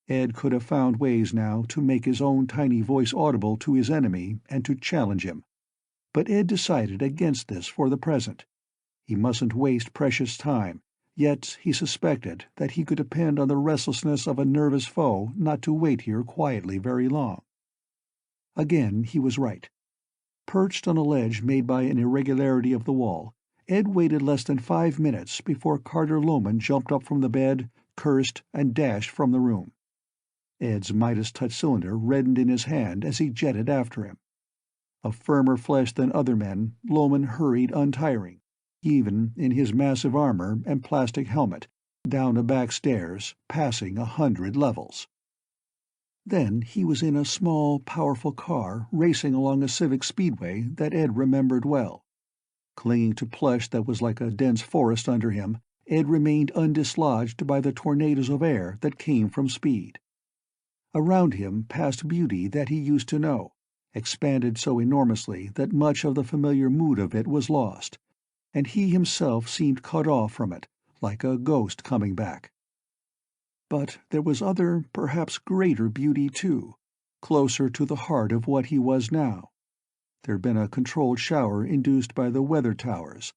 Ed could have found ways now to make his own tiny voice audible to his enemy and to challenge him. But Ed decided against this for the present. He mustn't waste precious time, yet he suspected that he could depend on the restlessness of a nervous foe not to wait here quietly very long. Again he was right. Perched on a ledge made by an irregularity of the wall, Ed waited less than 5 minutes before Carter Loman jumped up from the bed, cursed, and dashed from the room. Ed's Midas touch cylinder reddened in his hand as he jetted after him. Of firmer flesh than other men, Loman hurried untiring, even in his massive armor and plastic helmet, down the back stairs, passing 100 levels. Then he was in a small, powerful car racing along a civic speedway that Ed remembered well. Clinging to plush that was like a dense forest under him, Ed remained undislodged by the tornadoes of air that came from speed. Around him passed beauty that he used to know, expanded so enormously that much of the familiar mood of it was lost, and he himself seemed cut off from it, like a ghost coming back. But there was other, perhaps greater beauty too, closer to the heart of what he was now. There'd been a controlled shower induced by the weather towers.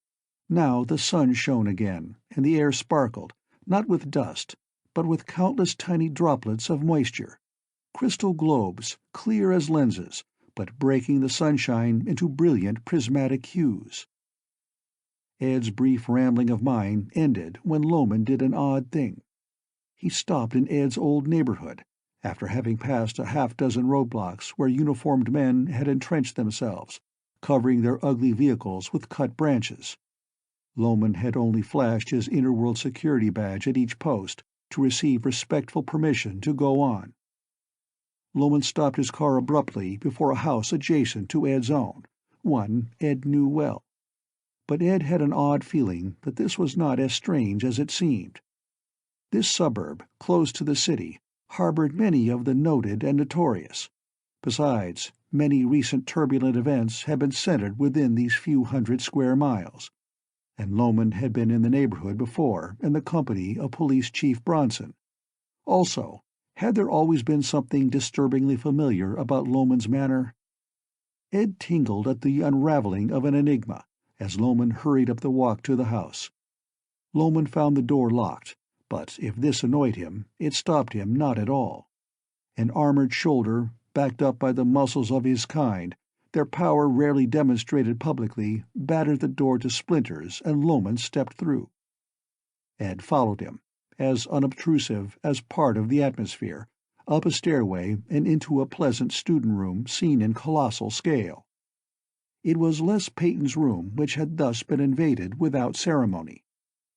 Now the sun shone again, and the air sparkled, not with dust, but with countless tiny droplets of moisture, crystal globes, clear as lenses, but breaking the sunshine into brilliant prismatic hues. Ed's brief rambling of mind ended when Loman did an odd thing. He stopped in Ed's old neighborhood, after having passed a half-dozen roadblocks where uniformed men had entrenched themselves, covering their ugly vehicles with cut branches. Loman had only flashed his interworld security badge at each post to receive respectful permission to go on. Loman stopped his car abruptly before a house adjacent to Ed's own, one Ed knew well. But Ed had an odd feeling that this was not as strange as it seemed. This suburb, close to the city, harbored many of the noted and notorious. Besides, many recent turbulent events had been centered within these few hundred square miles, and Loman had been in the neighborhood before in the company of Police Chief Bronson. Also, had there always been something disturbingly familiar about Loman's manner? Ed tingled at the unraveling of an enigma as Loman hurried up the walk to the house. Loman found the door locked, but if this annoyed him, it stopped him not at all. An armored shoulder, backed up by the muscles of his kind, their power rarely demonstrated publicly, battered the door to splinters, and Loman stepped through. Ed followed him, as unobtrusive as part of the atmosphere, up a stairway and into a pleasant student room seen in colossal scale. It was Les Peyton's room which had thus been invaded without ceremony,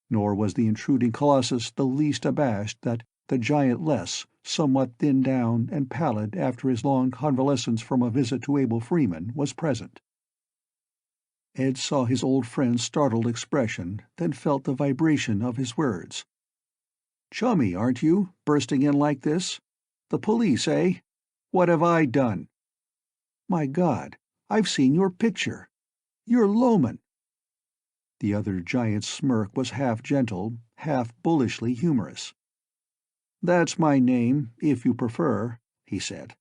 nor was the intruding colossus the least abashed that the giant Les, somewhat thinned down and pallid after his long convalescence from a visit to Abel Freeman, was present. Ed saw his old friend's startled expression, then felt the vibration of his words. "Chummy, aren't you, bursting in like this? The police, eh? What have I done?" "My God, I've seen your picture. You're Loman." The other giant's smirk was half gentle, half bullishly humorous. "That's my name, if you prefer," he said.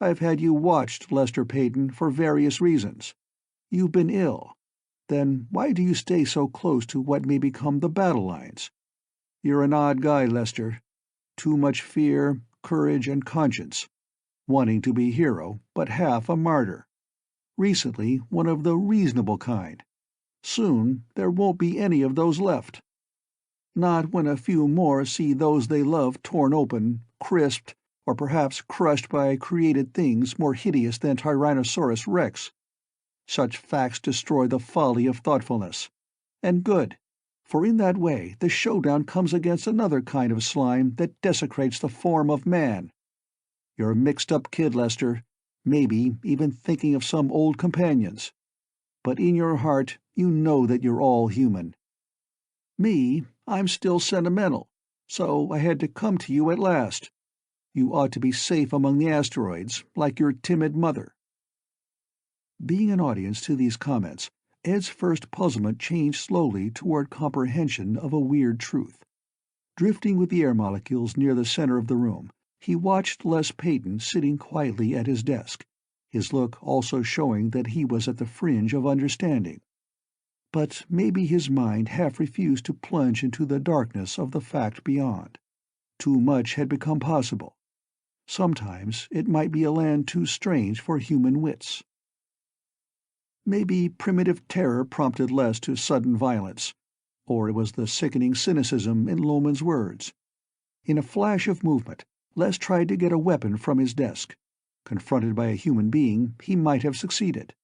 "I've had you watched, Lester Peyton, for various reasons. You've been ill. Then why do you stay so close to what may become the battle lines? You're an odd guy, Lester. Too much fear, courage, and conscience. Wanting to be hero, but half a martyr. Recently, one of the reasonable kind. Soon, there won't be any of those left. Not when a few more see those they love torn open, crisped, or perhaps crushed by created things more hideous than Tyrannosaurus Rex. Such facts destroy the folly of thoughtfulness. And good, for in that way the showdown comes against another kind of slime that desecrates the form of man. You're a mixed-up kid, Lester, maybe even thinking of some old companions. But in your heart you know that you're all human. Me, I'm still sentimental, so I had to come to you at last. You ought to be safe among the asteroids, like your timid mother." Being an audience to these comments, Ed's first puzzlement changed slowly toward comprehension of a weird truth. Drifting with the air molecules near the center of the room, he watched Les Peyton sitting quietly at his desk, his look also showing that he was at the fringe of understanding. But maybe his mind half refused to plunge into the darkness of the fact beyond. Too much had become possible. Sometimes it might be a land too strange for human wits. Maybe primitive terror prompted Les to sudden violence, or it was the sickening cynicism in Loman's words. In a flash of movement, Les tried to get a weapon from his desk. Confronted by a human being, he might have succeeded.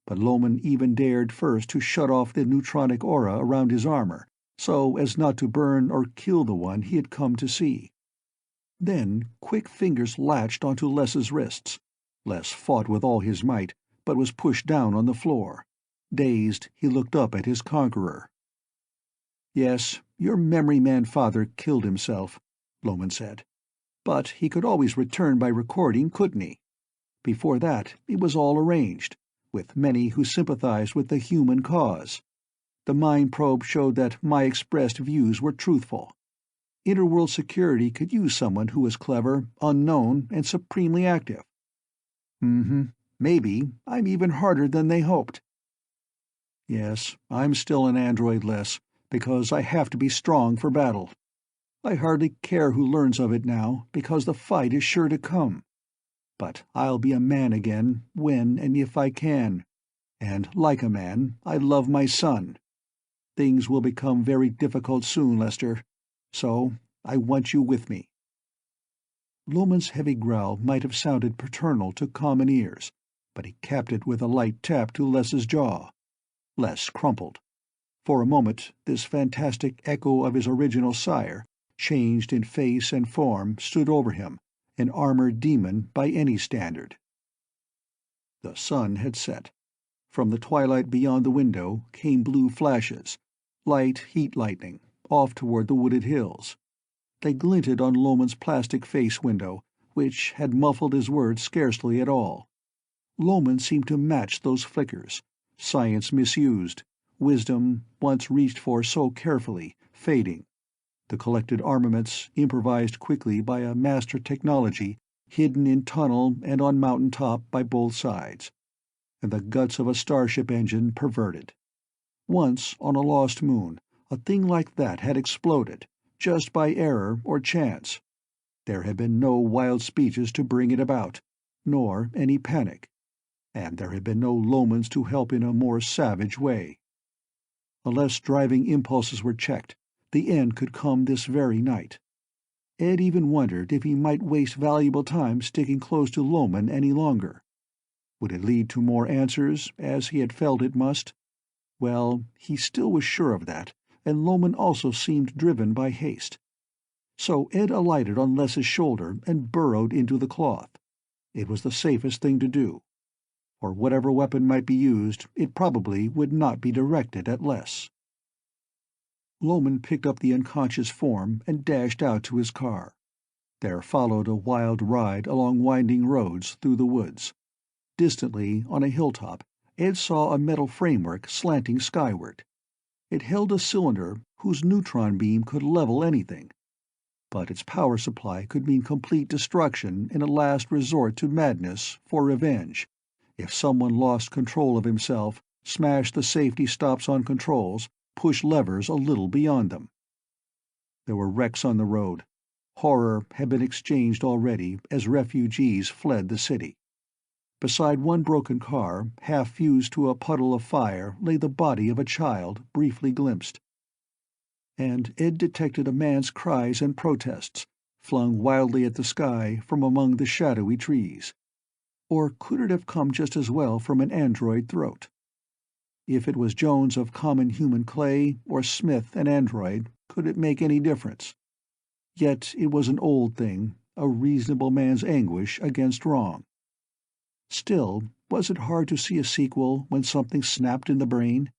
But Loman even dared first to shut off the neutronic aura around his armor, so as not to burn or kill the one he had come to see. Then quick fingers latched onto Les's wrists. Les fought with all his might, but was pushed down on the floor. Dazed, he looked up at his conqueror. "Yes, your memory man father killed himself," Loman said. "But he could always return by recording, couldn't he? Before that, it was all arranged, with many who sympathized with the human cause. The mind probe showed that my expressed views were truthful. Interworld security could use someone who was clever, unknown, and supremely active. Maybe I'm even harder than they hoped. Yes, I'm still an android, Les, because I have to be strong for battle. I hardly care who learns of it now, because the fight is sure to come. But I'll be a man again, when and if I can. And, like a man, I love my son. Things will become very difficult soon, Lester. So, I want you with me." Loman's heavy growl might have sounded paternal to common ears, but he capped it with a light tap to Les's jaw. Les crumpled. For a moment, this fantastic echo of his original sire, changed in face and form, stood over him, an armored demon by any standard. The sun had set. From the twilight beyond the window came blue flashes, light heat lightning, off toward the wooded hills. They glinted on Loman's plastic face window, which had muffled his words scarcely at all. Loman seemed to match those flickers, science misused, wisdom, once reached for so carefully, fading. The collected armaments improvised quickly by a master technology hidden in tunnel and on mountain top by both sides, and the guts of a starship engine perverted. Once, on a lost moon, a thing like that had exploded, just by error or chance. There had been no wild speeches to bring it about, nor any panic, and there had been no Lomans to help in a more savage way. Unless driving impulses were checked, the end could come this very night. Ed even wondered if he might waste valuable time sticking close to Loman any longer. Would it lead to more answers, as he had felt it must? Well, he still was sure of that, and Loman also seemed driven by haste. So Ed alighted on Les's shoulder and burrowed into the cloth. It was the safest thing to do. For whatever weapon might be used, it probably would not be directed at Les. Loman picked up the unconscious form and dashed out to his car. There followed a wild ride along winding roads through the woods. Distantly, on a hilltop, Ed saw a metal framework slanting skyward. It held a cylinder whose neutron beam could level anything. But its power supply could mean complete destruction in a last resort to madness for revenge, if someone lost control of himself, smashed the safety stops on controls, pushed levers a little beyond them. There were wrecks on the road. Horror had been exchanged already as refugees fled the city. Beside one broken car, half fused to a puddle of fire, lay the body of a child, briefly glimpsed. And Ed detected a man's cries and protests, flung wildly at the sky from among the shadowy trees. Or could it have come just as well from an android throat? If it was Jones of common human clay, or Smith an android, could it make any difference? Yet it was an old thing, a reasonable man's anguish against wrong. Still, was it hard to see a sequel when something snapped in the brain?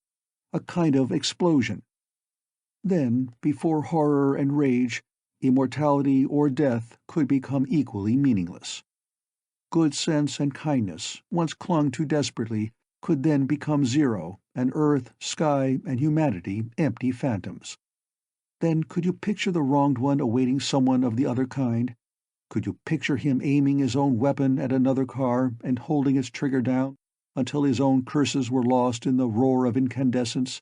A kind of explosion. Then, before horror and rage, immortality or death could become equally meaningless. Good sense and kindness, once clung to desperately, could then become zero, and earth, sky, and humanity empty phantoms. Then could you picture the wronged one awaiting someone of the other kind? Could you picture him aiming his own weapon at another car and holding its trigger down until his own curses were lost in the roar of incandescence?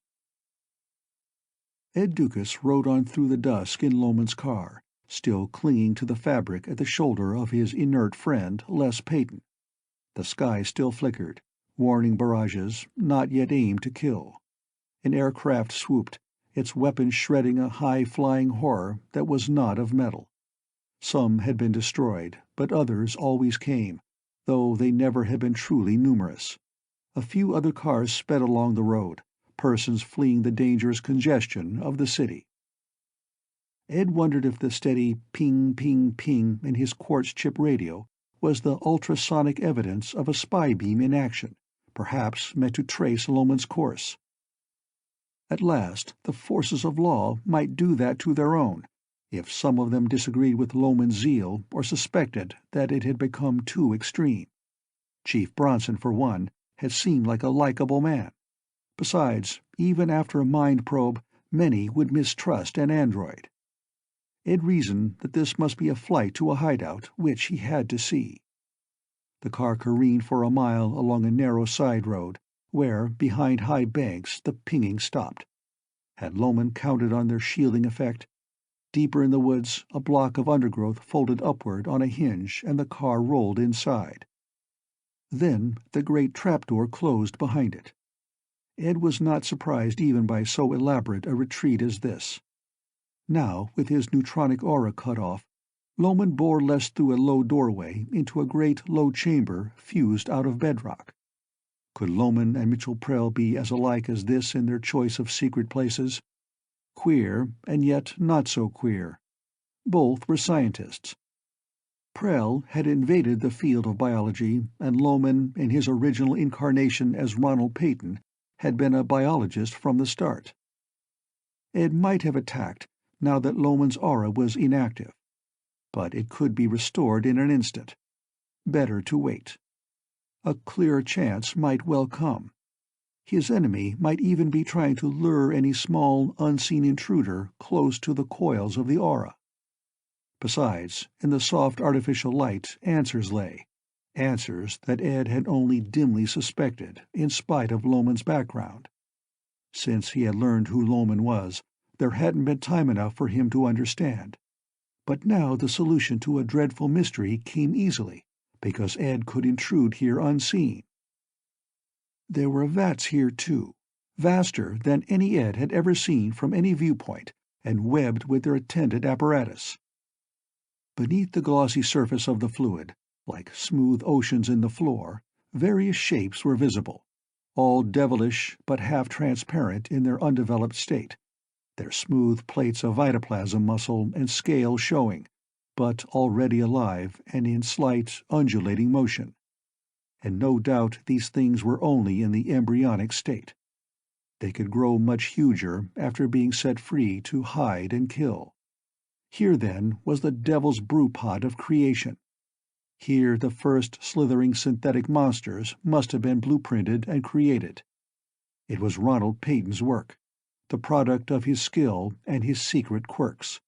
Ed Doukas rode on through the dusk in Loman's car, still clinging to the fabric at the shoulder of his inert friend, Les Peyton. The sky still flickered, warning barrages not yet aimed to kill. An aircraft swooped, its weapon shredding a high-flying horror that was not of metal. Some had been destroyed, but others always came, though they never had been truly numerous. A few other cars sped along the road, persons fleeing the dangerous congestion of the city. Ed wondered if the steady ping, ping, ping in his quartz chip radio was the ultrasonic evidence of a spy beam in action, perhaps meant to trace Loman's course. At last, the forces of law might do that to their own, if some of them disagreed with Loman's zeal or suspected that it had become too extreme. Chief Bronson, for one, had seemed like a likable man. Besides, even after a mind probe, many would mistrust an android. Ed reasoned that this must be a flight to a hideout which he had to see. The car careened for a mile along a narrow side road, where, behind high banks, the pinging stopped. Had Loman counted on their shielding effect? Deeper in the woods, a block of undergrowth folded upward on a hinge and the car rolled inside. Then the great trapdoor closed behind it. Ed was not surprised even by so elaborate a retreat as this. Now, with his neutronic aura cut off, Loman bore Les through a low doorway into a great low chamber fused out of bedrock. Could Loman and Mitchell Prell be as alike as this in their choice of secret places? Queer, and yet not so queer. Both were scientists. Prell had invaded the field of biology, and Loman, in his original incarnation as Ronald Peyton, had been a biologist from the start. Ed might have attacked, now that Loman's aura was inactive. But it could be restored in an instant. Better to wait. A clearer chance might well come. His enemy might even be trying to lure any small, unseen intruder close to the coils of the aura. Besides, in the soft artificial light answers lay, answers that Ed had only dimly suspected, in spite of Loman's background. Since he had learned who Loman was, there hadn't been time enough for him to understand. But now the solution to a dreadful mystery came easily, because Ed could intrude here unseen. There were vats here, too, vaster than any Ed had ever seen from any viewpoint, and webbed with their attendant apparatus. Beneath the glossy surface of the fluid, like smooth oceans in the floor, various shapes were visible, all devilish but half-transparent in their undeveloped state, their smooth plates of vitoplasm muscle and scale showing, but already alive and in slight, undulating motion. And no doubt these things were only in the embryonic state. They could grow much huger after being set free to hide and kill. Here, then, was the devil's brewpot of creation. Here the first slithering synthetic monsters must have been blueprinted and created. It was Ronald Peyton's work, the product of his skill and his secret quirks.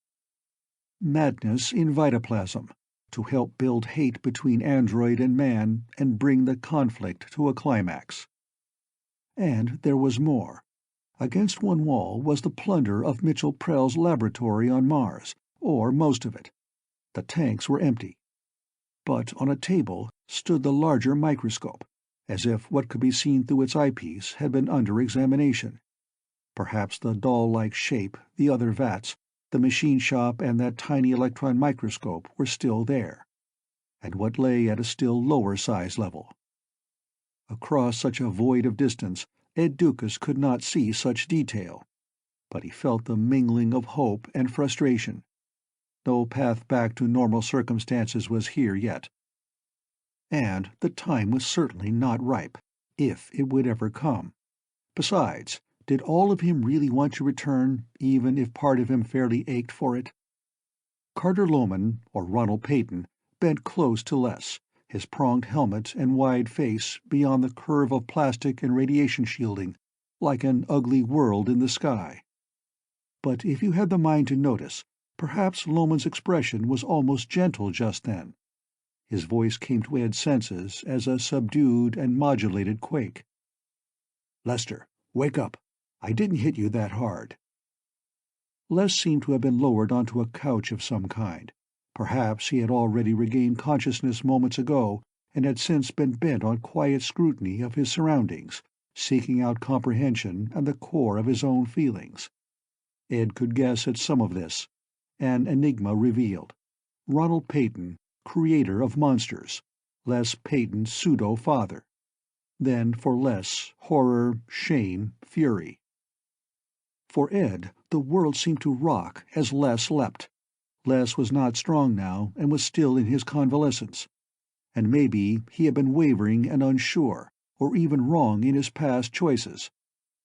Madness in vitoplasm, to help build hate between android and man and bring the conflict to a climax. And there was more. Against one wall was the plunder of Mitchell Prell's laboratory on Mars, or most of it. The tanks were empty. But on a table stood the larger microscope, as if what could be seen through its eyepiece had been under examination. Perhaps the doll-like shape, the other vats, the machine shop and that tiny electron microscope were still there, and what lay at a still lower size level. Across such a void of distance, Ed Doukas could not see such detail, but he felt the mingling of hope and frustration. No path back to normal circumstances was here yet. And the time was certainly not ripe, if it would ever come. Besides, did all of him really want to return, even if part of him fairly ached for it? Carter Loman, or Ronald Peyton, bent close to Les, his pronged helmet and wide face beyond the curve of plastic and radiation shielding, like an ugly world in the sky. But if you had the mind to notice, perhaps Loman's expression was almost gentle just then. His voice came to Ed's senses as a subdued and modulated quake. "Lester, wake up. I didn't hit you that hard." Les seemed to have been lowered onto a couch of some kind. Perhaps he had already regained consciousness moments ago and had since been bent on quiet scrutiny of his surroundings, seeking out comprehension and the core of his own feelings. Ed could guess at some of this. An enigma revealed. Ronald Peyton, creator of monsters. Les Peyton's pseudo-father. Then for Les, horror, shame, fury. For Ed, the world seemed to rock as Les leapt. Les was not strong now and was still in his convalescence. And maybe he had been wavering and unsure, or even wrong in his past choices.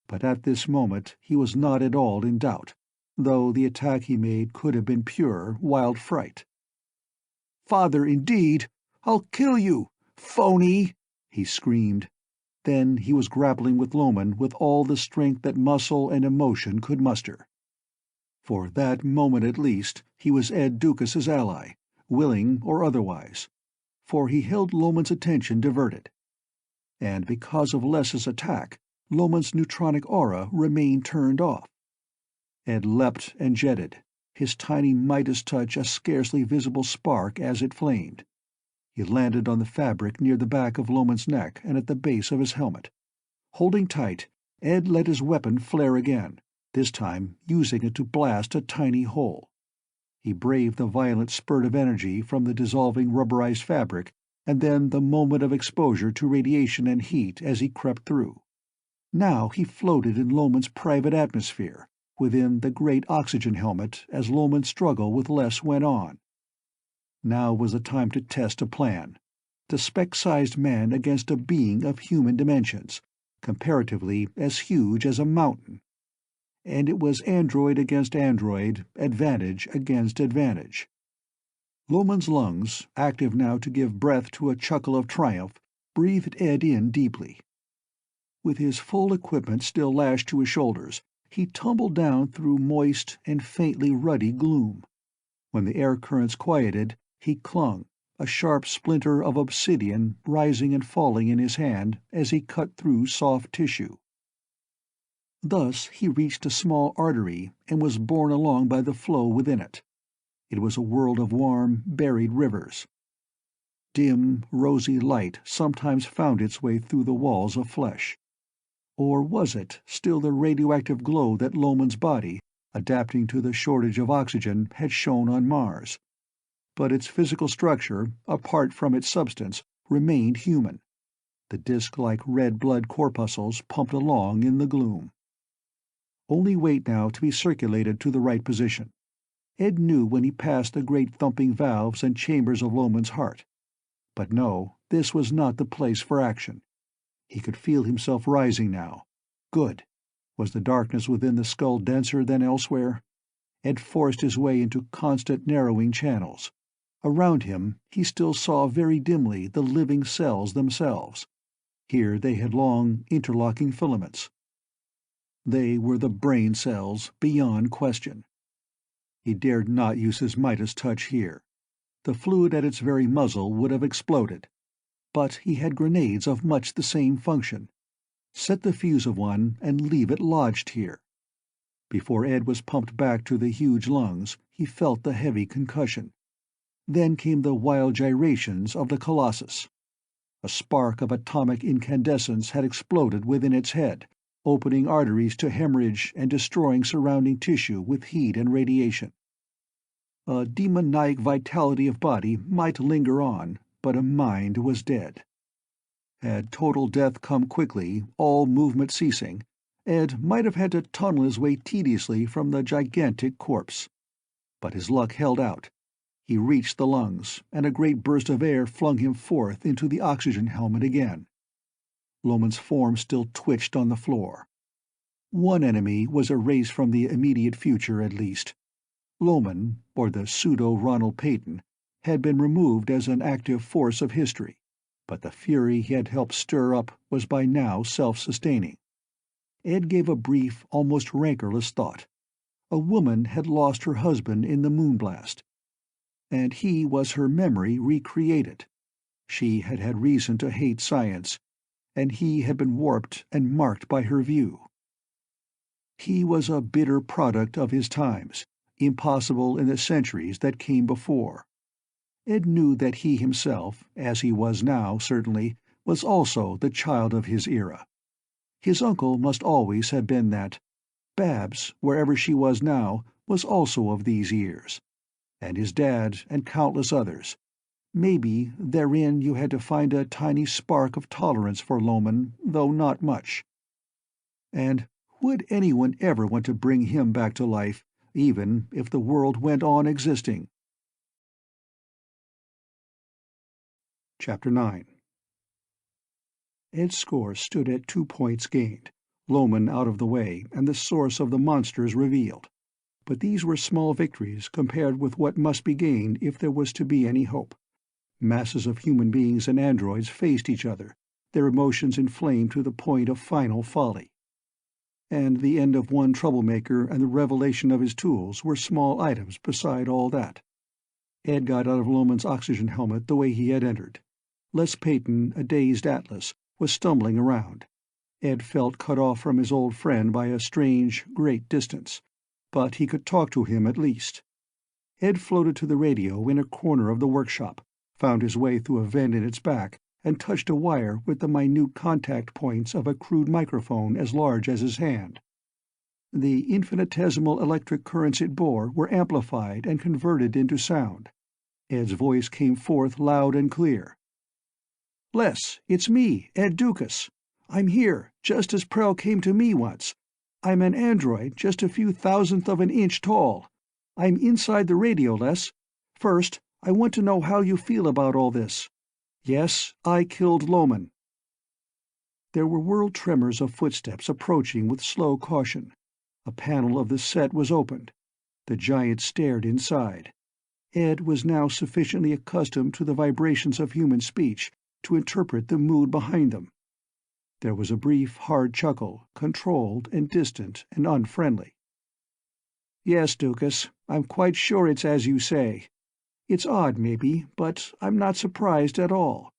But at this moment he was not at all in doubt, though the attack he made could have been pure, wild fright. "Father, indeed! I'll kill you! Phony!" he screamed. Then he was grappling with Loman with all the strength that muscle and emotion could muster. For that moment at least, he was Ed Doukas' ally, willing or otherwise, for he held Loman's attention diverted. And because of Les's attack, Loman's neutronic aura remained turned off. Ed leapt and jetted, his tiny Midas touch a scarcely visible spark as it flamed. He landed on the fabric near the back of Loman's neck and at the base of his helmet. Holding tight, Ed let his weapon flare again, this time using it to blast a tiny hole. He braved the violent spurt of energy from the dissolving rubberized fabric, and then the moment of exposure to radiation and heat as he crept through. Now he floated in Loman's private atmosphere, within the great oxygen helmet as Loman's struggle with Les went on. Now was the time to test a plan. The speck-sized man against a being of human dimensions, comparatively as huge as a mountain. And it was android against android, advantage against advantage. Loman's lungs, active now to give breath to a chuckle of triumph, breathed Ed in deeply. With his full equipment still lashed to his shoulders, he tumbled down through moist and faintly ruddy gloom. When the air currents quieted, he clung, a sharp splinter of obsidian rising and falling in his hand as he cut through soft tissue. Thus he reached a small artery and was borne along by the flow within it. It was a world of warm, buried rivers. Dim, rosy light sometimes found its way through the walls of flesh. Or was it still the radioactive glow that Loman's body, adapting to the shortage of oxygen, had shown on Mars? but its physical structure, apart from its substance, remained human. The disc-like red blood corpuscles pumped along in the gloom. Only wait now to be circulated to the right position. Ed knew when he passed the great thumping valves and chambers of Loman's heart. But no, this was not the place for action. He could feel himself rising now. Good. Was the darkness within the skull denser than elsewhere? Ed forced his way into constant narrowing channels. Around him he still saw very dimly the living cells themselves. Here they had long, interlocking filaments. They were the brain cells, beyond question. He dared not use his Midas touch here. The fluid at its very muzzle would have exploded. But he had grenades of much the same function. Set the fuse of one and leave it lodged here. Before Ed was pumped back to the huge lungs, he felt the heavy concussion. Then came the wild gyrations of the Colossus. A spark of atomic incandescence had exploded within its head, opening arteries to hemorrhage and destroying surrounding tissue with heat and radiation. A demoniac vitality of body might linger on, but a mind was dead. Had total death come quickly, all movement ceasing, Ed might have had to tunnel his way tediously from the gigantic corpse. But his luck held out. He reached the lungs, and a great burst of air flung him forth into the oxygen helmet again. Loman's form still twitched on the floor. One enemy was erased from the immediate future at least. Loman, or the pseudo-Ronald Peyton, had been removed as an active force of history, but the fury he had helped stir up was by now self-sustaining. Ed gave a brief, almost rancorless thought. A woman had lost her husband in the moonblast, and he was her memory recreated. She had had reason to hate science, and he had been warped and marked by her view. He was a bitter product of his times, impossible in the centuries that came before. Ed knew that he himself, as he was now certainly, was also the child of his era. His uncle must always have been that. Babs, wherever she was now, was also of these years. And his dad, and countless others. Maybe therein you had to find a tiny spark of tolerance for Loman, though not much. And would anyone ever want to bring him back to life, even if the world went on existing? Chapter 9. Ed's score stood at 2 points gained, Loman out of the way and the source of the monsters revealed. But these were small victories compared with what must be gained if there was to be any hope. Masses of human beings and androids faced each other, their emotions inflamed to the point of final folly. And the end of one troublemaker and the revelation of his tools were small items beside all that. Ed got out of Loman's oxygen helmet the way he had entered. Les Peyton, a dazed Atlas, was stumbling around. Ed felt cut off from his old friend by a strange, great distance, but he could talk to him at least. Ed floated to the radio in a corner of the workshop, found his way through a vent in its back, and touched a wire with the minute contact points of a crude microphone as large as his hand. The infinitesimal electric currents it bore were amplified and converted into sound. Ed's voice came forth loud and clear. "Les, it's me, Ed Doukas. I'm here, just as Prell came to me once. I'm an android just a few thousandth of an inch tall. I'm inside the radio, Les. First, I want to know how you feel about all this. Yes, I killed Loman." There were world tremors of footsteps approaching with slow caution. A panel of the set was opened. The giant stared inside. Ed was now sufficiently accustomed to the vibrations of human speech to interpret the mood behind them. There was a brief, hard chuckle, controlled and distant and unfriendly. "Yes, Doukas, I'm quite sure it's as you say. It's odd, maybe, but I'm not surprised at all.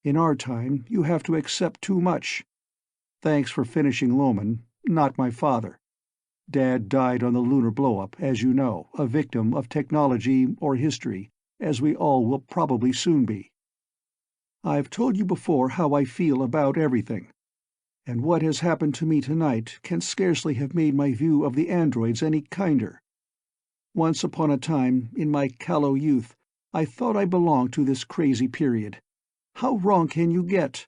In our time, you have to accept too much. Thanks for finishing Loman, not my father. Dad died on the lunar blow-up, as you know, a victim of technology or history, as we all will probably soon be. I've told you before how I feel about everything, and what has happened to me tonight can scarcely have made my view of the androids any kinder. Once upon a time, in my callow youth, I thought I belonged to this crazy period. How wrong can you get?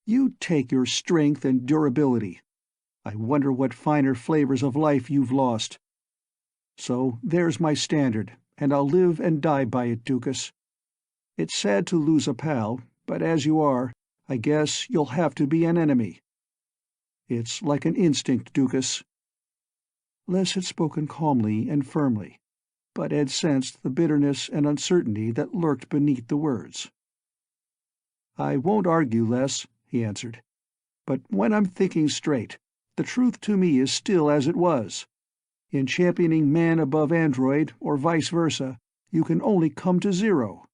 You take your strength and durability. I wonder what finer flavors of life you've lost. So there's my standard, and I'll live and die by it, Doukas. It's sad to lose a pal, but as you are, I guess you'll have to be an enemy. It's like an instinct, Doukas." Les had spoken calmly and firmly, but Ed sensed the bitterness and uncertainty that lurked beneath the words. "I won't argue, Les," he answered. "But when I'm thinking straight, the truth to me is still as it was. In championing man above android, or vice versa, you can only come to zero.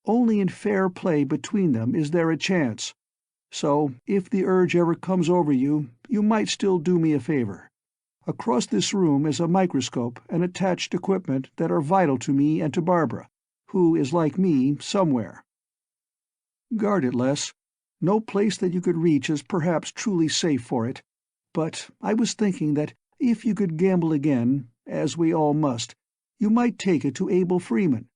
Only in fair play between them is there a chance. So, if the urge ever comes over you, you might still do me a favor. Across this room is a microscope and attached equipment that are vital to me and to Barbara, who is like me somewhere. Guard it, Les. No place that you could reach is perhaps truly safe for it, but I was thinking that if you could gamble again, as we all must, you might take it to Abel Freeman.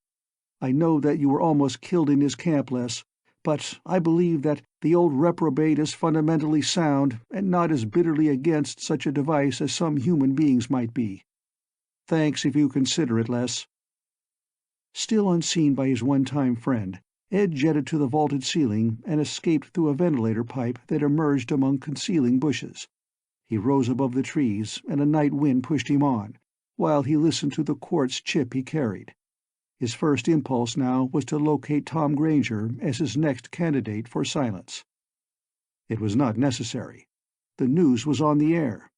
I know that you were almost killed in his camp, Les, but I believe that the old reprobate is fundamentally sound and not as bitterly against such a device as some human beings might be. Thanks if you consider it, Les." Still unseen by his one-time friend, Ed jetted to the vaulted ceiling and escaped through a ventilator pipe that emerged among concealing bushes. He rose above the trees, and a night wind pushed him on, while he listened to the quartz chip he carried. His first impulse now was to locate Tom Granger as his next candidate for silence. It was not necessary. The news was on the air.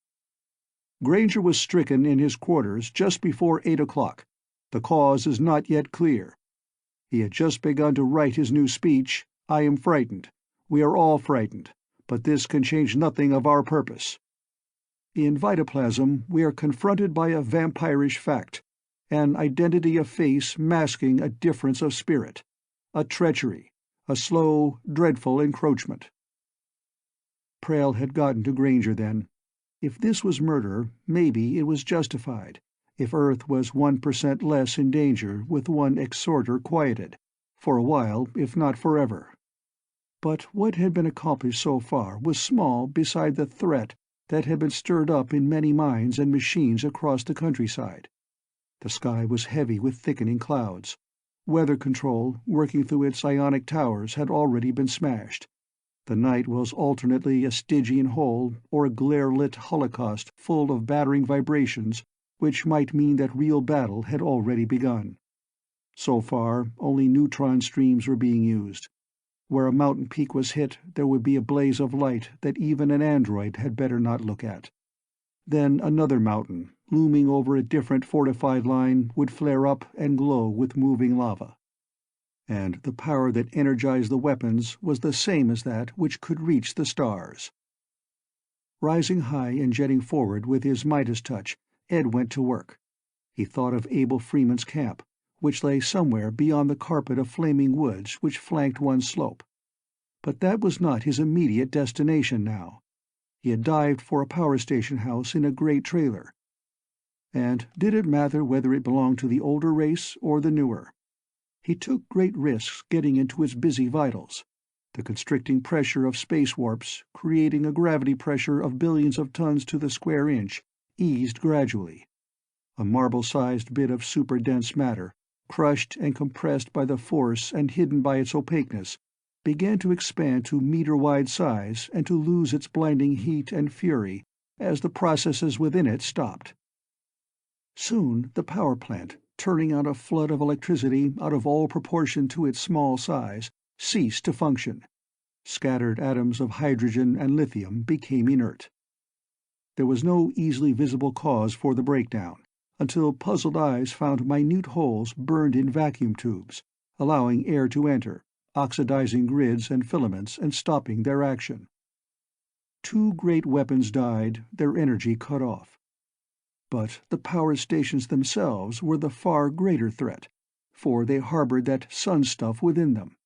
Granger was stricken in his quarters just before 8 o'clock. The cause is not yet clear. He had just begun to write his new speech, "I am frightened. We are all frightened, but this can change nothing of our purpose. In Vitoplasm, we are confronted by a vampirish fact, an identity of face masking a difference of spirit, a treachery, a slow, dreadful encroachment." Prayle had gotten to Granger then. If this was murder, maybe it was justified, if Earth was 1% less in danger with one exhorter quieted, for a while if not forever. But what had been accomplished so far was small beside the threat that had been stirred up in many minds and machines across the countryside. The sky was heavy with thickening clouds. Weather control, working through its ionic towers, had already been smashed. The night was alternately a Stygian hole or a glare-lit holocaust full of battering vibrations which might mean that real battle had already begun. So far, only neutron streams were being used. Where a mountain peak was hit, there would be a blaze of light that even an android had better not look at. Then another mountain, looming over a different fortified line, would flare up and glow with moving lava. And the power that energized the weapons was the same as that which could reach the stars. Rising high and jetting forward with his Midas touch, Ed went to work. He thought of Abel Freeman's camp, which lay somewhere beyond the carpet of flaming woods which flanked one slope. But that was not his immediate destination now. He had dived for a power station house in a great trailer. And did it matter whether it belonged to the older race or the newer? He took great risks getting into its busy vitals. The constricting pressure of space warps, creating a gravity pressure of billions of tons to the square inch, eased gradually. A marble-sized bit of super-dense matter, crushed and compressed by the force and hidden by its opaqueness, began to expand to meter-wide size and to lose its blinding heat and fury as the processes within it stopped. Soon the power plant, turning out a flood of electricity out of all proportion to its small size, ceased to function. Scattered atoms of hydrogen and lithium became inert. There was no easily visible cause for the breakdown, until puzzled eyes found minute holes burned in vacuum tubes, allowing air to enter, oxidizing grids and filaments and stopping their action. 2 great weapons died, their energy cut off. But the power stations themselves were the far greater threat, for they harbored that sun stuff within them.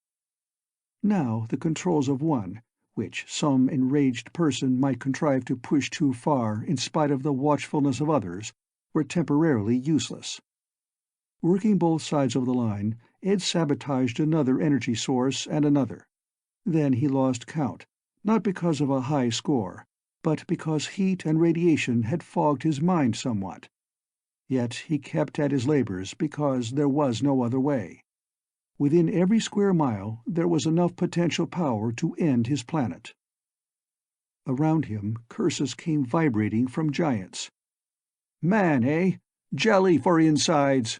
Now the controls of one, which some enraged person might contrive to push too far in spite of the watchfulness of others, were temporarily useless. Working both sides of the line, Ed sabotaged another energy source and another. Then he lost count, not because of a high score, but because heat and radiation had fogged his mind somewhat. Yet he kept at his labors because there was no other way. Within every square mile there was enough potential power to end his planet. Around him, curses came vibrating from giants. "Man, eh? Jelly for insides!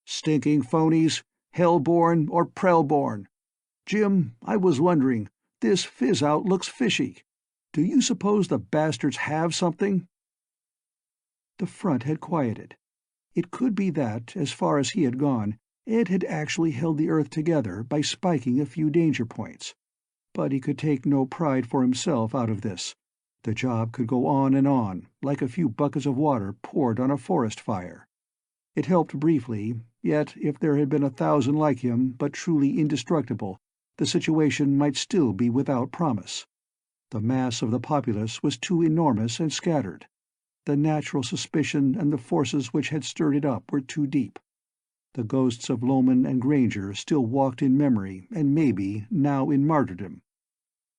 Stinking phonies, hell-born or prell-born! Jim, I was wondering, this fizz-out looks fishy. Do you suppose the bastards have something?" The front had quieted. It could be that, as far as he had gone, Ed had actually held the Earth together by spiking a few danger points. But he could take no pride for himself out of this. The job could go on, like a few buckets of water poured on a forest fire. It helped briefly, yet if there had been 1,000 like him, but truly indestructible, the situation might still be without promise. The mass of the populace was too enormous and scattered. The natural suspicion and the forces which had stirred it up were too deep. The ghosts of Loman and Granger still walked in memory and maybe now in martyrdom.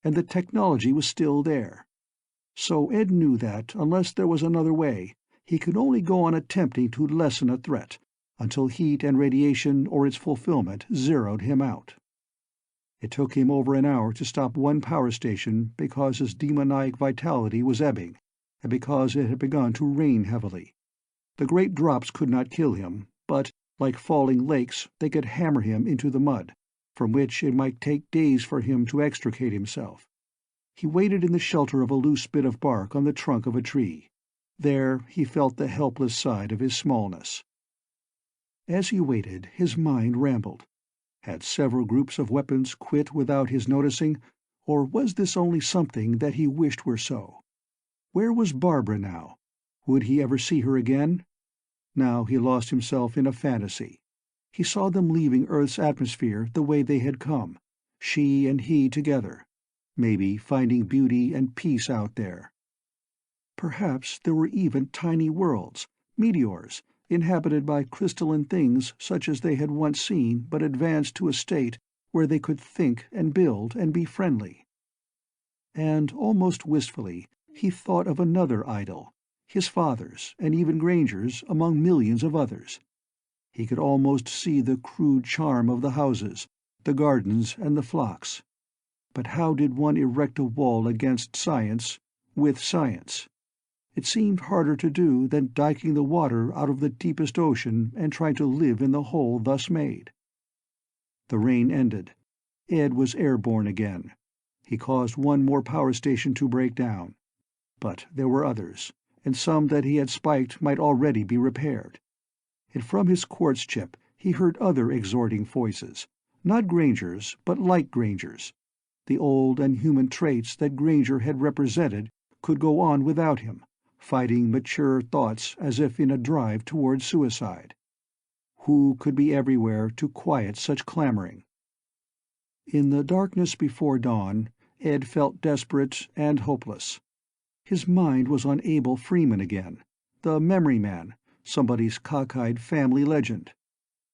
And the technology was still there. So Ed knew that, unless there was another way, he could only go on attempting to lessen a threat, until heat and radiation or its fulfillment zeroed him out. It took him over an hour to stop one power station because his demoniac vitality was ebbing, and because it had begun to rain heavily. The great drops could not kill him, but, like falling lakes, they could hammer him into the mud, from which it might take days for him to extricate himself. He waited in the shelter of a loose bit of bark on the trunk of a tree. There he felt the helpless side of his smallness. As he waited, his mind rambled. Had several groups of weapons quit without his noticing, or was this only something that he wished were so? Where was Barbara now? Would he ever see her again? Now he lost himself in a fantasy. He saw them leaving Earth's atmosphere the way they had come, she and he together, maybe finding beauty and peace out there. Perhaps there were even tiny worlds, meteors, inhabited by crystalline things such as they had once seen but advanced to a state where they could think and build and be friendly. And, almost wistfully, he thought of another idol, his father's and even Granger's among millions of others. He could almost see the crude charm of the houses, the gardens and the flocks. But how did one erect a wall against science, with science? It seemed harder to do than diking the water out of the deepest ocean and trying to live in the hole thus made. The rain ended. Ed was airborne again. He caused one more power station to break down. But there were others, and some that he had spiked might already be repaired. And from his quartz chip he heard other exhorting voices, not Granger's, but like Granger's. The old and human traits that Granger had represented could go on without him, fighting mature thoughts as if in a drive toward suicide. Who could be everywhere to quiet such clamoring? In the darkness before dawn, Ed felt desperate and hopeless. His mind was on Abel Freeman again, the memory man, somebody's cockeyed family legend.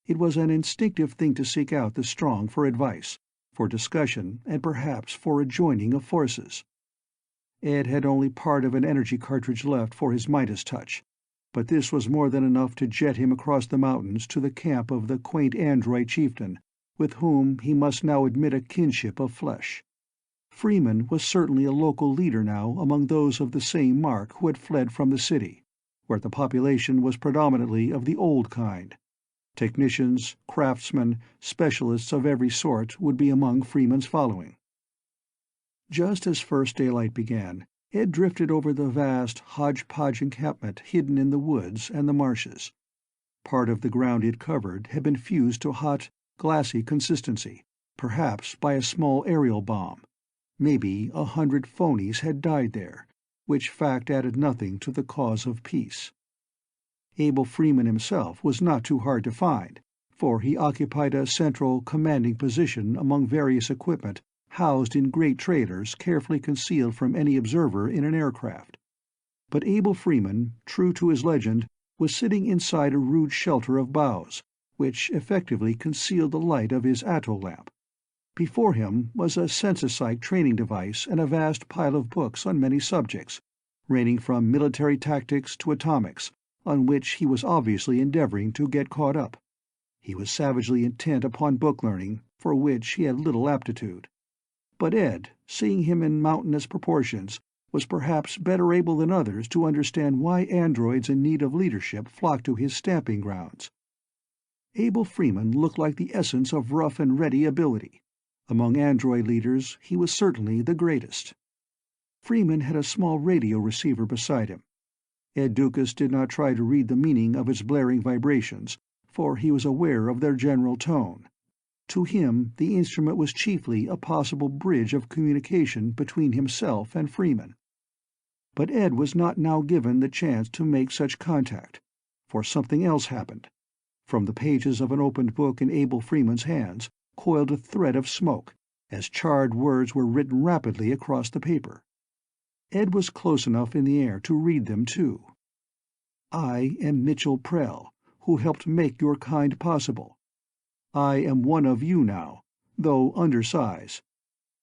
It was an instinctive thing to seek out the strong for advice, for discussion, and perhaps for a joining of forces. Ed had only part of an energy cartridge left for his Midas touch, but this was more than enough to jet him across the mountains to the camp of the quaint android chieftain, with whom he must now admit a kinship of flesh. Freeman was certainly a local leader now among those of the same mark who had fled from the city, where the population was predominantly of the old kind. Technicians, craftsmen, specialists of every sort would be among Freeman's following. Just as first daylight began, Ed drifted over the vast hodgepodge encampment hidden in the woods and the marshes. Part of the ground it covered had been fused to hot, glassy consistency, perhaps by a small aerial bomb. Maybe 100 phonies had died there, which fact added nothing to the cause of peace. Abel Freeman himself was not too hard to find, for he occupied a central, commanding position among various equipment housed in great trailers carefully concealed from any observer in an aircraft. But Abel Freeman, true to his legend, was sitting inside a rude shelter of boughs, which effectively concealed the light of his atoll lamp. Before him was a census-psych training device and a vast pile of books on many subjects, ranging from military tactics to atomics, on which he was obviously endeavoring to get caught up. He was savagely intent upon book learning, for which he had little aptitude. But Ed, seeing him in mountainous proportions, was perhaps better able than others to understand why androids in need of leadership flocked to his stamping grounds. Abel Freeman looked like the essence of rough and ready ability. Among android leaders, he was certainly the greatest. Freeman had a small radio receiver beside him. Ed Doukas did not try to read the meaning of its blaring vibrations, for he was aware of their general tone. To him, the instrument was chiefly a possible bridge of communication between himself and Freeman. But Ed was not now given the chance to make such contact, for something else happened. From the pages of an opened book in Abel Freeman's hands coiled a thread of smoke, as charred words were written rapidly across the paper. Ed was close enough in the air to read them, too. "I am Mitchell Prell, who helped make your kind possible. I am one of you now, though undersize.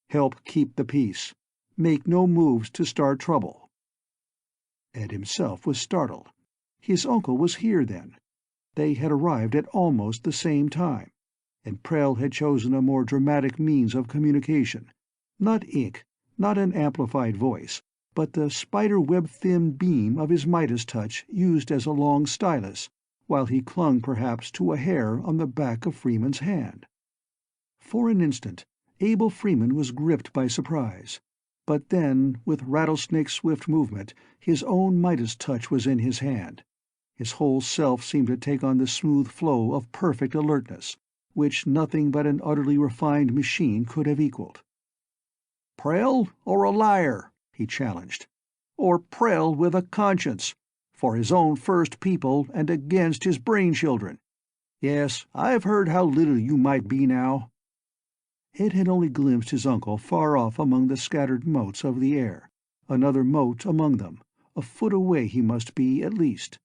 Help keep the peace. Make no moves to start trouble." Ed himself was startled. His uncle was here, then. They had arrived at almost the same time, and Prell had chosen a more dramatic means of communication. Not ink, not an amplified voice, but the spider-web-thin beam of his Midas touch used as a long stylus, while he clung perhaps to a hair on the back of Freeman's hand. For an instant, Abel Freeman was gripped by surprise, but then, with rattlesnake-swift movement, his own Midas touch was in his hand. His whole self seemed to take on the smooth flow of perfect alertness, which nothing but an utterly refined machine could have equaled. "Prell or a liar?" he challenged. "Or Prell with a conscience, for his own first people and against his brain-children? Yes, I've heard how little you might be now." Ed had only glimpsed his uncle far off among the scattered motes of the air, another mote among them, a foot away he must be at least.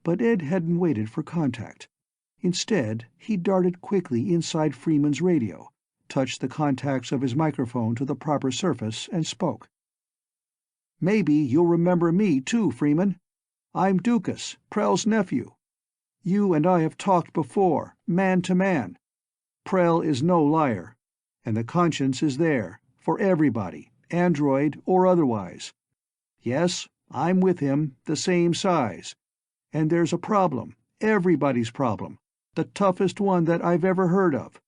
But Ed hadn't waited for contact. Instead, he darted quickly inside Freeman's radio, touched the contacts of his microphone to the proper surface, and spoke. "Maybe you'll remember me, too, Freeman. I'm Doukas, Prell's nephew. You and I have talked before, man to man. Prell is no liar, and the conscience is there, for everybody, android or otherwise. Yes, I'm with him, the same size. And there's a problem, everybody's problem, the toughest one that I've ever heard of.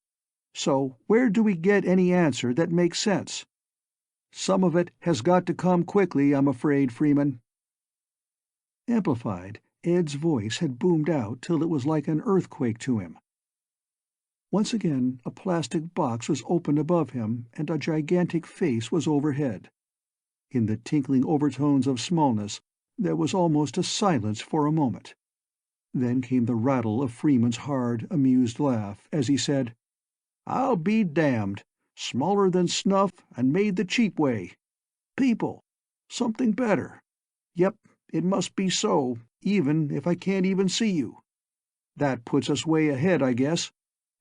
So where do we get any answer that makes sense? Some of it has got to come quickly, I'm afraid, Freeman." Amplified, Ed's voice had boomed out till it was like an earthquake to him. Once again a plastic box was opened above him, and a gigantic face was overhead. In the tinkling overtones of smallness, there was almost a silence for a moment. Then came the rattle of Freeman's hard, amused laugh, as he said, "I'll be damned. Smaller than snuff and made the cheap way. People. Something better. Yep, it must be so, even if I can't even see you. That puts us way ahead, I guess.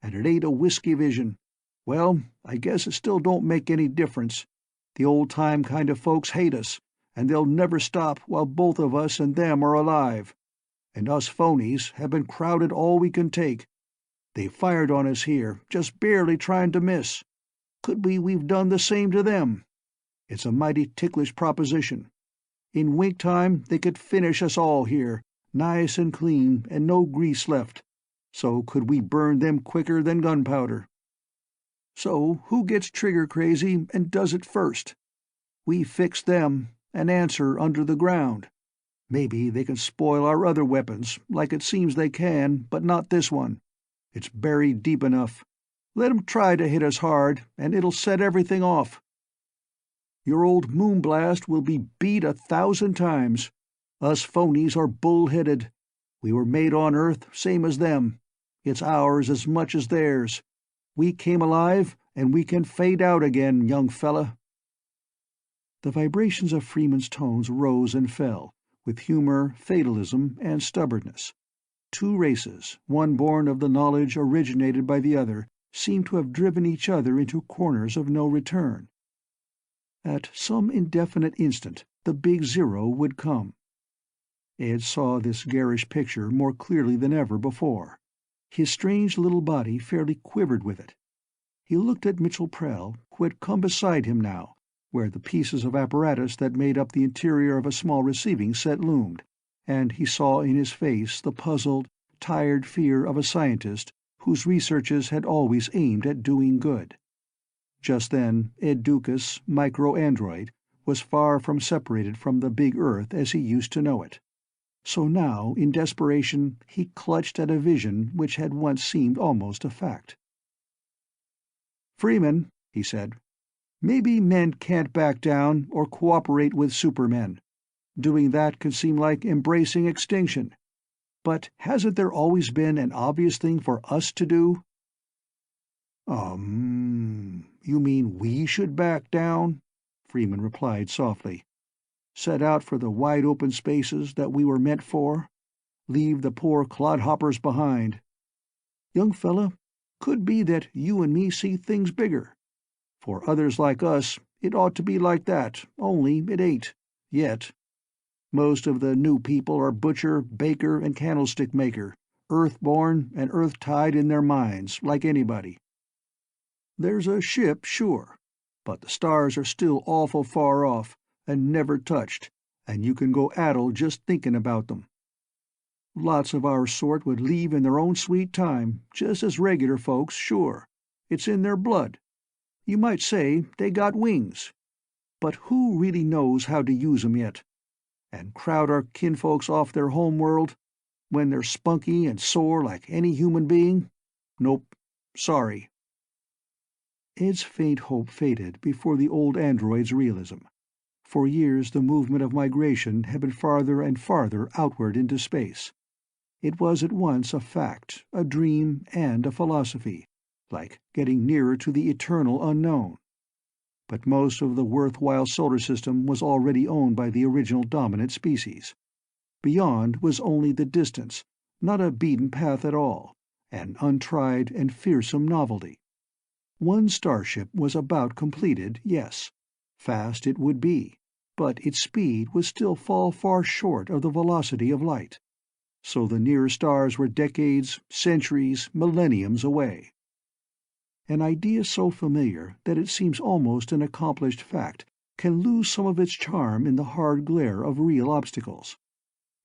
And it ain't a whiskey vision. Well, I guess it still don't make any difference. The old-time kind of folks hate us, and they'll never stop while both of us and them are alive. And us phonies have been crowded all we can take. They fired on us here, just barely trying to miss. Could be we've done the same to them. It's a mighty ticklish proposition. In wink time they could finish us all here, nice and clean and no grease left. So could we burn them quicker than gunpowder. So who gets trigger crazy and does it first? We fix them, an answer under the ground. Maybe they can spoil our other weapons, like it seems they can, but not this one. It's buried deep enough. Let 'em try to hit us hard, and it'll set everything off. Your old moonblast will be beat 1,000 times. Us phonies are bull-headed. We were made on Earth, same as them. It's ours as much as theirs. We came alive, and we can fade out again, young fella." The vibrations of Freeman's tones rose and fell, with humor, fatalism, and stubbornness. two races, one born of the knowledge originated by the other, seemed to have driven each other into corners of no return. At some indefinite instant the big zero would come. Ed saw this garish picture more clearly than ever before. His strange little body fairly quivered with it. He looked at Mitchell Prell, who had come beside him now, where the pieces of apparatus that made up the interior of a small receiving set loomed, and he saw in his face the puzzled, tired fear of a scientist whose researches had always aimed at doing good. Just then Ed Doukas, micro-android, was far from separated from the big Earth as he used to know it. So now, in desperation, he clutched at a vision which had once seemed almost a fact. "Freeman," he said, "maybe men can't back down or cooperate with supermen. Doing that can seem like embracing extinction. But hasn't there always been an obvious thing for us to do?" You mean we should back down?" Freeman replied softly. "Set out for the wide-open spaces that we were meant for? Leave the poor clodhoppers behind? Young fella, could be that you and me see things bigger. For others like us, it ought to be like that, only it ain't, yet. Most of the new people are butcher, baker, and candlestick maker, earth-born and earth-tied in their minds, like anybody. There's a ship, sure, but the stars are still awful far off and never touched, and you can go addle just thinking about them. Lots of our sort would leave in their own sweet time, just as regular folks, sure. It's in their blood. You might say they got wings. But who really knows how to use 'em yet? And crowd our kinfolks off their home world, when they're spunky and sore like any human being? Nope. Sorry." Ed's faint hope faded before the old android's realism. For years the movement of migration had been farther and farther outward into space. It was at once a fact, a dream, and a philosophy, like getting nearer to the eternal unknown. But most of the worthwhile solar system was already owned by the original dominant species. Beyond was only the distance, not a beaten path at all, an untried and fearsome novelty. One starship was about completed, yes. Fast it would be, but its speed would still fall far short of the velocity of light. So the nearer stars were decades, centuries, millenniums away. An idea so familiar that it seems almost an accomplished fact can lose some of its charm in the hard glare of real obstacles.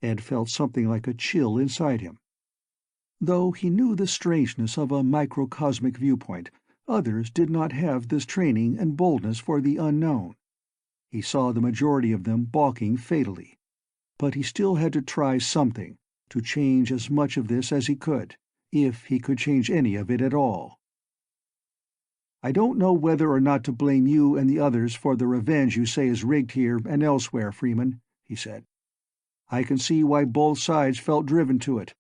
Ed felt something like a chill inside him. Though he knew the strangeness of a microcosmic viewpoint, others did not have this training and boldness for the unknown. He saw the majority of them balking fatally. But he still had to try something, to change as much of this as he could, if he could change any of it at all. "I don't know whether or not to blame you and the others for the revenge you say is rigged here and elsewhere, Freeman," he said. "I can see why both sides felt driven to it.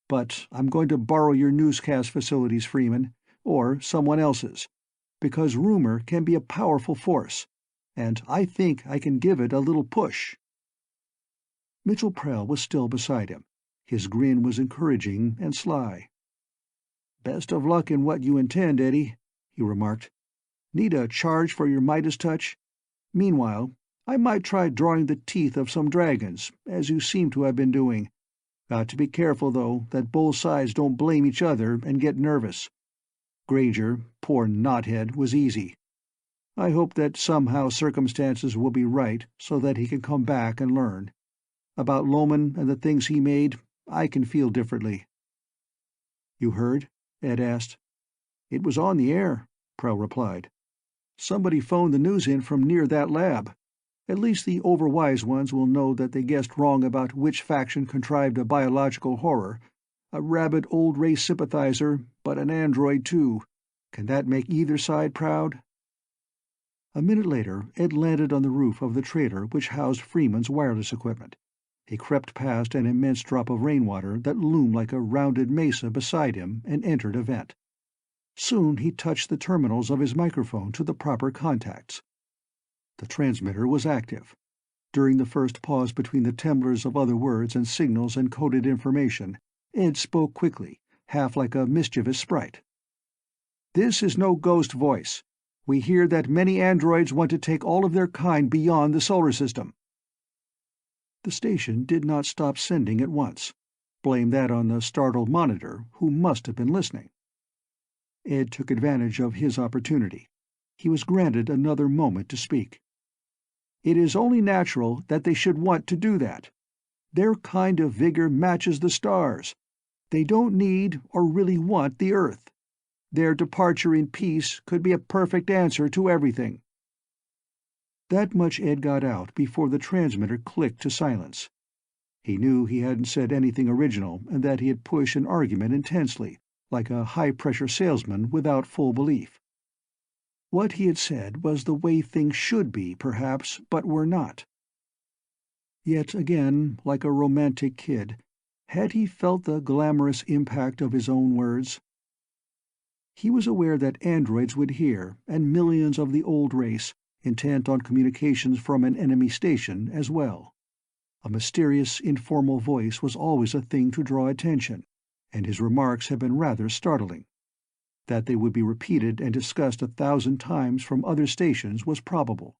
But I'm going to borrow your newscast facilities, Freeman, or someone else's, because rumor can be a powerful force, and I think I can give it a little push." Mitchell Prell was still beside him. His grin was encouraging and sly. "Best of luck in what you intend, Eddie," he remarked. "Need a charge for your Midas touch? Meanwhile, I might try drawing the teeth of some dragons, as you seem to have been doing. Got to be careful, though, that both sides don't blame each other and get nervous. Granger, poor knothead, was easy. I hope that somehow circumstances will be right so that he can come back and learn. About Loman and the things he made, I can feel differently." "You heard?" Ed asked. "It was on the air," Prell replied. "Somebody phoned the news in from near that lab. At least the overwise ones will know that they guessed wrong about which faction contrived a biological horror. A rabid old race sympathizer, but an android too. Can that make either side proud?" A minute later Ed landed on the roof of the trailer which housed Freeman's wireless equipment. He crept past an immense drop of rainwater that loomed like a rounded mesa beside him and entered a vent. Soon he touched the terminals of his microphone to the proper contacts. The transmitter was active. During the first pause between the temblors of other words and signals and coded information, Ed spoke quickly, half like a mischievous sprite. "This is no ghost voice. We hear that many androids want to take all of their kind beyond the solar system." The station did not stop sending at once. Blame that on the startled monitor, who must have been listening. Ed took advantage of his opportunity. He was granted another moment to speak. "It is only natural that they should want to do that. Their kind of vigor matches the stars. They don't need or really want the Earth. Their departure in peace could be a perfect answer to everything." That much Ed got out before the transmitter clicked to silence. He knew he hadn't said anything original and that he had pushed an argument intensely, like a high-pressure salesman without full belief. What he had said was the way things should be, perhaps, but were not. Yet again, like a romantic kid, had he felt the glamorous impact of his own words? He was aware that androids would hear, and millions of the old race, intent on communications from an enemy station, as well. A mysterious, informal voice was always a thing to draw attention, and his remarks had been rather startling. That they would be repeated and discussed 1,000 times from other stations was probable,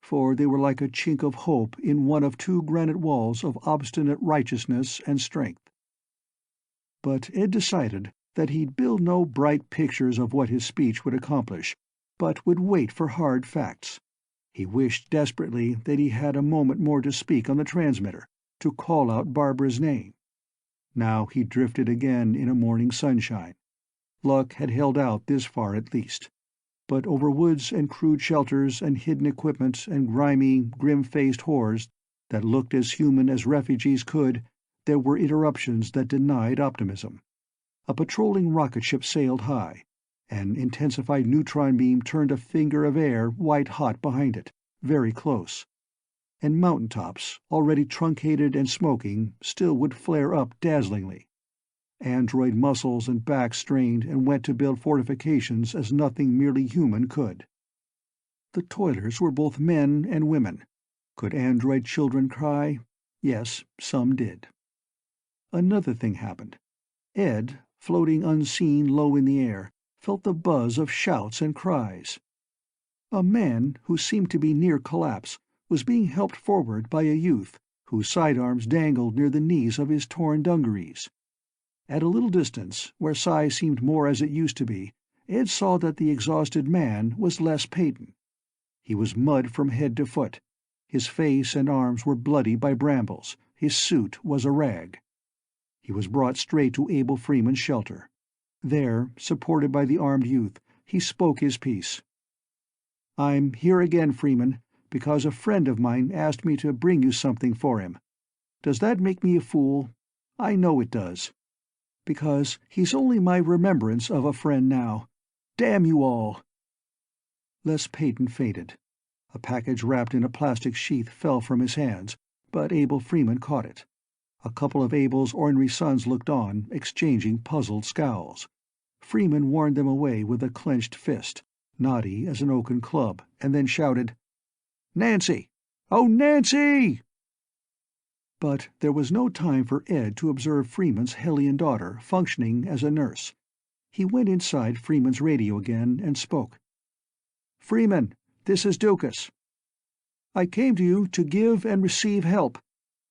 for they were like a chink of hope in one of two granite walls of obstinate righteousness and strength. But Ed decided that he'd build no bright pictures of what his speech would accomplish, but would wait for hard facts. He wished desperately that he had a moment more to speak on the transmitter, to call out Barbara's name. Now he drifted again in a morning sunshine. Luck had held out this far at least. But over woods and crude shelters and hidden equipment and grimy, grim-faced horrors that looked as human as refugees could, there were interruptions that denied optimism. A patrolling rocket ship sailed high. An intensified neutron beam turned a finger of air white-hot behind it, very close. And mountaintops, already truncated and smoking, still would flare up dazzlingly. Android muscles and backs strained and went to build fortifications as nothing merely human could. The toilers were both men and women. Could android children cry? Yes, some did. Another thing happened. Ed, floating unseen low in the air, felt the buzz of shouts and cries. A man, who seemed to be near collapse, was being helped forward by a youth whose sidearms dangled near the knees of his torn dungarees. At a little distance, where size seemed more as it used to be, Ed saw that the exhausted man was Les Peyton. He was mud from head to foot. His face and arms were bloody by brambles. His suit was a rag. He was brought straight to Abel Freeman's shelter. There, supported by the armed youth, he spoke his piece. "I'm here again, Freeman, because a friend of mine asked me to bring you something for him. Does that make me a fool? I know it does. Because he's only my remembrance of a friend now. Damn you all!" Les Peyton fainted. A package wrapped in a plastic sheath fell from his hands, but Abel Freeman caught it. A couple of Abel's ornery sons looked on, exchanging puzzled scowls. Freeman warned them away with a clenched fist, knotty as an oaken club, and then shouted, "Nancy! Oh, Nancy!" But there was no time for Ed to observe Freeman's hellion daughter functioning as a nurse. He went inside Freeman's radio again and spoke. "Freeman, this is Doukas. I came to you to give and receive help.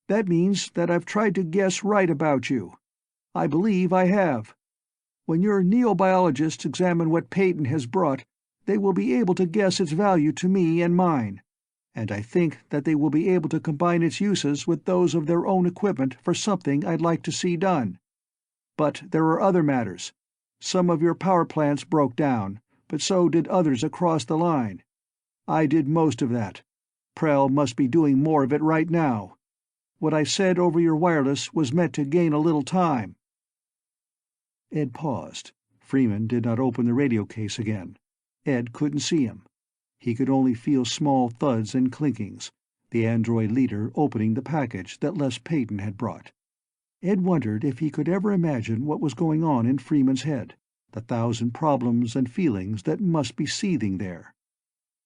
That means that I've tried to guess right about you. I believe I have. When your neobiologists examine what Peyton has brought, they will be able to guess its value to me and mine. And I think that they will be able to combine its uses with those of their own equipment for something I'd like to see done. But there are other matters. Some of your power plants broke down, but so did others across the line. I did most of that. Prell must be doing more of it right now. What I said over your wireless was meant to gain a little time." Ed paused. Freeman did not open the radio case again. Ed couldn't see him. He could only feel small thuds and clinkings, the android leader opening the package that Les Peyton had brought. Ed wondered if he could ever imagine what was going on in Freeman's head, the 1,000 problems and feelings that must be seething there.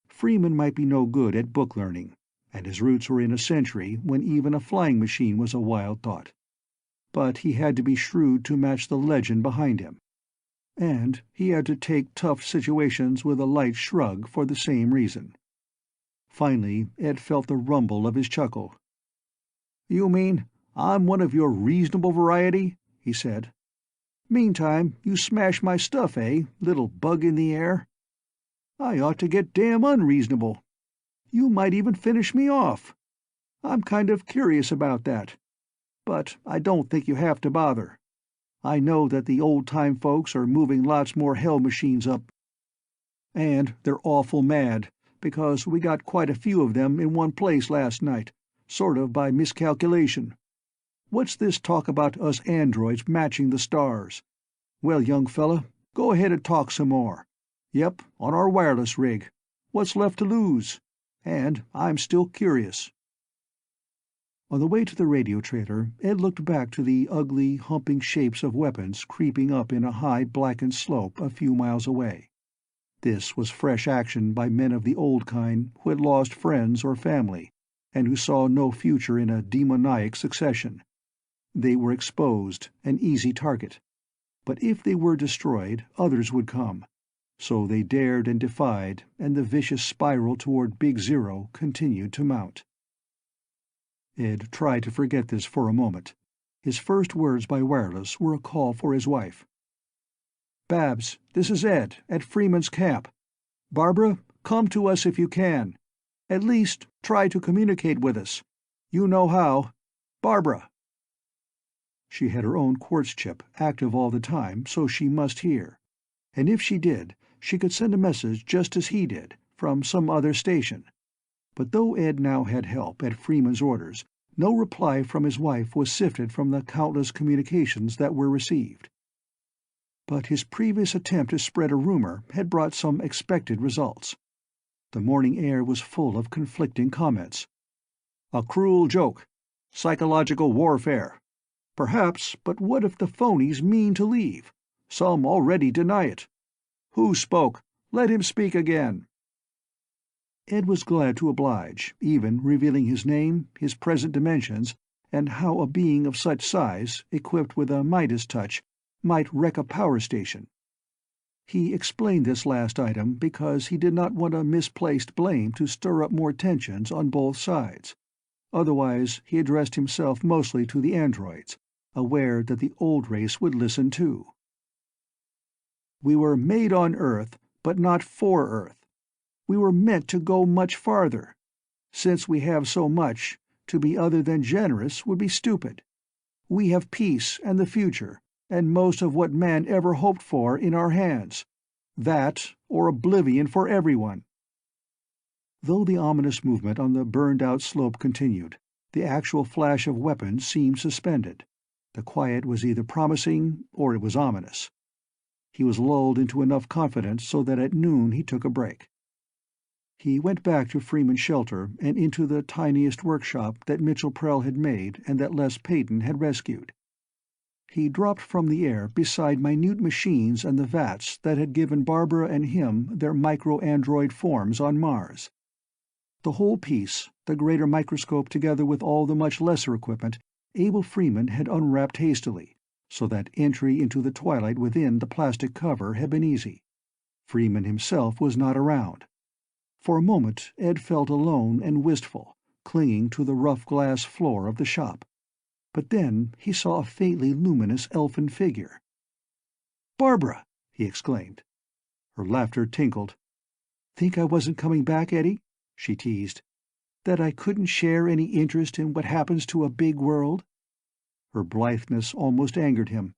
Freeman might be no good at book learning, and his roots were in a century when even a flying machine was a wild thought. but he had to be shrewd to match the legend behind him. And he had to take tough situations with a light shrug for the same reason. Finally, Ed felt the rumble of his chuckle. "You mean I'm one of your reasonable variety?" he said. "Meantime, you smash my stuff, eh, little bug in the air? I ought to get damn unreasonable. You might even finish me off. I'm kind of curious about that. But I don't think you have to bother. I know that the old-time folks are moving lots more hell machines up. And they're awful mad, because we got quite a few of them in one place last night, sort of by miscalculation. What's this talk about us androids matching the stars? Well, young fella, go ahead and talk some more. Yep, on our wireless rig. What's left to lose? And I'm still curious." On the way to the radio trailer, Ed looked back to the ugly, humping shapes of weapons creeping up in a high, blackened slope a few miles away. This was fresh action by men of the old kind who had lost friends or family, and who saw no future in a demoniac succession. They were exposed, an easy target. But if they were destroyed, others would come. So they dared and defied, and the vicious spiral toward Big Zero continued to mount. Ed tried to forget this for a moment. His first words by wireless were a call for his wife. "Babs, this is Ed, at Freeman's camp. Barbara, come to us if you can. At least, try to communicate with us. You know how. Barbara." She had her own quartz chip active all the time, so she must hear. And if she did, she could send a message just as he did, from some other station. But though Ed now had help at Freeman's orders, no reply from his wife was sifted from the countless communications that were received. But his previous attempt to spread a rumor had brought some expected results. The morning air was full of conflicting comments. "A cruel joke. Psychological warfare. Perhaps, but what if the phonies mean to leave? Some already deny it. Who spoke? Let him speak again." Ed was glad to oblige, even revealing his name, his present dimensions, and how a being of such size, equipped with a Midas touch, might wreck a power station. He explained this last item because he did not want a misplaced blame to stir up more tensions on both sides. Otherwise, he addressed himself mostly to the androids, aware that the old race would listen too. "We were made on Earth, but not for Earth. We were meant to go much farther. Since we have so much, to be other than generous would be stupid. We have peace and the future, and most of what man ever hoped for in our hands. That, or oblivion for everyone." Though the ominous movement on the burned-out slope continued, the actual flash of weapons seemed suspended. The quiet was either promising, or it was ominous. He was lulled into enough confidence so that at noon he took a break. He went back to Freeman's shelter and into the tiniest workshop that Mitchell Prell had made and that Les Peyton had rescued. He dropped from the air beside minute machines and the vats that had given Barbara and him their micro-android forms on Mars. The whole piece, the greater microscope together with all the much lesser equipment, Abel Freeman had unwrapped hastily, so that entry into the twilight within the plastic cover had been easy. Freeman himself was not around. For a moment Ed felt alone and wistful, clinging to the rough glass floor of the shop. But then he saw a faintly luminous elfin figure. "Barbara!" he exclaimed. Her laughter tinkled. "Think I wasn't coming back, Eddie?" she teased. "That I couldn't share any interest in what happens to a big world?" Her blitheness almost angered him.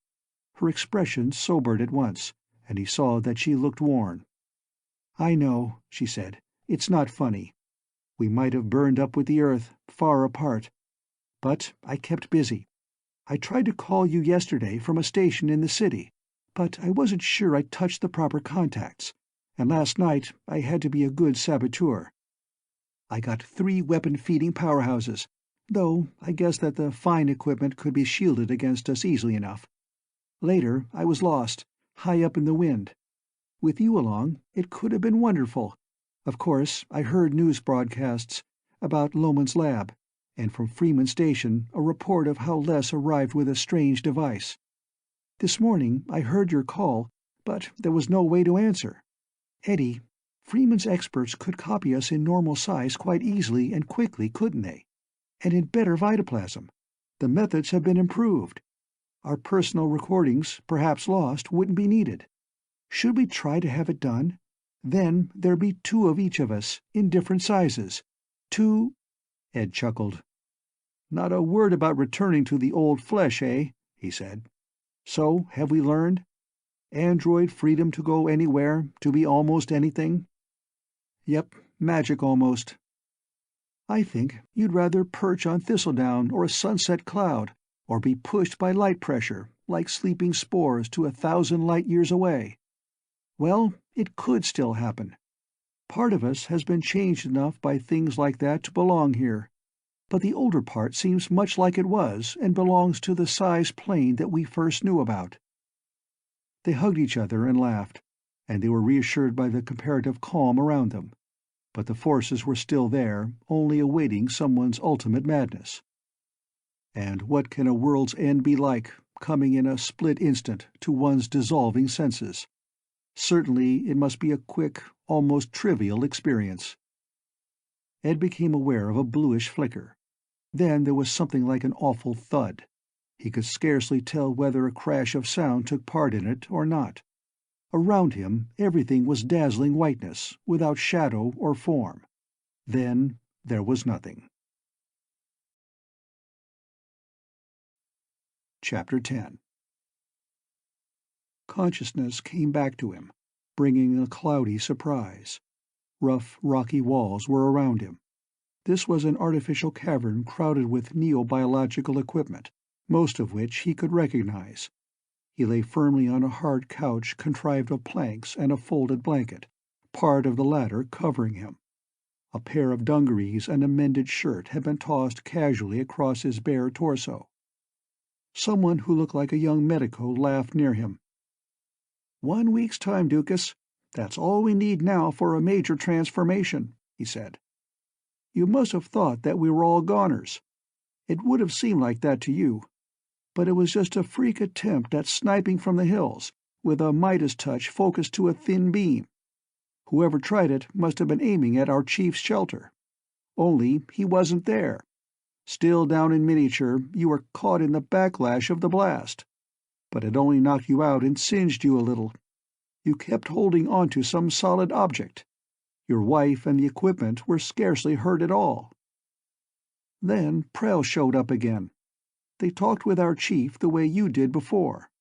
Her expression sobered at once, and he saw that she looked worn. "I know," she said. "It's not funny. We might have burned up with the Earth, far apart. But I kept busy. I tried to call you yesterday from a station in the city, but I wasn't sure I'd touched the proper contacts, and last night I had to be a good saboteur. I got 3 weapon-feeding powerhouses, though I guess that the fine equipment could be shielded against us easily enough. Later I was lost, high up in the wind. With you along, it could have been wonderful. Of course, I heard news broadcasts about Loman's lab. And from Freeman Station a report of how Les arrived with a strange device. This morning I heard your call, but there was no way to answer. Eddie, Freeman's experts could copy us in normal size quite easily and quickly, couldn't they? And in better vitoplasm. The methods have been improved. Our personal recordings, perhaps lost, wouldn't be needed. Should we try to have it done? Then there'd be two of each of us, in different sizes. Two—" Ed chuckled. "Not a word about returning to the old flesh, eh?" he said. "So, have we learned? Android freedom to go anywhere, to be almost anything?" "Yep, magic almost." "I think you'd rather perch on thistledown or a sunset cloud, or be pushed by light pressure, like sleeping spores to 1,000 light-years away. Well, it could still happen. Part of us has been changed enough by things like that to belong here, but the older part seems much like it was and belongs to the size plane that we first knew about." They hugged each other and laughed, and they were reassured by the comparative calm around them. But the forces were still there, only awaiting someone's ultimate madness. And what can a world's end be like, coming in a split instant to one's dissolving senses? Certainly it must be a quick, almost trivial experience. Ed became aware of a bluish flicker. Then there was something like an awful thud. He could scarcely tell whether a crash of sound took part in it or not. Around him everything was dazzling whiteness, without shadow or form. Then there was nothing. Chapter 10. Consciousness came back to him, bringing a cloudy surprise. Rough, rocky walls were around him. This was an artificial cavern crowded with neo-biological equipment, most of which he could recognize. He lay firmly on a hard couch contrived of planks and a folded blanket, part of the latter covering him. A pair of dungarees and a mended shirt had been tossed casually across his bare torso. Someone who looked like a young medico laughed near him. "1 week's time, Doukas. That's all we need now for a major transformation," he said. "You must have thought that we were all goners. It would have seemed like that to you. But it was just a freak attempt at sniping from the hills, with a Midas touch focused to a thin beam. Whoever tried it must have been aiming at our chief's shelter. Only he wasn't there. Still down in miniature, you were caught in the backlash of the blast. But it only knocked you out and singed you a little. You kept holding onto some solid object. Your wife and the equipment were scarcely hurt at all. Then Prell showed up again. They talked with our chief the way you did before.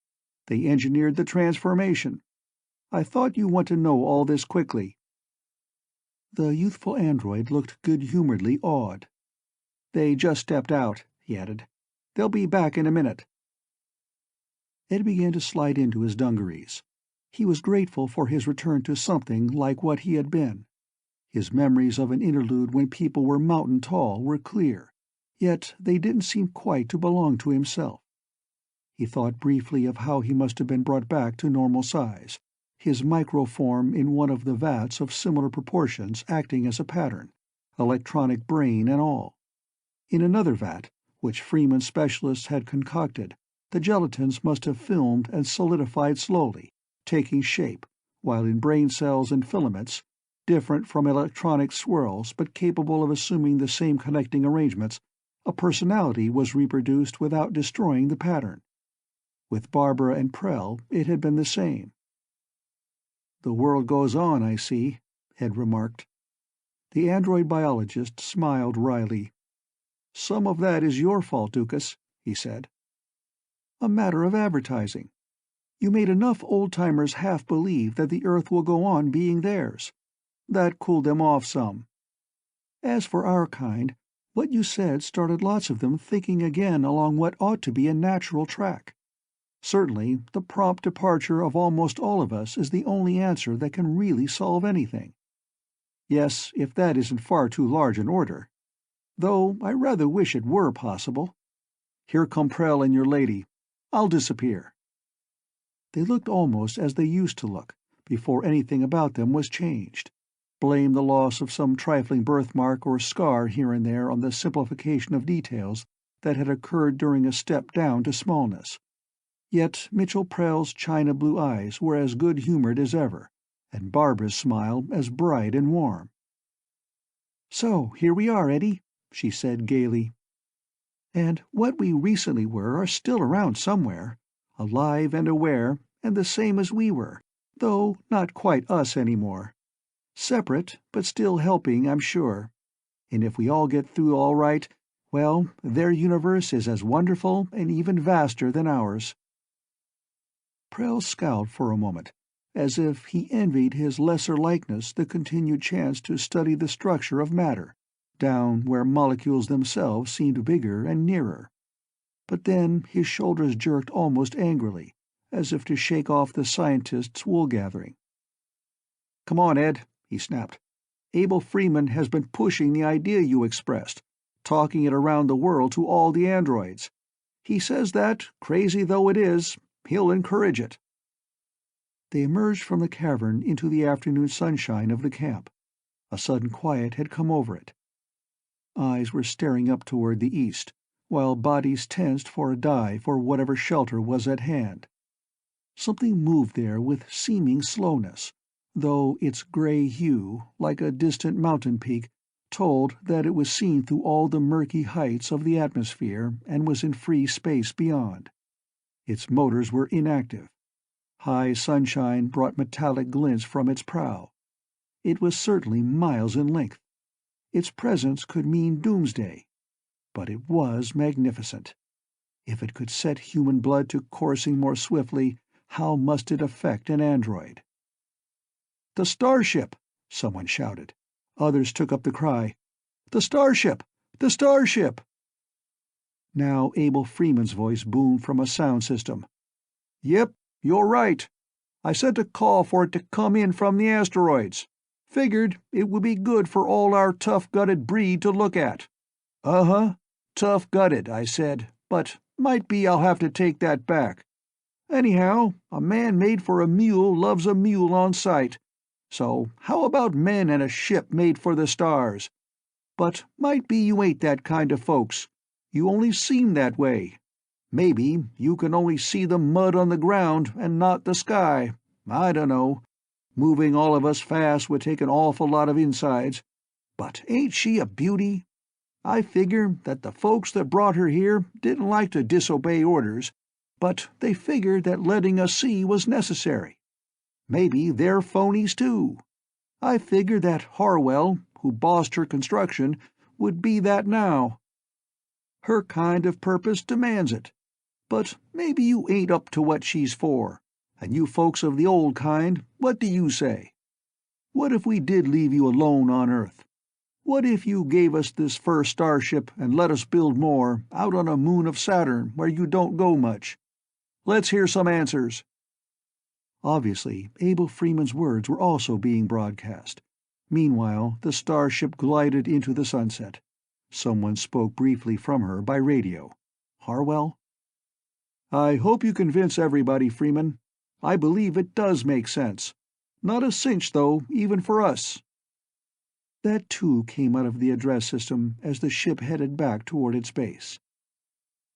They engineered the transformation. I thought you want to know all this quickly." The youthful android looked good-humoredly awed. "They just stepped out," he added. "They'll be back in a minute." Ed began to slide into his dungarees. He was grateful for his return to something like what he had been. His memories of an interlude when people were mountain tall were clear, yet they didn't seem quite to belong to himself. He thought briefly of how he must have been brought back to normal size, his microform in one of the vats of similar proportions acting as a pattern, electronic brain and all. In another vat, which Freeman specialists had concocted, the gelatins must have filmed and solidified slowly, taking shape, while in brain cells and filaments, different from electronic swirls but capable of assuming the same connecting arrangements, a personality was reproduced without destroying the pattern. With Barbara and Prell it had been the same. "The world goes on, I see," Ed remarked. The android biologist smiled wryly. "Some of that is your fault, Doukas," he said. "A matter of advertising. You made enough old-timers half believe that the Earth will go on being theirs. That cooled them off some. As for our kind, what you said started lots of them thinking again along what ought to be a natural track. Certainly, the prompt departure of almost all of us is the only answer that can really solve anything. Yes, if that isn't far too large an order. Though I rather wish it were possible. Here come Prell and your lady. I'll disappear." They looked almost as they used to look, before anything about them was changed. blame the loss of some trifling birthmark or scar here and there on the simplification of details that had occurred during a step down to smallness. Yet Mitchell Prell's china blue eyes were as good-humored as ever, and Barbara's smile as bright and warm. "So here we are, Eddie," she said gaily. "And what we recently were are still around somewhere, alive and aware, and the same as we were, though not quite us anymore. Separate, but still helping, I'm sure. And if we all get through all right, well, their universe is as wonderful and even vaster than ours." Prell scowled for a moment, as if he envied his lesser likeness the continued chance to study the structure of matter, down where molecules themselves seemed bigger and nearer. But then his shoulders jerked almost angrily, as if to shake off the scientist's wool-gathering. "Come on, Ed," he snapped. "Abel Freeman has been pushing the idea you expressed, talking it around the world to all the androids. He says that, crazy though it is, he'll encourage it." They emerged from the cavern into the afternoon sunshine of the camp. A sudden quiet had come over it. Eyes were staring up toward the east, while bodies tensed for a dive for whatever shelter was at hand. Something moved there with seeming slowness, though its gray hue, like a distant mountain peak, told that it was seen through all the murky heights of the atmosphere and was in free space beyond. Its motors were inactive. High sunshine brought metallic glints from its prow. It was certainly miles in length. Its presence could mean doomsday. But it was magnificent. If it could set human blood to coursing more swiftly, how must it affect an android? "The starship!" someone shouted. Others took up the cry. "The starship! The starship!" Now Abel Freeman's voice boomed from a sound system. "Yep, you're right. I sent a call for it to come in from the asteroids. Figured it would be good for all our tough-gutted breed to look at. Uh-huh, tough-gutted, I said, but might be I'll have to take that back. Anyhow, a man made for a mule loves a mule on sight. So how about men and a ship made for the stars? But might be you ain't that kind of folks. You only seem that way. Maybe you can only see the mud on the ground and not the sky. I dunno. Moving all of us fast would take an awful lot of insides. But ain't she a beauty? I figure that the folks that brought her here didn't like to disobey orders, but they figured that letting us see was necessary. Maybe they're phonies too. I figured that Harwell, who bossed her construction, would be that now. Her kind of purpose demands it. But maybe you ain't up to what she's for, and you folks of the old kind, what do you say? What if we did leave you alone on Earth? What if you gave us this first starship and let us build more out on a moon of Saturn where you don't go much? Let's hear some answers." Obviously, Abel Freeman's words were also being broadcast. Meanwhile, the starship glided into the sunset. Someone spoke briefly from her by radio. Harwell? "I hope you convince everybody, Freeman. I believe it does make sense. Not a cinch, though, even for us." That too came out of the address system as the ship headed back toward its base.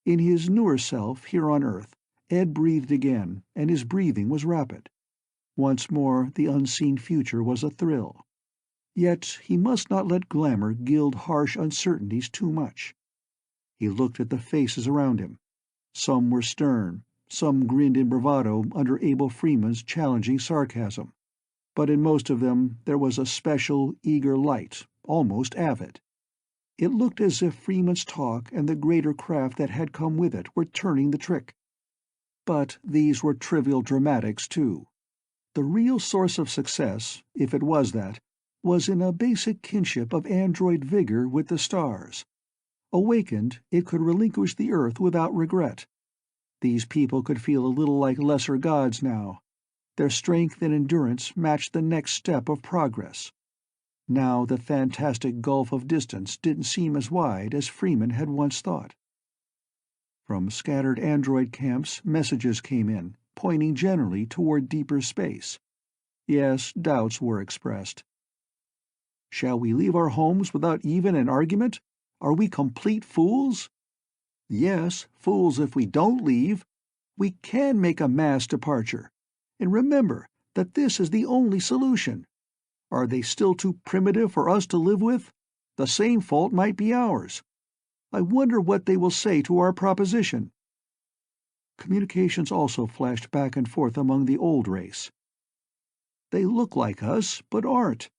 In his newer self here on Earth, Ed breathed again, and his breathing was rapid. Once more the unseen future was a thrill. Yet he must not let glamour gild harsh uncertainties too much. He looked at the faces around him. Some were stern, some grinned in bravado under Abel Freeman's challenging sarcasm. But in most of them there was a special, eager light, almost avid. It looked as if Freeman's talk and the greater craft that had come with it were turning the trick. But these were trivial dramatics, too. The real source of success, if it was that, was in a basic kinship of android vigor with the stars. Awakened, it could relinquish the Earth without regret. These people could feel a little like lesser gods now. Their strength and endurance matched the next step of progress. Now the fantastic gulf of distance didn't seem as wide as Freeman had once thought. From scattered android camps messages came in, pointing generally toward deeper space. Yes, doubts were expressed. Shall we leave our homes without even an argument? Are we complete fools? Yes, fools if we don't leave. We can make a mass departure. And remember that this is the only solution. Are they still too primitive for us to live with? The same fault might be ours. I wonder what they will say to our proposition. Communications also flashed back and forth among the old race. They look like us, but aren't.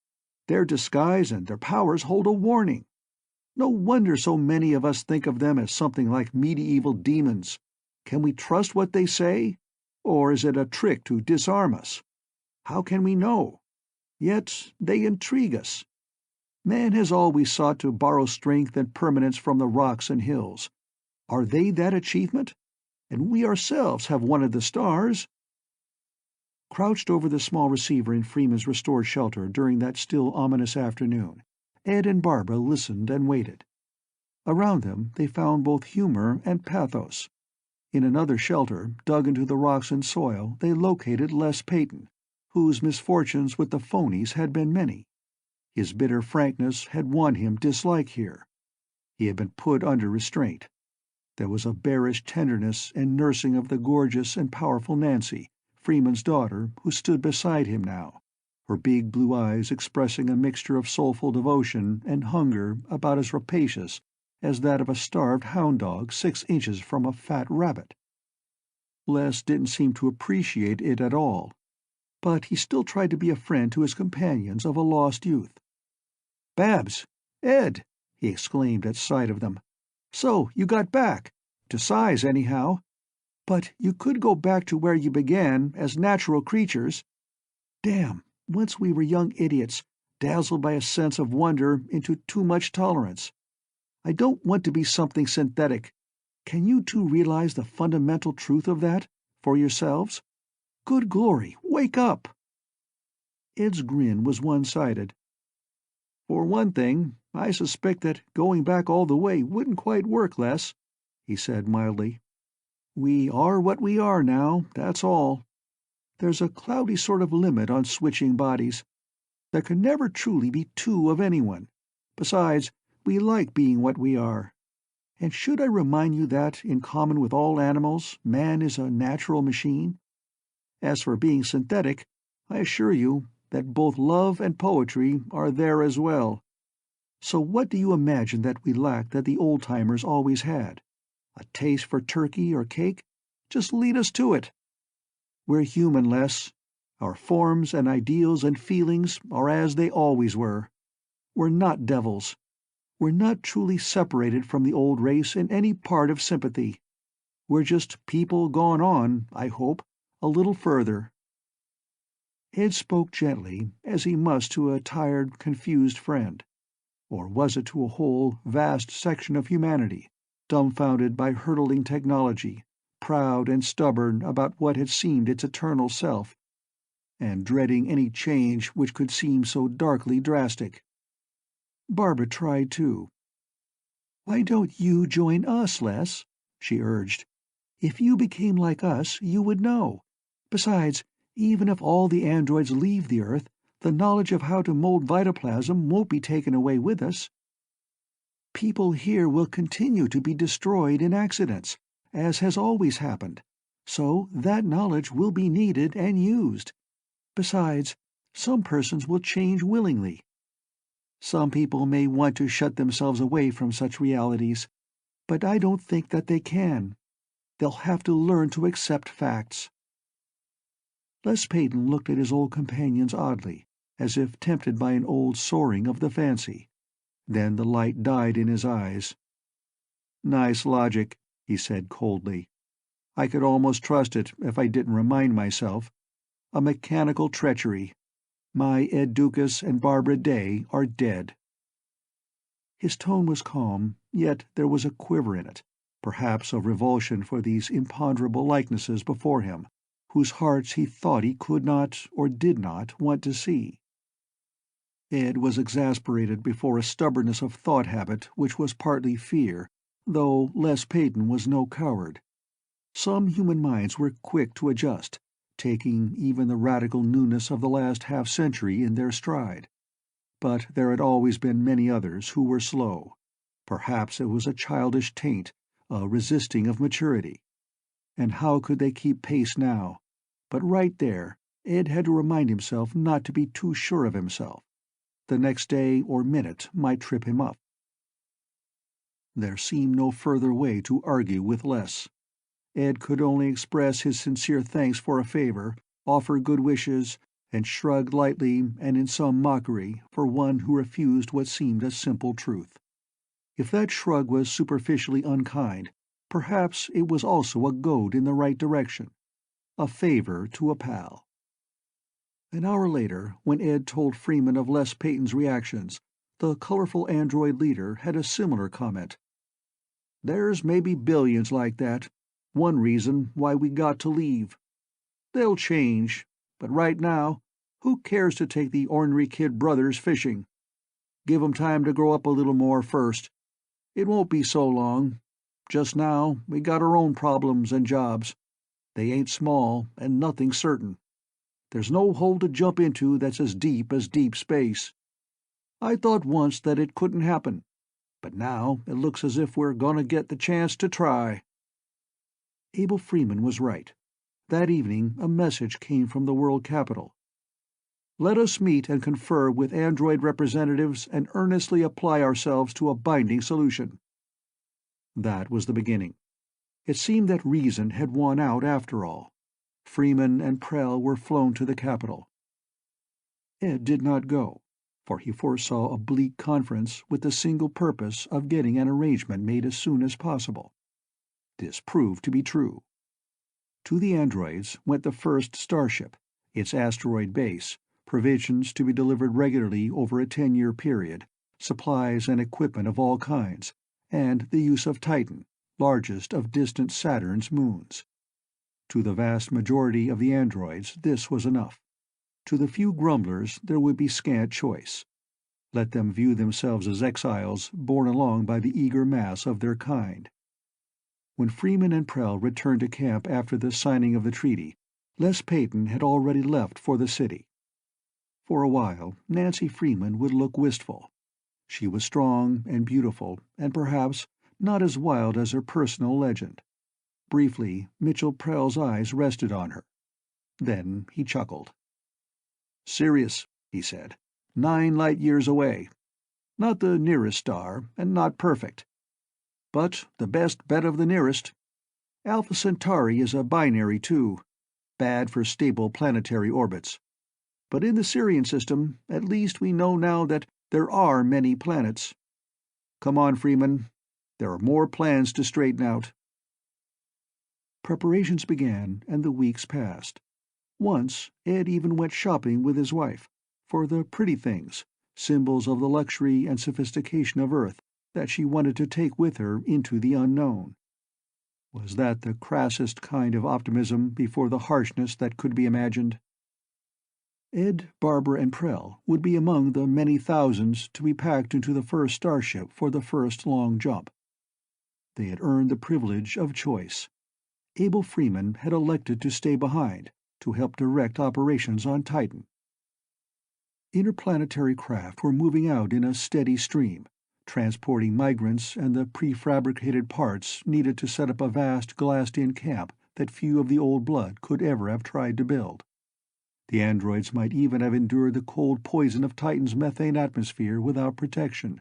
Their disguise and their powers hold a warning. No wonder so many of us think of them as something like medieval demons. Can we trust what they say? Or is it a trick to disarm us? How can we know? Yet they intrigue us. Man has always sought to borrow strength and permanence from the rocks and hills. Are they that achievement? And we ourselves have wanted the stars. Crouched over the small receiver in Freeman's restored shelter during that still ominous afternoon, Ed and Barbara listened and waited. Around them they found both humor and pathos. In another shelter, dug into the rocks and soil, they located Les Peyton, whose misfortunes with the phonies had been many. His bitter frankness had won him dislike here. He had been put under restraint. There was a bearish tenderness and nursing of the gorgeous and powerful Nancy, Freeman's daughter, who stood beside him now, her big blue eyes expressing a mixture of soulful devotion and hunger about as rapacious as that of a starved hound dog 6 inches from a fat rabbit. Les didn't seem to appreciate it at all, but he still tried to be a friend to his companions of a lost youth. "Babs! Ed!" he exclaimed at sight of them. "So you got back. To size, anyhow. But you could go back to where you began, as natural creatures. Damn, once we were young idiots, dazzled by a sense of wonder into too much tolerance. I don't want to be something synthetic. Can you two realize the fundamental truth of that, for yourselves? Good glory, wake up!" Ed's grin was one-sided. "For one thing, I suspect that going back all the way wouldn't quite work, Les," he said mildly. "We are what we are now, that's all. There's a cloudy sort of limit on switching bodies. There can never truly be two of anyone. Besides, we like being what we are. And should I remind you that, in common with all animals, man is a natural machine? As for being synthetic, I assure you that both love and poetry are there as well. So what do you imagine that we lack that the old-timers always had? A taste for turkey or cake? Just lead us to it. We're human, Les. Our forms and ideals and feelings are as they always were. We're not devils. We're not truly separated from the old race in any part of sympathy. We're just people gone on, I hope, a little further." Ed spoke gently, as he must to a tired, confused friend. Or was it to a whole, vast section of humanity, dumbfounded by hurtling technology, proud and stubborn about what had seemed its eternal self, and dreading any change which could seem so darkly drastic? Barbara tried too. "Why don't you join us, Les?" she urged. "If you became like us, you would know. Besides, even if all the androids leave the Earth, the knowledge of how to mold vitoplasm won't be taken away with us. People here will continue to be destroyed in accidents, as has always happened, so that knowledge will be needed and used. Besides, some persons will change willingly. Some people may want to shut themselves away from such realities, but I don't think that they can. They'll have to learn to accept facts." Les Peyton looked at his old companions oddly, as if tempted by an old soaring of the fancy. Then the light died in his eyes. "Nice logic," he said coldly. "I could almost trust it if I didn't remind myself. A mechanical treachery. My Ed Doukas and Barbara Day are dead." His tone was calm, yet there was a quiver in it, perhaps of revulsion for these imponderable likenesses before him, whose hearts he thought he could not, or did not, want to see. Ed was exasperated before a stubbornness of thought-habit which was partly fear, though Les Peyton was no coward. Some human minds were quick to adjust, taking even the radical newness of the last half-century in their stride. but there had always been many others who were slow. Perhaps it was a childish taint, a resisting of maturity. And how could they keep pace now? But right there, Ed had to remind himself not to be too sure of himself. The next day or minute might trip him up. There seemed no further way to argue with Les. Ed could only express his sincere thanks for a favor, offer good wishes, and shrug lightly and in some mockery for one who refused what seemed a simple truth. If that shrug was superficially unkind, perhaps it was also a goad in the right direction, a favor to a pal. An hour later, when Ed told Freeman of Les Peyton's reactions, the colorful android leader had a similar comment. "There's maybe billions like that. One reason why we got to leave. They'll change, but right now, who cares to take the ornery kid brothers fishing? Give 'em time to grow up a little more first. It won't be so long. Just now, we got our own problems and jobs. They ain't small, and nothing certain. There's no hole to jump into that's as deep space. I thought once that it couldn't happen, but now it looks as if we're gonna get the chance to try." Abel Freeman was right. That evening a message came from the world capital. "Let us meet and confer with android representatives and earnestly apply ourselves to a binding solution." That was the beginning. It seemed that reason had won out after all. Freeman and Prell were flown to the capital. Ed did not go, for he foresaw a bleak conference with the single purpose of getting an arrangement made as soon as possible. This proved to be true. To the androids went the first starship, its asteroid base, provisions to be delivered regularly over a 10-year period, supplies and equipment of all kinds, and the use of Titan, largest of distant Saturn's moons. To the vast majority of the androids this was enough. To the few grumblers there would be scant choice. Let them view themselves as exiles borne along by the eager mass of their kind. When Freeman and Prell returned to camp after the signing of the treaty, Les Peyton had already left for the city. For a while, Nancy Freeman would look wistful. She was strong and beautiful, and perhaps not as wild as her personal legend. Briefly, Mitchell Prell's eyes rested on her. Then he chuckled. "Sirius," he said. 9 light-years away. Not the nearest star, and not perfect. But the best bet of the nearest. Alpha Centauri is a binary, too. Bad for stable planetary orbits. But in the Sirian system, at least we know now that there are many planets. Come on, Freeman. There are more plans to straighten out." Preparations began, and the weeks passed. Once Ed even went shopping with his wife, for the pretty things, symbols of the luxury and sophistication of Earth, that she wanted to take with her into the unknown. Was that the crassest kind of optimism before the harshness that could be imagined? Ed, Barbara, and Prell would be among the many thousands to be packed into the first starship for the first long jump. They had earned the privilege of choice. Abel Freeman had elected to stay behind, to help direct operations on Titan. Interplanetary craft were moving out in a steady stream, transporting migrants and the prefabricated parts needed to set up a vast glassed-in camp that few of the old blood could ever have tried to build. The androids might even have endured the cold poison of Titan's methane atmosphere without protection.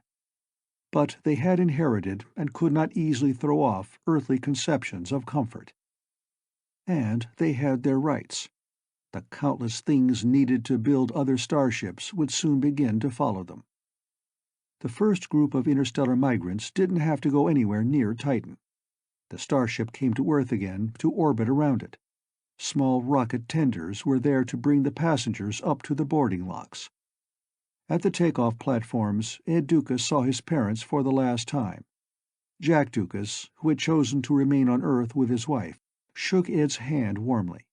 But they had inherited and could not easily throw off earthly conceptions of comfort. And they had their rights. The countless things needed to build other starships would soon begin to follow them. The first group of interstellar migrants didn't have to go anywhere near Titan. The starship came to Earth again to orbit around it. Small rocket tenders were there to bring the passengers up to the boarding locks. At the takeoff platforms, Ed Doukas saw his parents for the last time. Jack Doukas, who had chosen to remain on Earth with his wife, shook Ed's hand warmly.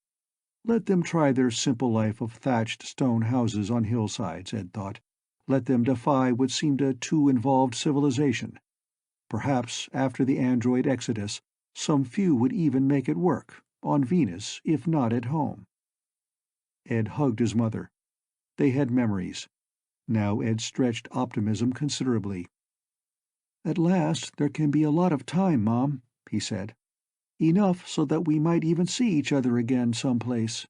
Let them try their simple life of thatched stone houses on hillsides, Ed thought. Let them defy what seemed a too involved civilization. Perhaps, after the android exodus, some few would even make it work, on Venus, if not at home. Ed hugged his mother. They had memories. Now Ed stretched optimism considerably. "At last there can be a lot of time, Mom," he said. "Enough so that we might even see each other again someplace."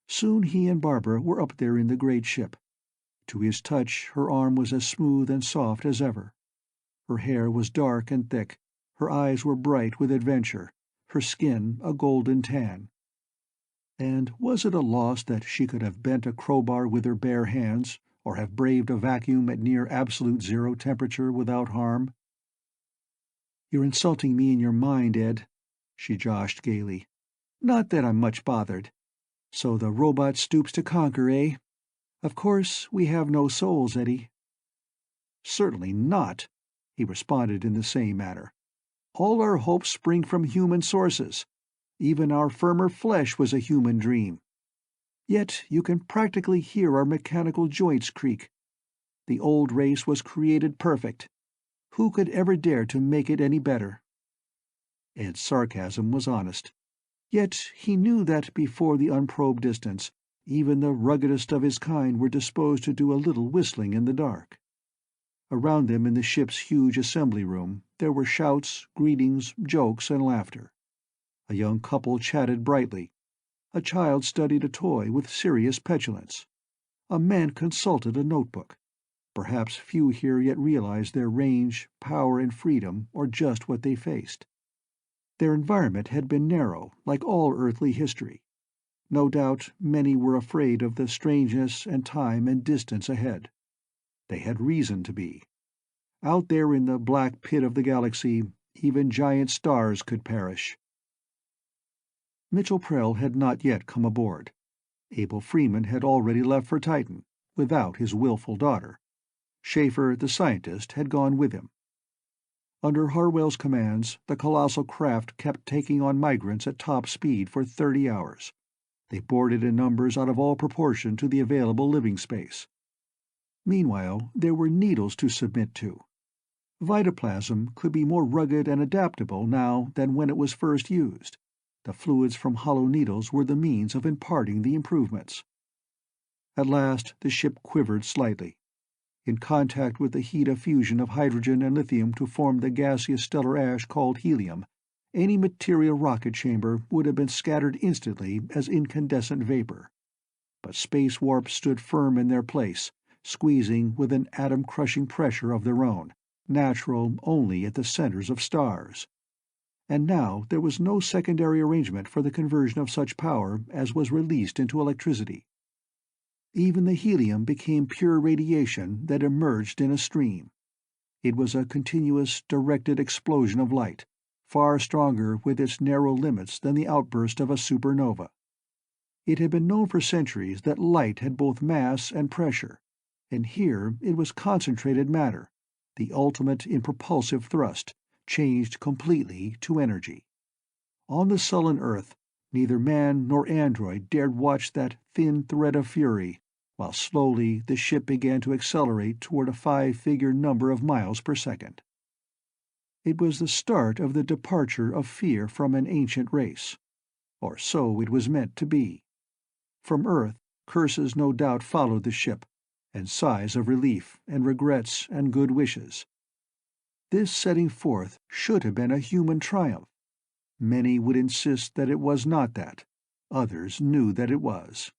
Soon he and Barbara were up there in the great ship. To his touch her arm was as smooth and soft as ever. Her hair was dark and thick, her eyes were bright with adventure, her skin a golden tan. And was it a loss that she could have bent a crowbar with her bare hands, or have braved a vacuum at near absolute zero temperature without harm? "You're insulting me in your mind, Ed," she joshed gaily. "Not that I'm much bothered. So the robot stoops to conquer, eh? Of course we have no souls, Eddie." "Certainly not," he responded in the same manner. "All our hopes spring from human sources. Even our firmer flesh was a human dream. Yet you can practically hear our mechanical joints creak. The old race was created perfect. Who could ever dare to make it any better?" Ed's sarcasm was honest. Yet he knew that before the unprobed distance, even the ruggedest of his kind were disposed to do a little whistling in the dark. Around them in the ship's huge assembly room there were shouts, greetings, jokes, and laughter. A young couple chatted brightly. A child studied a toy with serious petulance. A man consulted a notebook. Perhaps few here yet realized their range, power, and freedom, or just what they faced. Their environment had been narrow, like all earthly history. No doubt many were afraid of the strangeness and time and distance ahead. They had reason to be. Out there in the black pit of the galaxy, even giant stars could perish. Mitchell Prell had not yet come aboard. Abel Freeman had already left for Titan, without his willful daughter. Schaefer, the scientist, had gone with him. Under Harwell's commands, the colossal craft kept taking on migrants at top speed for 30 hours. They boarded in numbers out of all proportion to the available living space. Meanwhile, there were needles to submit to. Vitoplasm could be more rugged and adaptable now than when it was first used. The fluids from hollow needles were the means of imparting the improvements. At last the ship quivered slightly. In contact with the heat of fusion of hydrogen and lithium to form the gaseous stellar ash called helium, any material rocket chamber would have been scattered instantly as incandescent vapor. But space warps stood firm in their place, squeezing with an atom-crushing pressure of their own, natural only at the centers of stars. And now there was no secondary arrangement for the conversion of such power as was released into electricity. Even the helium became pure radiation that emerged in a stream. It was a continuous, directed explosion of light, far stronger with its narrow limits than the outburst of a supernova. It had been known for centuries that light had both mass and pressure, and here it was concentrated matter, the ultimate in propulsive thrust, changed completely to energy. On the sullen Earth, neither man nor android dared watch that thin thread of fury, while slowly the ship began to accelerate toward a 5-figure number of miles per second. It was the start of the departure of fear from an ancient race. Or so it was meant to be. From Earth, curses no doubt followed the ship, and sighs of relief and regrets and good wishes. This setting forth should have been a human triumph. Many would insist that it was not that. Others knew that it was.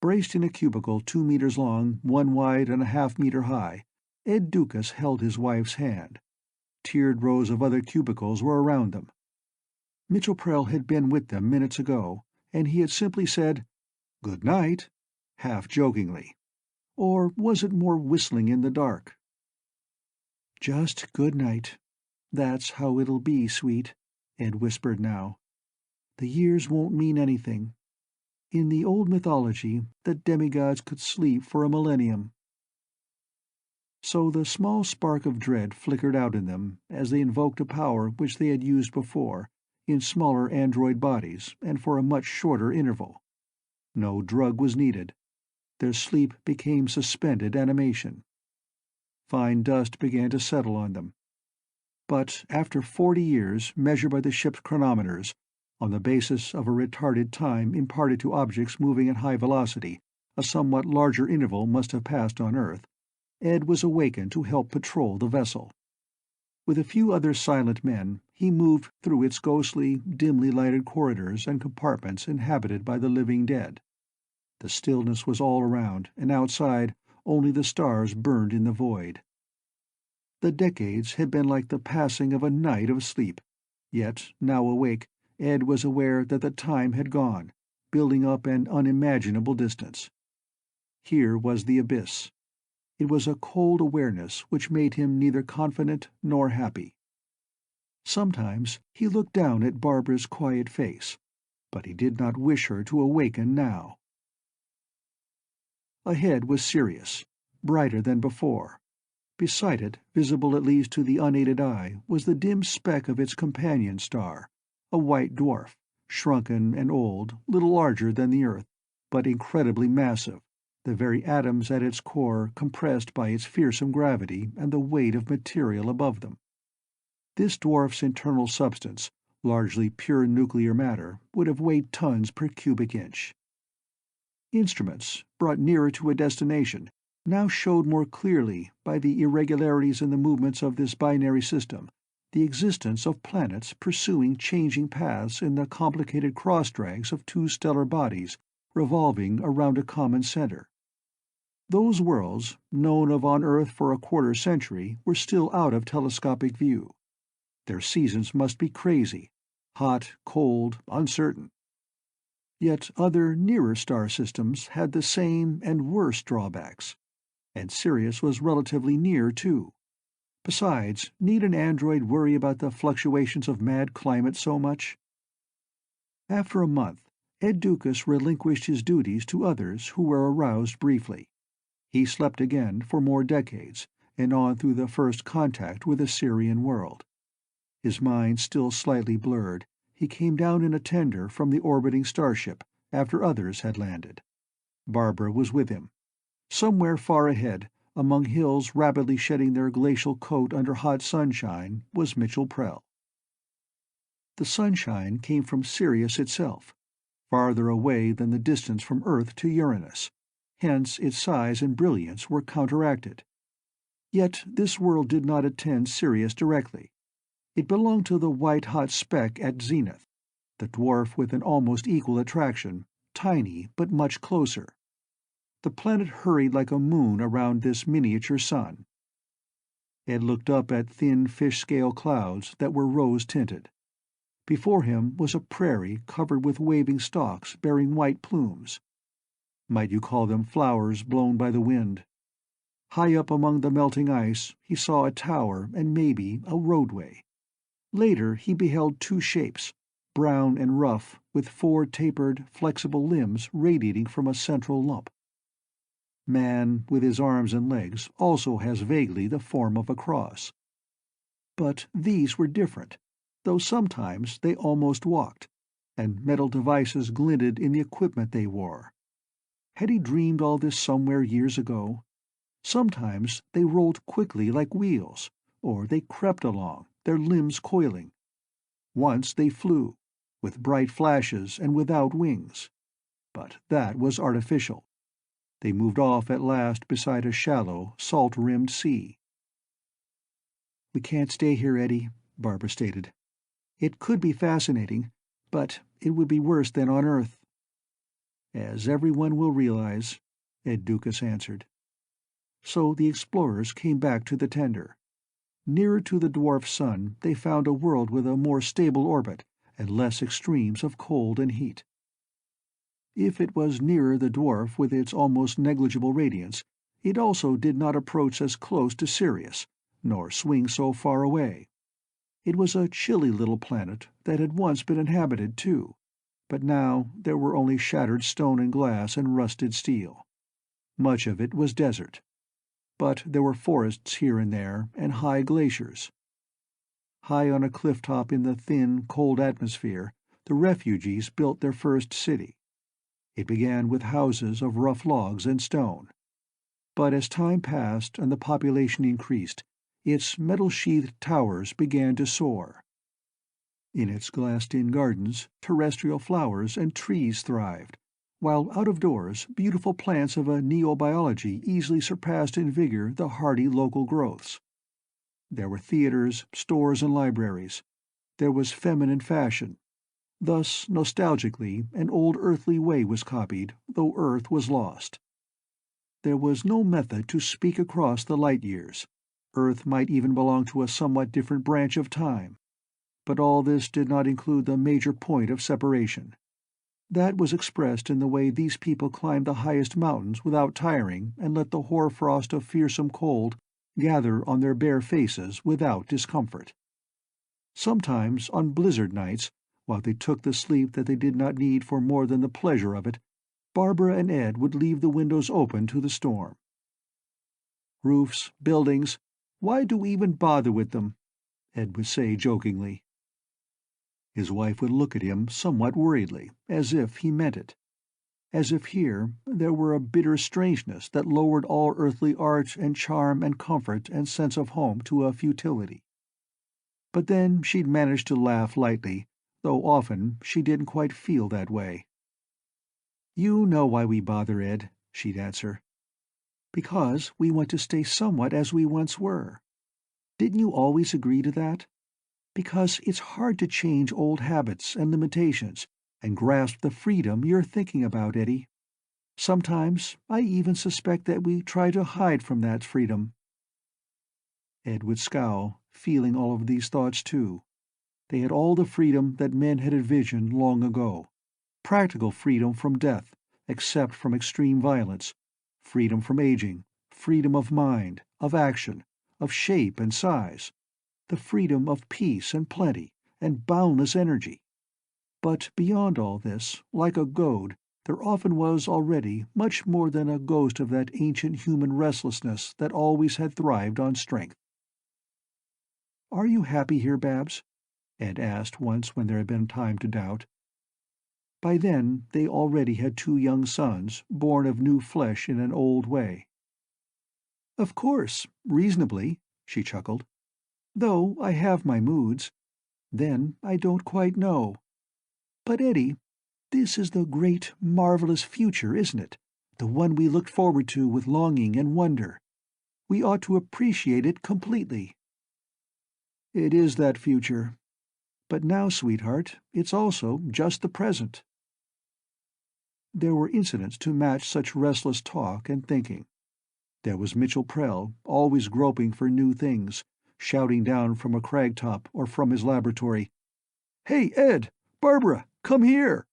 Braced in a cubicle 2 meters long, 1 wide and a half-meter high, Ed Doukas held his wife's hand. Tiered rows of other cubicles were around them. Mitchell Prell had been with them minutes ago, and he had simply said, "Good night," half-jokingly. Or was it more whistling in the dark? "Just good night. That's how it'll be, sweet," Ed whispered now. "The years won't mean anything. In the old mythology, the demigods could sleep for a millennium." So the small spark of dread flickered out in them as they invoked a power which they had used before, in smaller android bodies and for a much shorter interval. No drug was needed. Their sleep became suspended animation. Fine dust began to settle on them. But after 40 years, measured by the ship's chronometers, on the basis of a retarded time imparted to objects moving at high velocity, a somewhat larger interval must have passed on Earth, Ed was awakened to help patrol the vessel. With a few other silent men, he moved through its ghostly, dimly lighted corridors and compartments inhabited by the living dead. The stillness was all around, and outside only the stars burned in the void. The decades had been like the passing of a night of sleep, yet, now awake, Ed was aware that the time had gone, building up an unimaginable distance. Here was the abyss. It was a cold awareness which made him neither confident nor happy. Sometimes he looked down at Barbara's quiet face, but he did not wish her to awaken now. Ahead was Sirius, brighter than before. Beside it, visible at least to the unaided eye, was the dim speck of its companion star, a white dwarf, shrunken and old, little larger than the Earth, but incredibly massive, the very atoms at its core compressed by its fearsome gravity and the weight of material above them. This dwarf's internal substance, largely pure nuclear matter, would have weighed tons per cubic inch. Instruments, brought nearer to a destination, now showed more clearly, by the irregularities in the movements of this binary system, the existence of planets pursuing changing paths in the complicated cross-drags of two stellar bodies revolving around a common center. Those worlds, known of on Earth for a quarter century, were still out of telescopic view. Their seasons must be crazy, hot, cold, uncertain. Yet other, nearer star systems had the same and worse drawbacks. And Sirius was relatively near, too. Besides, need an android worry about the fluctuations of mad climate so much? After a month, Ed Doukas relinquished his duties to others who were aroused briefly. He slept again for more decades, and on through the first contact with the Sirian world. His mind still slightly blurred, he came down in a tender from the orbiting starship after others had landed. Barbara was with him. Somewhere far ahead, among hills rapidly shedding their glacial coat under hot sunshine, was Mitchell Prell. The sunshine came from Sirius itself, farther away than the distance from Earth to Uranus. Hence its size and brilliance were counteracted. Yet this world did not attend Sirius directly. It belonged to the white-hot speck at zenith, the dwarf with an almost equal attraction, tiny but much closer. The planet hurried like a moon around this miniature sun. Ed looked up at thin fish-scale clouds that were rose-tinted. Before him was a prairie covered with waving stalks bearing white plumes. Might you call them flowers blown by the wind? High up among the melting ice, he saw a tower and maybe a roadway. Later he beheld two shapes, brown and rough, with four tapered, flexible limbs radiating from a central lump. Man, with his arms and legs, also has vaguely the form of a cross. But these were different, though sometimes they almost walked, and metal devices glinted in the equipment they wore. Had he dreamed all this somewhere years ago? Sometimes they rolled quickly like wheels, or they crept along, their limbs coiling. Once they flew, with bright flashes and without wings. But that was artificial. They moved off at last beside a shallow, salt-rimmed sea. "We can't stay here, Eddie," Barbara stated. "It could be fascinating, but it would be worse than on Earth." "As everyone will realize," Ed Doukas answered. So the explorers came back to the tender. Nearer to the dwarf sun, they found a world with a more stable orbit and less extremes of cold and heat. If it was nearer the dwarf with its almost negligible radiance, it also did not approach as close to Sirius, nor swing so far away. It was a chilly little planet that had once been inhabited, too, but now there were only shattered stone and glass and rusted steel. Much of it was desert. But there were forests here and there, and high glaciers. High on a cliff-top in the thin, cold atmosphere, the refugees built their first city. It began with houses of rough logs and stone. But as time passed and the population increased, its metal-sheathed towers began to soar. In its glassed-in gardens, terrestrial flowers and trees thrived, while out of doors beautiful plants of a neobiology easily surpassed in vigor the hardy local growths. There were theaters, stores, and libraries. There was feminine fashion. Thus, nostalgically, an old earthly way was copied, though Earth was lost. There was no method to speak across the light years. Earth might even belong to a somewhat different branch of time. But all this did not include the major point of separation. That was expressed in the way these people climbed the highest mountains without tiring and let the hoar-frost of fearsome cold gather on their bare faces without discomfort. Sometimes, on blizzard nights, while they took the sleep that they did not need for more than the pleasure of it, Barbara and Ed would leave the windows open to the storm. "Roofs, buildings, why do we even bother with them?" Ed would say jokingly. His wife would look at him somewhat worriedly, as if he meant it. As if here there were a bitter strangeness that lowered all earthly art and charm and comfort and sense of home to a futility. But then she'd manage to laugh lightly, though often she didn't quite feel that way. "You know why we bother, Ed," she'd answer. "Because we want to stay somewhat as we once were. Didn't you always agree to that? Because it's hard to change old habits and limitations and grasp the freedom you're thinking about, Eddie. Sometimes I even suspect that we try to hide from that freedom." Ed would scowl, feeling all of these thoughts too. They had all the freedom that men had envisioned long ago. Practical freedom from death, except from extreme violence, freedom from aging, freedom of mind, of action, of shape and size, the freedom of peace and plenty and boundless energy. But beyond all this, like a goad, there often was already much more than a ghost of that ancient human restlessness that always had thrived on strength. "Are you happy here, Babs?" Ed asked once when there had been time to doubt. By then they already had 2 young sons, born of new flesh in an old way. "Of course, reasonably," she chuckled. "Though I have my moods. Then I don't quite know. But Eddie, this is the great, marvelous future, isn't it? The one we looked forward to with longing and wonder. We ought to appreciate it completely." "It is that future. But now, sweetheart, it's also just the present." There were incidents to match such restless talk and thinking. There was Mitchell Prell, always groping for new things, shouting down from a crag-top or from his laboratory, "Hey, Ed! Barbara! Come here!"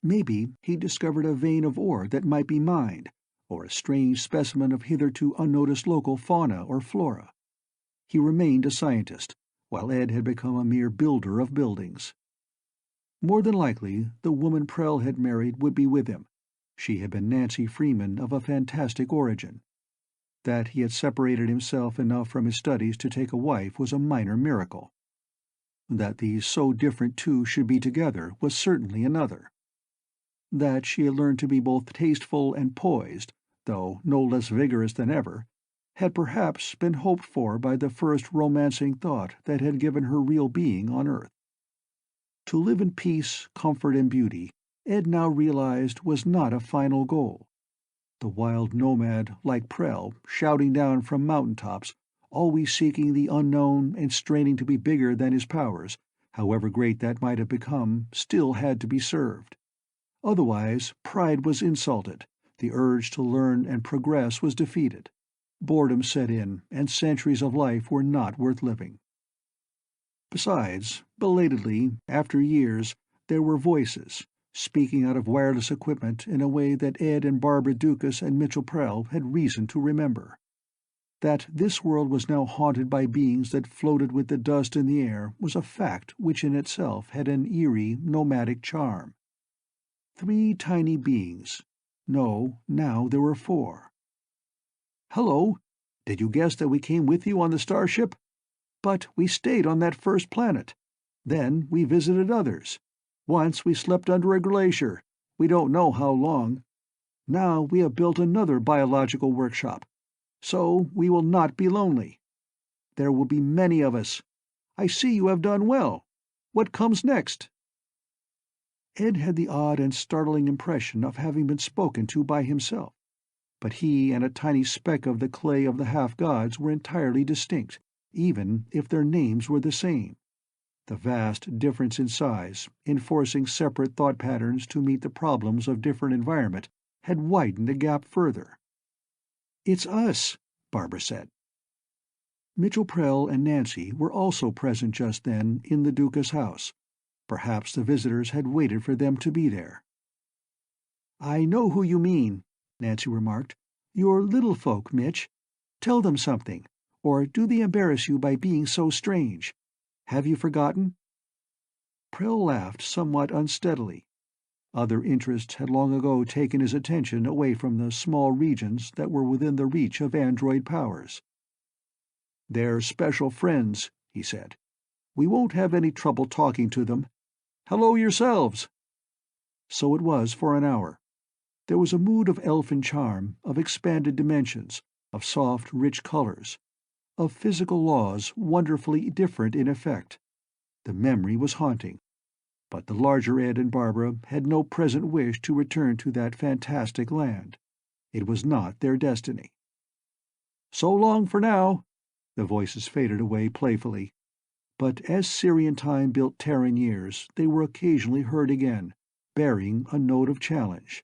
Maybe he'd discovered a vein of ore that might be mined, or a strange specimen of hitherto unnoticed local fauna or flora. He remained a scientist, while Ed had become a mere builder of buildings. More than likely, the woman Prell had married would be with him. She had been Nancy Freeman of a fantastic origin. That he had separated himself enough from his studies to take a wife was a minor miracle. That these so different two should be together was certainly another. That she had learned to be both tasteful and poised, though no less vigorous than ever, had perhaps been hoped for by the first romancing thought that had given her real being on Earth. To live in peace, comfort, and beauty, Ed now realized was not a final goal. The wild nomad, like Prell, shouting down from mountain-tops, always seeking the unknown and straining to be bigger than his powers, however great that might have become, still had to be served. Otherwise, pride was insulted, the urge to learn and progress was defeated. Boredom set in, and centuries of life were not worth living. Besides, belatedly, after years, there were voices, speaking out of wireless equipment in a way that Ed and Barbara Doukas and Mitchell Prell had reason to remember. That this world was now haunted by beings that floated with the dust in the air was a fact which in itself had an eerie, nomadic charm. 3 tiny beings. No, now there were 4. "Hello. Did you guess that we came with you on the starship? But we stayed on that first planet. Then we visited others. Once we slept under a glacier. We don't know how long. Now we have built another biological workshop. So we will not be lonely. There will be many of us. I see you have done well. What comes next?" Ed had the odd and startling impression of having been spoken to by himself, but he and a tiny speck of the clay of the half-gods were entirely distinct, even if their names were the same. The vast difference in size, enforcing separate thought patterns to meet the problems of different environment, had widened the gap further. "It's us," Barbara said. Mitchell Prell and Nancy were also present just then in the Doukas house. Perhaps the visitors had waited for them to be there. "I know who you mean," Nancy remarked. "You're little folk, Mitch. Tell them something, or do they embarrass you by being so strange? Have you forgotten?" Prell laughed somewhat unsteadily. Other interests had long ago taken his attention away from the small regions that were within the reach of android powers. "They're special friends," he said. "We won't have any trouble talking to them. Hello yourselves!" So it was for an hour. There was a mood of elfin charm, of expanded dimensions, of soft, rich colors, of physical laws wonderfully different in effect. The memory was haunting, but the larger Ed and Barbara had no present wish to return to that fantastic land. It was not their destiny. "So long for now," the voices faded away playfully. But as Syrian time built Terran years, they were occasionally heard again, bearing a note of challenge.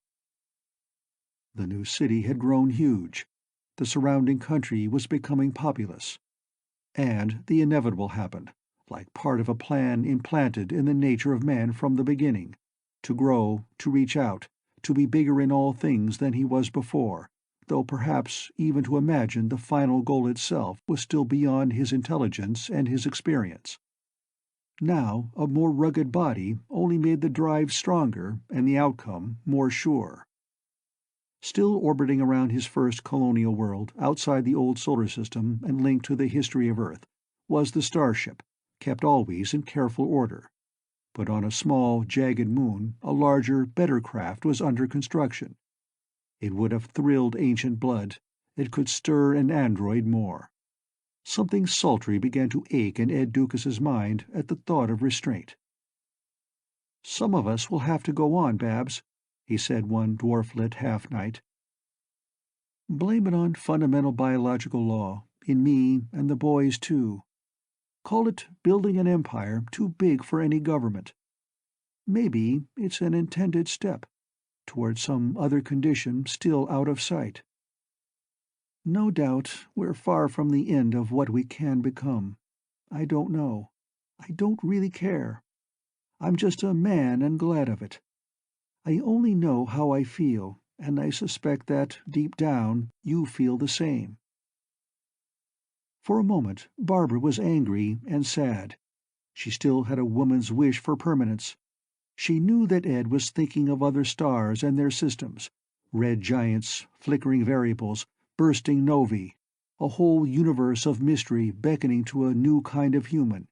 The new city had grown huge. The surrounding country was becoming populous. And the inevitable happened, like part of a plan implanted in the nature of man from the beginning, to grow, to reach out, to be bigger in all things than he was before, though perhaps even to imagine the final goal itself was still beyond his intelligence and his experience. Now a more rugged body only made the drive stronger and the outcome more sure. Still orbiting around his first colonial world, outside the old solar system and linked to the history of Earth, was the starship, kept always in careful order. But on a small, jagged moon, a larger, better craft was under construction. It would have thrilled ancient blood. It could stir an android more. Something sultry began to ache in Ed Doukas's mind at the thought of restraint. "Some of us will have to go on, Babs," he said one dwarf-lit half-night. "Blame it on fundamental biological law, in me and the boys too. Call it building an empire too big for any government. Maybe it's an intended step toward some other condition still out of sight. No doubt we're far from the end of what we can become. I don't know. I don't really care. I'm just a man and glad of it. I only know how I feel, and I suspect that, deep down, you feel the same." For a moment Barbara was angry and sad. She still had a woman's wish for permanence. She knew that Ed was thinking of other stars and their systems, red giants, flickering variables, bursting novae, a whole universe of mystery beckoning to a new kind of human.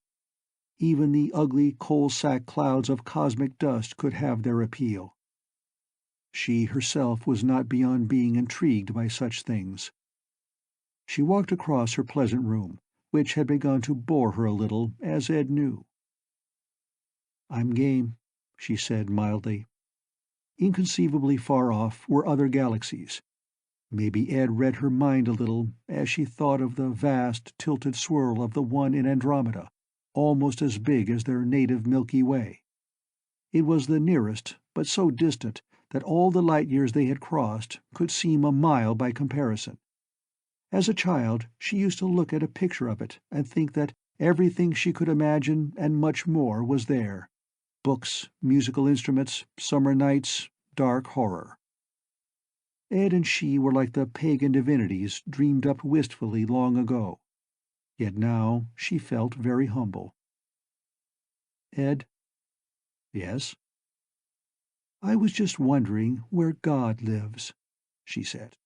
Even the ugly coal-sack clouds of cosmic dust could have their appeal. She herself was not beyond being intrigued by such things. She walked across her pleasant room, which had begun to bore her a little, as Ed knew. "I'm game," she said mildly. Inconceivably far off were other galaxies. Maybe Ed read her mind a little as she thought of the vast, tilted swirl of the one in Andromeda, almost as big as their native Milky Way. It was the nearest, but so distant that all the light-years they had crossed could seem a mile by comparison. As a child she used to look at a picture of it and think that everything she could imagine and much more was there: books, musical instruments, summer nights, dark horror. Ed and she were like the pagan divinities dreamed up wistfully long ago. Yet now she felt very humble. "Ed?" "Yes?" "I was just wondering where God lives," she said.